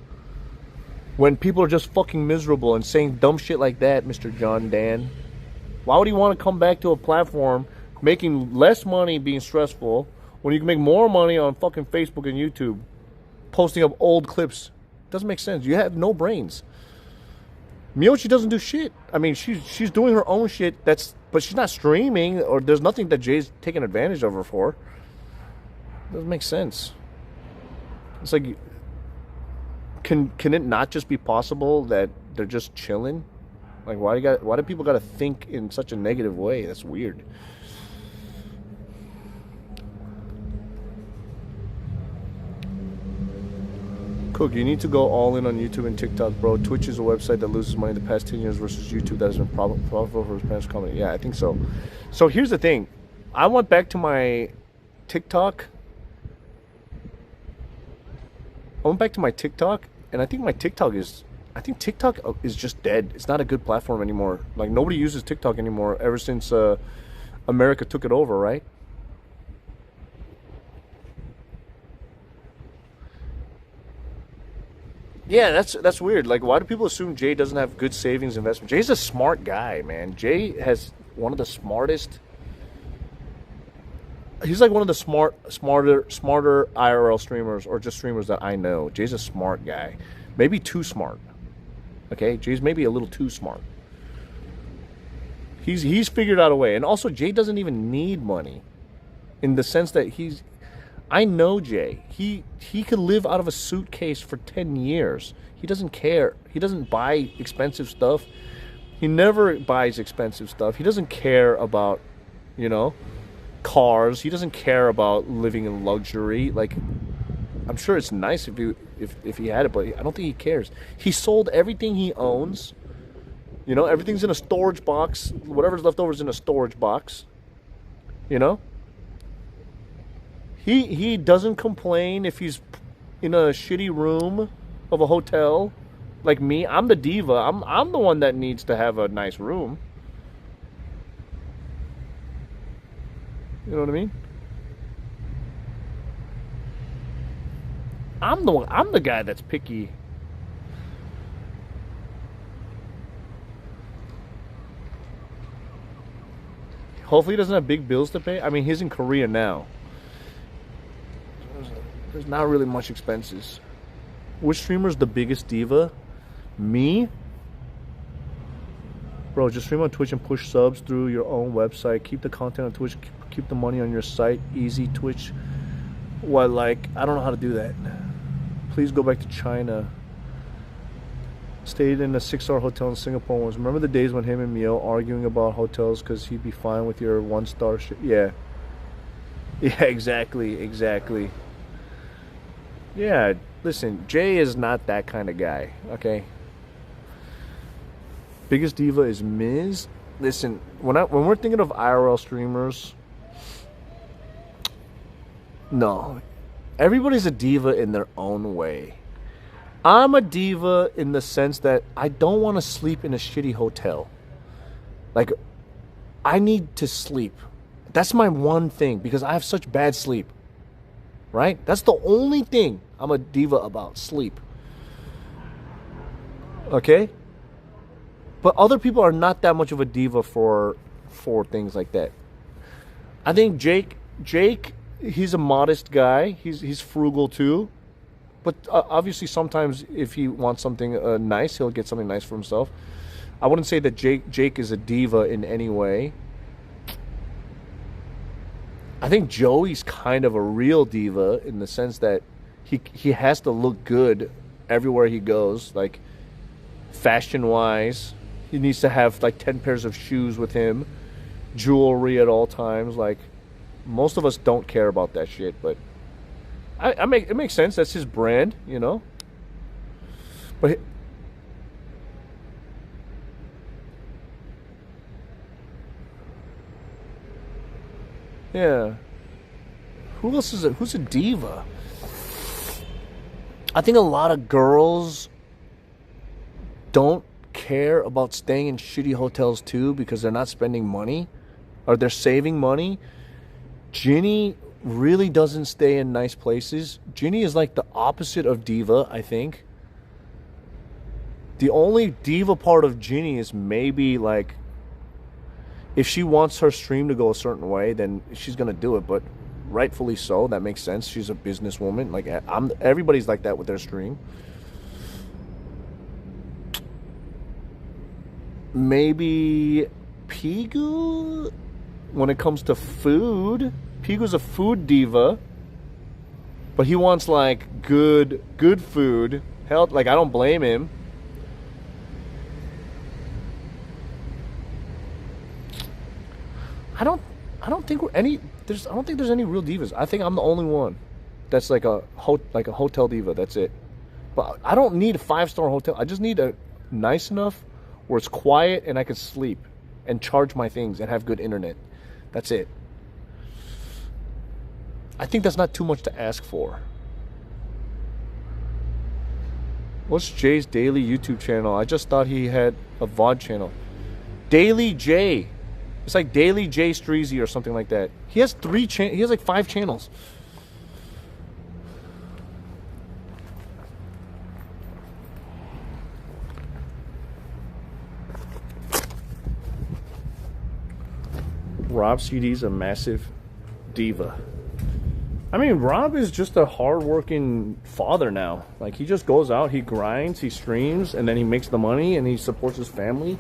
When people are just fucking miserable and saying dumb shit like that, Mr. John Dan. Why would he want to come back to a platform making less money being stressful when you can make more money on fucking Facebook and YouTube posting up old clips? Doesn't make sense. You have no brains. Miyochi doesn't do shit. I mean, she's doing her own shit, but she's not streaming, or there's nothing that Jay's taking advantage of her for. Doesn't make sense. It's like, can it not just be possible that they're just chilling? Like, why do people gotta think in such a negative way? That's weird. Cook, you need to go all in on YouTube and TikTok, bro. Twitch is a website that loses money the past 10 years versus YouTube that has been profitable for Spanish comedy. Yeah, I think so. So here's the thing. I went back to my TikTok. And I think TikTok is just dead. It's not a good platform anymore. Like, nobody uses TikTok anymore ever since America took it over, right? Yeah, that's weird. Like, why do people assume Jay doesn't have good savings investment? Jay's a smart guy, man. Jay has one of the smartest. He's like one of the smarter IRL streamers, or just streamers that I know. Jay's a smart guy. Maybe too smart. Okay? Jay's maybe a little too smart. He's figured out a way. And also, Jay doesn't even need money. In the sense that I know Jay. He could live out of a suitcase for 10 years. He doesn't care. He doesn't buy expensive stuff. He never buys expensive stuff. He doesn't care about, cars. He doesn't care about living in luxury. Like, I'm sure it's nice if he had it, but I don't think he cares. He sold everything he owns. Everything's in a storage box. Whatever's left over is in a storage box. He doesn't complain if he's in a shitty room of a hotel. Like me, I'm the diva. I'm the one that needs to have a nice room. You know what I mean? I'm the guy that's picky. Hopefully he doesn't have big bills to pay. I mean, he's in Korea now. There's not really much expenses. Which streamer's the biggest diva? Me? Bro, just stream on Twitch and push subs through your own website. Keep the content on Twitch. Keep the money on your site. Easy Twitch. What, like, I don't know how to do that. Please go back to China. Stayed in a 6-star hotel in Singapore once. Remember the days when him and Mio arguing about hotels because he'd be fine with your 1-star shit? Yeah. Yeah, exactly. Yeah, listen, Jay is not that kind of guy, okay? Biggest diva is Miz. Listen, when we're thinking of IRL streamers, no. Everybody's a diva in their own way. I'm a diva in the sense that I don't want to sleep in a shitty hotel. Like, I need to sleep. That's my one thing, because I have such bad sleep. Right? That's the only thing I'm a diva about, sleep. Okay? But other people are not that much of a diva for things like that. I think Jake, he's a modest guy. He's frugal too. But obviously sometimes if he wants something nice, he'll get something nice for himself. I wouldn't say that Jake is a diva in any way. I think Joey's kind of a real diva in the sense that he has to look good everywhere he goes, like fashion-wise. He needs to have like 10 pairs of shoes with him, jewelry at all times. Like, most of us don't care about that shit, but it makes sense. That's his brand, you know. But yeah, who else is who's a diva? I think a lot of girls don't care about staying in shitty hotels too because they're not spending money or they're saving money. Ginny really doesn't stay in nice places. Ginny is like the opposite of diva, I think. The only diva part of Ginny is maybe like if she wants her stream to go a certain way, then she's gonna do it, but rightfully so. That makes sense. She's a businesswoman. Like, everybody's like that with their stream. Maybe Pigu when it comes to food. Pigu's a food diva, but he wants like good food. Health, like, I don't blame him. I don't think there's any real divas. I think I'm the only one that's like a hotel diva. That's it. But I don't need a 5-star hotel. I just need a nice enough where it's quiet and I can sleep and charge my things and have good internet. That's it. I think that's not too much to ask for. What's Jay's daily YouTube channel? I just thought he had a VOD channel. Daily Jay. It's like Daily J Streezy or something like that. He has he has like 5 channels. Rob CD's a massive diva. I mean, Rob is just a hard-working father now. Like, he just goes out, he grinds, he streams, and then he makes the money and he supports his family.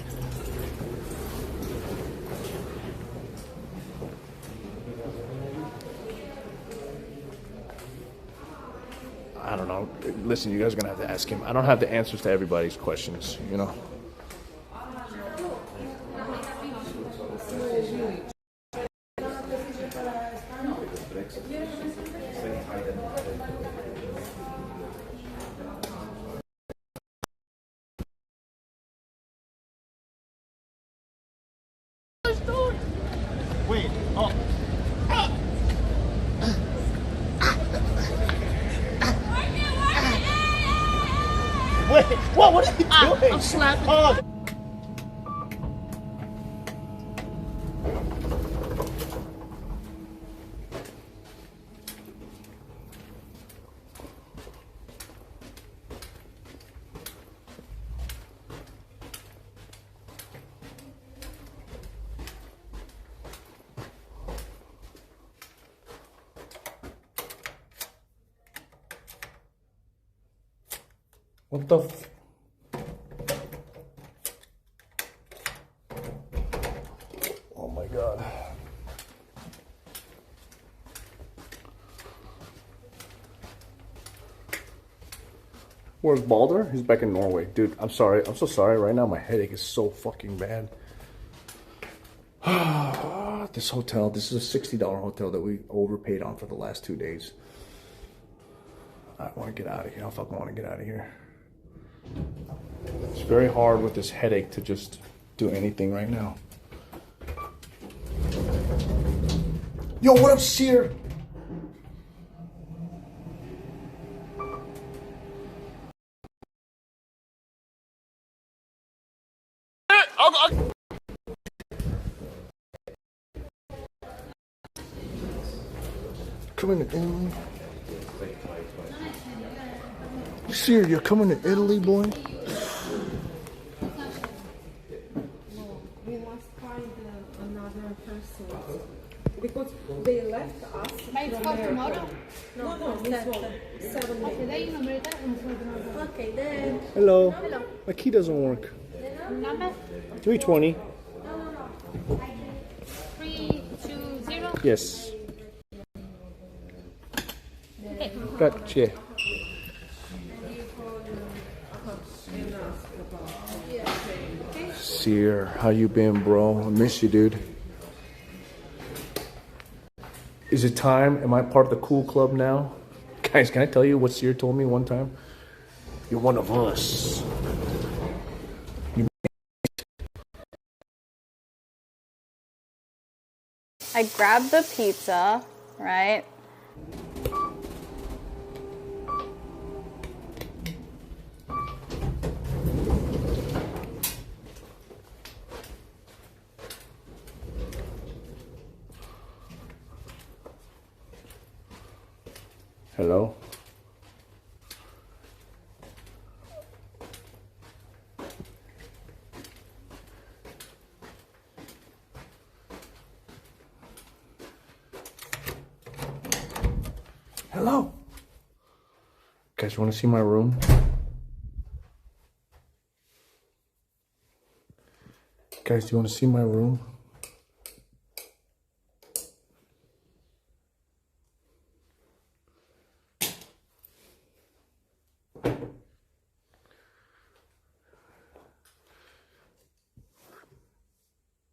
I don't know. Listen, you guys are going to have to ask him. I don't have the answers to everybody's questions, you know. Wait, oh. Wait, what are you doing? I'm slapping. Oh. What the f... Oh my god. Where's Balder? He's back in Norway. Dude, I'm sorry. I'm so sorry. Right now my headache is so fucking bad. This hotel, this is a $60 hotel that we overpaid on for the last 2 days. I want to get out of here. I fucking want to get out of here. It's very hard with this headache to just do anything right now. Yo, what up, Sear? Coming to Italy. Sear, you're coming to Italy, boy? Because they left us. Ma it's for tomorrow? No, it's for 7 Okay, days. dai il numero di telefono for tomorrow. Okay, then. Hello. Hello. My key doesn't work. Number 320. 320. Yes. Okay. Gotcha. Seer, how you been, bro? I miss you, dude. Is it time? Am I part of the cool club now? Guys, can I tell you what Seer told me one time? You're one of us. I grabbed the pizza, right? Hello? Hello? Guys, want to see my room? Guys, do you want to see my room?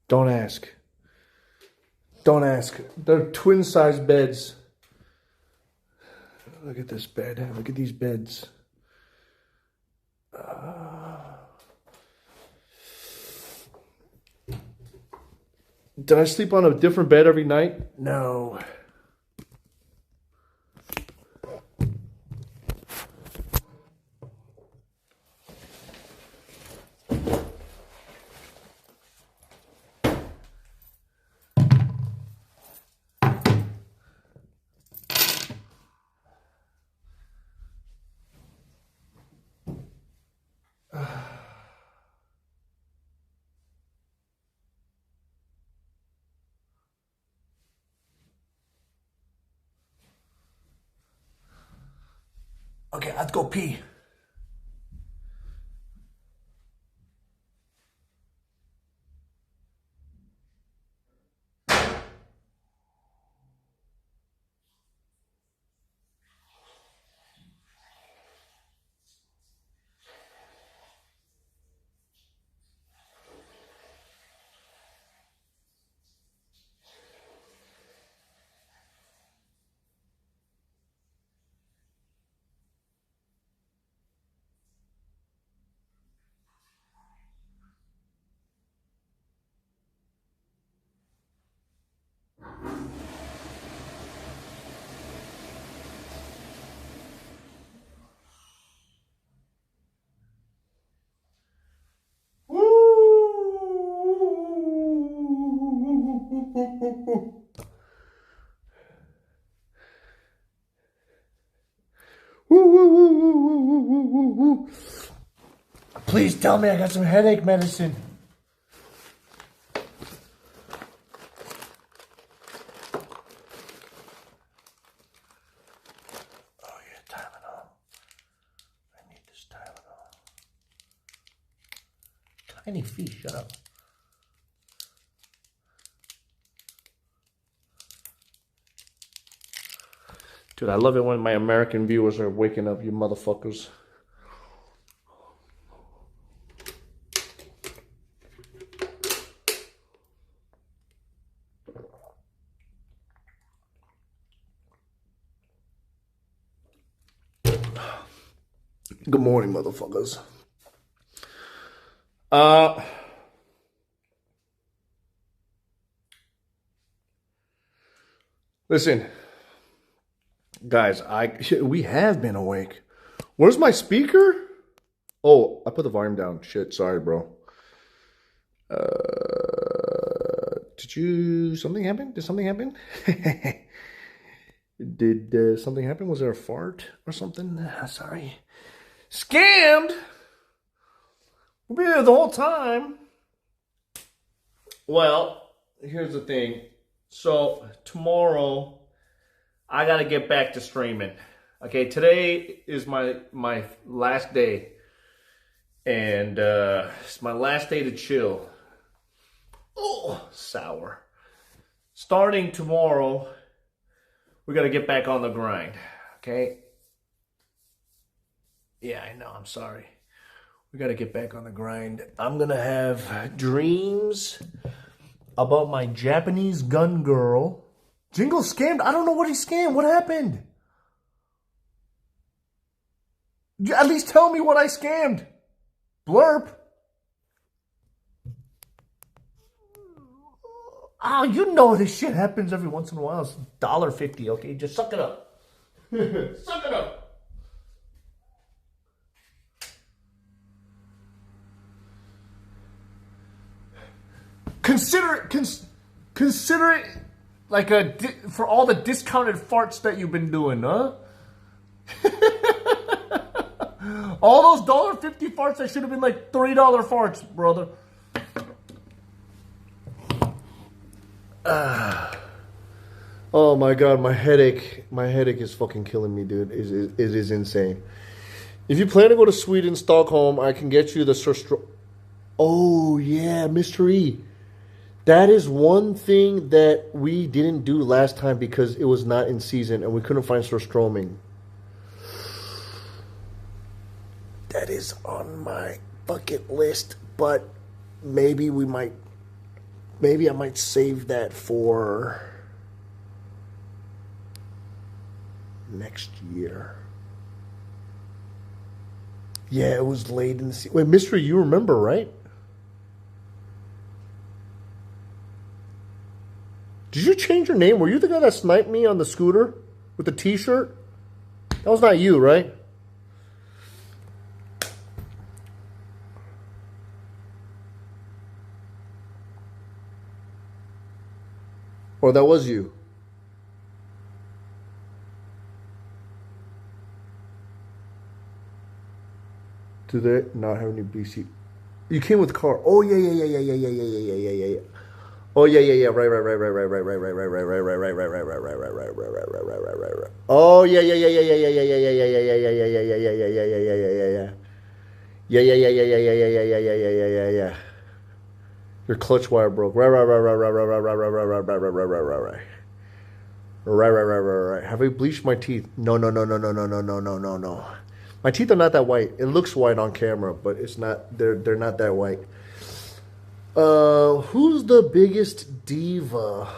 Don't ask. Don't ask. They're twin-sized beds. Look at this bed. Look at these beds. Did I sleep on a different bed every night? No. Okay, let's go pee. Please tell me I got some headache medicine. Oh yeah, Tylenol. I need this Tylenol. Tiny fish, shut up. Dude, I love it when my American viewers are waking up, you motherfuckers. Good morning, motherfuckers. Listen, guys, we have been awake. Where's my speaker? Oh, I put the volume down. Shit, sorry, bro. Something happen? Did something happen? Did something happen? Was there a fart or something? Sorry. Scammed! We'll be there the whole time. Well, here's the thing. So tomorrow, I gotta get back to streaming. Okay, today is my last day, and it's my last day to chill. Oh, sour. Starting tomorrow, we gotta get back on the grind. Okay. Yeah, I know. I'm sorry. We gotta get back on the grind. I'm gonna have dreams about my Japanese gun girl. Jingle scammed? I don't know what he scammed. What happened? At least tell me what I scammed. Blurp. Oh, you know this shit happens every once in a while. It's $1.50, okay? Just suck it up. Suck it up. Consider it like for all the discounted farts that you've been doing, huh? All those $1.50 farts that should have been like $3 farts, brother. Oh my god, my headache is fucking killing me, dude. It is insane. If you plan to go to Sweden, Stockholm, I can get you the Oh yeah, Mr. E. That is one thing that we didn't do last time because it was not in season and we couldn't find surströmming. That is on my bucket list, but maybe I might save that for next year. Yeah, it was late in the season. Wait, Mystery, you remember, right? Did you change your name? Were you the guy that sniped me on the scooter with the t-shirt? That was not you, right? Or that was you? Do they not have any BC? You came with car. Oh yeah. Oh yeah. Right. Oh yeah. Yeah. Your clutch wire broke. Right. Have I bleached my teeth? No. My teeth are not that white. It looks white on camera, but it's not. They're not that white. Who's the biggest diva?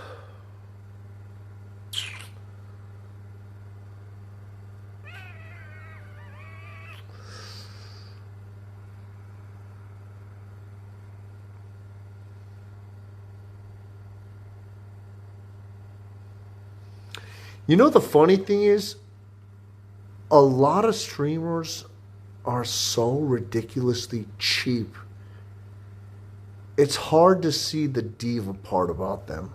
You know, the funny thing is, a lot of streamers are so ridiculously cheap. It's hard to see the diva part about them.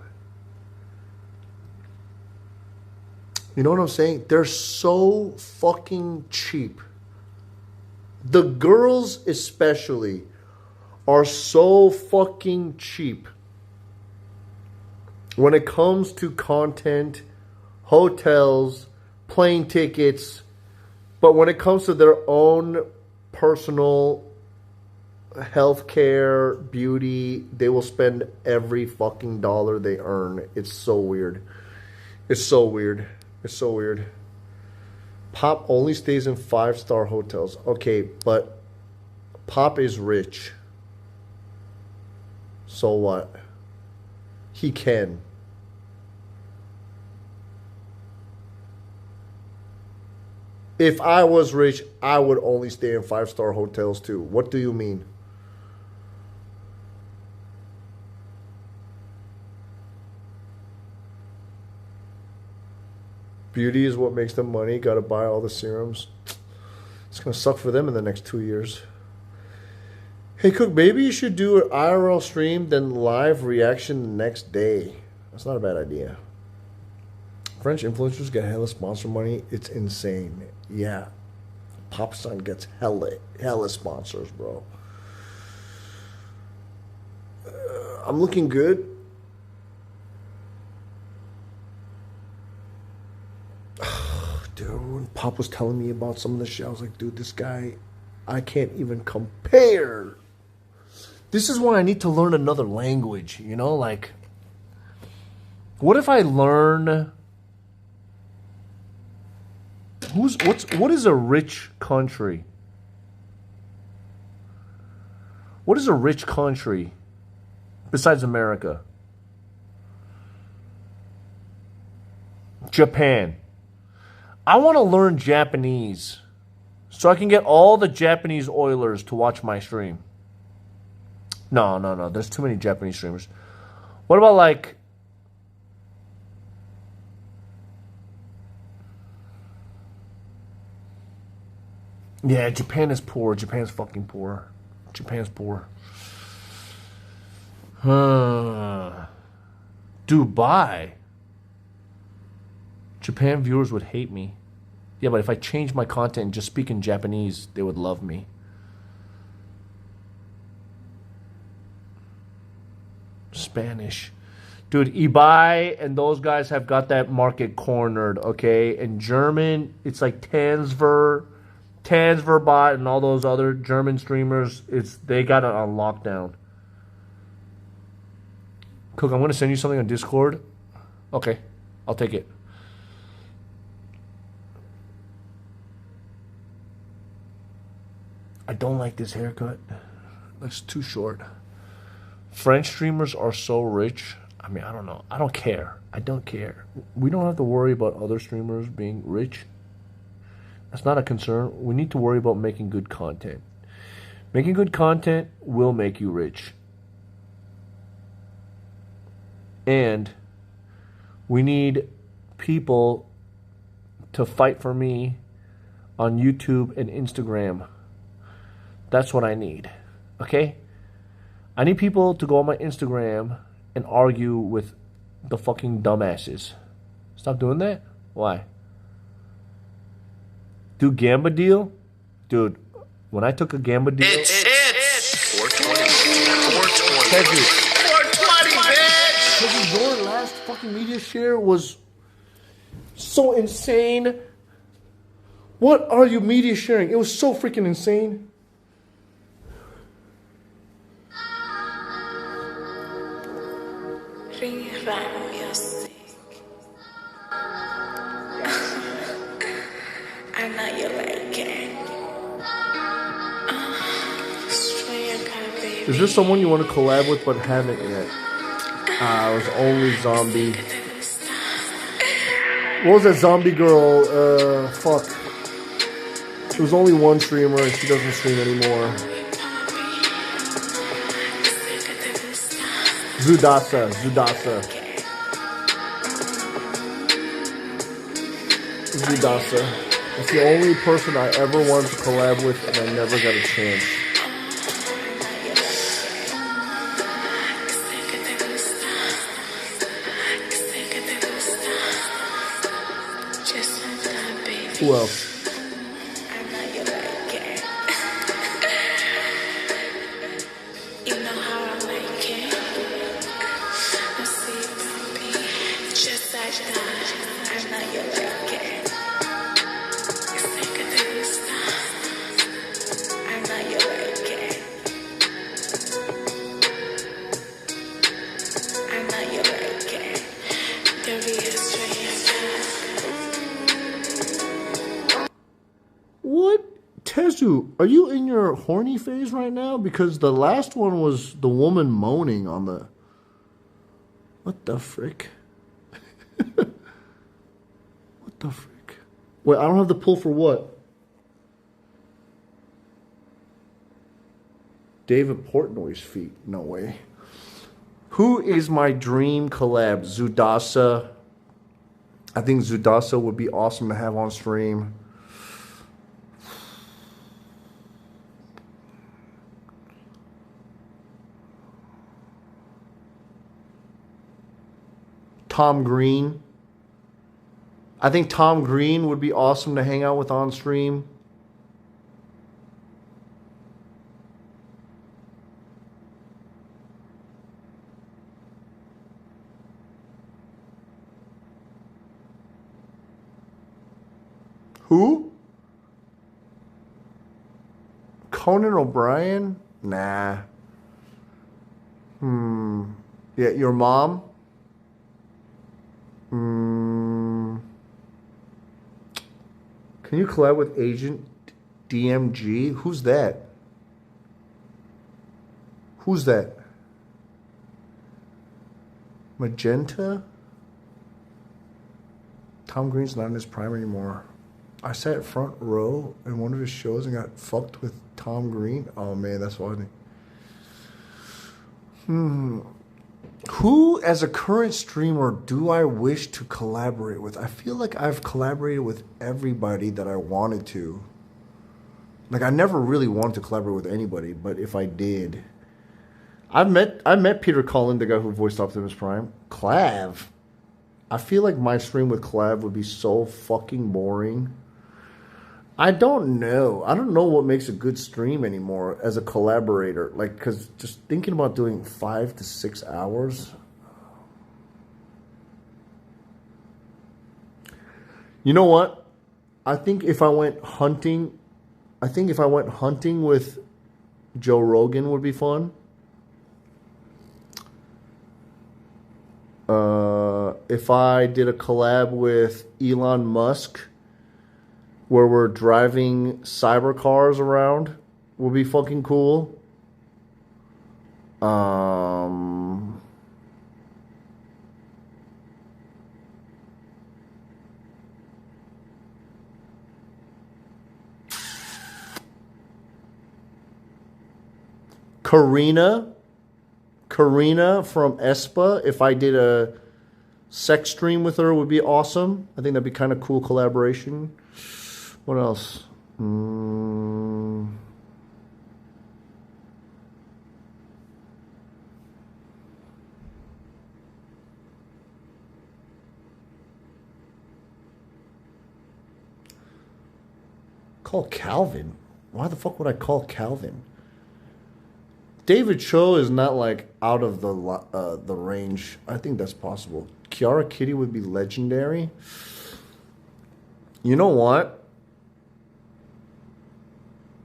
You know what I'm saying? They're so fucking cheap. The girls especially are so fucking cheap when it comes to content, hotels, plane tickets, but when it comes to their own personal healthcare, beauty, they will spend every fucking dollar they earn. It's so weird. Pop only stays in 5-star hotels. Okay, but Pop is rich. So what? He can. If I was rich, I would only stay in 5-star hotels too. What do you mean? Beauty is what makes them money. Got to buy all the serums. It's going to suck for them in the next 2 years. Hey, Cook, maybe you should do an IRL stream, then live reaction the next day. That's not a bad idea. French influencers get hella sponsor money. It's insane. Yeah. Pop Son gets hella sponsors, bro. I'm looking good. Dude, when Pop was telling me about some of the shit, I was like, dude, this guy, I can't even compare. This is why I need to learn another language, you know? Like, what if I learn... What is a rich country? What is a rich country besides America? Japan. I want to learn Japanese so I can get all the Japanese Oilers to watch my stream. No. There's too many Japanese streamers. What about like... Yeah, Japan is poor. Japan's fucking poor. Japan's poor. Dubai. Japan viewers would hate me. Yeah, but if I change my content and just speak in Japanese, they would love me. Spanish. Dude, Ibai and those guys have got that market cornered, okay? In German, it's like Tansverbot and all those other German streamers, they got it on lockdown. Cook, I'm going to send you something on Discord. Okay, I'll take it. I don't like this haircut. Looks too short. French streamers are so rich. I mean, I don't know. I don't care. I don't care. We don't have to worry about other streamers being rich. That's not a concern. We need to worry about making good content. Making good content will make you rich. And we need people to fight for me on YouTube and Instagram. That's what I need. Okay? I need people to go on my Instagram and argue with the fucking dumbasses. Stop doing that? Why? Do Gamba deal? Dude, when I took a Gamba deal... It's 420. 420. 420, bitch! Your last fucking media share was so insane. What are you media sharing? It was so freaking insane. Rerun music. I know you like it. Is there someone you want to collab with but haven't yet? It was only Zombie. What was that Zombie girl? Fuck. There was only one streamer and she doesn't stream anymore. Zudasa. It's the only person I ever wanted to collab with and I never got a chance. Who else? What? Tezu, are you in your horny phase right now? Because the last one was the woman moaning on the... What the frick? What the frick? Wait, I don't have the pull for what? David Portnoy's feet. No way. Who is my dream collab? Zudasa. I think Zudasa would be awesome to have on stream. Tom Green. I think Tom Green would be awesome to hang out with on stream. Who? Conan O'Brien? Nah. Yeah, your mom? Can you collab with Agent DMG? Who's that? Who's that? Magenta? Tom Green's not in his prime anymore. I sat front row in one of his shows and got fucked with Tom Green. Oh man, that's funny. Who, as a current streamer, do I wish to collaborate with? I feel like I've collaborated with everybody that I wanted to. Like, I never really wanted to collaborate with anybody, but if I did, I met Peter Cullen, the guy who voiced Optimus Prime. Clav. I feel like my stream with Clav would be so fucking boring. I don't know. I don't know what makes a good stream anymore as a collaborator. Like, because just thinking about doing 5 to 6 hours. You know what? I think if I went hunting with Joe Rogan would be fun. If I did a collab with Elon Musk, where we're driving cyber cars around, would be fucking cool. Karina from Espa, if I did a sex stream with her, would be awesome. I think that'd be kind of cool collaboration. What else? Call Calvin? Why the fuck would I call Calvin? David Cho is not like out of the range. I think that's possible. Kiara Kitty would be legendary. You know what?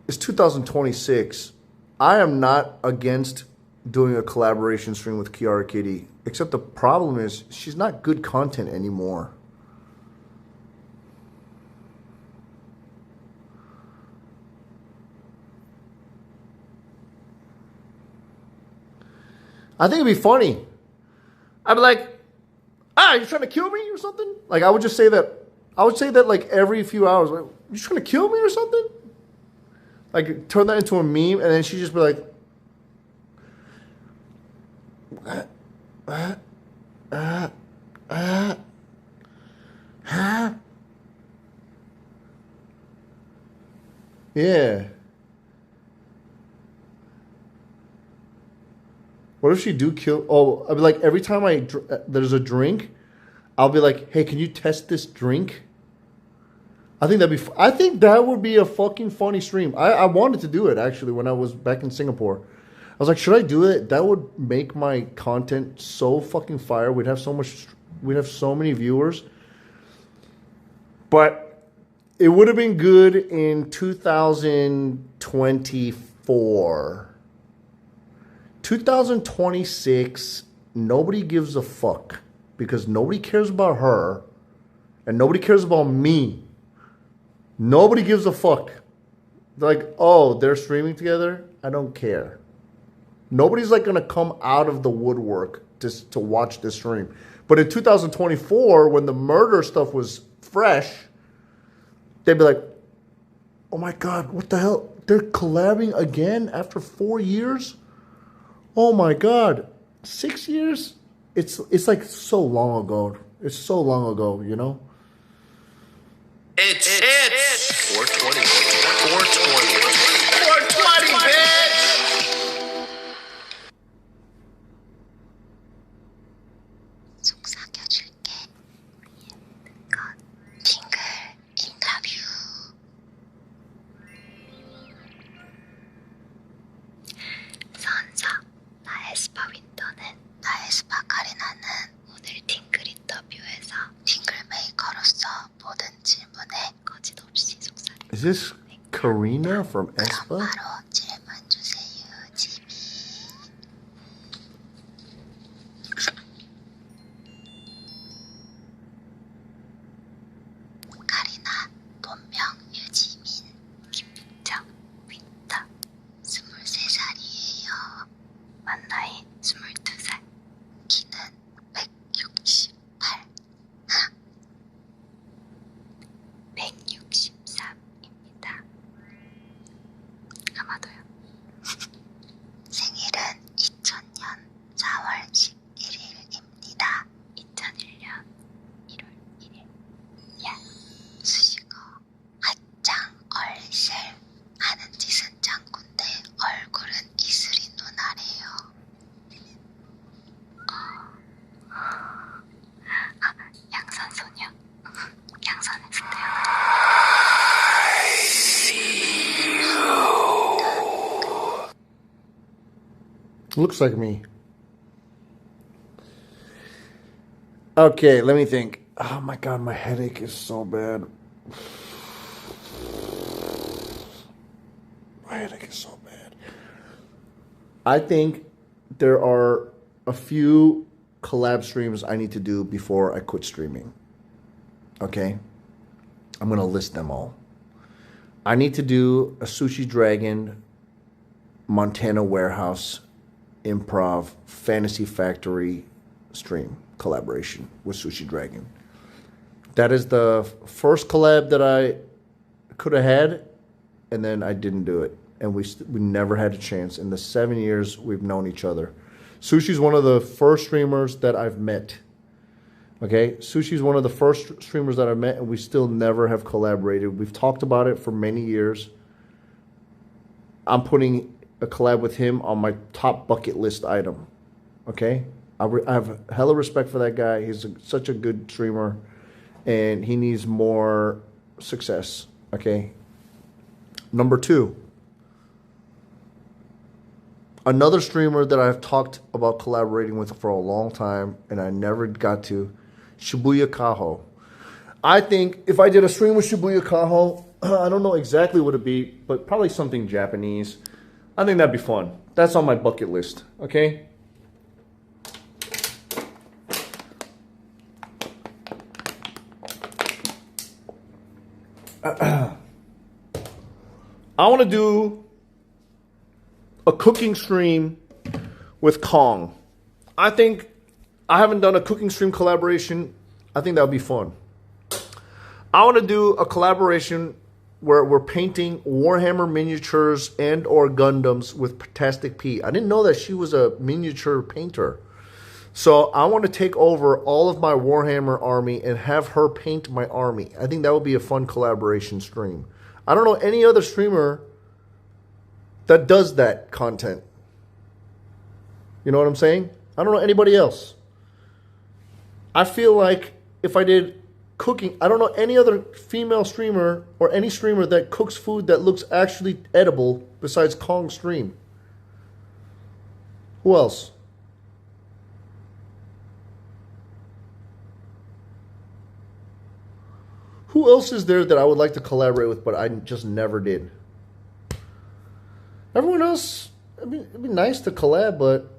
It's 2026. I am not against doing a collaboration stream with Kiara Kitty, except the problem is she's not good content anymore. I think it'd be funny. I'd be like, you trying to kill me or something? Like, I would just say that. I would say that like every few hours. Like, you trying to kill me or something? Like, turn that into a meme, and then she'd just be like, yeah. What if she do kill? Oh, I'd be like, every time there's a drink, I'll be like, hey, can you test this drink? I think I think that would be a fucking funny stream. I wanted to do it actually when I was back in Singapore. I was like, should I do it? That would make my content so fucking fire. We'd have so many viewers. But it would have been good in 2024. 2026, nobody gives a fuck because nobody cares about her and nobody cares about me. Nobody gives a fuck. They're like, oh, they're streaming together? I don't care. Nobody's like gonna come out of the woodwork to watch this stream. But in 2024, when the murder stuff was fresh, they'd be like, oh my God, what the hell? They're collabing again after 4 years? Oh my God, 6 years? It's like so long ago. It's so long ago, you know? It's 420. 420. 420, bitch! 속삭여줄게. 팅글 인터뷰. 선서, 나의 스파 윈터는 나의 스파 카리나는 오늘 팅글 인터뷰에서 팅글 메이커로서 모든 질문에 거짓없이 Is this Karina from Espa? 카리나 본명 유지민 김정 윈터 23살이에요. 만 나이 22살. 키는 168 163입니다. 아마도요. 생일은 2000년 4월 11일입니다. 2001년 1월 1일. 야, 수식어 아짱 얼실 하는 짓은 짱군데 얼굴은 이슬이 누나래요. 양산소녀. 양산했을때요. Looks like me. Okay, let me think. Oh my God, my headache is so bad. My headache is so bad. I think there are a few collab streams I need to do before I quit streaming. Okay? I'm going to list them all. I need to do a Sushi Dragon, Montana Warehouse, Improv, Fantasy Factory stream collaboration with Sushi Dragon. That is the first collab that I could have had, and then I didn't do it. And we never had a chance. In the 7 years we've known each other. Sushi's one of the first streamers that I've met. Okay? Sushi's one of the first streamers that I've met, and we still never have collaborated. We've talked about it for many years. I'm putting a collab with him on my top bucket list item. Okay? I have hella respect for that guy. He's such a good streamer, and he needs more success. Okay? Number 2. Another streamer that I've talked about collaborating with for a long time, and I never got to, Shibuya Kaho. I think if I did a stream with Shibuya Kaho, I don't know exactly what it'd be, but probably something Japanese. I think that'd be fun. That's on my bucket list, okay? I want to do a cooking stream with Kong. I think I haven't done a cooking stream collaboration. I think that would be fun. I want to do a collaboration where we're painting Warhammer miniatures and or Gundams with Fantastic P. I didn't know that she was a miniature painter. So I want to take over all of my Warhammer army and have her paint my army. I think that would be a fun collaboration stream. I don't know any other streamer that does that content. You know what I'm saying? I don't know anybody else. I feel like if I did cooking, I don't know any other female streamer or any streamer that cooks food that looks actually edible besides Kong's stream. Who else? Who else is there that I would like to collaborate with, but I just never did? Everyone else, it'd be nice to collab, but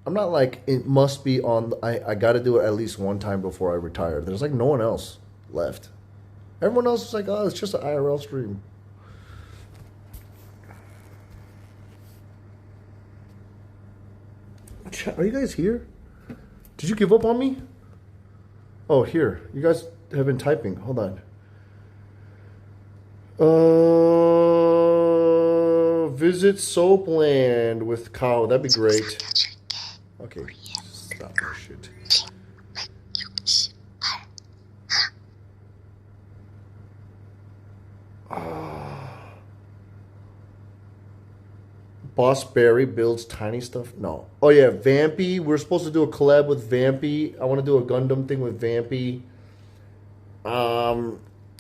I'm not like, it must be on, I got to do it at least one time before I retire. There's like no one else left. Everyone else is like, oh, it's just an IRL stream. Are you guys here? Did you give up on me? Oh, here. You guys have been typing. Hold on. Visit Soapland with Cow. That'd be great. Okay. Stop that shit. Boss Barry builds tiny stuff. No. Oh yeah, Vampy. We're supposed to do a collab with Vampy. I want to do a Gundam thing with Vampy.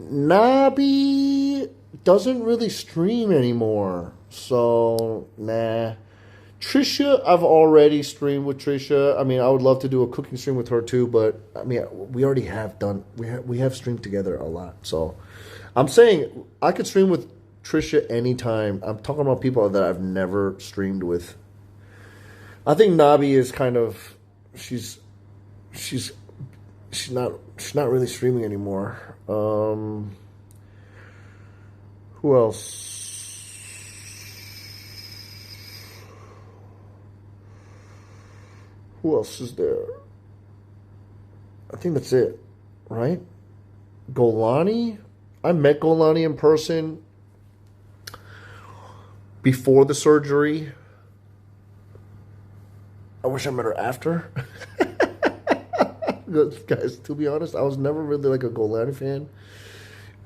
Nabi doesn't really stream anymore, so nah. Trisha, I've already streamed with Trisha. I mean, I would love to do a cooking stream with her too, but I mean, we already have done. We have streamed together a lot. So, I'm saying I could stream with Trisha anytime. I'm talking about people that I've never streamed with. I think Nabi is kind of she's not really streaming anymore. Who else? Who else is there? I think that's it, right? Golani? I met Golani in person before the surgery. I wish I met her after. Guys, to be honest, I was never really like a Golani fan.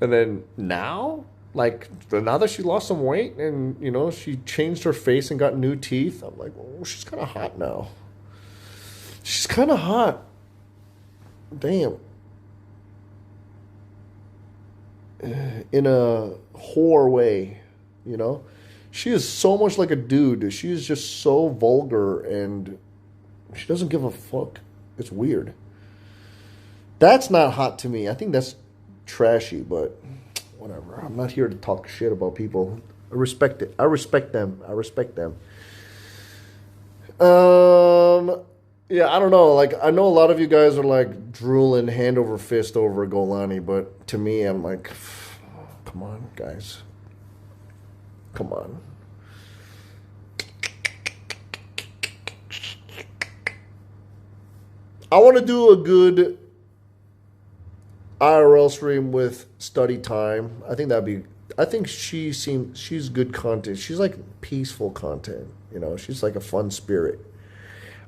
And then now, like, now that she lost some weight and, you know, she changed her face and got new teeth, I'm like, oh, she's kind of hot now. She's kind of hot. Damn. In a whore way, you know? She is so much like a dude. She is just so vulgar and she doesn't give a fuck. It's weird. That's not hot to me. I think that's trashy, but whatever. I'm not here to talk shit about people. I respect it. I respect them. Yeah, I don't know. Like, I know a lot of you guys are like drooling hand over fist over Golani, but to me, I'm like, come on, guys. Come on. I want to do a good IRL stream with Study Time. I think she's good content. She's like peaceful content, you know. She's like a fun spirit.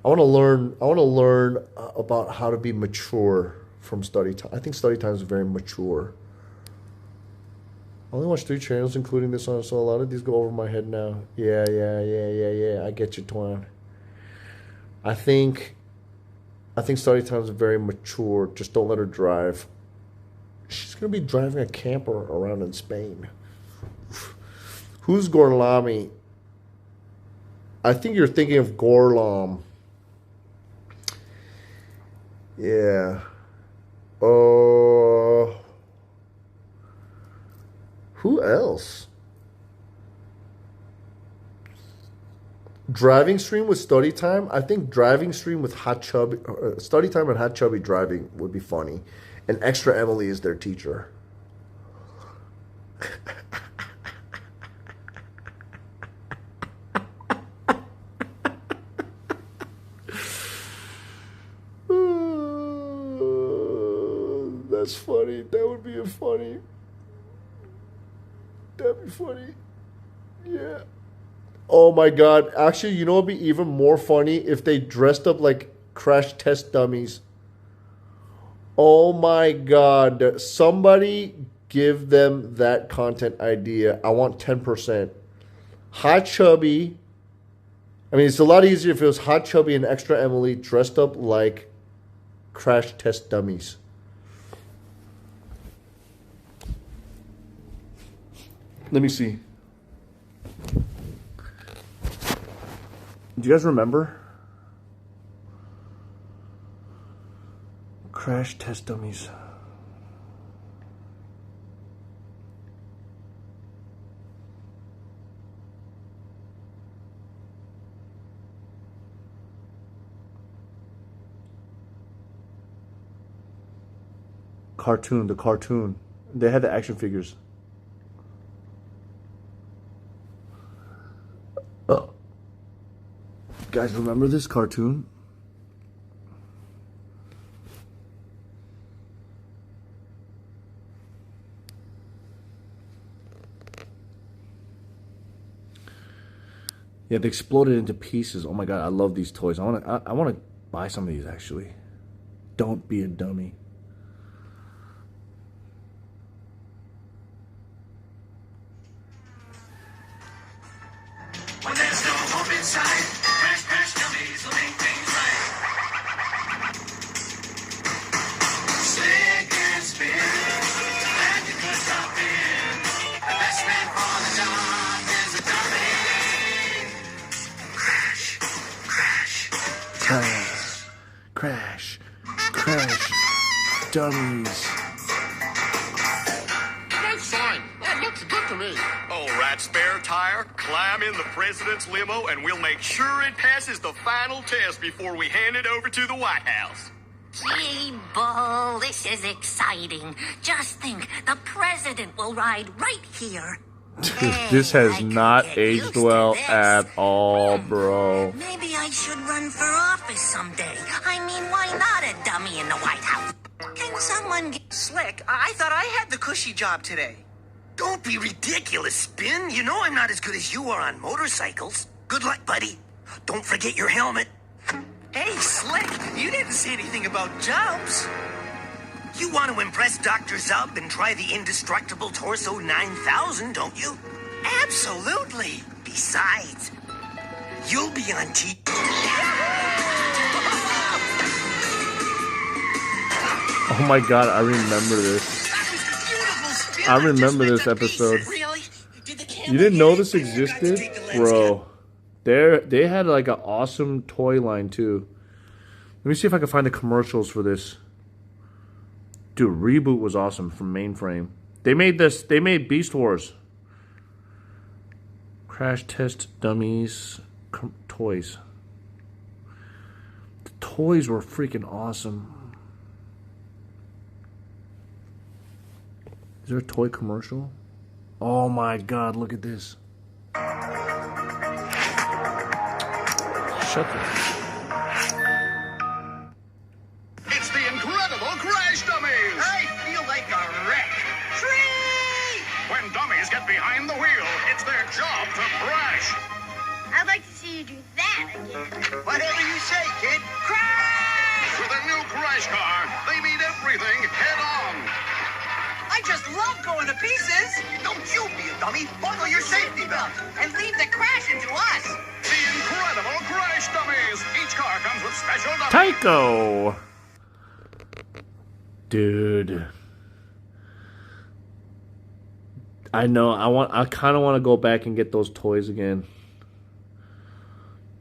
I want to learn about how to be mature from Study Time. I think Study Time is very mature. I only watch 3 channels, including this one, so a lot of these go over my head now. Yeah. I get you, Twan. I think Study Time is very mature. Just don't let her drive. She's going to be driving a camper around in Spain. Who's Gorlami? I think you're thinking of Gorlam. Yeah. Who else? Driving stream with Study Time? I think driving stream with Hot Chubby, Study Time and Hot Chubby driving would be funny. And Extra Emily is their teacher. That's funny. That would be funny. That'd be funny. Yeah. Oh my God. Actually, you know what would be even more funny? If they dressed up like crash test dummies. Oh my God. Somebody give them that content idea. I want 10%. Hot Chubby. I mean, it's a lot easier if it was Hot Chubby and Extra Emily dressed up like crash test dummies. Let me see. Do you guys remember? Crash test dummies. The cartoon. They had the action figures. Guys, remember this cartoon? Yeah, they exploded into pieces. Oh my God, I love these toys. I want to buy some of these actually. Don't be a dummy. When there's no hope inside, crash dummies will make things right. Slick and spin, and you could stop in. The best man for the job is a dummy. Crash dummies. That's fine. That looks good to me. All right, spare tire, climb in the president's limo, and we'll make sure it passes the final test before we hand it over to the White House. Gee, Bull, this is exciting. Just think, the president will ride right here. This has not aged well at all, bro. Maybe I should run for office someday. I mean, why not a dummy in the White House? Can someone get... Slick, I thought I had the cushy job today. Don't be ridiculous, Spin. You know I'm not as good as you are on motorcycles. Good luck, buddy. Don't forget your helmet. Hey, Slick, you didn't say anything about jumps. You want to impress Dr. Zub and try the indestructible Torso 9000, don't you? Absolutely. Besides, you'll be on TV. Oh my god, I remember this. I remember this episode. You didn't know this existed? Bro. They had like an awesome toy line too. Let me see if I can find the commercials for this. Dude, Reboot was awesome from Mainframe. They made this. They made Beast Wars. Crash Test Dummies toys. The toys were freaking awesome. Is there a toy commercial? Oh my god, look at this. Shut the... It's the incredible Crash Dummies! I feel like a wreck. Tree! When dummies get behind the wheel, it's their job to crash. I'd like to see you do that again. Whatever you say, kid. Crash! With a new Crash car, they meet everything head on. I just love going to pieces. Don't you be a dummy. Buckle your safety belt. And leave the crashing to us. The incredible Crash Dummies. Each car comes with special dummies. Tycho! Dude. I know, I kind of want to go back and get those toys again.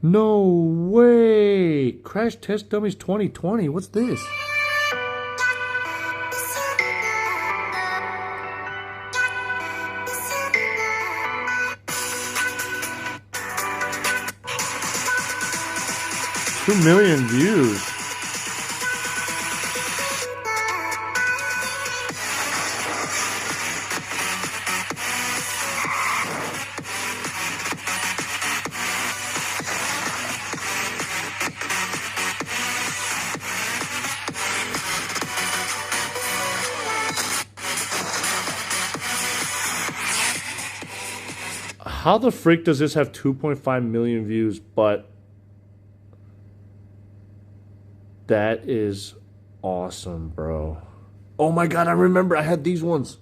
No way! Crash Test Dummies 2020, what's this? Two million views. How the freak does this have 2.5 million views, but that is awesome, bro. Oh my god, I remember I had these ones.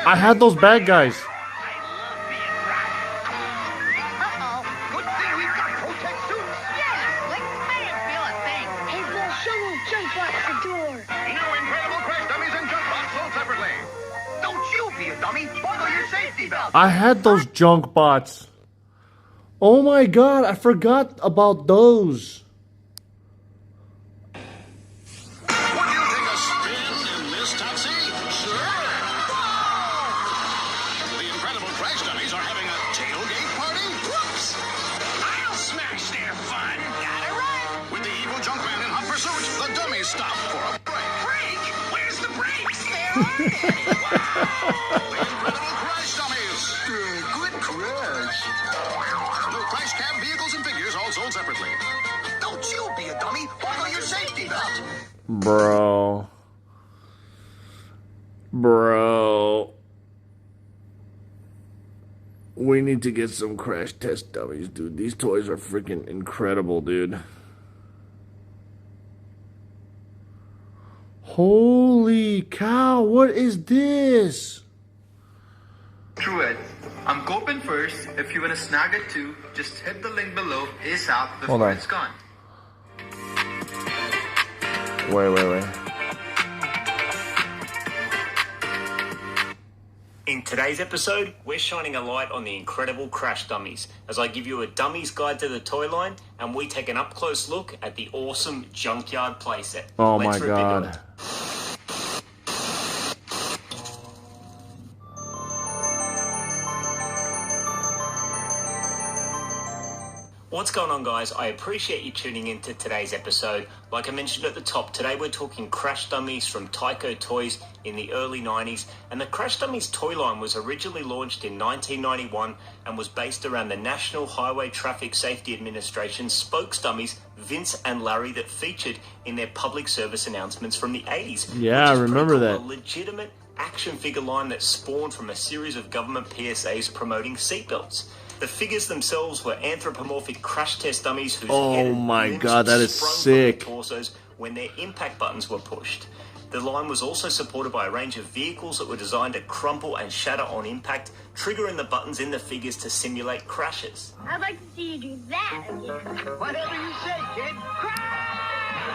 I had those bad guys. I had those junk bots. Oh my god, I forgot about those. Would you take a spin in this taxi? Sure. The incredible Crash Dummies are having a tailgate party? Whoops! I'll smash their fun. Gotta run. With the evil Junkman in hot pursuit, the dummies stop for a break. Break? Where's the brakes? There are. Wow! The incredible Crash Dummies. Good crash. New Crash Cab vehicles and figures all sold separately. Don't you be a dummy. Buckle your safety belt. Bro. We need to get some Crash Test Dummies, dude. These toys are freaking incredible, dude. Holy cow, what is this? True Ed, I'm coping first. If you want to snag it too, just hit the link below ASAP before it's gone. Wait. In today's episode, we're shining a light on the incredible crash dummies as I give you a dummy's guide to the toy line and we take an up-close look at the awesome junkyard playset. Oh Let's my rip into god. it. What's going on, guys? I appreciate you tuning in to today's episode. Like I mentioned at the top, today we're talking Crash Dummies from Tyco Toys in the early 90s. And the Crash Dummies toy line was originally launched in 1991 and was based around the National Highway Traffic Safety Administration's spokes dummies, Vince and Larry, that featured in their public service announcements from the 80s. Yeah, I remember that. A legitimate action figure line that spawned from a series of government PSAs promoting seatbelts. The figures themselves were anthropomorphic crash test dummies whose Oh my god, that is sick. torsos when their impact buttons were pushed. The line was also supported by a range of vehicles that were designed to crumple and shatter on impact, triggering the buttons in the figures to simulate crashes. I'd like to see you do that again. Whatever you say, kid.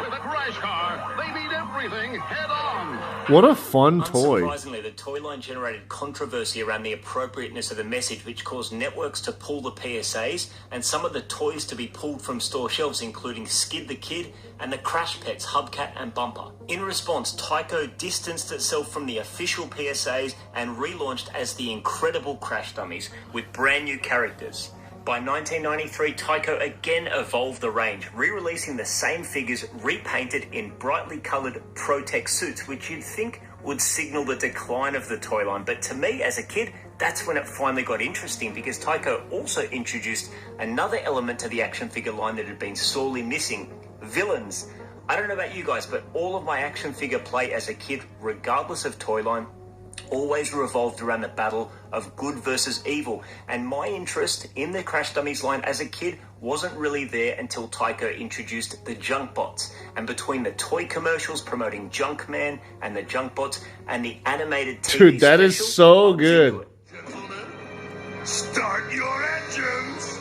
With a crash car, they beat everything head on. What a fun toy. Unsurprisingly, the toy line generated controversy around the appropriateness of the message, which caused networks to pull the PSAs and some of the toys to be pulled from store shelves, including Skid the Kid and the Crash Pets Hubcat and Bumper. In response, Tyco distanced itself from the official PSAs and relaunched as the Incredible Crash Dummies with brand new characters. By 1993, Tyco again evolved the range, re-releasing the same figures repainted in brightly coloured Protect suits, which you'd think would signal the decline of the toy line. But to me, as a kid, that's when it finally got interesting, because Tyco also introduced another element to the action figure line that had been sorely missing: villains. I don't know about you guys, but all of my action figure play as a kid, regardless of toy line, always revolved around the battle of good versus evil, and my interest in the Crash Dummies line as a kid wasn't really there until Tyco introduced the Junk Bots. And between the toy commercials promoting Junkman and the Junk Bots and the animated TV Dude, that is special, so good. Start your engines.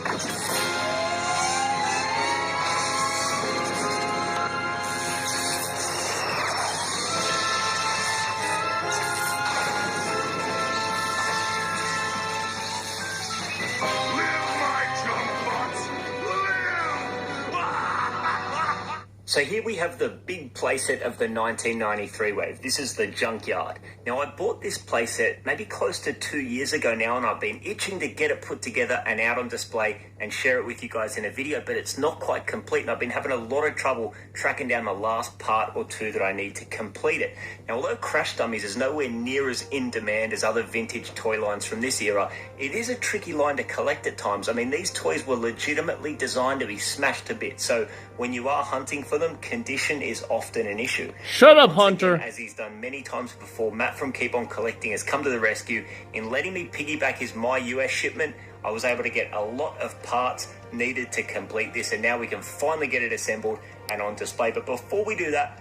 So here we have the big playset of the 1993 wave. This is the Junkyard. Now, I bought this playset maybe close to 2 years ago now, and I've been itching to get it put together and out on display and share it with you guys in a video, but it's not quite complete, and I've been having a lot of trouble tracking down the last part or two that I need to complete it. Now, although Crash Dummies is nowhere near as in demand as other vintage toy lines from this era, it is a tricky line to collect at times. I mean, these toys were legitimately designed to be smashed to bits, so when you are hunting for them, condition is often an issue. Shut up, Hunter. As he's done many times before, Matt from Keep On Collecting has come to the rescue. In letting me piggyback his My US shipment, I was able to get a lot of parts needed to complete this, and now we can finally get it assembled and on display. But before we do that,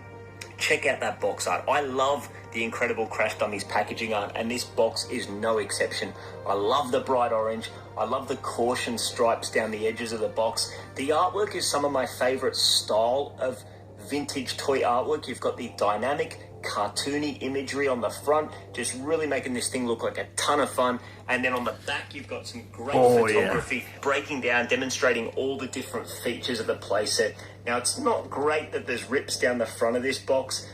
check out that box art. I love the Incredible Crash Dummies packaging art, and this box is no exception. I love the bright orange. I love the caution stripes down the edges of the box. The artwork is some of my favorite style of vintage toy artwork. You've got the dynamic, cartoony imagery on the front, just really making this thing look like a ton of fun. And then on the back, you've got some great photography, breaking down, demonstrating all the different features of the playset. Now, it's not great that there's rips down the front of this box.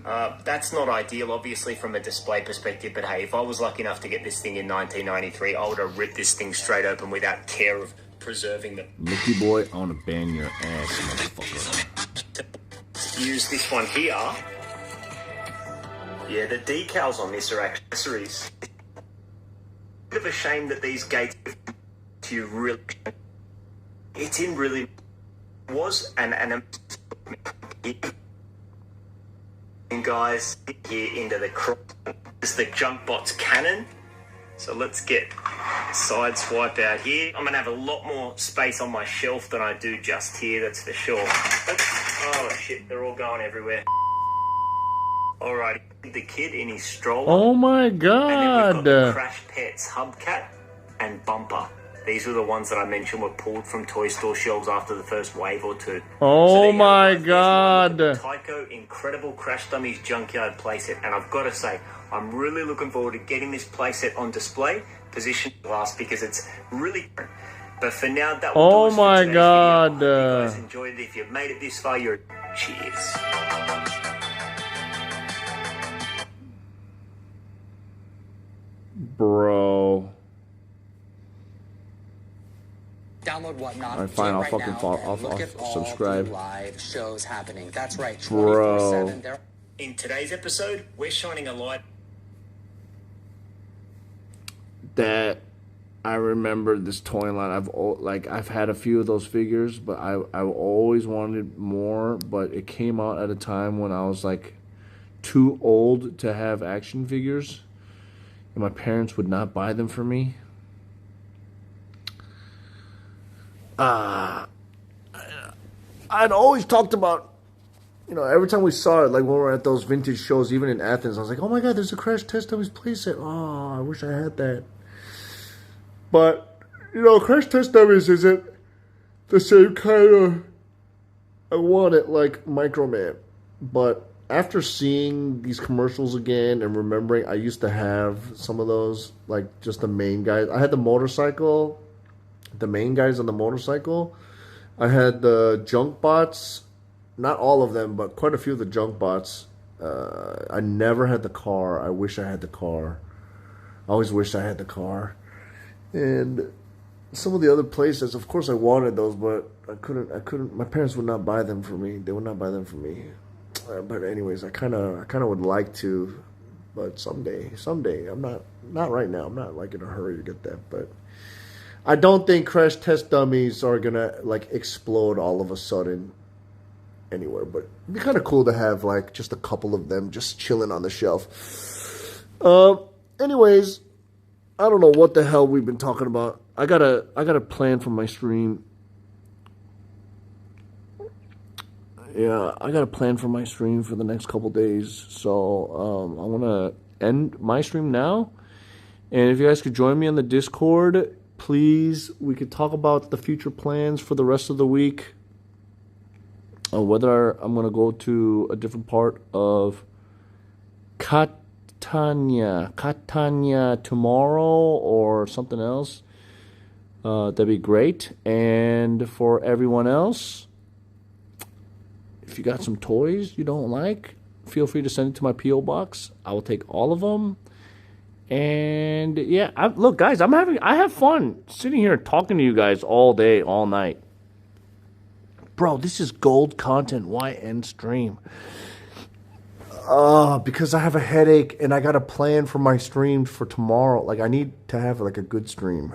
That's not ideal, obviously, from a display perspective, but hey, if I was lucky enough to get this thing in 1993, I would have ripped this thing straight open without care of preserving them. Mickey boy, I want to bang your ass, motherfucker. Use this one here. Yeah, the decals on this are accessories. Bit of a shame that these gates you really. It's in really was and guys here into the cross is the Junk Bots cannon. So let's get side swipe out here. I'm gonna have a lot more space on my shelf than I do just here, that's for sure. Oh shit, they're all going everywhere. Alrighty, the kid in his stroller. Oh my god. And then we've got the Crash Pets Hubcat and Bumper. These were the ones that I mentioned were pulled from toy store shelves after the first wave or two. Oh my god. Tyco Incredible Crash Dummies Junkyard playset, and I've got to say, I'm really looking forward to getting this playset on display, positioned glass, because it's really. But for now, that will do us for today's video. I hope you guys enjoyed it. If you've made it this far, you're cheers. Bro. Download Whatnot. Alright, fine, I'll right fucking now, fall and off, look at all subscribe. the live shows happening. That's right, Bro. 24/7. There. In today's episode, we're shining a light. That I remember this toy line. I've had a few of those figures, but I always wanted more. But it came out at a time when I was like too old to have action figures, and my parents would not buy them for me. I'd always talked about, you know, every time we saw it, like when we were at those vintage shows, even in Athens, I was like, oh my God, there's a Crash Test Dummies playset. Oh, I wish I had that. But, you know, Crash Test Dummies isn't the same kind of, I want it like Microman. But after seeing these commercials again and remembering, I used to have some of those, like just the main guys. I had the motorcycle, the main guys on the motorcycle. I had the junk bots, not all of them, but quite a few of the junk bots. I never had the car. I wish I had the car. I always wished I had the car. And some of the other places, of course I wanted those, but I couldn't, my parents would not buy them for me. They would not buy them for me. But anyways, I kind of would like to, but someday, I'm not right now. I'm not like in a hurry to get that, but I don't think Crash Test Dummies are gonna like explode all of a sudden anywhere, but it'd be kind of cool to have like just a couple of them just chilling on the shelf. Anyways, I don't know what the hell we've been talking about. I got a plan for my stream. Yeah, I got a plan for my stream for the next couple days. So I want to end my stream now. And if you guys could join me on the Discord, please, we could talk about the future plans for the rest of the week. Whether I'm going to go to a different part of Catania tomorrow or something else. That'd be great. And for everyone else, if you got some toys you don't like, feel free to send it to my P.O. box. I will take all of them. And yeah, look, guys, I have fun sitting here talking to you guys all day, all night. Bro, this is gold content. Why end stream? Because I have a headache and I got a plan for my streams for tomorrow. Like, I need to have like a good stream.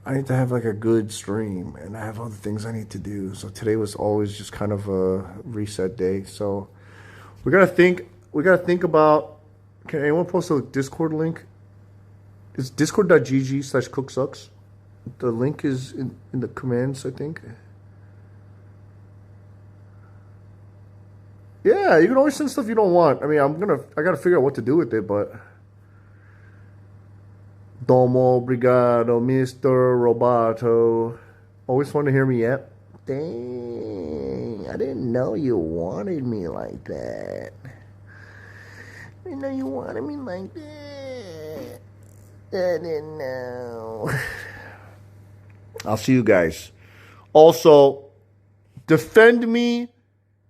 I need to have like a good stream, and I have other things I need to do. So today was always just kind of a reset day. So we gotta think about. Can anyone post a Discord link? It's discord.gg/CookSux. The link is in the commands, I think. Yeah, you can always send stuff you don't want. I mean, I gotta figure out what to do with it, but. Domo, obrigado, Mr. Roboto. Always fun to hear me yet. Dang, I didn't know you wanted me like that. I didn't know you wanted me like that. I didn't know. I'll see you guys. Also, defend me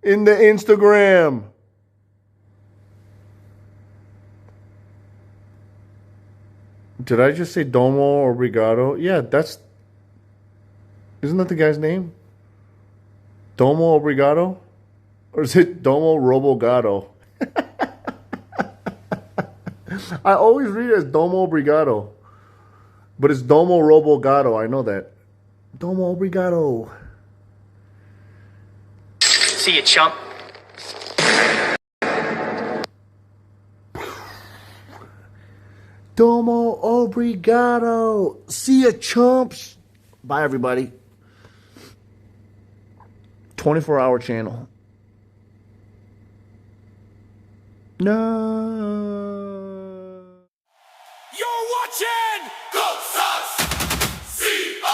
in the Instagram. Did I just say Domo Obrigado? Yeah, isn't that the guy's name? Domo Obrigado? Or is it Domo Robogado? I always read it as Domo Obrigado. But it's Domo Robogado, I know that. Domo Obrigado. See you, chump. Domo obrigado. See ya, chumps. Bye, everybody. 24-hour channel. No. You're watching CookSux. CookSux.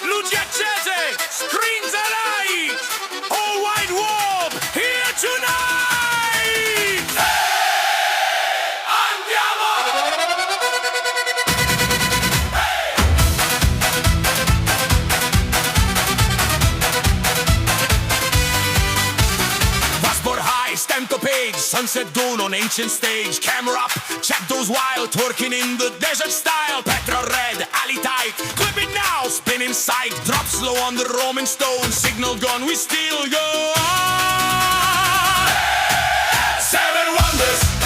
Lucia Screens time to page, sunset dawn on ancient stage. Camera up, check those wild, twerking in the desert style. Petrol red, alley tight, clip it now, spin in sight. Drop slow on the Roman stone, signal gun, we still go on. Seven wonders.